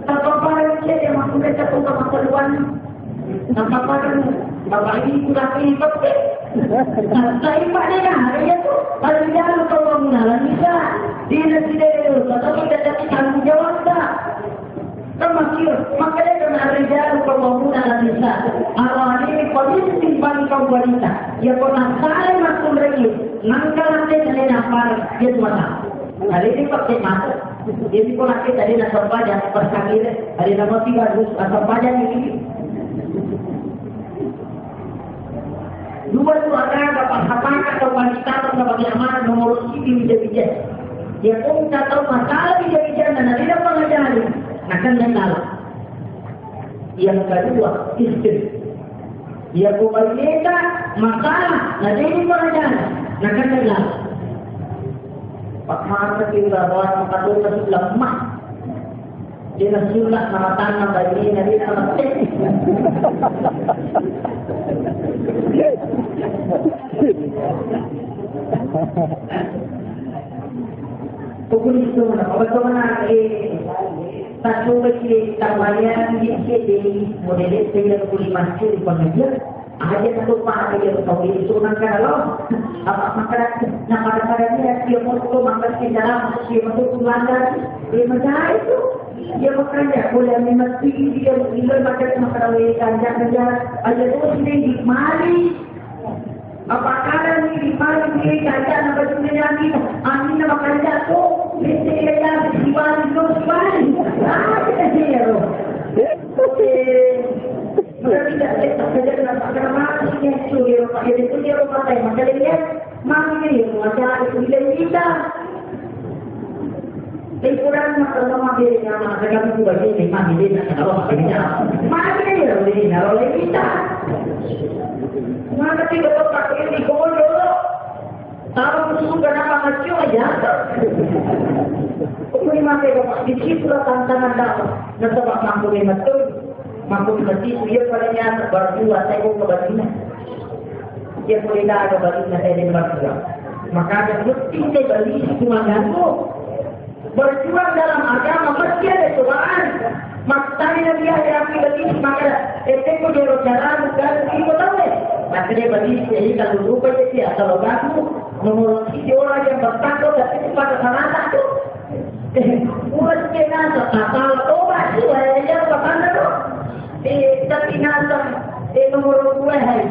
Apa yang dia mahu kita tunggu masa depan. Apa yang bapak ini sudah pakai. Saya pada hari itu, kalau dia lupa mengalah bisa. Dia tidak tapi kita tanggung jawab tak. Termasuk makanya kena rijal pembangunan bisa. Awal ini polisi timbang kau wanita. Ya pernah saya masuk lagi. Nangkal nanti jadi apa? Dia mana? Hari ini pakai mata. Jadi kalau kita ada nasab pajak persakir, ada nama 300 nasab pajak ini. Dua tu ada apa atau wanita atau bagaimana nomor sini bijak-bijak. Dia pun tak tahu masalah bijak-bijak dan ada pengajaran. Akan mengalah. Yang kedua, istri. Dia kubalita masalah. Nanti ini pengajaran. Akan mengalah. Pak Mata kita bawa maka itu lemah. Dia nasulah nama tanah bagi Nabi Muhammad. Pukul itu mana? Apa mana? Satu kecil tawaran di model saya boleh masuk di pengadilan. Ada satu pak yang tahu itu nak kalau apa masyarakat nama masyarakat dia mau makan di dalam dia mau melanggar dia macam itu dia makan dia boleh mesti dia bila makan makan kerja ada tu sini di mari apa kadang di mari dia kerja nak berjumpa ni ani nak kerja tu mesti dia di mari tu mari kita dia Berarti tidak saja dengan agama yang sudah pakai itu dia pakai macam dia mami dia macam itu kita. Ukuran sama dia yang agama itu bagi mami dia kalau pakai mami dia boleh naruh kita. Mana tidak pakai di kodoh. Tahu susu kenapa macam aja. Kami masih di situ tantangan dah. Nasabah mampu betul. Mampu mesti dia padanya berdua saya mau ke Madinah. Dia boleh dah ke Madinah saya di Madinah. Maka dia mesti saya beli semuanya. Berjuang dalam agama mesti ada cobaan. Maksudnya dia yang beli maka itu dia jalan dan itu tahu. Maka dia beli jadi kalau lupa dia kalau bagus mengurusi orang yang bertakwa tapi pada sana tu. Buat kena tak obat tu dia berkata tu. Tapi nasa nomor 2 hari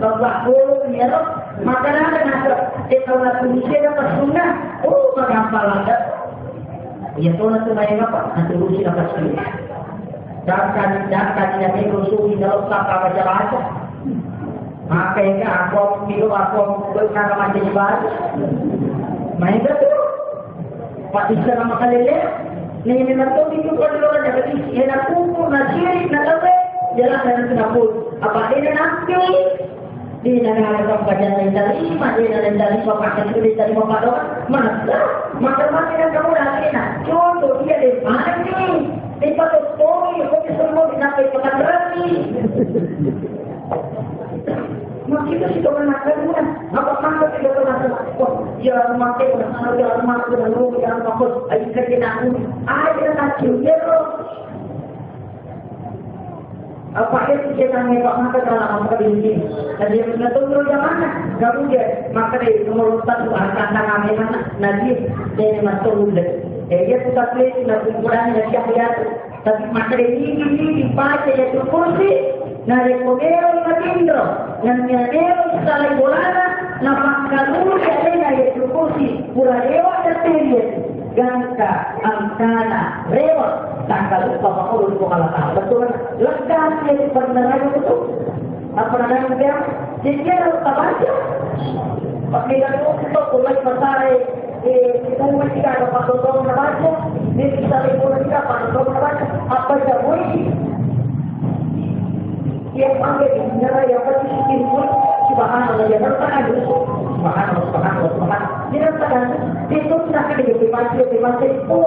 bapak guru ni lo makanan nasa kalau tulisnya dapat sunnah magampang ada ya tu nasa mai apa nanti tulis dapat sunnah dan yang itu dalam sapa baca maka ini aku berkata macam baru main tu pasti sama kali le ni nato itu kalau ada jadi enak pun nasi nakawe jalan dan kenapun apa ini nanti di negara kampanye dari mana dari pakai itu dari apa doang maka yang kamu lagi nak contoh dia di mana ni di pada story kau semua sampai ke berani masih itu sih orang nak apa mangga tidak pernah kok jangan makai jangan makai dengan jangan fokus ayo kerja nak ada nak cuci apa itu kita ni pak maka dalam apa ini dan dia betul yang mana kamu dia maka dia nomor 1 akan kami mana nanti dia masuk udah dia sudah play sudah kumpulan dari siapa tapi maka ini dibaca ya kursi Narekomero matindro, nanyanero salay bolana, napakalulo na yetukusi, purarewa na teriet, gangka, angkana, rewat, takalupa makulun ko kalata. Betul, lekas ya pendengaran itu. Apa namanya dia? Dia harus tabaca. Pakai kalau untuk mulai pasare, kita mesti ada pasal nabaca, dia bisa lihat kita pasal nabaca. Apa jadi? Yang pakai di negara yang berisikin pun subhanallah ya bertahan dulu subhanallah dia bertahan itu tidak akan dibaca itu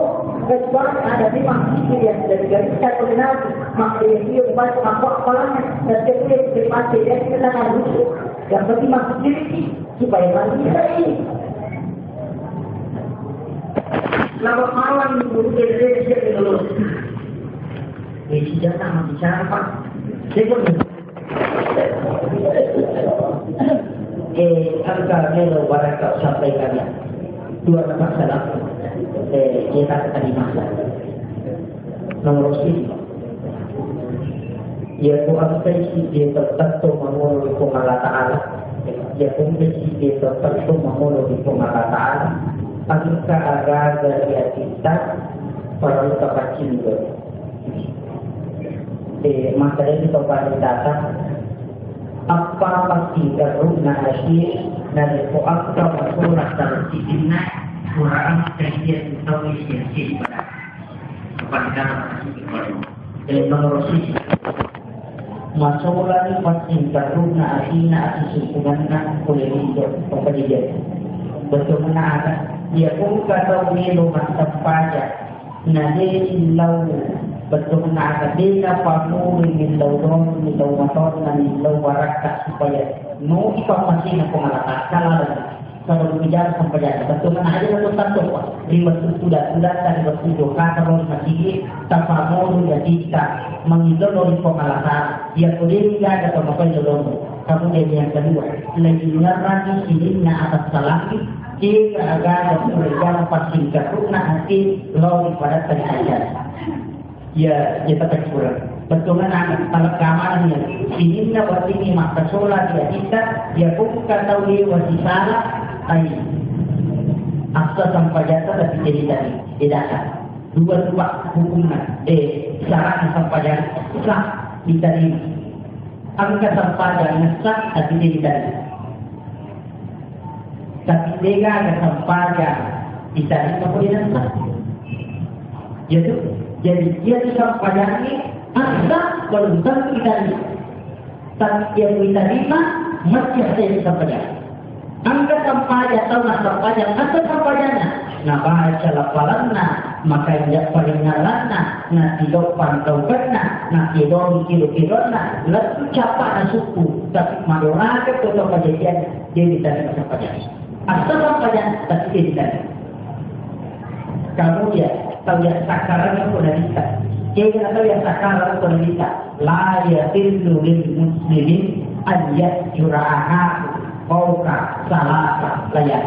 kecuali ada di masjid yang dari gariskan koordinasi maka dia membaca apa-apanya dan dia dibaca dia bertahan dulu yang penting masuk diri supaya manusia ini lalu malam dulu dia dulu ini jangan bicara apa. Angka Melo Baraka sampaikan dua masalah kita tadi masalah nomor sini yaitu angka dia tertentu menurut Allah Ta'ala yaitu dia tertentu menurut Allah Ta'ala angka agar dari kita para kecil masalah itu pada data apa pasti karena asyik dari kuasa masalah terciptanya kurang terjadi atau istiasi pada menurut sisi masalah ini pasti karena asyik asyik kuliah pendidikan betul ada dia pun kata melu masa pajak nade lau betul nak ada pamu min laudon min laumaton min lauwaraka supaya no masih nak pengalatan kalau bicara sampai betul ada satu satu lima sudah tadi bertujuh kata kalau masih tapamu jadi kita mengizinkan dari pengalatan dia boleh ada pemakai laudon kemudian yang kedua lagi ngerti sini na atas salami jika agak berjalan pasti karena hati lalu pada terjadi ya kita kurang betul kan kalau keamanan ini berarti ini maka sholat dia kita dia pun kata dia wajib salah ai asal sampai jatuh tapi jadi tadi tidak dua hukuman syarat sampai jatuh sah diterima angka sampai jatuh sah tapi jadi tadi tapi dia ada sampai jatuh diterima kemudian sah yaitu jadi dia bisa padani asal belum tentu kita terima. Tapi dia kita terima masih ada yang bisa padani. Angkat sampahnya atau nak sampahnya asal sampahnya. Nah baca lapalanna maka yang palingalanna nah tidak pantau kena nah tidak kilo-kilona lalu capak suku tapi madora ke foto kejadian dia diterima sampahnya. Asal sampahnya tapi dia diterima. Kamu ya tahu yang sakaran pun ada. Jika tahu yang sakaran pun ada. La yatillu lil muslimin an yajuraha fawqa salasa layat.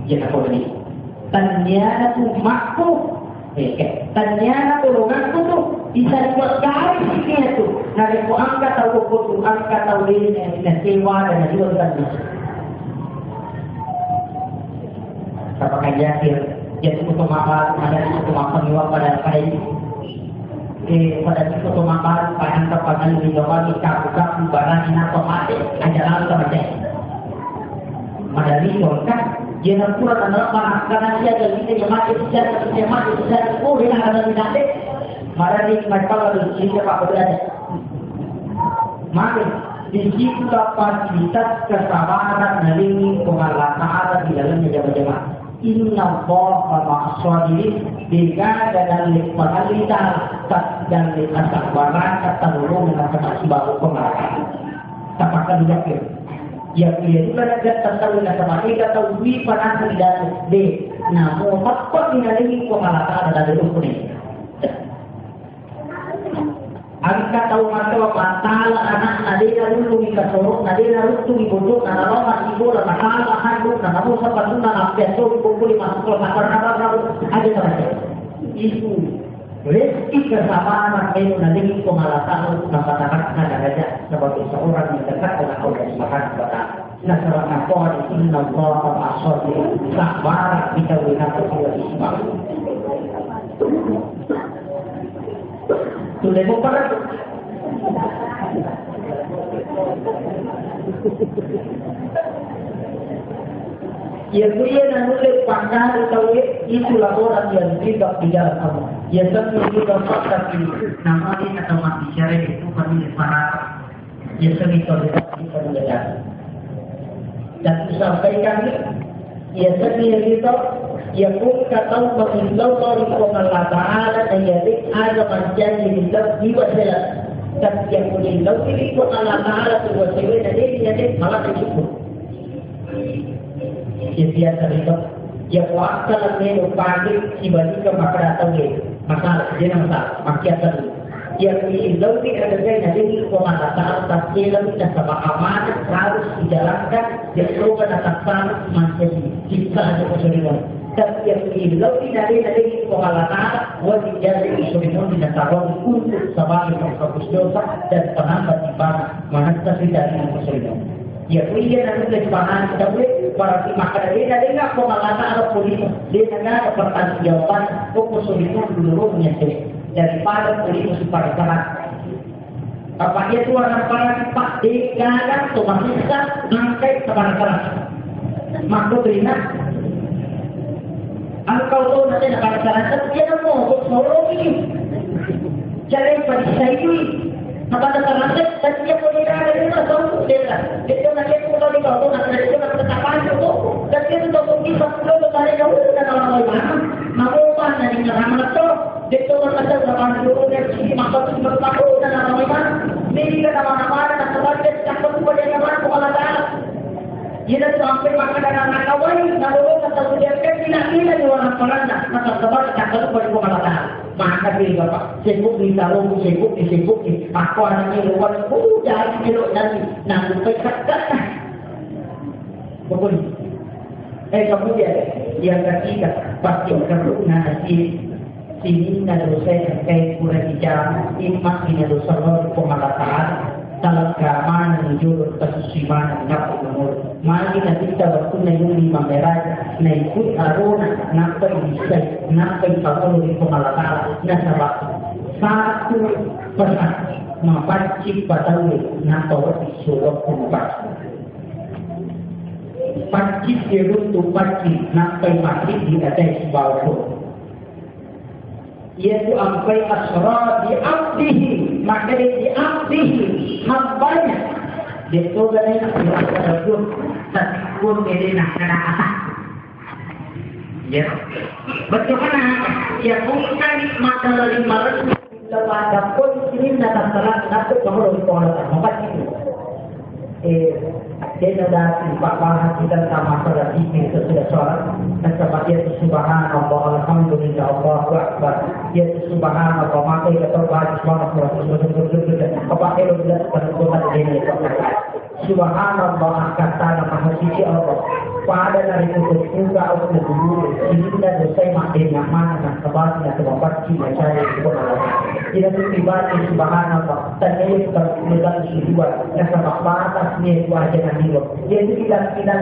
Jika kau ini. Tanyana tu makruh. Tanyana tu longanku tu bisa dibuat garis sikitnya tu. Nari ku angkat tahu kutu angkat tahu ini sewa dan juga kan. Apakah jahil? Jadi untuk makan ada untuk makan juga pada pada untuk makan pada kepada minum buka barang ini apa mati ajaran sama saya. Madani kan dia nak pura karena dia jadi dia mati oh dia ada minat madani macam kalau dia apa berada. Maka di situ kapasitas kesabaran dari Allah Ta'ala di dalamnya jamaah. Inna Allah ma'aswadirin Bika dan lipat dan lipat sakbaran kata nulung dengan kata baru pengarah tapakan jakir ya dia juga ada tentang kata mereka kata ubi panas tidak D namun takut dinalimi pengarah ada dari ukuni angka tahu mata matala anak nadena lulu mika sorok nadena lutu ibodo nanawa masibo la matala handu nanamu sapatuna napyaso kumpuli masuk ke pasar ada saja itu Rezeki kesamaan itu nanti pengalatan masyarakat ada sebagai seorang yang dekat dengan Allah Subhanahu wa Ta'ala. Nah, salah satu inna Allah ma'asodi sabar kita wina kecil ismah. Sudah bukan? Ya kuya na nulit pangkari tawi itulah orang yang tidak di dalam Allah. Ya tentu juga fakta ini namanya atau mati syarah itu pemilik para. Ya sering terlihat di penjelasan. Dan disampaikan ya sering itu ya pun kata Allah Allah Taala ayat ada menjadi di wasalah. Dan yang menilai itu Allah Taala itu wasalah jadi malah disebut. Ya biasa itu ya waktu lalu pagi tiba-tiba makan atau masalah dia masalah makiatan yang lebih ada dari pengalaman pasti lebih dan sama amanah harus dijalankan dan semoga datang masih kita ada kesulitan tapi yang lebih dari pengalaman wajib jadi kesulitan dan taruh untuk sebagai fokus dosa dan penambah ibadah mana kita tidak ada kesulitan. Ya kuya na nulis pahan dapat para makan dia nggak pengalaman atau politik dia nggak pertanggungjawaban kesulitan dulu menyesal daripada politik supaya sangat apa dia tuh orang paling pak dikalah tuh masih bisa angkat kepada makhluk terina angkau tuh nanti nak pada dia mau solo ini jadi pada saya itu kepada terangkat dan dia boleh ada di mana tahu dia itu nanti kalau di bawah nanti itu nak ketapan itu dan dia itu untuk bisa kalau dari jauh dan orang lain mau mana dari orang itu itu ada zaman dulu dari sini maka itu berlaku dan orang lain ini kan nama-nama dan sebagainya cakap kepada yang mana kalau ada ia sampai makan dan anak kawan lalu kata dia tidak di orang pelanda maka sebab cakap kepada pengalatan maka diri bapak sibuk di salon sibuk di aku anaknya luar dari kilo nanti sampai kakak betul kemudian yang ketiga pasti perlu nanti sini ada dosa terkait pura hijab imak ini dosa Allah pengalataan dalam keamanan menuju kesusiman dapat umur mari nanti kita waktu nayuni mameraj naikut arona nampai bisa nampai kalau di pengalaman nasabak satu pesan mapancik patawi nato di surau kumpas pancik diruntu pancik nampai mati di atas bawah yaitu ampai asra di abdihi maka di abdihi hambanya dia tu gani nak berdoa takut dia nak kena apa ya betul kan ya bukan mata dari malam kalau ada pun ini nak salah nak baru dipola apa sih dia dah bahas kita sama salah ini sesudah solat sebab dia subhanallah alhamdulillah Allahu akbar dia subhanallah maka kita tahu bahas subhanallah apa itu sudah pada ini subhanallah kata nama suci Allah pada dari itu juga Allah dulu sehingga dosa makin nyaman dan sebabnya sebab kita saya tidak tiba subhanallah dan ini bukan kedua dan sebab batasnya wajah hidup jadi tidak kita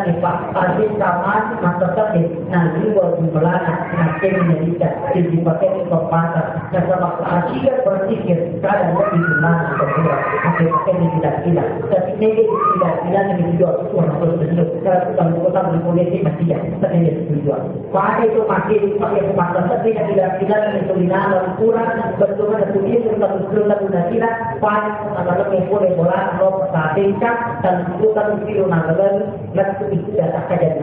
pasti sama maksudnya nanti buat jumlahnya nanti menjadi dipakai kepatas dan sebab asyik berpikir kadang lebih jumlah berdua pakai tidak tapi ini tidak dijual itu harus betul kalau kita berpolitik masih tidak dijual pakai itu pakai kepatas tapi tidak itu dinamakan kurang betul ada tulis untuk tidak pakai kalau boleh bola kalau perhatikan dan bukan kilo nagalan lalu itu tidak kajian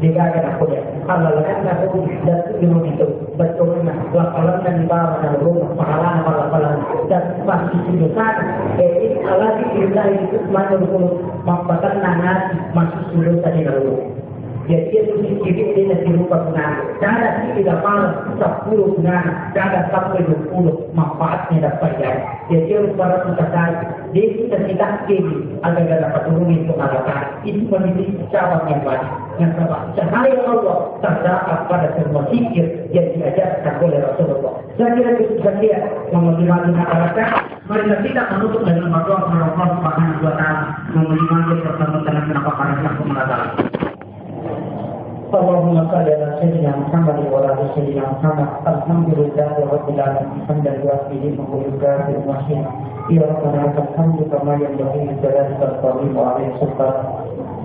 jika ada aku ya kalau kan aku dan itu betulnya laporan dan dibawa dalam rumah pahala dan pasti sudah ini Allah dikirai itu menurut mampatan nangat masih sudah tadi lalu jadi itu sedikit dia dirupa benar cara tidak malas 10 benar cara sampai 20 manfaatnya dapat jadi harus para mengatakan dia sudah tidak kini agar dapat turun pengalaman itu menjadi cabang yang baik yang sebab cahaya Allah terdapat pada semua zikir yang diajarkan oleh Rasulullah Saya kira itu saja memotivasi masyarakat. Mari kita menutup dengan berdoa kepada Allah Subhanahu wa taala, memotivasi pertemuan kenapa para sahabat mengatakan Allahumma salli ala sayyidina Muhammad wa ala sayyidina Muhammad. Alhamdulillahi rabbil alamin. Hamdan yuwaffihi wa yukafi al-mahsin. Ya Rabbana alhamdu kama yanbaghi li jalalika al-karim wa alayhi sultan.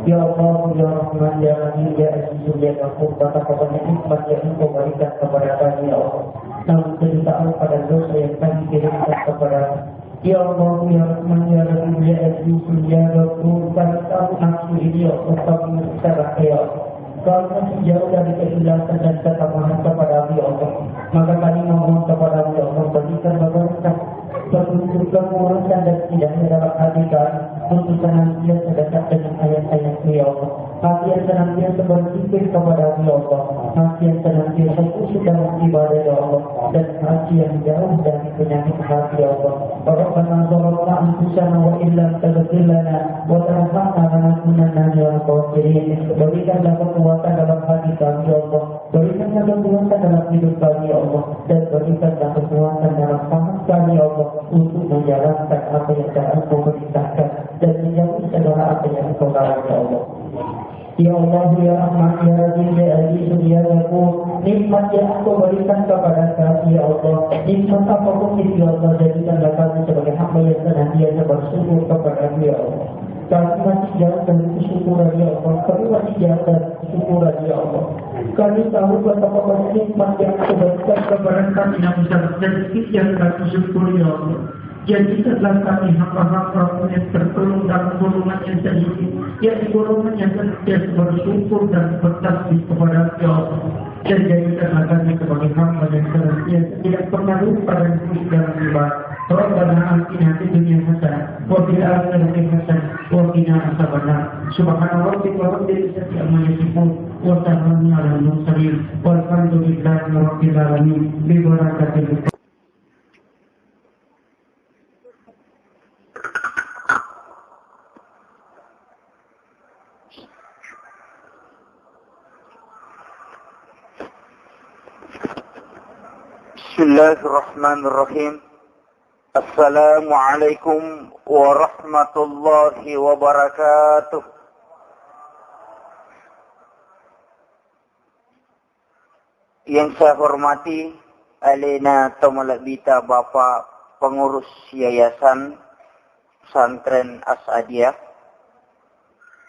Ya Allah, ya Rahman, ya Rahim, ya Aziz, ya Ghafur, betapa banyak nikmat yang Engkau berikan kepada kami, ya Allah. Namun cerita pada dosa yang kami kirimkan kepada Ya Allah, ya Rahman, ya Rahim, ya Aziz, ya Ghafur, betapa nafsu ini, ya Allah, kami secara ya Allah. Kalau masih jauh dari keikhlasan dan ketakwaan kepada ya Allah, maka kami memohon kepada ya Allah, berikan berkat, petunjuk kemurusan dan tidaknya dalam hati kami, untuk senantiasa dekat dengan ayat-ayat ya Allah. Hati yang senantiasa berpikir kepada ya Allah, hati yang senantiasa khusyuk dalam ibadah ya Allah, dan hati yang jauh dari penyakit hati ya Allah. Rabbana zalamna anfusana wa illam taghfir lana wa tarhamna lanakunanna minal khasirin. Berikanlah kekuatan dalam hati kami ya Allah, berikanlah kekuatan dalam hidup kami ya Allah, dan berikanlah kekuatan dalam paham kami ya Allah, untuk menjalankan apa yang telah Engkau perintahkan dan menjauhi segala apa yang Engkau larang ya Allah. Ya Allah, ya Rahman, ya Rahim, ya Aziz, ya Ghafur, nikmat yang Engkau berikan kepada kami ya Allah, nikmat apapun itu ya Allah, jadikanlah kami sebagai hamba yang senantiasa bersyukur kepada ya Allah. Kami masih jauh dari kesyukuran ya Allah, kami masih jauh dari kesyukuran ya Allah. Kami tahu betapa banyak nikmat yang Engkau berikan kepada kami, namun sangat sedikit yang kami syukuri ya Allah. Jadikanlah kami hamba-hamba yang tertolong dalam golongan yang sedikit, yakni golongan yang senantiasa bersyukur dan bertasbih kepada Allah. Dan jadikanlah kami sebagai hamba yang senantiasa tidak pernah lupa dan khusyuk dalam ibadah. Rabbana atina fid dunya hasanah wa fil akhirati hasanah wa qina adzabannar. Subhana rabbika rabbil izzati amma yasifun wa salamun alal mursalin walhamdulillahi rabbil alamin. Bi barakatil Bismillahirrahmanirrahim. Assalamualaikum warahmatullahi wabarakatuh. Yang saya hormati Alena Tomalabita, Bapak Pengurus Yayasan Pesantren As-Adiyah.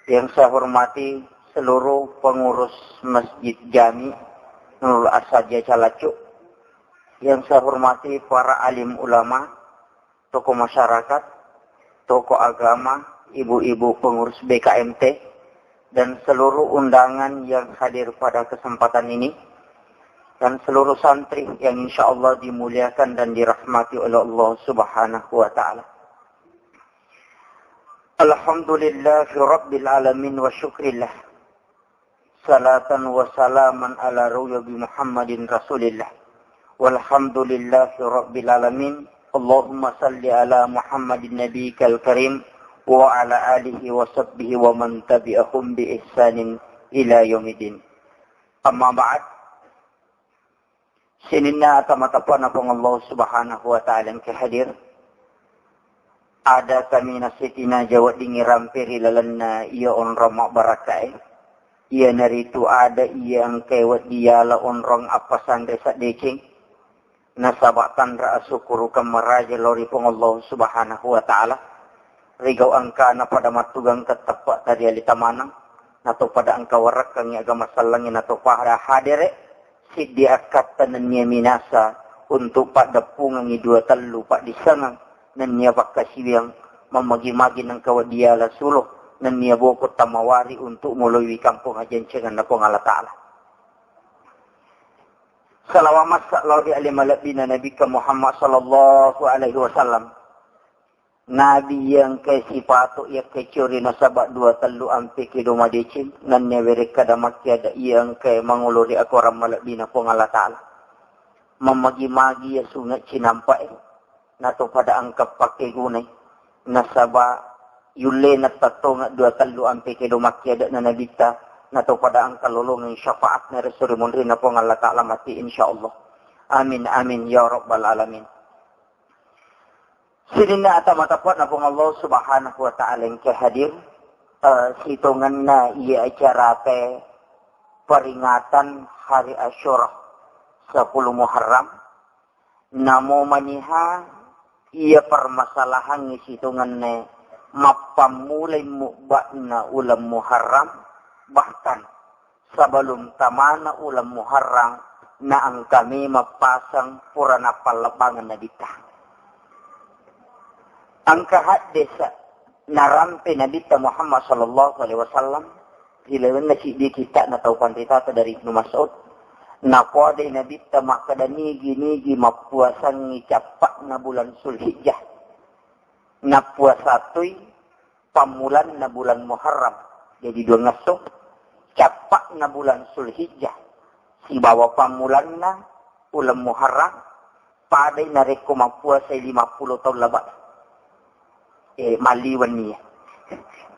Yang saya hormati seluruh pengurus Masjid Jami Nurul As-Adiyah Calacuk. Yang saya hormati para alim ulama, tokoh masyarakat, tokoh agama, ibu-ibu pengurus BKMT, dan seluruh undangan yang hadir pada kesempatan ini, dan seluruh santri yang insya Allah dimuliakan dan dirahmati oleh Allah Subhanahu wa ta'ala. Alhamdulillahi Rabbil alamin wa syukrillah. Salatan wa salaman ala ruyabi Muhammadin Rasulillah. Walhamdulillahi Rabbil alamin. Allahumma salli ala Muhammadin nabiyikal karim wa ala alihi wa sahbihi wa man tabi'ahum bi ihsanin ila yaumidin. Amma ba'd. Sininna atamatapan apang Allah Subhanahu wa ta'ala yang kehadir. Ada kami nasitina jawad dingiram peri lalanna iya on ramak barakai. Iya naritu ada iya ang kewat diyala on rong apasan resak decing. Nasabatan ra'asukuru kamaraja lori pong Allah Subhanahu wa ta'ala. Rigaw angka na pada matugang katapak tadi alita manang. Nato pada angka warak kang agama salangin nato pada hadere. Sidi akat tanan niya minasa. Untuk pak dapungang idua talu pak disangang. Nan niya bakasiwang mamagi-magi ng kawadiyala sulo. Nan niya bukot tamawari untuk muluwi kampung ajansyagan na pong Allah ta'ala. Salawamat sa'lawi alimalabina Nabi Muhammad sallallahu alaihi wasallam. Nabi yang kesipato yang kecuri nasabak dua telu ampe kidoma decim. Nan nyawere kadamak tiada yang ke manguluri aku ramalabina pong Allah ta'ala. Mamagi-magi ya sungat cinampai. Nato pada angkap pakai gunay. Nasaba yule natato dua telu ampe kidoma tiada na nabita. Nato pada angka lulungan syafaat na Rasulullah rin na pong Allah Ta'ala mati insyaallah. Amin amin ya rabbal alamin. Sirina atamatapuat na pong Allah subhanahu wa ta'ala yang kehadir. Hitungan na iya acara peringatan hari Asyura 10 Muharram. Namo maniha iya permasalahan hitungan na mapamulay mukba na ulam Muharram. Bahkan sebelum tamana ulam Muharram na ang kami mapasang purana palabangan na dita. Ang kahadis narampe na dita Muhammad sallallahu alaihi wasallam hilawan na si di kita na taupan tita dari Ibnu Mas'ud na pwede na dita makadanigi-nigi mapuasang icapak na bulan Sulhijjah na puasatoy pamulan na bulan Muharram. Jadi 2 ngaso capak na bulan Sulhijjah si bawa pamulan na ulam Muharram paday na reko mapuasa 50 tahun labas. Maliwan niya.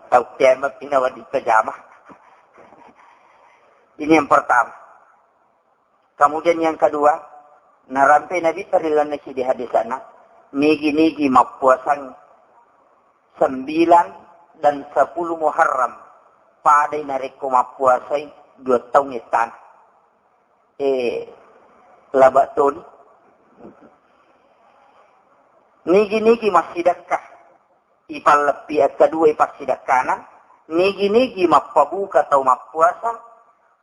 Tau tema pinawad di pajama. Ini yang pertama. Kemudian yang kedua, narampe Nabi tarilan na si di hadis sana, nigi-nigi mapuasang 9 dan 10 Muharram paday na reko mapuasay 2 tahun itan. Labak ton. Nigi-nigi masidakah. Ipal lepi at kedua ipasidakana. Nigi-nigi mapabuka atau mapuasa.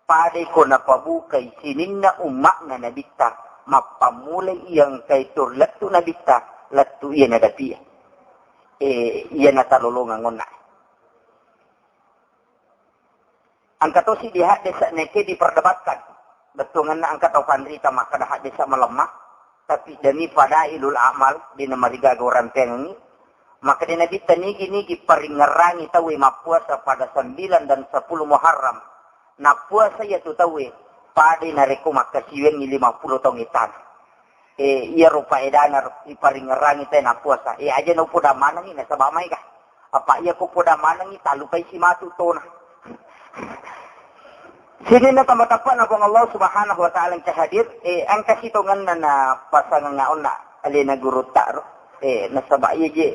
Padai ko napabuka isinin na umak na nabita. Mapamulay iyang kay turlatu nabita. Latu iya nadapi. Iya natalulungan nguna. Ang katosi dihat desa neke diperdebatkan. Betungan na ang katauhan rita maka dahat desa melemah. Tapi demi fadailul amal di namariga goran tengi. Maka di Nabi tanigi-nigi paringarangi tawi mapuasa pada 9 dan 10 Muharram. Na puasa yaitu tawi pada nareko maka siwen 50 tahun itan. Iya rupa edana iparingarangi tayo na puasa. Aja no po damana ni nasa bamay ka. Apa iya ko po damana ni talupay si matuto na. Sini na tamatapuan na pong Allah subhanahu wa ta'ala ang kahadir. Ang kasitungan na pasangan ngaon na alina guru taro. Nasaba iya je.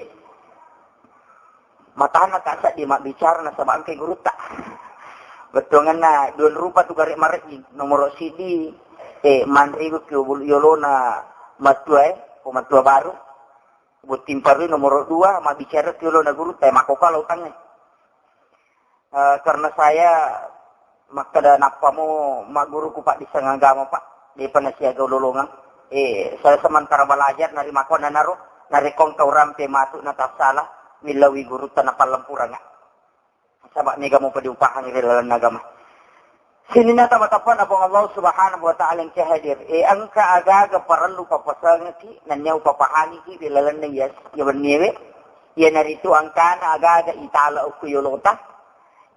Matahan na kasa di bicara nasaba ang kay guru ta. Betungan na doon rupa tu garik marik nomor CD. Manrigo kiyobul yolo na matua o matua baru. Butim paru nomor 2 mabicara kiyolo na guru ta. Makokalaw tangay. Karena saya maka napa mo maguru ko pa di sa ngagama pa di pa na siya gaululungan saya sementara belajar narima ko na naro narikong kaurampe matu na tapsala milawi guru ta na palampura nga sabak niga mo pa di upahan irilalan nagama sini na tamatapan abong Allah subhanahu wa ta'ala ang kahadir ang kaagaga paralu papasang ki nanyaw papahani ki irilalan na yes yawan niwe yan narito ang kana agaga itala o kuyolota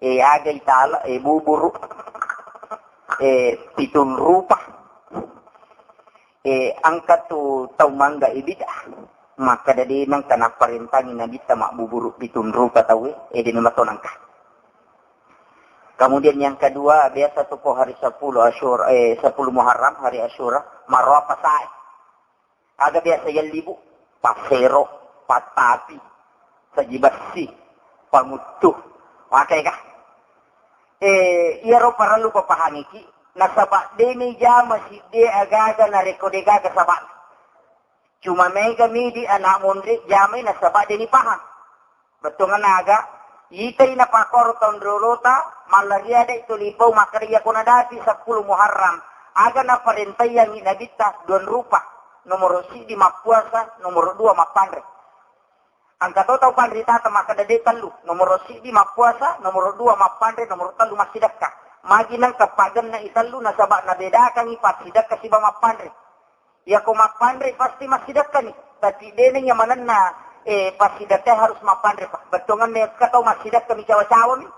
aga itala, buburu, pitun rupa, angkat tu taumangga ibida, maka dari nang tanah parintangin na bisa mak buburu pitun rupa tahu, di namaton angka. Kemudian yang kedua, biasa tu po hari 10 Asyura, 10 Muharram, hari Asyura, marwa pasai. Aga biasa yang libu, pasero, patapi, sajibasi, pamutuh, makai kah? Iyaro paralu papahani ki nasaba demi jama si de agaga na rekodega ka sabak cuma mega midi anak mondre jamai nasaba deni pahang betungan naga itay na pakor ton rulota malagi ada itu lipaw makariya ko na dati 10 Muharram aga na parentay yang inabita don rupa nomor 1 mapuasa nomor 2 mapandre ang katotaw pandrita maka dadetan lu nomor 1 mapuasa nomor 2 mapandre nomor 3 masidakka magi nang kapagan na itallu na sabak na bedakan ipat sidakka si ba mapandre ya ko mapandre pasti masidakka ni tapi deneng yang manan na pasidakka harus mapandre pa betongan me kataw masidakka mi cawa-cawa mi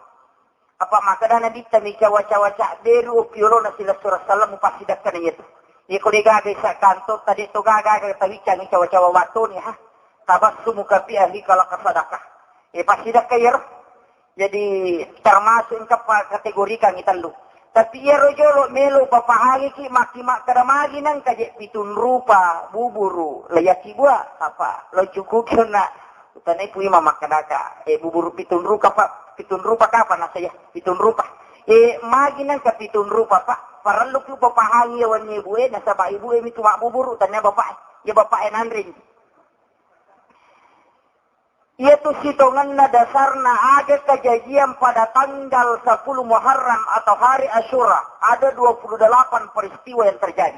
apa maka dana dita mi cawa-cawa deru piolo na sila surah salam pasidakka na yeto iko digaga sa kanto tadi to gaga tawica mi cawa-cawa wato ni ha tabassumu ka fi ahli kala kasadakah. Pasidakah ya. Jadi termasuk ke kategori kang itallu. Tapi ia rojolo melo papahangi ki maki-mak kadamagi nang kajek pitun rupa buburu. Layaki gua apa? Lo cukup kena. Utanay pui mama kadaka. Buburu pitun rupa pak. Pitun rupa kapan na saya? Pitun rupa. Magi nang ka pitun rupa pak. Paralok yung papahangi yawan ni ibu nasa ba ibu mi tumak buburu. Tanya bapak. Ya bapak nandring. Yaitu sitongan na dasar na ada kejadian pada tanggal 10 Muharram atau hari Asyura. Ada 28 peristiwa yang terjadi.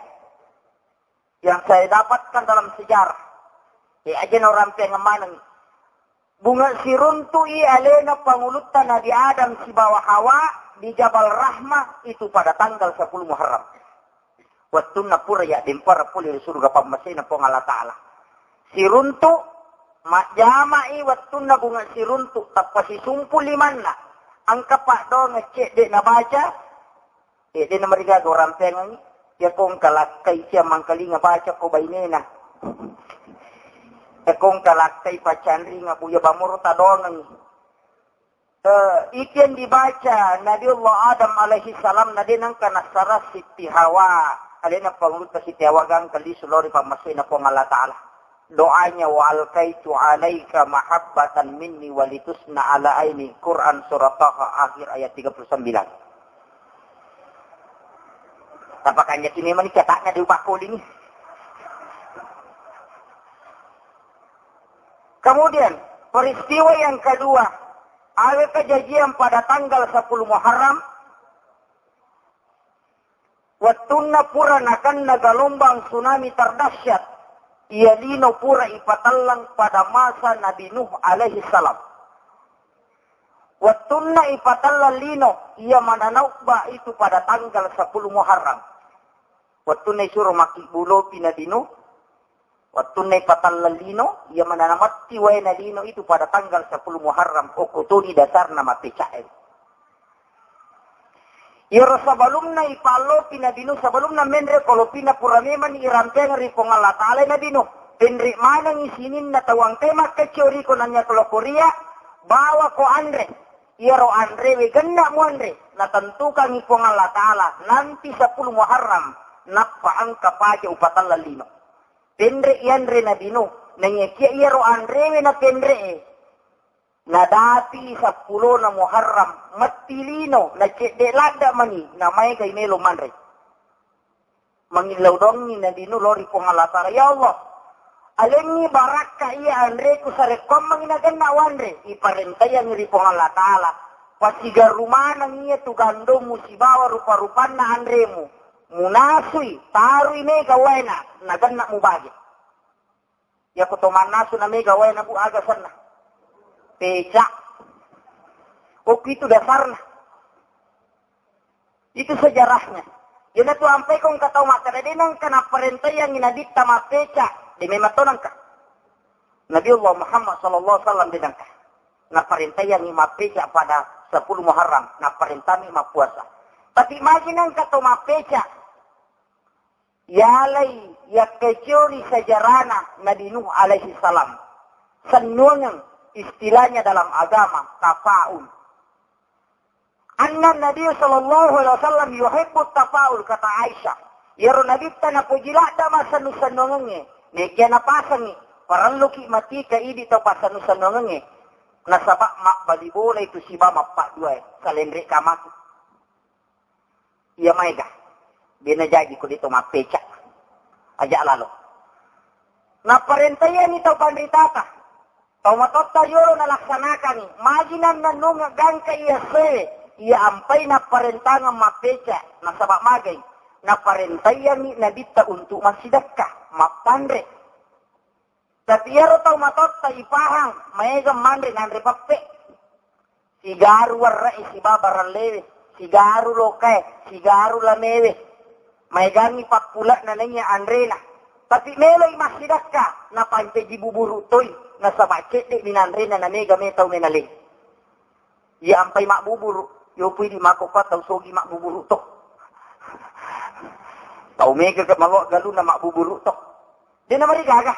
Yang saya dapatkan dalam sejarah. Aja orang pengemanang. Bunga siruntu alena pangulutan Nabi Adam si bawah Hawa di Jabal Rahmah itu pada tanggal 10 Muharram. Waktu na pura ya dempar puli di surga pamasina pong Allah Ta'ala. Siruntu mak jama'i waktu na bunga siruntu tapos isumpul liman na ang kapak do ngecek dek na baca dek na mereka orang pengen ya kong kalakay siya mangkali nga baca ko bainena ya kong kalakay pacandri nga buya bamuro tadonang ikian dibaca Nabi Allah Adam alaihi salam na dinang kanasara Siti Hawa alina pangulut ka Siti Hawa gang kali sulori pamasina pong Allah Ta'ala. Doanya wa alqaitu alaika mahabbatan minni walitusna ala aini. Quran surah Taha akhir ayat 39. Tapakanya kini man cetaknya di upah ini. Kemudian peristiwa yang kedua, ada kejadian pada tanggal 10 Muharram. Wattunna pura nakan nagalombang tsunami terdahsyat. Ia lino pura ipatalang pada masa Nabi Nuh alaihi salam. Wattunna ipatalang lino, ia mananaukba itu pada tanggal 10 Muharram. Wattunna suruh maki bulo Nabi Nuh. Wattunna ipatalang lino, ia mananamati waina lino itu pada tanggal 10 Muharram. Okutuni dasar nama pecaen. Iro sebelumnya ipalo pinabinu sebelumnya menre kalau pina purameman irampeng ripong Allah Ta'ala nabinu. Penri mana ngisinin na tawang tema kecuri ko nanya kalau Korea bawa ko Andre. Iro Andre wegenda mo Andre. Natentukan ipong Allah Ta'ala nanti 10 Muharram nappa angka paja upatan lalino. Penri Andre nabinu nangyekya iro Andre na penri nadati 10 na Muharram matilino na cedelada mani namay kay melo manre mangilaw dong ni Nabi Nuh lori pong Allah Ta'ala ya Allah alengi baraka iya Andre ku sarekom manginagan na wanre iparentayan ni pong Allah Ta'ala pasiga rumanang iya tu gando musibawa rupa-rupan na Andre mu munasui taru ine gawena nagan na mubagi ya kutoman nasu na may gawena bu agasan na pecah. Itu dasarnya. Itu sejarahnya. Jadi tu sampai kong katau maka nang kana perintah yang inadit tama pecah. Di mematonan ka. Nabi Allah Muhammad sallallahu alaihi wasallam dinang ka. Na perintah yang ima pecah pada 10 Muharram. Na perintah ima puasa. Tapi imaginang katau ma pecah. Yalay ya kecuri sejarahna Nabi Nuh alaihi salam. Senuang istilahnya dalam agama tafaul. Anna Nabi sallallahu alaihi wasallam yuhibbu tafaul kata Aisyah. Yaro Nabi tanah pujila dama sanu-sanunge. Nekya na pasangi. Parang luki mati ka idi to pasanu-sanunge. Nasabak mak balibola itu siba mapak dua. Kalendri kamak. Iya maiga. Binajagi ko dito mapecak. Aja lalo. Na parentayan ito pandritata. Taumatot tayo nalaksanakan. Maginan na nung gangka iya se. Iya ampay na parentangan mapecha. Nasabak magay. Na parentayan ni nabita untuk masidakka. Mapandre. Tapi yaro taumatot tayo ipahang. Mayagam mandre nandre pape. Sigaru warra isibabaran lewe. Sigaru lokay. Sigaru lamewe. Mayagami papula na nanya andrena. Tapi meloy masidakka. Na pantegi buburu toy. Nasa bakit di minandrena na mega metaw menali. Ya ampay makbuburu. Yo pwede makupat taw sogi makbuburu to. Taw mega kat malok galo na makbuburu to. Di na marigaga.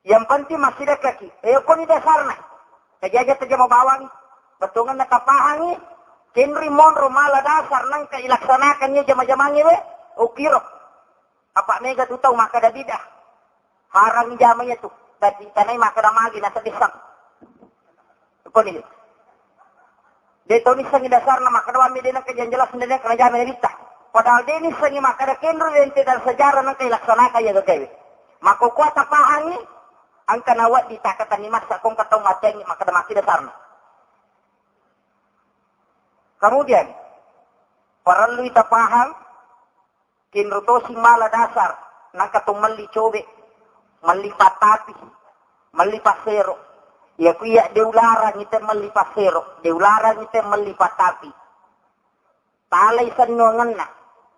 Yang penting masidak lagi. Ko ni dasar na. Kajaga taja mabawang. Batungan nakapahangi. Kenri monro mala dasar nang kailaksanakannya jama-jamanya we. Ukiro. Apa mega tu tahu maka dah bidah. Harang jamanya tu. Tadi tanai maka dah magi nasa disang. Apa ni? Dia tahu ni sangi dasar na maka dah ambil dia nak kerja jelas sendiri kena jamanya bidah. Padahal dia ni sangi maka dah kenri ente dan sejarah nang kailaksanakan ya kewe. Maka kuat apa hangi? Angka nawat ditakatan ni masa kong katau mateng maka dah maki dasar na. Kemudian, perlu kita paham, kinruto si mala dasar, nang katong mali cobe, mali patapi, mali pasero. Ya kuya deularang ite mali pasero, deularang ite mali patapi. Talay sa nuangan na,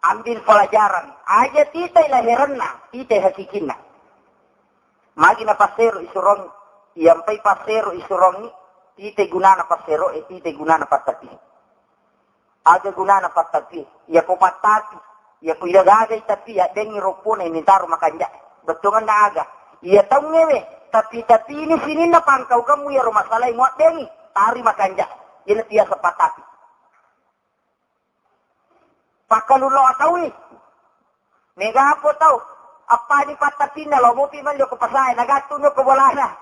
ambil pelajaran. Aja titay lahiran na, titay hakikin na. Magi na pasero isurong, yampay pasero isurong ni, titay guna na pasero, titay guna na patapi. Aga guna na patapi, ya ko patapi, ya ko ilagagay tapi, ya dengi ropo na inintaro makanja. Betungan na aga. Ya taong ngewe, tapi ini sini na pangkaw kamu ya rumasalay mo at dengi, tari makanja. Yan at iya sa patapi. Pakalulo ataw eh. Mega po taw, apa ni patapi na lomupi man yo ko pasay, nagatuno ko wala na.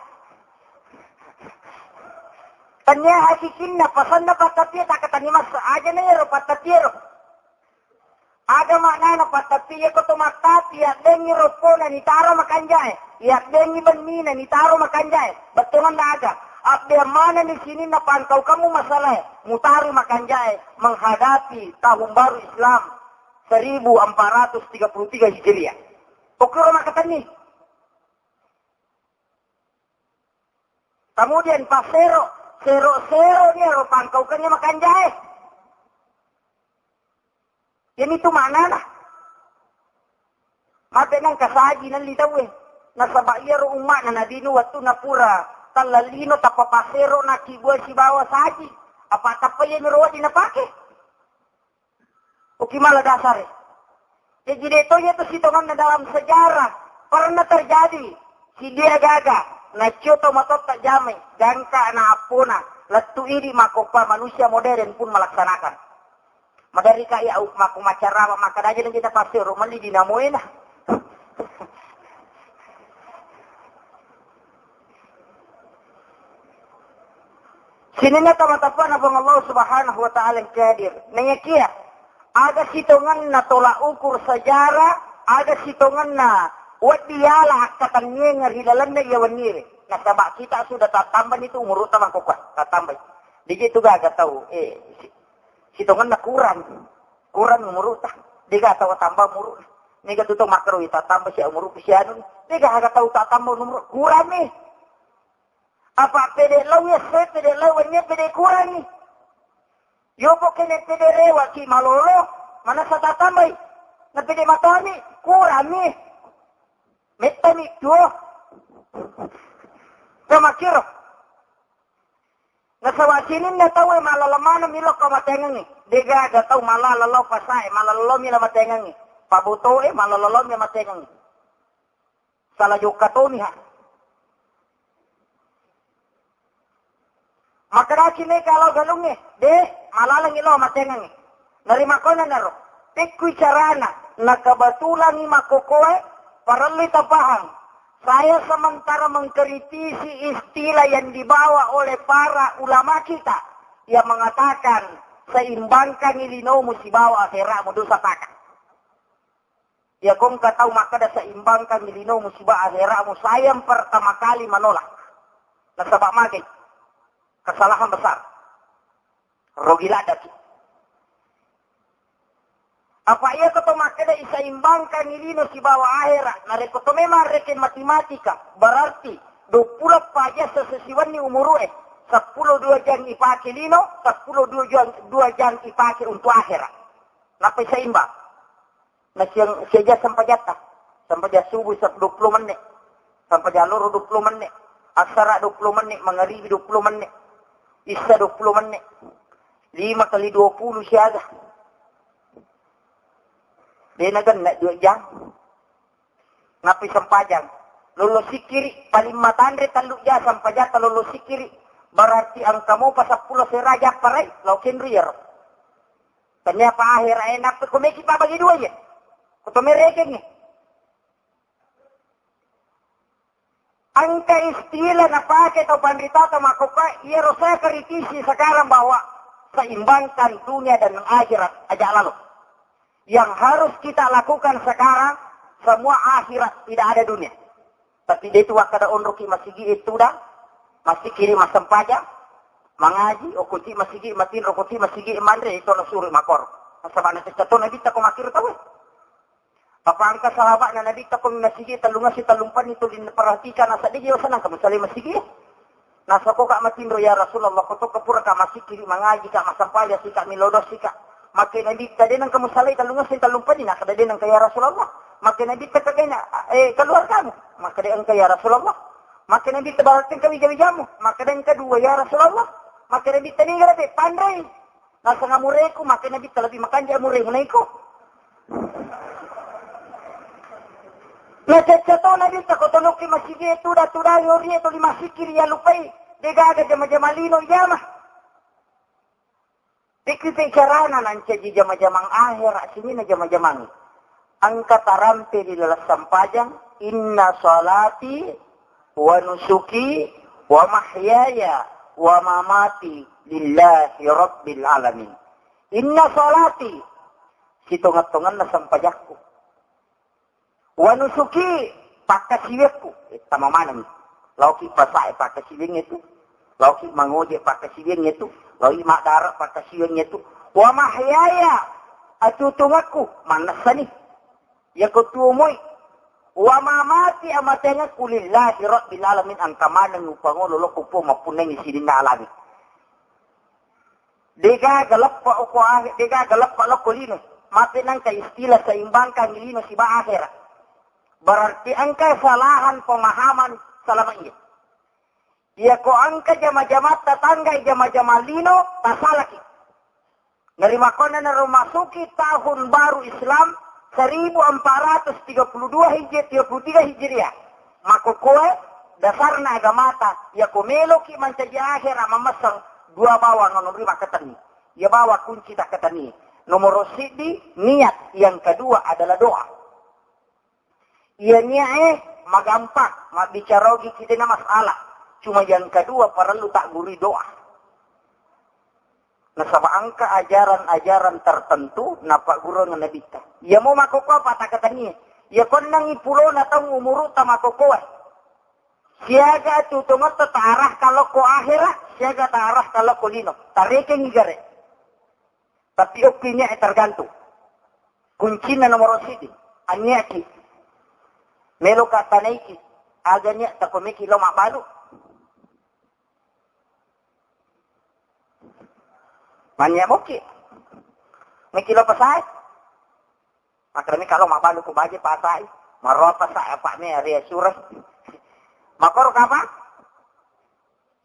Tanya hakikin na pasan na patapia takatanimas aja na yero patapiro. Ada makna na patapia ko tumatati at dengi ropo na nitaro makanjay. At dengi banmina nitaro makanjay. Betungan na aga. At mana ni sini na pangkaw kamu masalay. Mutari makanjay menghadapi tahun baru Islam 1433 Hijriah. Okuro makatani. Kemudian pasero. Sero niya, pangkaw ka niya makanjay. Yan ito mana na. Mate nang kasaji ng litaw eh. Nasa bayaro umat na nadinuwat to na pura. Talalino tapapasero na kibuan si bawa saji. Apa tapay yan ruwa dinapake. O kimala dasar eh. Jadi dito niya to sitongan na dalam sejarah. Pernah terjadi. Si dia gaga. Na choto matot tak jamai, gangka na apuna, letu ini makopa manusia modern pun melaksanakan. Madari kaya maku macarama maka daja kita pasti rumali dinamoina. Sini na tamatapan abang Allah Subhanahu wa taala yang kadir. Nanyakia, ada sitongan na tolak ukur sejarah, ada sitongan na wadiala katanya ngarilalan na yawan nire. Nasabak kita sudah tatambah itu umur utama kuat. Tatambah. Digi itu gak tahu. Sitongan na kurang. Kurang umur utama. Diga tahu tambah umur. Niga tutong makro tatambah siya umur upisyano. Diga gak tahu tatambah umur. Kurang nih. Apa pede law ya se pede law nya pede kurang nih. Yopo kene pede rewa ki malolo. Mana sa tatambah. Na pede matani. Kurang nih. Metani tuh. Kamakiro. Nasawasinin na tawe malalamano milok kamatengan ni. Diga aga taw malalalaw pasay. Malalalaw mila matengan ni. Pabuto malalalaw mila matengan ni. Salajuk kato ni ha. Makaraki ni kalau galung ni. De malalang ilo matengan ni. Narima ko na naro. Tikwi carana. Nakabatulan ni makukoe. Parali tapahang. Saya sementara mengkritisi istilah yang dibawa oleh para ulama kita. Yang mengatakan, seimbangkan ilino musibawa akhirat dosa takkan. Ya kong kataw maka dah seimbangkan ilino musibah akhirat saya yang pertama kali menolak. Nasabak magay. Kesalahan besar. Rogiladak. Apa ia kata makada isaimbangkan ilino si bawa akhirat. Nareko to memang reken matematika. Berarti 20 paja sesesiwan ni umurue. 10 2 jam ipake lino, 10 2 jam ipake untuk akhirat. Napa isaimbang? Na siya sampai jatah. Sampai jatah subuh 20 menit. Sampai jalur 20 menit. Asara 20 menit. Mengharibi 20 menit. Isya 20 menit. 5 kali 20 siaga. Dia nagan nak 2 jam. Napi sempajang. Lolo sikiri. Paling matandre taluk ja sampajata lolo sikiri. Berarti ang kamu pa 10 seraja paray. Laukin riyer. Ternyata akhir enak tu kumeki pa bagi dua je. Kuto merekeng ni. Angka istilah na pakai atau pandita atau makuka, ia saya kritisi sekarang bahwa seimbangkan dunia dan akhirat aja lalu. Yang harus kita lakukan sekarang, semua akhirat, tidak ada dunia. Tapi dia itu wakada onroki masih itu dah, masih kiri masam pajak, mengaji, okuti masih matin, okuti masih mandre itu nak suruh makor. Sama nanti jatuh nabi tak makir tahu. Apa angka sahabat na nabi tak masih talunga si talumpan itu diperhatikan asa dia senang kamu salih masih. Nasa ko kak matindro ya Rasulullah ko to kapura ka masih kiri mengaji kak masam pajak si kak milodos si kak. Maka nabi tadi nang kamu salih talunga si talumpan ni nak tadi nang kaya Rasulullah. Maka nabi katakan keluar kamu. Maka dia engkau ya Rasulullah. Maka nabi terbalatin kami jamu. Maka dan kedua ya Rasulullah. Maka nabi tani ngarabe pandai. Nasa ngamureku maka nabi terlebih makan jamure menaiko. Nacacataw nabi tako tulok ki masigi tuda yori to li masikir ya lupai. Degaga jama-jamalino yama. Dikiti carana nanti di jama-jamang akhir sini na jama-jamang. Angka tarampe di dalam sampajang. Inna salati wa nusuki wa mahyaya wa mamati lillahi rabbil alamin. Inna salati situngat-tungan na sampajakku. Wa nusuki pakasiwekku. Tama mana ni? Lauki pasai pakasiweng itu. Lauki mangoje pakasiweng itu. Lauki makdara pakasiweng itu. Wa mahyaya atutungatku manasani. Ya kutumoy. Wa mamati amatenga kulillahi rabbil alamin ang kamanang upangolo loko po mapuneng isidin na alami. Dega galap pa uko ahir, dega galap pa loko lino. Mati nang kaistilah seimbangkan lino si ba akhirat. Berarti angka kesalahan pemahaman selama ini. Ya ko angka jama-jama tetangga jama-jama lino tak salah ki. Nerima kona na rumasuki tahun baru Islam 1432 Hijriah 33 Hijriah. Maka kowe dasarna agamata ya ko melo ki mancaji akhir mamasang dua bawa nomor 5 ketani. Ya bawa kunci tak ketani. Nomor sidi niat, yang kedua adalah doa. Ia magampang, bicara kita na masalah. Cuma yang kedua perlu tak guri doa. Nah sama angka ajaran-ajaran tertentu napak guru na nabita. Ia mau makoko apa tak katanya. Ia konang ipulo na tang umuru ta makoko. Siaga tutungot ta arah kalau ko akhirat, siaga ta arah kalau ko lino. Tareke ngigare. Tapi opininya tergantung. Kunci na nomor sidi. Anyaki. Melo kata naiki, agaknya tak pemiki lo mak balu. Manya moki, miki lo pasai. Akhirnya kalau mak balu ku baje pasai, marot pasai apa ni area surah. Makor apa?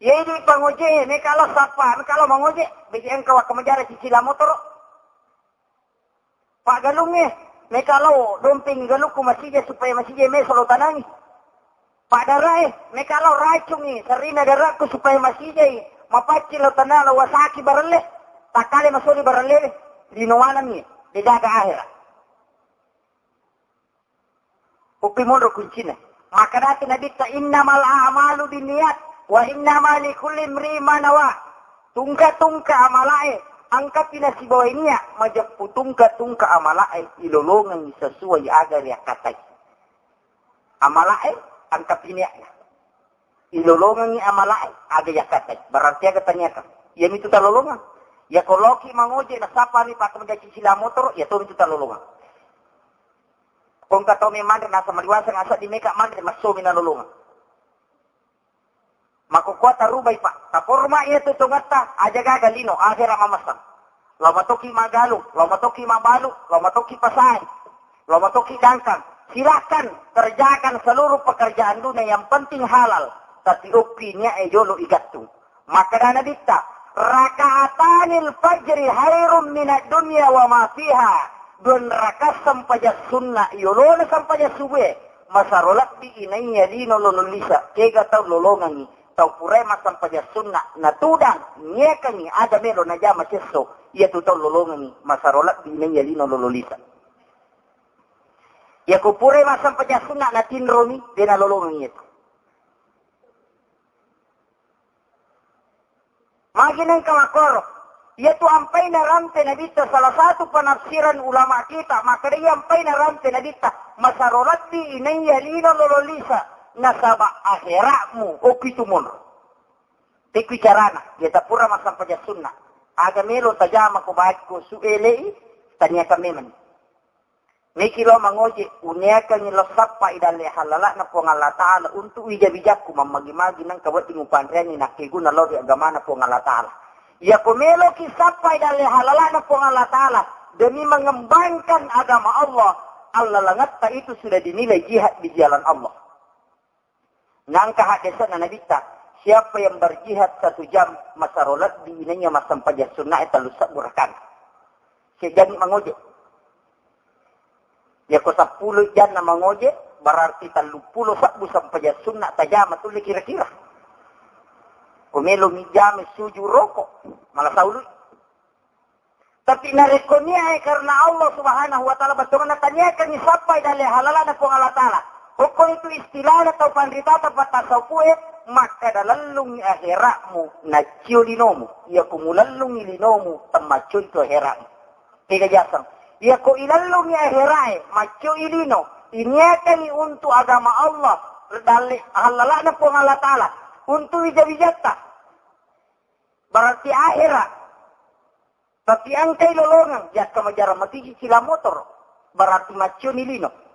Ye di pangoje, ni kalau sapa, kalau mangoje, biji engkau kemenjara cicilan motor. Pak galungnya. Mereka lo dumping galuku masih supaya masih me solo tanangi. Pak darai, mereka lo racung ni sarina daraku supaya masih mapaci lo tanah lo wasaki barale. Takale masuri barale di nuanan ni di daga akhirat. Upi mondro kuncina. Maka dati nabi ta innamal a'malu binniyat wa innamal likulli imri'in ma nawa. Tungka amalae. Angkat pinasi bawah ini ya, majak putungka amalae ilolongan sesuai agar ya katai. Amalae angkat ini ya. Ilolongan ni amalae agar ya katai. Berarti agak tanyakan. Ya itu talolongan. Ya kalau ki mangoje na sapa ni pakai menjadi sila motor, ya itu talolongan. Kung kataw may mandre nasa maliwasan asa di meka mandre masumi na lolongan. Makukuha tarubay pa. Taporma iya tutungat ta. Aja gagalino. Akhira mamasang. Lomatoki magalo. Lomatoki mabalo. Lomatoki pasay. Lomatoki dangkang. Silakan kerjakan seluruh pekerjaan dunia yang penting halal. Tapi upinya ejolo igatung. Maka dana dikta. Raka'atanil fajri hairun minat dunia wa ma fiha. Dun rakas sampaja sunnah. Yolona sampaja suwe. Masarolat di inainya dino lololisa. Kega tau lolongan ni. Tau purema sampaja sunnah. Natudang. Nyeka ni ada melo na jama seso. ia tu tau lolongan masarolat di inay yalino lololisa. Ia kupure masam pajasuna na tinromi, dia na lolongan itu. Maginang kamakoro, ia tu ampai na ramte na dita, salah satu penafsiran ulama kita, maka dia ampai na ramte na dita, masarolat di inay yalino lololisa, nasaba akhiratmu, o kitumun. Tikwi carana, dia tak pura masam pajasuna. Aga melo tajama ko baik ko suelei, tanya kami man. Mikilo mangoje, uniakan nilo sapa idale halala na po Allah Ta'ala untuk wijabijak ko mamagi-magi ng kawat tingupan rin ni nakigo na lori agama na po Allah Ta'ala. Ya ko melo ki sapa idale halala na po Allah Ta'ala demi mengembangkan agama Allah. Allah langat ta itu sudah dinilai jihad di jalan Allah. Nang kahadisan na nabita, siapa yang berjihad 1 jam masarolat di inanya masam pajak sunnah itu lusak burakan. Sejani mangoje. Ya ko 10 jan na mangoje berarti 30 sakbu sam pajak sunnah tajama tu kira-kira. Kumelo mijame suju rokok malah saulu. Tapi narekonia karena Allah Subhanahu wa taala bagaimana tanyakan ni siapa dale halalan po Allah Taala. Hukum itu istilah atau pandrita tempat tasawuf maka dalalung akhiratmu na ciolinomu ia kumulalung ilinomu tamacu itu akhiratmu tiga jasam ia ko ilalung akhirai macu ilino ini akan untuk agama Allah dalil halalana po Allah Taala untuk wijabijata berarti akhirat tapi ang kay lolongan ya kamajara mati sila motor berarti macu ilino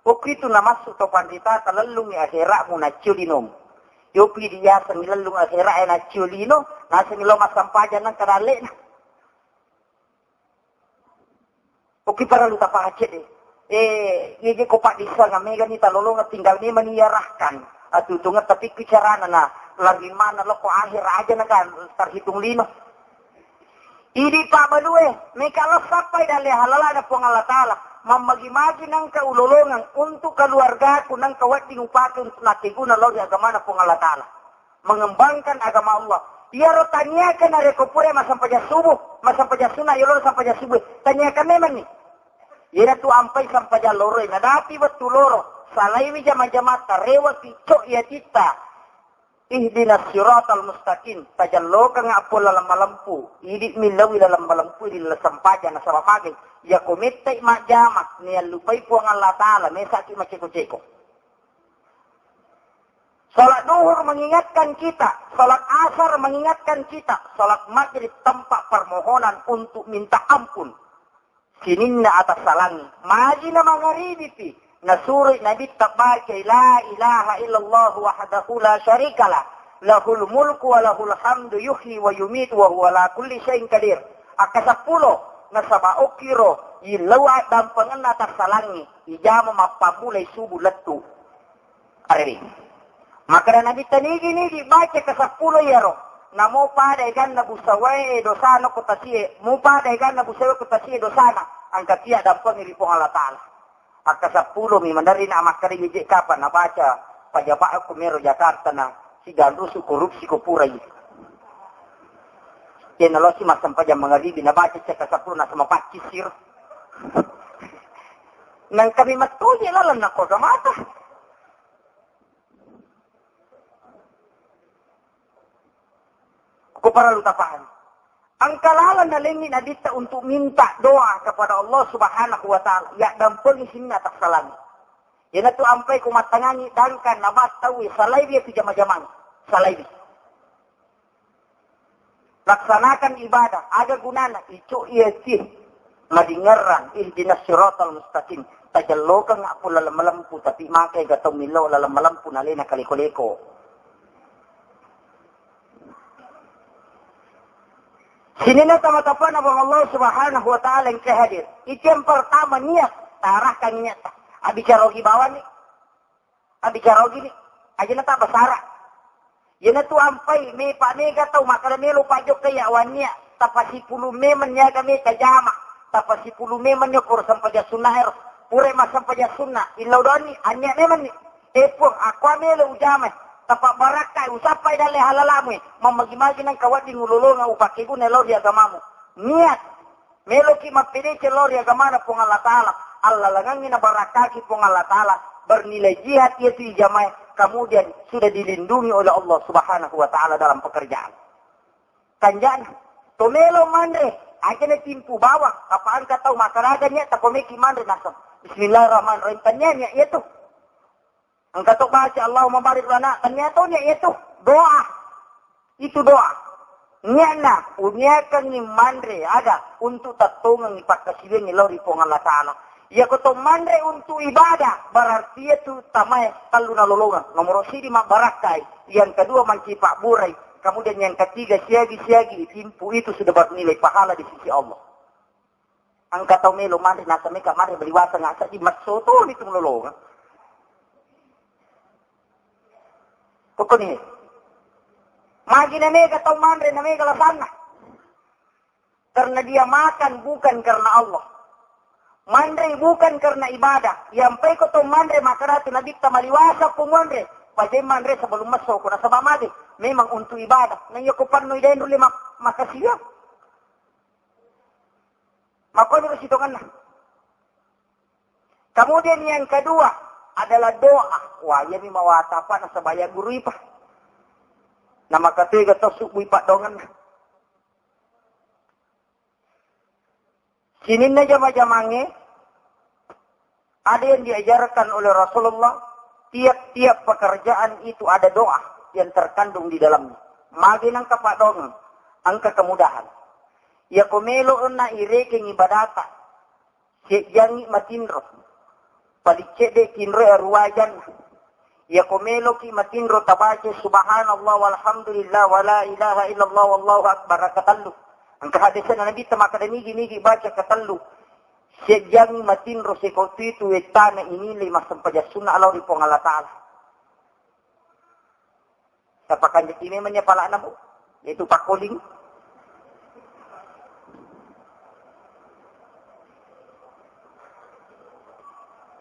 itu na masuk to pandita talalung akhiratmu na ciolinomu yopi dia sengilalung akhirat na ciolino na sengilo masampajan ng kadali na. Okay para luta pa acet Ini ko pak disa nga mega ni talolong at tinggal ni maniyarahkan at tutungat tapi kicarana na lagi mana lo ko akhir aja na kan terhitung lino. Idi pa balue may kalau sampai dali halala na po ng Allah Ta'ala mamagi-magi ng kaulolongan untuk keluarga ko ng kawating upatun natigo na lo di agama na po ng Allah Ta'ala. Mengembangkan agama Allah. Iyaro tanyakan na rekopure masampaya subuh, masampaya sunah, yoro sampaya subuh. Tanyakan memang ni. Ira tu ampai sampaya loro, nadapi betul loro. Salaiwi jama-jama tarewa tico ya kita. Ihdinas siratal mustaqim. Tajallo ka nga apo lalang malampu. Idi milawi lalang malampu di lasampaja na sa pagay. Ya komitay majamak niya lupay po ang Allah Ta'ala. May sakit maciko-ciko. Salat duhur mengingatkan kita, salat asar mengingatkan kita, salat maghrib tempat permohonan untuk minta ampun. Sininna atas salangi, maji na mangaribi nasuri nabi tabaca la ilaha illallah wahdahu la syarikalah, lahul mulku wa lahul hamdu yuhyi wa yumitu wa huwa la kulli syai'in qadir. Akasapulo na sabaokiro ilawa dampangan atas salangi, ijama mapamulay subuh letu. Ariri. Maka Nabi tanigi-nigi baca ke 10 yaro. Namo pada ikan nabusawai dosana kutasie. Mu pada ikan nabusawai kutasie dosana. Angkat dia dampang iripong Allah Ta'ala. Aka 10 mi mandarin amak kari ngijik kapan nabaca. Pajabak aku mero Jakarta na si gandusu korupsi kupura itu. Kena lo si masam pajam mengaribi nabaca cek ke 10 na sama pak kisir. Nang kami matuji lalan na kosa mata. Para lutapahan. Ang kalalan na lingin adita untuk minta doa kepada Allah Subhanahu wa Ta'ala. Ya dampang isin na taksalan. Yan na to ampay kumatangani dangkan nabat tawi salaybi at jama-jamang. Salaybi. Laksanakan ibadah. Aga gunana. Icu iyasih. Madingaran. Ihdinas siratal mustaqim. Tajallo ka nga po lalamalampu. Tapi makay gatong nilo lalamalampu na lina kaliko-liko. Sini na tamatapan na Allah Subhanahu wa Ta'ala yang kehadir. Itu yang pertama niat. Tarahkan niat. Abi carogi bawa ni. Abi carogi ni. Aja na ta basara. Yan na tu ampay. May panega tau. Makala may lupajok kaya awannya. Tapasi pulume man niya kami kajama. Tapasi pulume man niya kurang sampaja sunnah. Pure mas sampaja sunnah. Ilaw doon ni. Anya naman ni. Epo. Aqua may ujamay. Tapak barakay, usapay dali halalamu mamagi-magi ng kawat di ngululong ang upaki ko nelaw di agamamu. niat meloki mapede celori agamana pong Allah Ta'ala. Allah langangin na barakaki pong Allah Ta'ala. Bernilai jihad yaitu jamaah. Kemudian sudah dilindungi oleh Allah Subhanahu wa Ta'ala dalam pekerjaan. Kanjana. Tomelo mandre. Aja na timpu bawah. Apaan ka tahu makaraganya. Takomeki mandre nasab. Bismillahirrahmanirrahim. Tanyanya itu. Ang katok baca Allahumma barik lana. Tanyanya itu. Doa. Itu doa. Nyana, unyakan ni mandre ada untuk tatungan ni pakasilan ni lori pong Allah Ta'ala. Ya koto mandre untuk ibadah, berarti itu tamay talu na lolongan. Nomor sidi mabarakai, yang kedua mancipak buray, kemudian yang ketiga siagi-siagi, timpu itu sudah bernilai pahala di sisi Allah. Ang kataw melo mandre nasa meka mandre baliwasa nga sa di matsoto nito lolongan. Koko ni. Magi na mega tau mandre na mega lasana. Karena dia makan bukan karena Allah. Mandre bukan karena ibadah. Yang peko tau mandre makaratu na dikta maliwasa po mandre. Pajay mandre sebelum masuk ko na sa mamadi. Memang untuk ibadah. Nang yakupan no idayin ruli makasiya. Makono resitongan na. Kemudian yang kedua adalah doa. Wah, yan may mawata pa na sa bayag guru pa. Na makatiga to subuy pa dongan. Sinin na jama-jamange, ada yang diajarkan oleh Rasulullah, tiap-tiap pekerjaan itu ada doa yang terkandung di dalamnya. Magi ng kapadongan, ang kemudahan. Ya kumelo na ireking ibadata, siyangi matinro, palicede kinro arwajan. Ya kumelo ki matinro tabace subhanallah walhamdulillah wala ilaha illallah wallahu akbar katallu. Ang kahadisan na Nabi tamakadamigi-nigi baca katallu. Sejang matinro si kautuitu etana inilay masampajasun na alaw rin pong Allah Ta'ala. Tapakan di timi man niya pala na mo. Ito pakuling.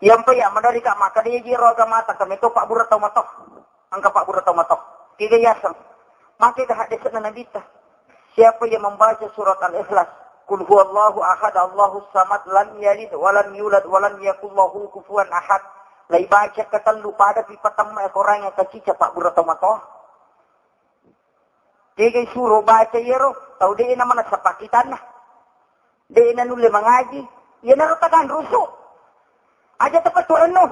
Yang pa ya, madari ka, makadiji roga mata, kami ito Pak Burataw matok. Ang ka Pak Burataw matok. Kigayasang. Maki kahadisan na nabita. Siapa yang membaca surat Al-Ikhlas. Kul huwallahu ahad, Allahu samad, lam yalid, walam yulad, walam yakullahu kufuan ahad. Lai baca katalu pada pipatam orang yang kecica Pak Burataw matok. Kigay suruh baca yero. Tau di naman sa pakitan na. Di na nuli mangaji. Yan narutakan ruso. Aja tepat tuan no.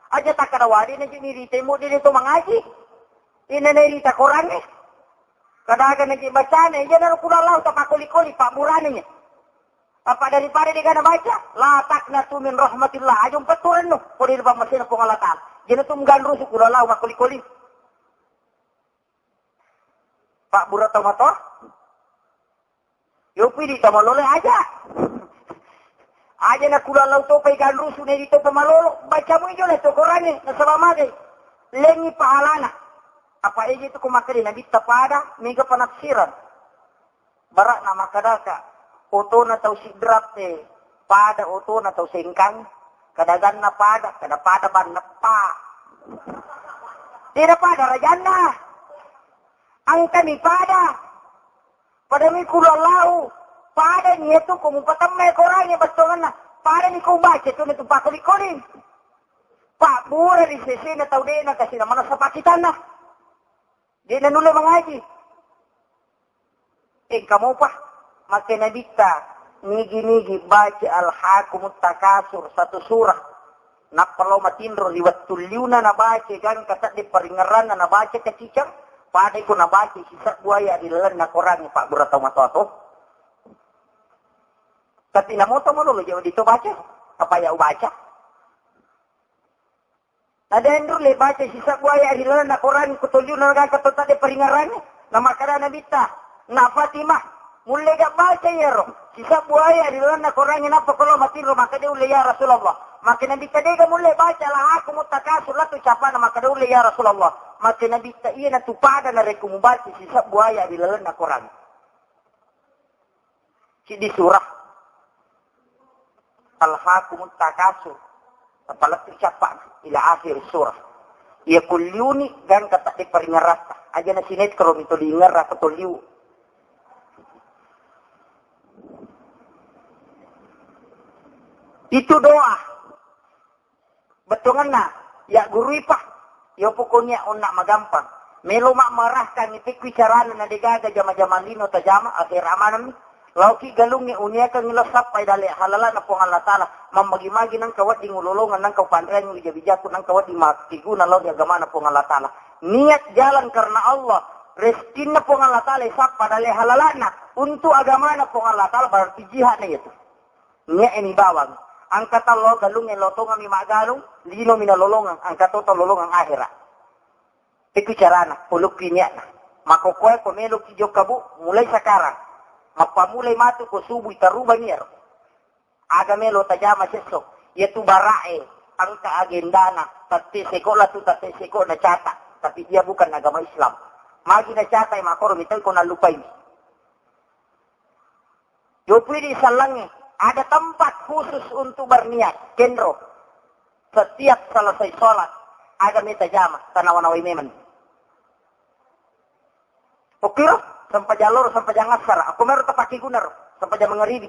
Aja tak karawadi na jinirite mo din ito mangaji. Inanirita Quran eh. Kadagan na baca na. Yan na kulalaw tapakuli-kuli. Pamurani niya. Apa daripada dia na baca. Latak na tumin rahmatillah. Ajong paturan no. Kuri na ba masina pong alatal. Yan na tumgan ruso kulalaw makuli-kuli. Pak Burataw mato. Yo pwede tamalole aja. Aja na kulalaw to pay ganruso na dito pamalolo. Baca mo yun ito Quran na sa mamagay. Lengi pahalana. Apa aja itu kumakali na dita pada mega panaksiran. Barak na makadaka. Oto na taw sigdrap pada oto na taw singkang. Kadagan na pada. Kada pada ban na pa. Tidak pada rajan na. Ang kami pada. Pada mi kulalaw. Pada niya ito, kumupatam may korangnya, bastongan na. Pada ni kumbach, ito na itong pakulikulin. Pak, mura rin sisi na tao din na kasi naman sa pakitan na. Di na nula mangaji. Kamu pa, makinabita, nigi-nigi, baca al-hakumut takasur, satu surah. Napalaw matinro, liwat tulyo na nabaca, gan kasat di paringaran na nabaca kacicang. Pada ko nabaca, sisak buaya, dilalan na korangnya, Pak Burataw mato-ato. Tapi namoto mo lolo, jauh dito baca. Apa ya baca? Ada yang dulu baca sisa buaya hilang na Quran kutulyo na nagkakatuta di paringaran. Na makara na bita. Na Fatimah. Mulai gak baca ya ro. Sisa buaya hilang na Quran na pakolo matiro maka dia uli ya Rasulullah. Maka nabi tadi ka mulai baca lah aku mutakasur lah tu capa na maka dia uli ya Rasulullah. Maka nabi ta iya na tupada na rekum baca sisa buaya hilang na Quran. Si di surah Al-hakumut takasur. Apalat tercapak ila akhir surah. Ia kuliuni dan kata di peringarata. Aja na sinet kalau itu diingar rasa tuliu. Itu doa. Betul na? Ya guru ipah. Ya pokoknya unak magampang. Melo mak marahkan itik bicaraan na digaga jama-jama lino tajama akhir amanan ni. Lauki galung ni unia ka ngilasap pay dali halala na pong Allah Ta'ala. Mamagi-magi ng kawat di ngululungan ng kaupandran ng bijabijako ng kawat di maktigu na law di agama na pong Allah Ta'ala. Niat jalan karena Allah. Reskin na pong Allah Ta'ala isap padali halala na. Untuk agama na pong Allah Ta'ala berarti jihad na ito. Niya ini bawang. Ang katalo galung en lotongan mi magalong, lino minalolongan, ang katoto lolongan akhirat. Itu carana, puluk niya na. Makukuha ko melok kijok kabu, mulai sekarang. Mapamulay matu ko subuh itaruba niya. Aga melo tajama sesok, yaitu barae, ang kaagenda na, tatisiko la tu tatisiko na cata. Tapi dia bukan agama Islam. Magi na cata yung makoro, mitay ko nalupay. Yo pwede salangin. Ada tempat khusus untuk berniat. Kendro. Setiap selesai sholat. Ada minta jama. Tanawanaway meman. Oke loh. Sampai jalur, sampai jangan asar. Aku meron tapaki gunar. Sampai jam mengeribi.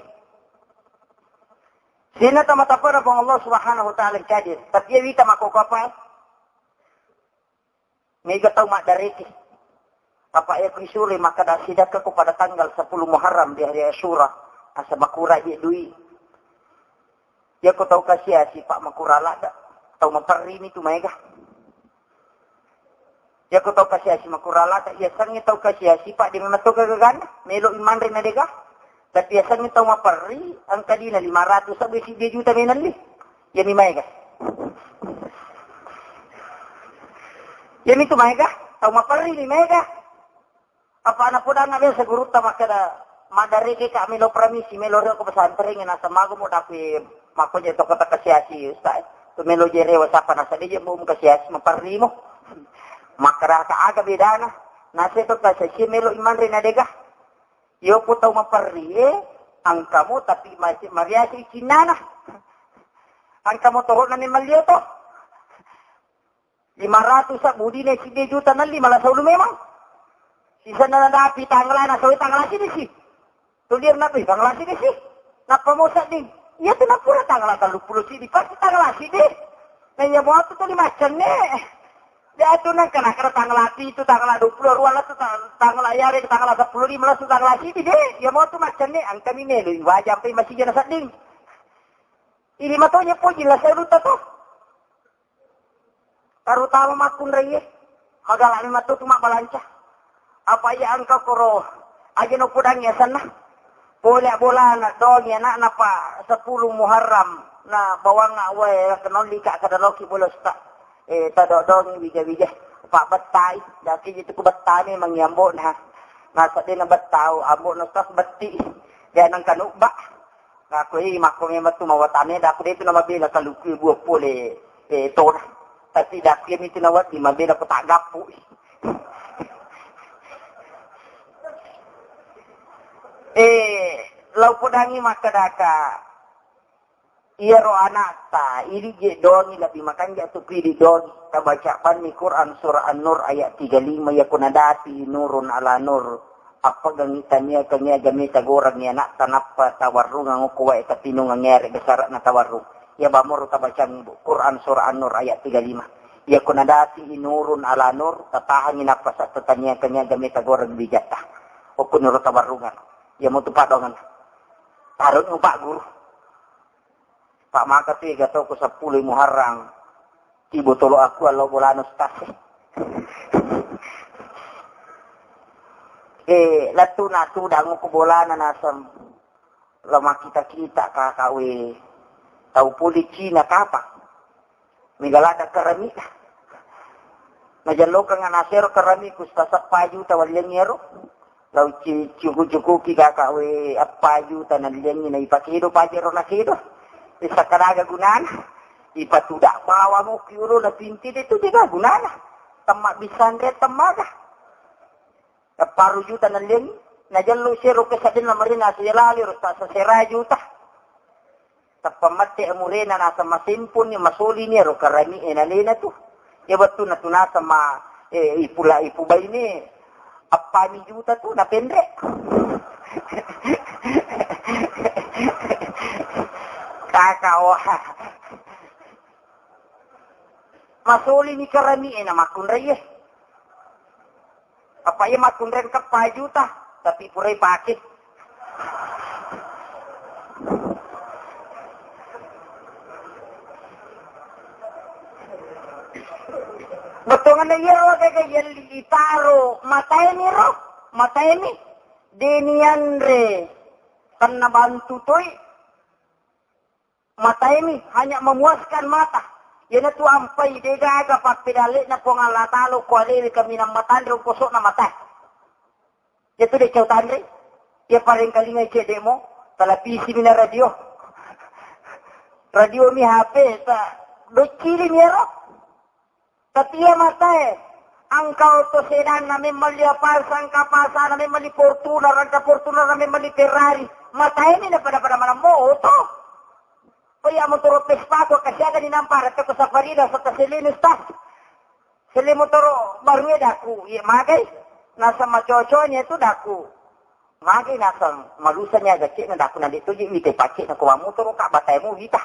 Sina tamatapana pang Allah subhanahu wa ta'ala kadir. Tapi ya wita makukapay. Mega tau mak dariki. Apa ya kisuri maka dasidak aku pada tanggal 10 Muharram di hari Asyura. Asa makura dia duit. Ya ko tahu kasih si Pak makura lah dak. Tahu memperi ni tu mega. Ya ko tahu kasih si makura lah dak. Ya sang tahu kasih si Pak di memeto kagagan. Melo iman rin na dega. Tapi ya sang tahu memperi angka di na 500 sampai si dia juta menan li. Ya ni mega. Ya ni tu mega. Tahu memperi ni mega. Apa anak puda ngabe seguru ta makada madari ke kami lo pramisi melo ko pesantren na sa mago mo tapi mako je to kata kasiasi ustaz to melo je rewa sapa na sa je mo kasiasi maparri mo makara ka aga bedana na se to kasiasi melo iman rin na dega yo po taw maparri ang kamo tapi mariasi kinana ang kamo to na ni malyo to 500 sa budi na 10 juta na 5 la sa ulo memang sisa na napi tangla na so tangla si tulir nabi, tanggal sini sih. Napa mau sedih? Ya tu nak pura tanggal 30 sini. Pasti tanggal sini. Nanya mau tu tadi macam ni. Dia tu nak kena tanggal itu tanggal 20 ruang tu tanggal ayar tanggal 10 malah tu tanggal sini deh. Ya mau tu macam ni. Angka ni ni wajah sampai masih jangan sedih. Ini matonya pun jelas saya lupa tu. Terutama makun raya. Magalah ni matu tu mak balancah. Apa ya angka koro? Aja no pudangnya sana. Bola na dogi anak napa 10 Muharram na bawang away kenal lika kada loki bolos ta tado dogi bija pak betai daki itu ku betani mangyambo na nasa din na betau amo no tas beti ya nang kanubak na ko mako me matu mawatane da ko dito na mabila kaluki buo pole to tapi daki mi tinawat di mabila ko tagapu lau podangi makadaka iya ro anak ta ini je dongi lebih makan jatuh pilih dongi kita bacakan ni Quran surah An-Nur ayat 35 ya kunadati nurun ala nur apa gangitannya kanya gamita gorang ni anak tanapa tawarrung ang kuwa itatino ng ngere besar na tawarrung ya bamor tabacan Quran surah An-Nur ayat 35 ya kunadati nurun ala nur tatahangin apa sa tatanya kanya gamita gorang bijata o kunuro tawarrungan ya mau tupak dongan. Tarun ng Pak Guru. Pak maka tu gato ko 10 Muharram. Tibo tolo aku alo bolano stase. Latu na tu dango ko bolana nasam. Lama kita kakawe. Tau puli Cina kapa. Migalada karami. Najalo ka nga nasero karami kusta sa payu tawalyan yero. Lau cukup kita kawe apa juta nalian ni ipakido pajero nakido isa karaga gunan ipatudak bawa mo kiuro na pinti dito diga gunan tamak bisandre tamaga paru juta nalian najallo sero kesadin na marina silali rosta sa sera juta tapamate amurena na sa masimpon ni masuli ni ro karani enalena tu ya betul na tunasa ma ipula ipubay ni apa ni juta tu na pendek. Kakao. Masuli ni karami na makunray eh. Apa ya makunray ka pajuta, tapi puray pakit. Betul na yero kaya itaro matay ni ro, matay ni denianre kan nabantu toy matay ni hanya memuaskan mata. Yan na tuampay, di gaga pagpidali na po nga latalo ko alili kami ng matandre o puso na mata. Ito di chow tandre, iya pa rin kalingay chede mo, talapisi mi na radio. Radio mi HP, do chili mi ero. Tatiya mata ang kauto sedan namin mali apalsan kapasa namin mali Fortuna, ragka Fortuna namin mali Ferrari. Matay ni na pada malam mo, oto. Kaya mo turo pespato kasi aga ninampara ko sa Farida sa Tasilinis tas. Sili mo turo barunya daku. Iya magay. Nasa machocho niya ito daku. Magay nasa malusa niya gacik na daku na dito. Yung itay pacik na kuha mo turo ka batay mo hita.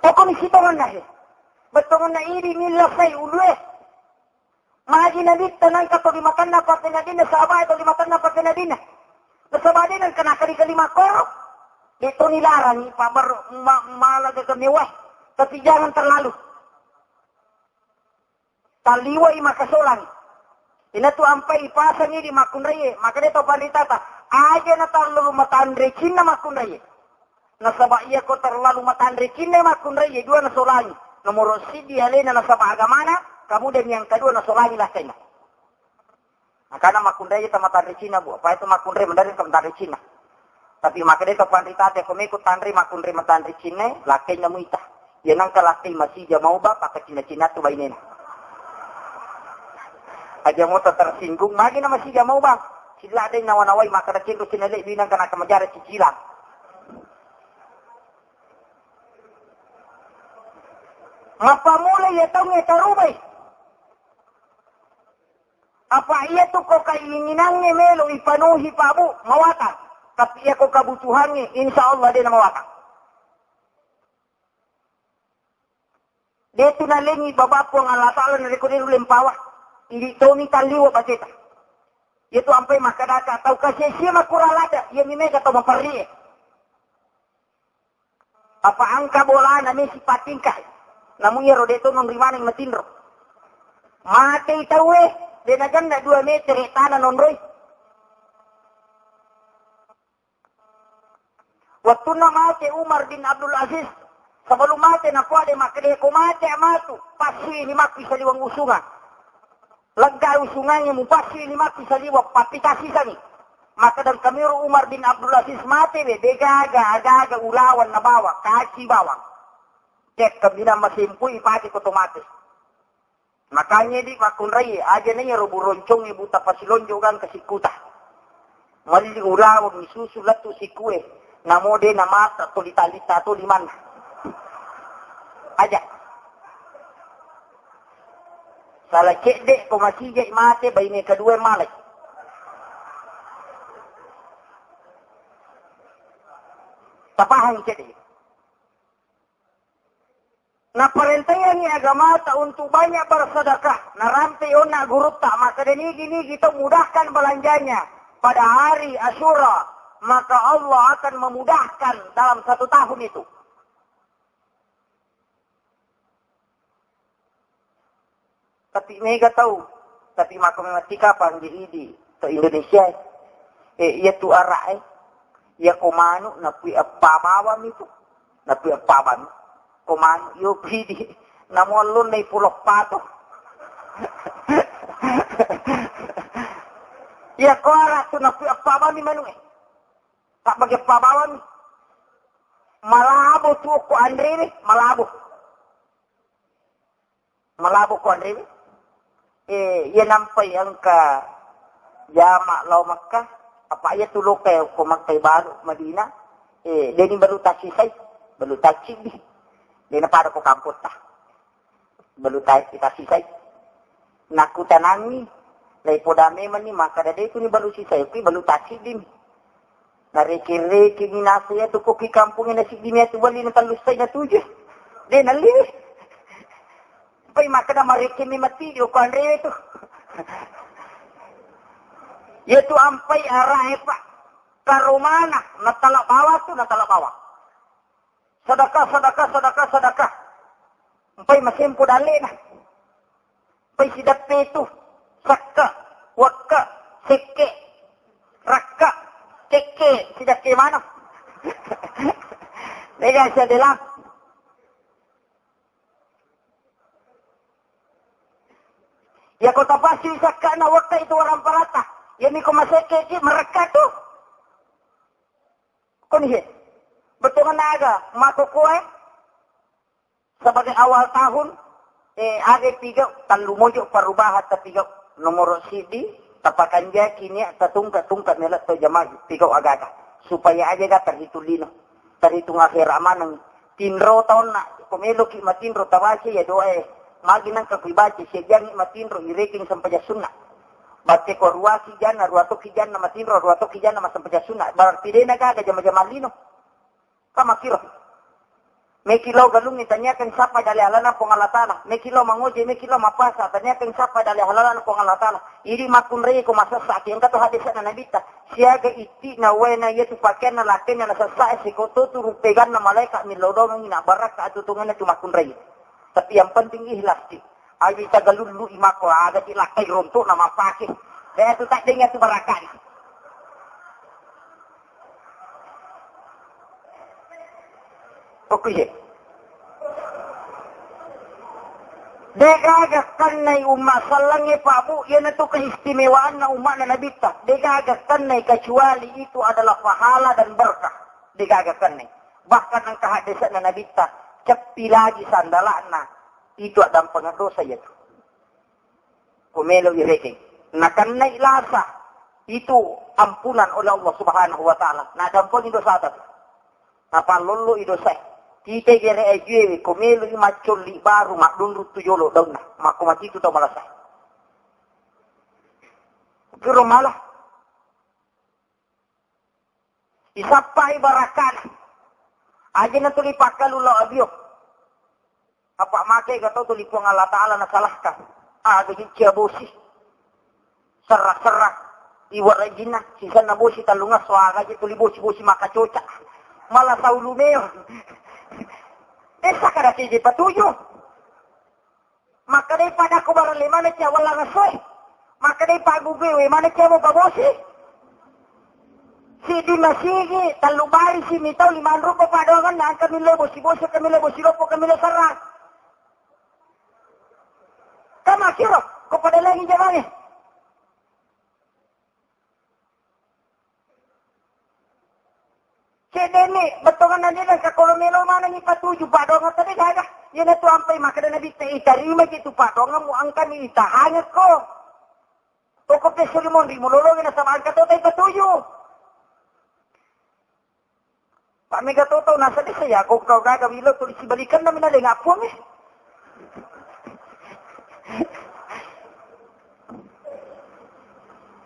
O kumisitongan na eh. Betungan na iri nila say ulwe. Magi na dito nang katulimakan na patinadin na sa abay tulimakan na patinadin na. Nasabadi ng kanakali-kalima ko. Dito nilarang, malaga kami weh. Tapi jangan terlalu. Taliway makasulang. Ina tu ampai ipasang ini makunraye. Maka dito panditata. Aja na terlalu matandre Cina makunraye. Nasaba iya ko terlalu matandre Cina makunraye. Dua nasulangi. Nomor sidi alena nasaba agamana. Kemudian yang kedua nasulangi lah kena. Karena makundai itu matandri Cina bu, apa itu makundai mendarin ke matandri Cina. Tapi makanya itu kuantitas yang ikut tandri makundai matandri Cina, lakainya muita. Yang nangka lakai masih dia mau ba, pakai Cina-Cina tu bainin. Aja mau tersinggung, lagi nama masih dia mau ba. Sila ada yang nawan-nawai maka ada cintu Cina lek binang kena kemenjara cicilan. Mapa mulai ya tahu ya tarubai. Apa iya tu kau keinginannya melo ipanuhi pabu mawatan. Tapi iya kau kebutuhannya insya Allah dia na mawatan. Dia tu nalengi babapu ang Allah Ta'ala na rekonin ulim pawa. Hindi to ni taliwa pasita. Iya tu ampai makadaka atau kasi siya makuralada. Iya ni mega to maparriye. Apa angka bola namin si patingkah. Namun iya rode to nang rimaning matindro. Mate itawe. Dia naganda 2 meter tanah nonroy. Waktu na mati Umar bin Abdul Aziz. Sebelum mati na kuade makade ko mati amatu. Pasi ni maki sa liwang usungan. Lagda usungannya mu pasi ni maki sa liwang papitasi sani. Maka dan kamiru Umar bin Abdul Aziz mati be degaga agaga ulawan na bawa kaci bawang. Cek kabina masimpui pati ko tomatis. Makanya di makunray, aja na yung ruburoncong ibuta pasilonjogan kasikuta. Mali urawag ni susulat to sikue. Namode na mata to litalita to liman. Aja. Salah cek dek ko masijay mate bay ni kedua malay. Tapahan cek dek. Naparentayan ni agama ta untuk banyak bersedekah. Narantai ona guru tak. Maka gini kita mudahkan belanjanya. Pada hari Asyura. Maka Allah akan memudahkan dalam 1 tahun itu. Tapi mereka tahu. Tapi maka mengerti kapan di Indonesia. Ia tu arah Ia komano. Napui apa bawam itu. Napui apa bawam. Kuman, yo pidi, namun lu nai pulok pato. Ya kau arah tu nak apa bawah ni manu tak bagi apa bawah ni. Malabo tu ko Andre ni, malabo. Malabo ko Andre ni. Ia nampai angka jamak lau Makkah. Apa ia tu lokal ko Makkah baru Madinah. Dia ni baru taksisai, baru taksib ni. Dia na para ko kampot ta. Balutay kita sisay. Nakutanangi. Lay po dami man ni makadade ko ni balu sisay. Okay, balutasi din. Nariki-riki minasa ya tu koki kampung na si dimya tu bali na talusay na tuju. De nali. Pai maka na mariki mi mati yo kanre tu. Ya tu ampai arahe pak karumana natala bawah tu natala bawah. Sedekah. Ampai masimpu dali na. Pai sidape tu sakka wakka sikke rakka keke sidak ke mana? Lega saya bilang. Ya kota pasti sakka na waktu itu orang parata. Ya ni ko maseke mereka tu. Koni he. Betul naga makukuai sebagai awal tahun ada 3 talumojo perubahan tertiga nomor CD tapakan dia kini tatungkat nila to jamaah 3 agaga supaya aja ga terhitung akhir aman tinro tahun na kumelo ki matinro tawasi ya doa maginang kapibaci sejang matinro ireking sampai sunna batte ko ruaki jana ruato ki jana matinro ruato ki jana sampai sunna berarti dia naga jama-jama lino kama kiro Mekilo galung tanyakan siapa dari halana pong Allah Ta'ala. Mekilo mangoje, mekilo mapasa. Tanyakan siapa dari halana pong Allah Ta'ala. Iri makun rei ko masasa. Yang kata hadisnya na nabita. Siaga iti na wena yetu pakaian na lakin na nasasa. Sikoto tu rupegan na malaikat. Milodong ina barak ka atutungan na tumakun rei. Tapi yang penting ihlas ti. Ayo kita galulu imako. Aga ti lakay ronto na mapake. Daya tu tak dengar tu barakan. Oke. Degagakan na umat salangnya Pak Bu, yan itu keistimewaan na umat na nabita. Degagakan na kecuali itu adalah pahala dan berkah. Degagakan na. Bahkan ang kahadisan na nabita, cepi lagi sandalan na. Itu ada pengadosa yaitu. Kumelo ireking. Nakan na ilasa. Itu ampunan oleh Allah Subhanahu wa Ta'ala. Na dampun dosa atas. Napalolo idosa. Kita kira aje komelo ni macol li baru mak dulu tu jolo daun mak ko mati tu to malasa. Pero malah isapai barakan. Aje na tuli pakalu la abio. Apa make gato tuli ko Allah Taala na salahkan. Ada hicca bosi. Serak-serak iwar rajina sisa na bosi talunga soaga je tuli bosi maka coca. Malah saulumeo. Esa kada sige patuyo. Maka daripada ako barali mana siya wala ngasoy. Maka daripada gubewe mana siya mo babosi. Si di masigi talubari si mitaw 5 rupiah padogan na kami lebo si bosi ropo kami le sarang. Kama kiro ko padalagi jamane. Sedeni betongan na nila sa kolomelo mana ni patuju padong at tadi gaga. Yan ito ampay makada na bita itarima gitu padong mo ang kami itahangat ko. Toko pe Solomon di mulolongin na sa mga katotay patuju. Pami katoto nasa di saya kung kau gaga wilo tulis ibalikan namin na linga po eh.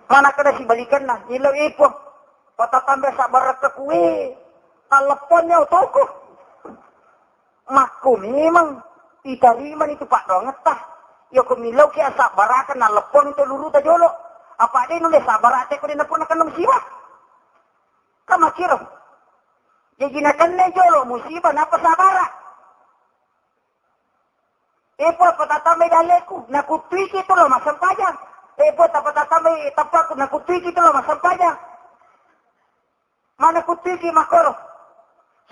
Mana kada si balikan na ilaw ipo. Patatambah sa barat ke kue. Teleponnya toko. Maku memang. Itariman itu Pak Donget tah. Ya kumilaw kaya sa barakan na lepon itu luru ta jolo. Apa ada nulis sa barate ko din na po nakanong musibah. Kamakiro. Jadi nakan na jolo musibah na pa sa barat. Epo patatambah daleku. Nakutwiki ito lo masampayang. Epo patatambah tapak nakutwiki ito lo masampayang. Mana kutiki makoro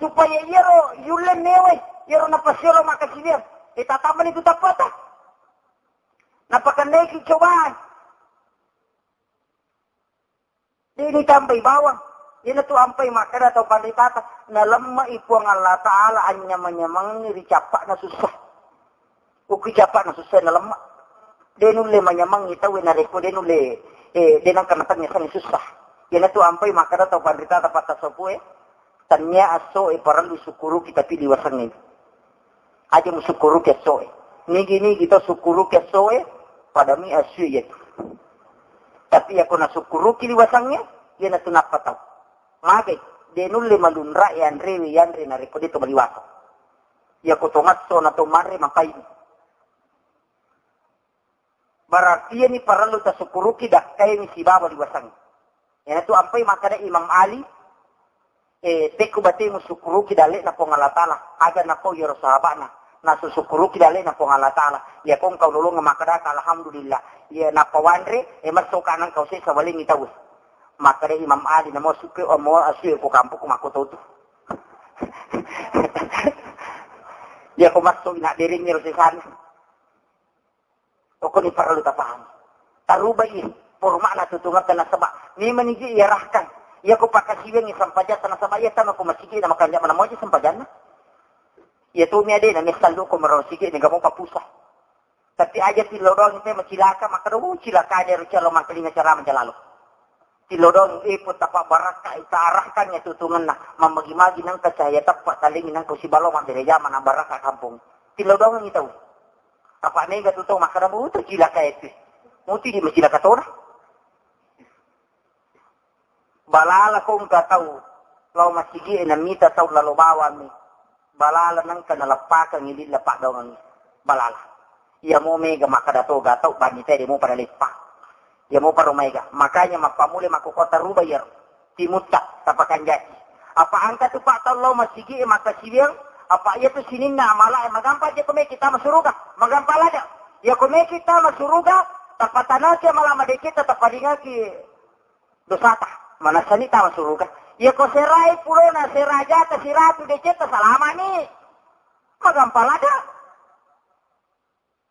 supaya yero yulen newe yero napasiro makasibir itataman itu tapata napakaneki cobaan ini tambay bawang yan ito ampay makada atau panditata na lemma ipo ang Allah Ta'ala anya manyamang niricapa na susah ukicapa na susah na lemma denule manyamang itaw na reko denule denang kanatang niya sa susah. Yan ito ampay makada tau pandrita tapat tasopo tanya aso parang sukuru kita pilih wasang ini. Aja musukuru ke soe. Nigi kita sukuru ke soe pada mi asu yet. Tapi ako na sukuru kili wasangnya yan ito napataw. Magay, denuli malunra yan rewi yan rin naripo dito maliwato. Ya kutungatso na tumari makain. Berarti ni perlu tasukuruki dak kay ni si baba liwasang. Yan ito ampay makada Imam Ali teku bati musukuruki dali na pong Allah Ta'ala. Aga na po yoro sahabat na susukuruki dali na pong Allah Ta'ala. Ya kung kaululong nga makada alhamdulillah. Ya napawandre masukanan kau sa waling itawus. Makada Imam Ali na mo suki o mo asyik ko kampo kumakututo. Ya kumasuk na diri niro sa sana. O kung iparalo tapaham. Tarubay forma na tutungan ka na sabak. Ni manigi iarahkan. Ia ko pakasiwang isang pajat na sabak. Ia tama ko masigi na makanya manamo isang pajat na. Ia tu mi ade na misalo ko maro sige ni gamong papusa. Tapi aja tilodong ite macilaka makadaw cilaka aja rucalo makalinga cara menjalalo. Tilodong ipot tapa baraka itarahkan nya tutungan na mamagi-magi nang kacaya tapak talingin nang ko si balong ang direja mana baraka kampung. Tilodong ang itaw. Apa nega tutong makadaw uto cilaka ite. Muti di macilaka tora. Balala kong kataw, law masigi namita taw lalubawan mi. Balala nang kanalapakan ngilid lapak daw ng balala. Iya mo mega makadato gataw, banite di mo para lipak. Iya mo para mega. Makanya mapamuli makukota rubayar. Timutak tapakan jati. Apa angka tu pak taw law masigi makasiwang, apa iya tu sinin na amala magampa dia kome kita masuruga. Magampal aja. Ya kome kita masuruga, tapatana siya malama de kita tapadinga ki dosata. Mana sanita masuruga. Ya ko serai pulo na seraja ta siratu de ceta salama ni. Magampal ada.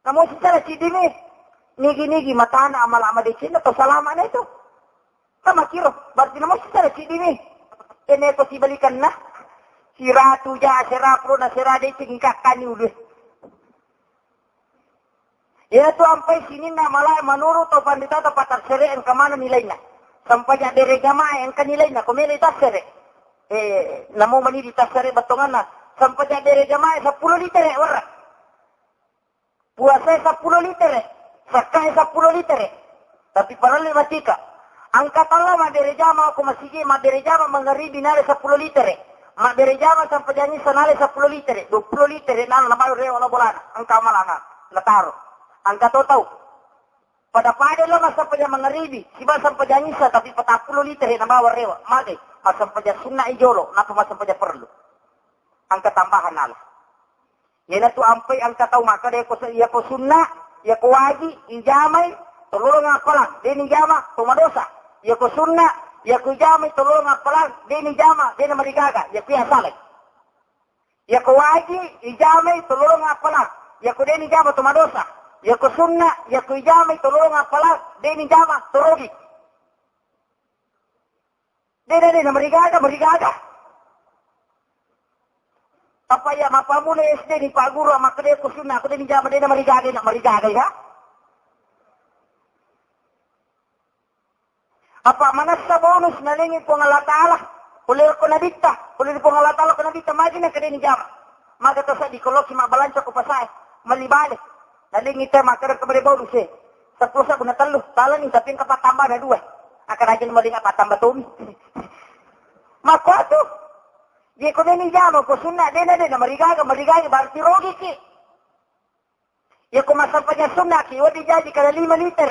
Kamu secara sidimi. Nigi-nigi matana amal-amal de ceta to salama na ito. Tama kiro. Berarti naman secara sidimi. Kene ko sibalikan na. Siratu ja serapulo na serade tingkakan ni ulu. Ya tu ampai sini na malay manurut to pandita to patar sere ang kamana nilainya. Sampai dari jamaah yang kanilai na kumili tasere. Namu mani di tasere batongan na. Sampai dari jamaah 10 liter orang. Puasa 10 liter. Sakai 10 liter. Tapi para matika. Angkat Allah dari jamaah aku masih dari jamaah mengeri binare 10 liter. Dari jamaah sampai janji senale 10 liter. 20 liter nan nama rewa na bolan. Angka malanga. Nataro. Angka tahu. Pada lo masa paja mengeribi, siba sampai janisa tapi 40 liter na bawa rewa, magay, masa paja sunna ijolo, napa masa paja perlu. Angka tambahan nala. Yan tu ampai angka tahu maka dia ko iya ko sunna, iya ko waji, ijamay, tulurong apalang, dini jama, tumadosa. Iya ko sunna, iya ko ijamay, tulurong apalang, dini jama, dini marigaga, iya ko yasalay. Iya ko waji, ijamay, tulurong apalang, iya ko dini jama, tumadosa. Ya ko sunna, ya ko ijama itulong apalang, dini jama, turugi. Dini, marigaga. Apa ya, mapamula SD ni paguro, makade ko sunna, ako dini jama, dini marigaga ya. Apa manasa bonus na lingin po ng Allah Ta'ala, kulir ko ng Allah Ta'ala ko nabita, magi na kadini jama. Magata sa di kolok, si mabalansa ko pasay, malibalik. Laling ito makara ka bonus eh. Sa pusa ko natalo. Tala ni taping kapatamba na 2. Akan aja maling patamba tumi. Makwato. Di ko din ijamo ko sunna din na marigaga berarti rogi ki. Ya ko masampa niya sunna ki wadi jadi kada 5 liter.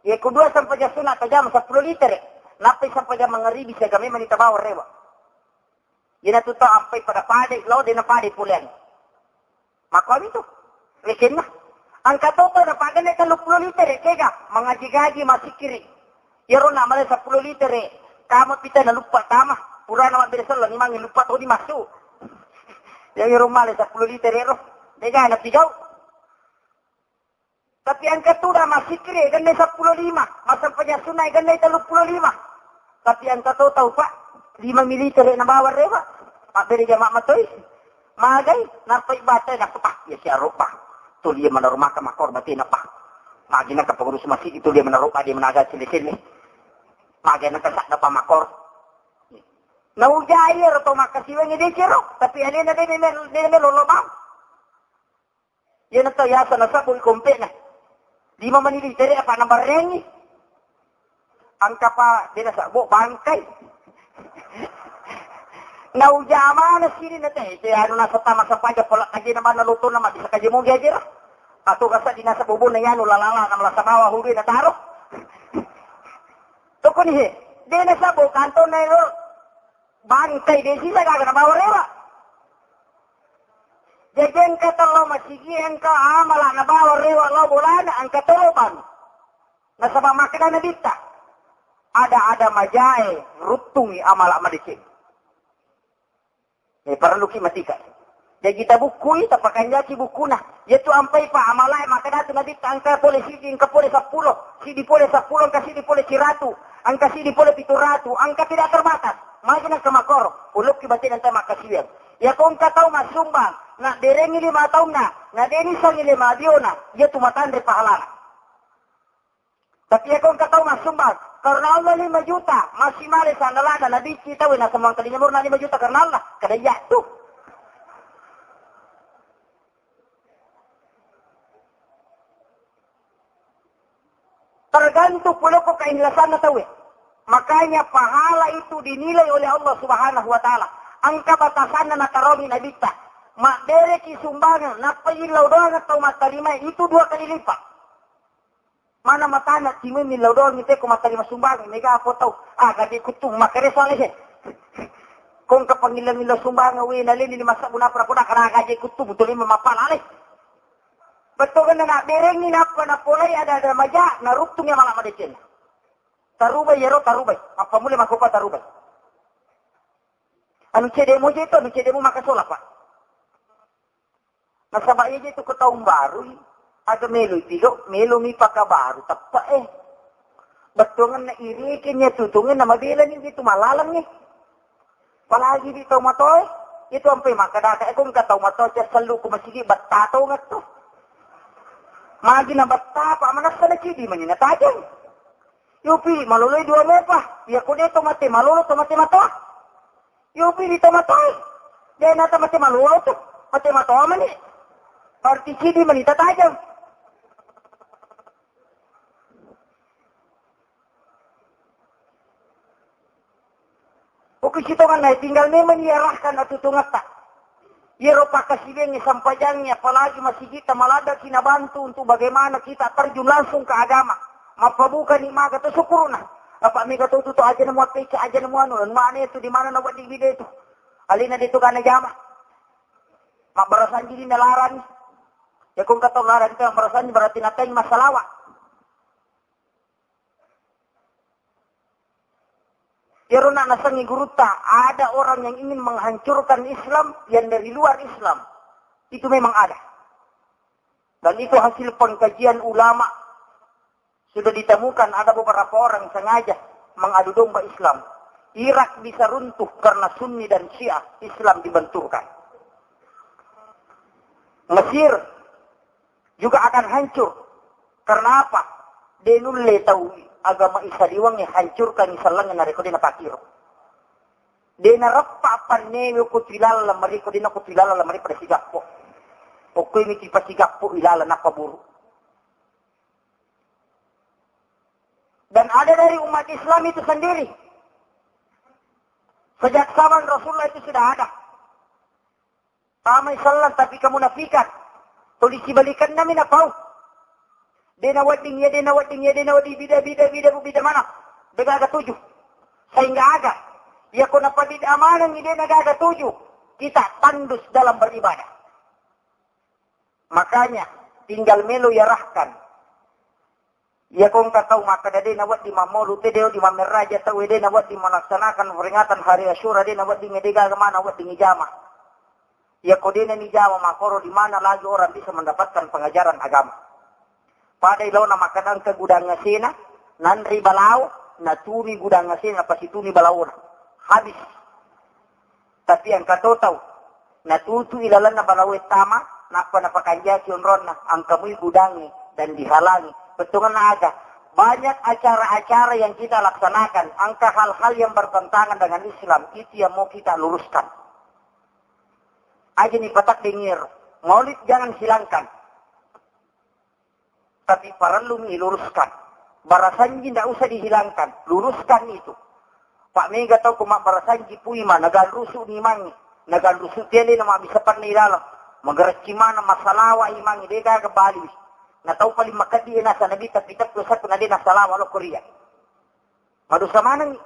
Ya ko 2 sampa niya sunna tajam 10 liter. Napay sampa niya mangaribi sa kami manitabaw rewa. Yan natuto ampay pada pade, law din na pade pulen. Makwami to. Lekin na. Ang katoto na pagana ka 10 liter kega mga jigaji masikiri. Yaro na mala 10 liter kamot pita na lupa tama. Pura na mabilis lang ni mangin lupa to di masu. Yang yaro mala 10 liter yaro. Dega na pigaw. Tapi ang katura masikiri ganay 15. Masampa niya sunay ganay 35. Tapi ang katoto pa 5 mililiter na bawar rewa. Mabili jama matoy. Magay napay bata na pa. Ya si arupa. Itu dia menaruh makor batin apa. Magina ka pengurus masjid itu dia menaruh dia menaga sili-sili. Magina ka sak pa makor. Naujair to makasiwang ide kiro, tapi ali na din lolobang. Yan to yasa na sa kul kompe na. 5 mililiter apa number rengi. Ang kapa dina sa bangkay. Naujama na sini na tayo. Ito ano nasa tama sa pagya. Pala kaji naman naluto naman. Bisa kaji mo gaya. Ato kasa di nasa bubon na yan. Ulalala na malasa bawa huli na taro. Ito ko nihe. Di na sabo. Kanto na yun. Bangkay. Di sila gaga na bawa rewa. Jajan ka talo masigihan ka. Amala na bawa rewa. Lo bulana. Ang katuluban. Nasa pamakina na dita. Ada majae. Rutungi amala madikik. Para luki matika. Jadi kita buku itu pakai jaki buku nah. Yaitu ampai pa amalai maka datu nabi angka boleh sidi angka boleh 10, sidi boleh 10, angka sidi boleh 100, angka sidi boleh 700, angka tidak terbatas. Makanya ke makor, uluk ki batin anta makasiyan. Ya kau engkau tahu masumbang, nak derengi 5 tahun nak deni sangi 5 diona, dia tu matandre pahala. Tapi ya kau engkau tahu masumbang, karena Allah 5 juta, masih mali sana lada, nabi kita wena semang kalinya murna 5 juta karena Allah, kada jatuh. Tergantung pula kok keikhlasan na tahu. Makanya pahala itu dinilai oleh Allah Subhanahu wa taala. Angka batasan na nakaromi na bita. Mak dere ki sumbangan, napayilaw doang atau matalima itu 2 kali lipat. Mana matana si Mimi laudon ngite ko matalima sumbangan, mega apa tau. Gadi kutung makare saleh. Kung kapangilan nila sumbangan wi nalin ni masa buna pra kuda kana gaji kutung betul ni mapal aleh. Betul kan nak dereng ni napa na polai ada maja na ruptung yang malah madecen. Tarubay yero tarubay. Apa mule makupa tarubay. Anu cedemo je to, anu cedemo makasola pa. Nasaba je to ko taong baru. Ada melo tigo, melo mi pakabaru. Tappa Betungan na irikin niya, tutungan na mabilan niya dito, malalang niya. Palagi dito matoy. Ito ang pimakadaka. Kung kataw matoy, siya salo ko masigi, batataw nga to. Magi na batapa, manas ka na chidi man yun natajang. Yupi, maluloy 2 mepa. Iya ko dito mati, malulo to mati mato. Yupi, dito matoy. Dahil nata mati malulo to. Mati mato man eh. Parti chidi man itatajang. Ukis itu kan tinggal memang diarahkan atau tungata. Yero pakasibengnya sampajangnya, apalagi masih kita malada kinabantu untuk bagaimana kita terjun langsung ke agama. Mapabuka ni maga to syukurna. Apa mega to aja na mo peka aja na mo ano, mana itu di mana na wadi video itu. Alina dito kana jama. Mabarasan diri na laran. Ya kung kataw laran ka barasan berarti natay masalawa. Yero na nasangi guruta, ada orang yang ingin menghancurkan Islam yang dari luar Islam. Itu memang ada. Dan itu hasil pengkajian ulama. Sudah ditemukan ada beberapa orang sengaja mengadu domba Islam. Irak bisa runtuh karena Sunni dan Syiah, Islam dibenturkan. Mesir juga akan hancur. Karena apa? Denulle tahu agama isaliwangnya hancurkan isalang na reko dina pakiro. Dina rappa panneyo ko tilala mariko dina ko tilala mari pada sigappo. O ko mi tipasigappo ilala na paburu. Dan ada dari umat Islam itu sendiri. Sejak zaman Rasulullah itu sudah ada. Tama isalang tapi kemunafikan. Tulis balikan namin apa? Dena wading bida mana? Begaga 7. Sehingga aga. Ya kung napadid amanang hindi nagaga 7. Kita tandus dalam beribadah. Makanya tinggal melo yarahkan. Ya kung kataw makada din nawat di mamolu tedeo di mameraja tahu din nawat di melaksanakan peringatan hari Asyura din nawat di ngedegaga mana nawat di ngijama. Ya kung din ngijama makoro di mana lagi orang bisa mendapatkan pengajaran agama. Pada ilaw na makadang ke gudang ngasina, nanri balaw, natuni gudang ngasina, pasituni balaw na. Habis. Tapi ang katotaw, natutu ilalan na balaw tama, napakanja sionron na, ang kamuy gudangi dan dihalangi. Betungan na aga, banyak acara-acara yang kita laksanakan, angka hal-hal yang bertentangan dengan Islam, itu yang mau kita luruskan. Aja nih patak dengir, maulid jangan hilangkan. Tapi perlu diluruskan. Barasannya tidak usah dihilangkan. Luruskan itu. Pak Mega tau kumak barasanji puima, nagan rusuh ni mangi. Nagan rusuh tele na mabisa pan ni dalam. Magaracimana masalawa imangi dega ke Bali. Na tau paling makadi na sa nabi tapitak ko sa kunadi na salawa lo Korea. Madu sa manang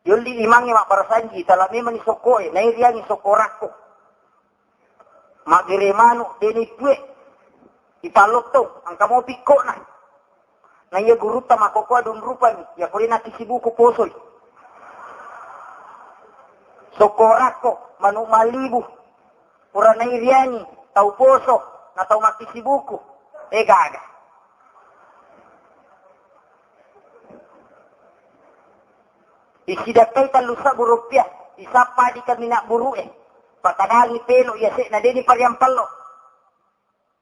yuli imangi mak barasanji talami mani sokoe, na iriangi sokorako. Magiremanu deni pue. Ipalok to, ang kamo piko na. Na iya guruta makoko adun rupa ni, ya kuri na kisibuku posoy. Sokorako, manu malibu. Pura na iriani, tau poso, na tau makisibuku. Gaga. Isidak kay talusa burupya, isapa di kami na buru Patanagi pelo, yasik na dini pariampalo.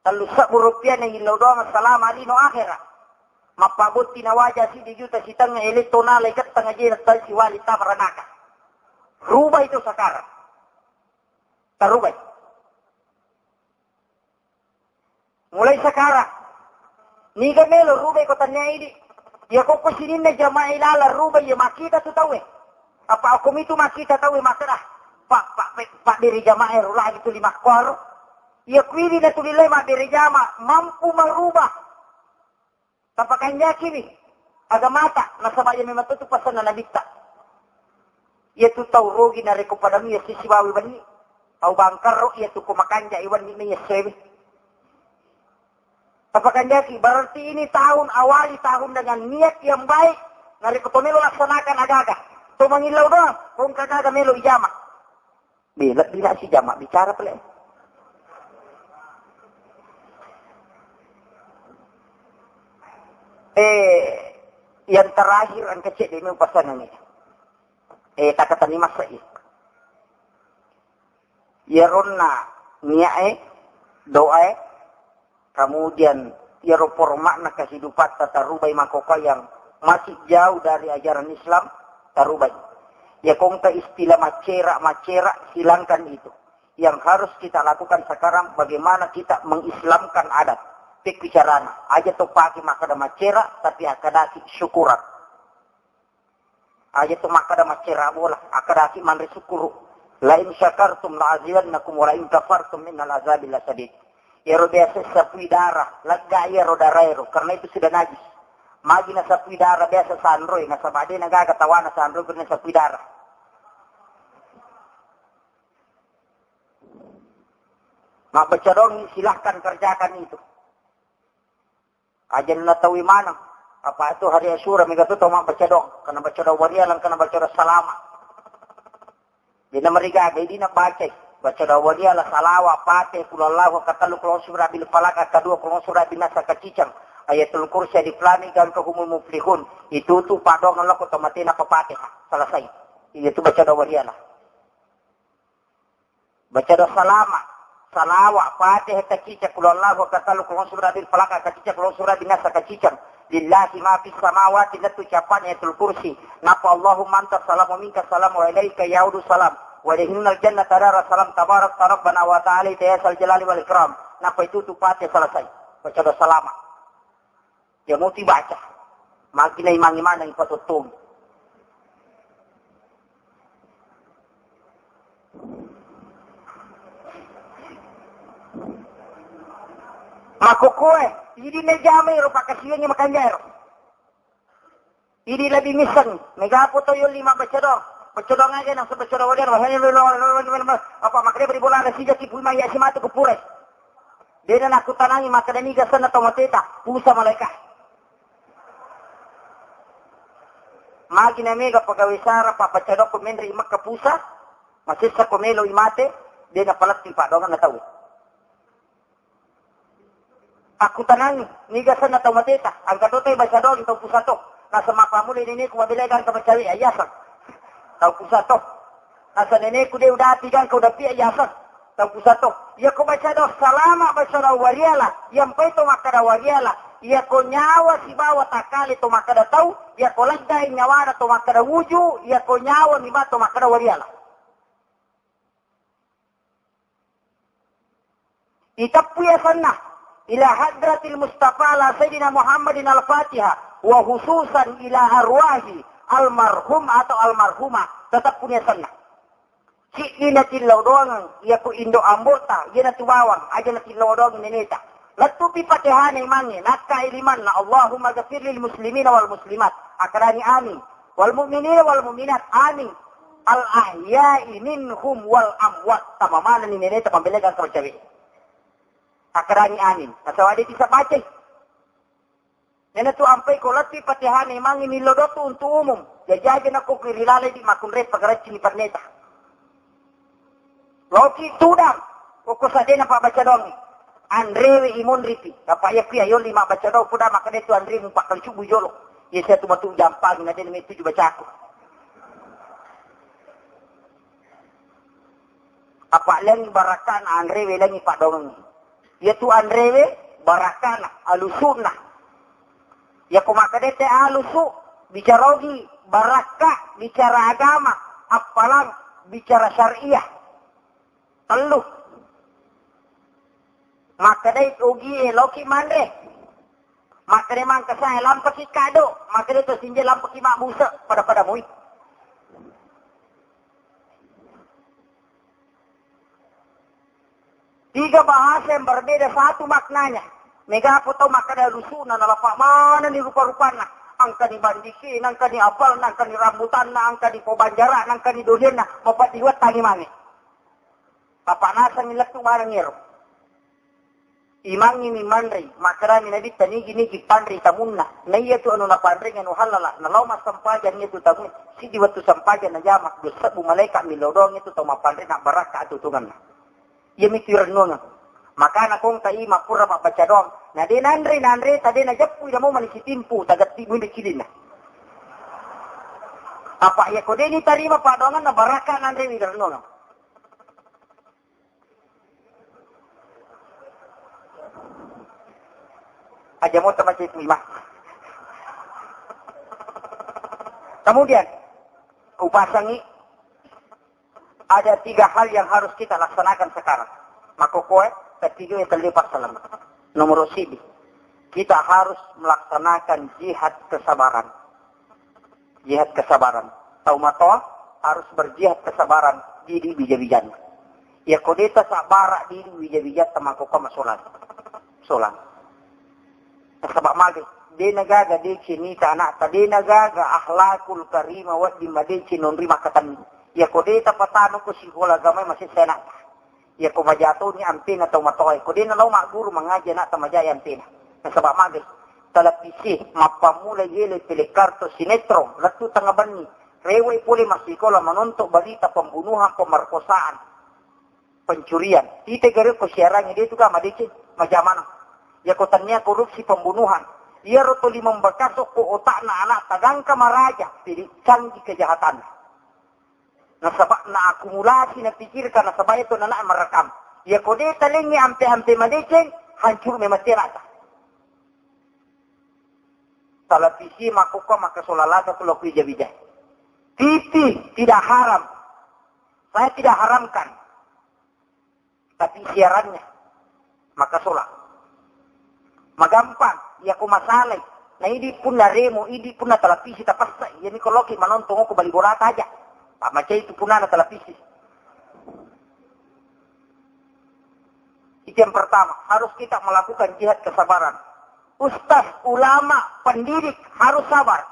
Talusa burupya na ilaw doang salama alino akhirah. Mapabot tinawaja si dijuta si tanga elektonal ikat tanga jirat tal si walita maranaka. Rubah itu sekarang. Tarubay. Mulai sekarang. Ni gamelo rubay ko tanya ini. Ya ko kusinin na jamaah ilala rubay ya makita tu tahu. Apa aku itu makita tahu masalah. Pak diri jamaah rula itu 5 kor. Ya kuili na tulilay mak diri jamaah mampu merubah. Tapakan yakini agamata nasabaya memang tu pasan na nabita. Yaitu tahu rogi na reko pada mi si siwawi bani. Au bangkar ro yaitu kumakanja iwan ni sewe. Tapakan yaki berarti ini awali tahun dengan niat yang baik. Na reko to melo laksanakan agaga. To mangilaw doang kung kagaga melo ijama. Bila si jama bicara pala. Yang terakhir ang kecil di mga pasanan niya. Takatan ni masa Yaron na niya doa kemudian yaro forma na kehidupan tatarubay makoka yang masih jauh dari ajaran Islam tarubay. Ya kung ta istilah macera hilangkan itu. Yang harus kita lakukan sekarang bagaimana kita mengislamkan adat. Bicarana aja to pagi makada macera tapi akadaki syukuran aja to makada macera bola akadaki manre syukuru la in syakartum la azidannakum wa la in kafartum minal azabil lasadid ya biasa sapi darah lega ya darah karena itu sudah najis magi na sapi darah biasa sanroy na sabade nagagatawana sanroy kun sapi darah baca dong silahkan kerjakan itu. Ajan na tawi manang. Apa itu hari Asyura mega tu mak baca dong. Kana baca dong waria lang kana baca dong salama. Di na mariga di na baca. Baca dong waria la salawa pate kulallahu katalu kulo surah bil falak kedua kulo surah binasa kacicang. Ayatul kursi di plani kan kahumul muflihun. Itu tu padong Allah ko tomatina papatiha. Selesai. Itu baca dong waria lah. Baca dong salama. Salawa fatih kacicang kulallahu katalu kulo surah bil falak kacicang kulo surah binasa kacicang. Lillahi ma fis samawati natu ucapan ayatul kursi. Napa Allahumma anta salamu minka salamu wa ilaika yaudu salam. Wa lihinnal jannata dara salam tabarak rabbana wa ta'ala yasal jalali wal ikram. Napa itu tupatnya selesai. Baca doa salama. Ya mau baca. Makin na imang imana yung patutong. Makukue, hindi na jamay ro pakasiyan yung makanjero. Hindi labi misan, megapo to yung 5 bacador. Bacador nga ganang sa bacador wadir, apa makanya beri bola na siya kipuy maya si matu kupures. Dena na kutanangi makadaniga sana tomateta, pusa malaika. Magi na mega pagawisara pa bacador ko menri imak kapusa, masisa ko melo imate, dena palat si padongan na tawo. Aku tanangi, nigasan na tomateta. Ang katutay basador, ito pusato. Nasa makamuli nini ko mabilegan ka basawi, ayasan. Tau pusato. Nasa nini ko di udati kan, kaudapi ayasan. Tau pusato. Iya ko basador, salama basador wariala. Yang pa ito makada wariala. Iya ko nyawa si bawa takali ito makada tau. Iya ko lagday nyawa na ito makada wuju. Iya ko nyawa ni ba ito makada wariala. Itapuyasan na. Ila hadratil Mustafa ala Sayyidina Muhammadin al-Fatiha. wa khususan ila arwahi almarhum atau almarhumah tetap punya sunnah. Si ina tilaw doang, iya ko indo ambota, iya na tuwawang, aja na tilaw doang ninita. Latupi patihanay mangin, nakailiman na Allahumma gafir lil muslimina wal muslimat, akarani amin, wal mu'minina wal mu'minat, amin, al ahya'i minhum wal amwat, tamamanan ni ninita pambilagan sa macawi. Akarani amin, nasawadi ti sa pacay. Nena tu ampai ko latupi patihanay mangin nilodoto untuk umum, jajajan ako kirilalay di makunret pagaratsi ni parneta. Loki tudang, koko sa din na pabaca dong. Andre imon ripi, kapaya kuya yon lima baca dong, puda maka itu Andre mumpak kalcu bujolo. Ya saya tu matu jampang, na din itu juga baca aku. Apa lagi barakan Andre lagi pak dong. Ya tu Andre barakan alusunna. Ya ko maka dete alusu bicarogi baraka bicara agama, apalang bicara syariah. Teluh. Maka day ugi loki mandre. Maka day mang kasay lampaki kado. Maka day to sinje lampaki makbusa pada mui. Tiga bahasa yang berbeda satu maknanya. Mega apa tau maka day lusuna nalapak mana ni rupa-rupana. Angka di bandikin, angka di apal, angka di rambutan, angka di pobanjara, angka di dojen, mapat diwat tani mangi. Papanasan nila itong marang ngero. Imang ini manray, makarami na bita nigi pandray tamunna. Naiya to ano na pandray nga no halala. Nalaw masampajan niya to tamun. Si diwat to sampajan na jamak. Dosa bumalayka milodong ito to mapandray na baraka at tutungan na. Iya mitiran nga. Maka na kong taima pura mabaca dong. Na di nanray, tadi na japoy na mo manisitimpu. Tagat di mo mikilin na. Apa iya ko din itarima padongan na baraka nanray miran nga. Aja mau teman saya lima. Kemudian, upasangi ada 3 hal yang harus kita laksanakan sekarang. Maka kowe ketiga yang terlibat salam. Nomor 7, kita harus melaksanakan jihad kesabaran. Jihad kesabaran. Taumatoa harus berjihad kesabaran di bija-bijan. Ya kodeta sabara di bija-bijan tamakuka masulan. Solan. Sebab magi, di nagaga di sini tanah, tadi nagaga akhlakul karima wat di madi sinonri makatan. Ya ko di tapatano ko sikola gamay masih sena. Ya ko majato ni ampin atau matoy. Ko di nalaw maguru mangaja na tamajay ampin. Sebab magi, talapisi mapamula yele pelikarto sinetro latu tangaban ni. Reway puli masikola menontok balita pembunuhan, pemerkosaan, pencurian. Tite gari ko siarang dia juga madici majamana. Ya kotannya korupsi pembunuhan. Ia rotoli membekasok ke otak na anak tagang kamaraja. Pilih canggih kejahatan. Nasabak na akumulasi na pikirkan nasabak itu anak merekam. Ya kode talingi ampe-ampe madeceng. Hancur memati rata. Televisi makuka maka solalata tulok bija-bija. TV tidak haram. Saya tidak haramkan. Tapi siarannya. Maka solat. Magampang, ya ko masalay. Na hindi pun na remo, hindi pun na televisi tapasa. Yan ko loki manontong ko baliborata aja. Pamacay itu pun na televisi. Itu yang pertama, harus kita melakukan jihad kesabaran. Ustaz, ulama, pendidik harus sabar.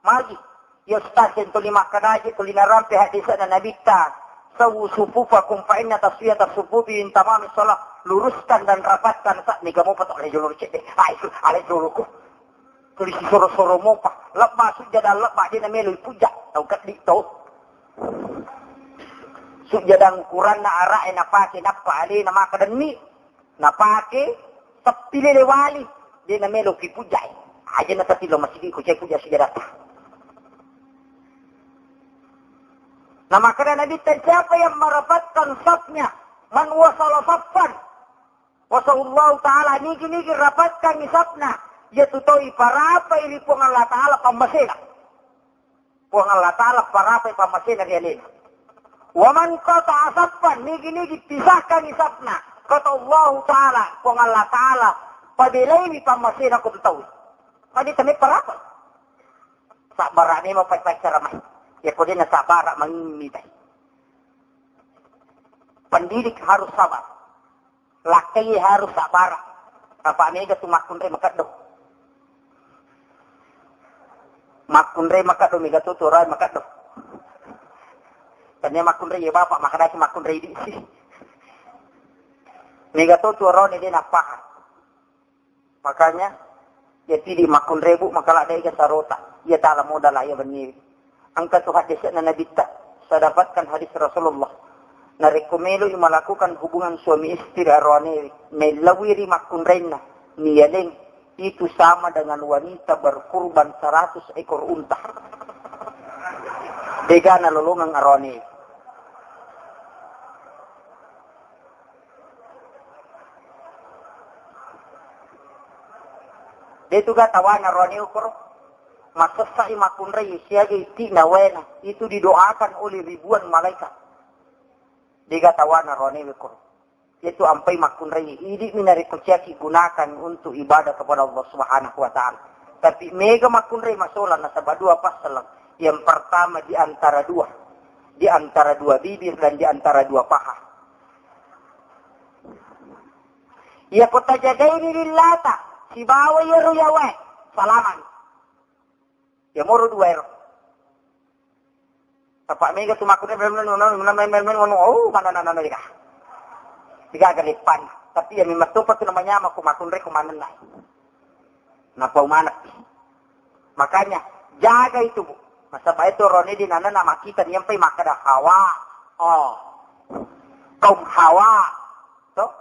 Magi, ya ustaz yang tulima kadaji, tulina rampe hadisa na nabita. Sawu sufufakum fa inna tasfiyata sufufi min tamami salat. Luruskan dan rapatkan sak ni kamu patok le jolor cek. Itu ale jolorku. Tulis soro-soro mo pa. Lep masuk jadang lep dia na melu puja. Tau kat di tau. Suk jadang Quran na ara na pake napa ali na maka dan ni. Na pake tapile le wali. Dia na melu ki puja. Aja na tatilo masih ko cek puja si jadata. Nah maka Nabi siapa yang merapatkan safnya, man wasala saffan, wasallallahu ta'ala nigi rapatkan safna, yaitu toi parapa ili puang Allah Ta'ala pamasena. Puang Allah Ta'ala parapa pamasena rialina. Waman qata'a saffan, nigi pisahkan safna, kata Allah Ta'ala, puang Allah Ta'ala, padilaini pamasena ko tutawi. Pwede kami parapon. Sabara ni mo pagpagsaramay. Ya ko din na sabara mangimitay. Pendidik harus sabar. Laki harus sabar. Apa amiga tumakun rin makado. Makun rin makado, miga tuturay makado. Kanya makun rin, ya bapak, makadaki makun rin di isi. Miga tuturay ni din apahan. Makanya, ya tidi makun rebu, makalah dai ka sarota. Ya ta'ala modal ya bani. Angka tu hadis na nabita. Saya dapatkan hadis Rasulullah. Na rekomelo yung melakukan hubungan suami istri arwani. Melawiri makun rin na. Niyaling. Itu sama dengan wanita berkurban 100 ekor unta. Dega na lulungang arwani. Dito ga tawana arwani ukur. Masasa imakunray siya iti na wena. Itu didoakan oleh ribuan malaikat. Dega tawana arwani ukur. Itu ampai makunrai ini minarikuciaki gunakan untuk ibadah kepada Allah Subhanahu wa taala. Tapi mega makunrai masalah na sabadua pasal. Yang pertama di antara dua bibir dan di antara dua paha. Ya kota jaga ini lillata, si bawa ya ruyawe, salaman. Ya muru dua ero. Tapak mega tu makunrai oh mana dikah. Gagalipan. Tapi yang mematupat itu namanya makunre kumanan lah. Napau manak. Makanya jaga itu bu. Masa baik itu roni di nana nama kita nyampai makada hawa. Oh. Kaum hawa. So.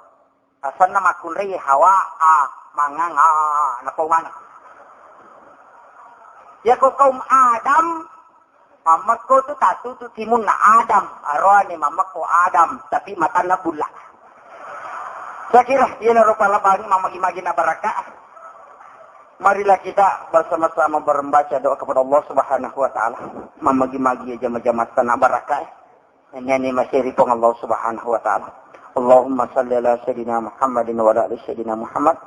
Asal nama makunre hawa. Mangang. Napau manak. Ya kau kaum Adam. Mamak ko tu tatu tu timun na Adam. Arwani mamak ko Adam. Tapi mata na bulat. Saya kira ia rupa labang mamagi-magi na barakah. Marilah kita bersama-sama membaca doa kepada Allah Subhanahu wa taala. Mamagi-magi jama-jama sana barakah. Ini masih ripong Allah Subhanahu wa taala. Allahumma salli ala sayyidina Muhammadin wa ala ali sayyidina Muhammad.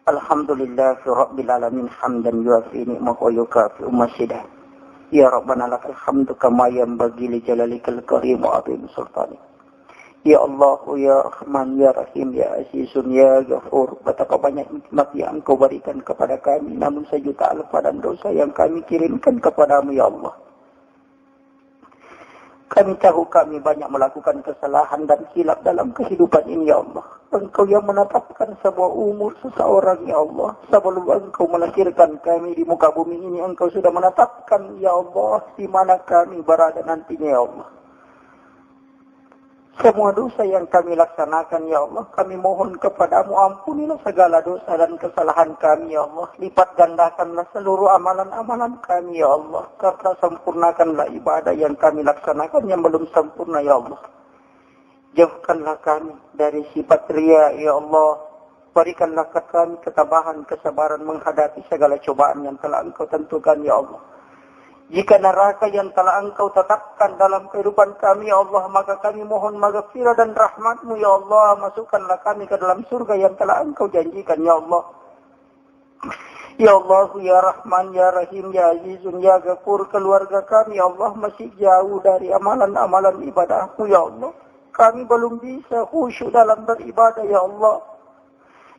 Alhamdulillahi rabbil alamin hamdan yuafi ni'mahu wa yukafi umasidah. Ya Rabbana lakal hamdu kama yanbaghi li jalalikal karim wa azim sultanik. Ya Allah, Ya Rahman, Ya Rahim, Ya Azizun, Ya Ghafur. Betapa banyak nikmat yang Engkau berikan kepada kami. Namun sejuta alfa dan dosa yang kami kirimkan kepadamu, Ya Allah. Kami tahu kami banyak melakukan kesalahan dan hilaf dalam kehidupan ini, Ya Allah. Engkau yang menetapkan sebuah umur seseorang, Ya Allah. Sebelum Engkau melahirkan kami di muka bumi ini, Engkau sudah menetapkan, Ya Allah, di mana kami berada nantinya, Ya Allah. Semua dosa yang kami laksanakan, Ya Allah, kami mohon kepadamu, ampunilah segala dosa dan kesalahan kami, Ya Allah. Lipat gandakanlah seluruh amalan-amalan kami, Ya Allah. Serta sempurnakanlah ibadah yang kami laksanakan yang belum sempurna, Ya Allah. Jauhkanlah kami dari sifat ria, Ya Allah. Berikanlah kami ketabahan, kesabaran menghadapi segala cobaan yang telah Engkau tentukan, Ya Allah. Jika neraka yang telah Engkau tetapkan dalam kehidupan kami, Ya Allah, maka kami mohon maghfirah dan rahmat-Mu, Ya Allah. Masukkanlah kami ke dalam surga yang telah Engkau janjikan, Ya Allah. Ya Allah, Ya Rahman, Ya Rahim, Ya Azizun, Ya Ghafur. Keluarga kami, Ya Allah, masih jauh dari amalan-amalan ibadah-Mu, Ya Allah. Kami belum bisa khusyuk dalam beribadah, Ya Allah.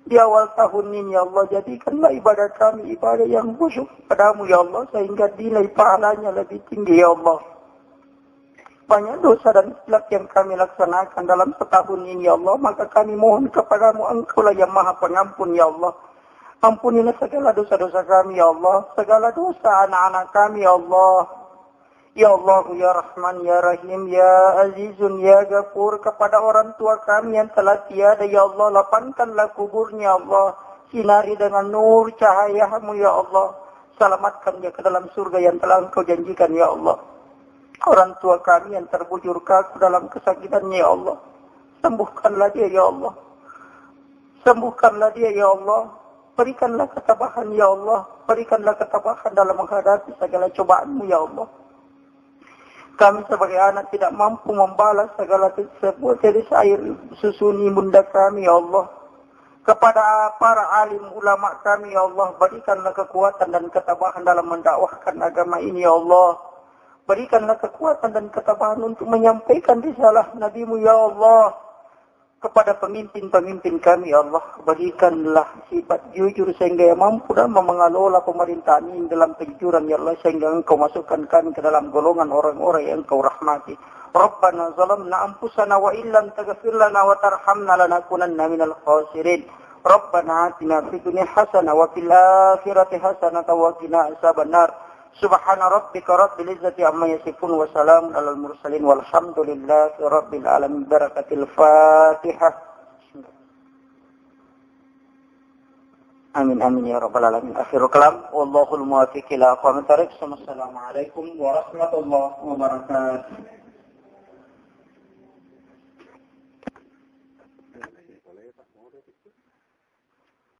Di awal tahun ini, Ya Allah, jadikanlah ibadah kami ibadah yang khusyuk padamu, Ya Allah, sehingga nilai pahalanya lebih tinggi, Ya Allah. Banyak dosa dan silap yang kami laksanakan dalam setahun ini, Ya Allah, maka kami mohon kepadamu, Engkau lah yang maha pengampun, Ya Allah. Ampunilah segala dosa-dosa kami, Ya Allah, segala dosa anak-anak kami, Ya Allah. Ya Allah, Ya Rahman, Ya Rahim, Ya Azizun, Ya Ghafur. Kepada orang tua kami yang telah tiada, Ya Allah, lapangkanlah kuburnya, Ya Allah. Sinari dengan nur cahaya-Mu, Ya Allah. Selamatkan dia ke dalam surga yang telah Engkau janjikan, Ya Allah. Orang tua kami yang terbujur kaku dalam kesakitannya, Ya Allah. Sembuhkanlah dia, Ya Allah. Sembuhkanlah dia, Ya Allah. Berikanlah ketabahan, Ya Allah. Berikanlah ketabahan dalam menghadapi segala cobaan-Mu, Ya Allah. Kami sebagai anak tidak mampu membalas segala sebuah tetes air susuni bunda kami, Ya Allah. Kepada para alim ulama kami, ya Allah, berikanlah kekuatan dan ketabahan dalam mendakwahkan agama ini, ya Allah. Berikanlah kekuatan dan ketabahan untuk menyampaikan risalah Nabi-Mu, ya Allah. Kepada pemimpin-pemimpin kami, ya Allah, berikanlah sifat jujur sehingga mampu dalam mengelola pemerintahan ini dalam kejujuran, ya Allah, sehingga Engkau masukkan kami ke dalam golongan orang-orang yang Engkau rahmati. Rabbana zalamna anfusana wa illam taghfir lana wa tarhamna lanakunanna minal khasirin. Rabbana atina fid dunya hasanah wa fil akhirati hasanah wa qina azabannar. Subhana rabbika rabbil izzati amma yasifun wa salamun alal mursalin walhamdulillahi rabbil alamin. Barakatil Fatihah. Amin amin ya rabbal alamin. Akhirul kalam wallahul muwaffiq ila aqwamit thariq. Assalamualaikum warahmatullahi wabarakatuh.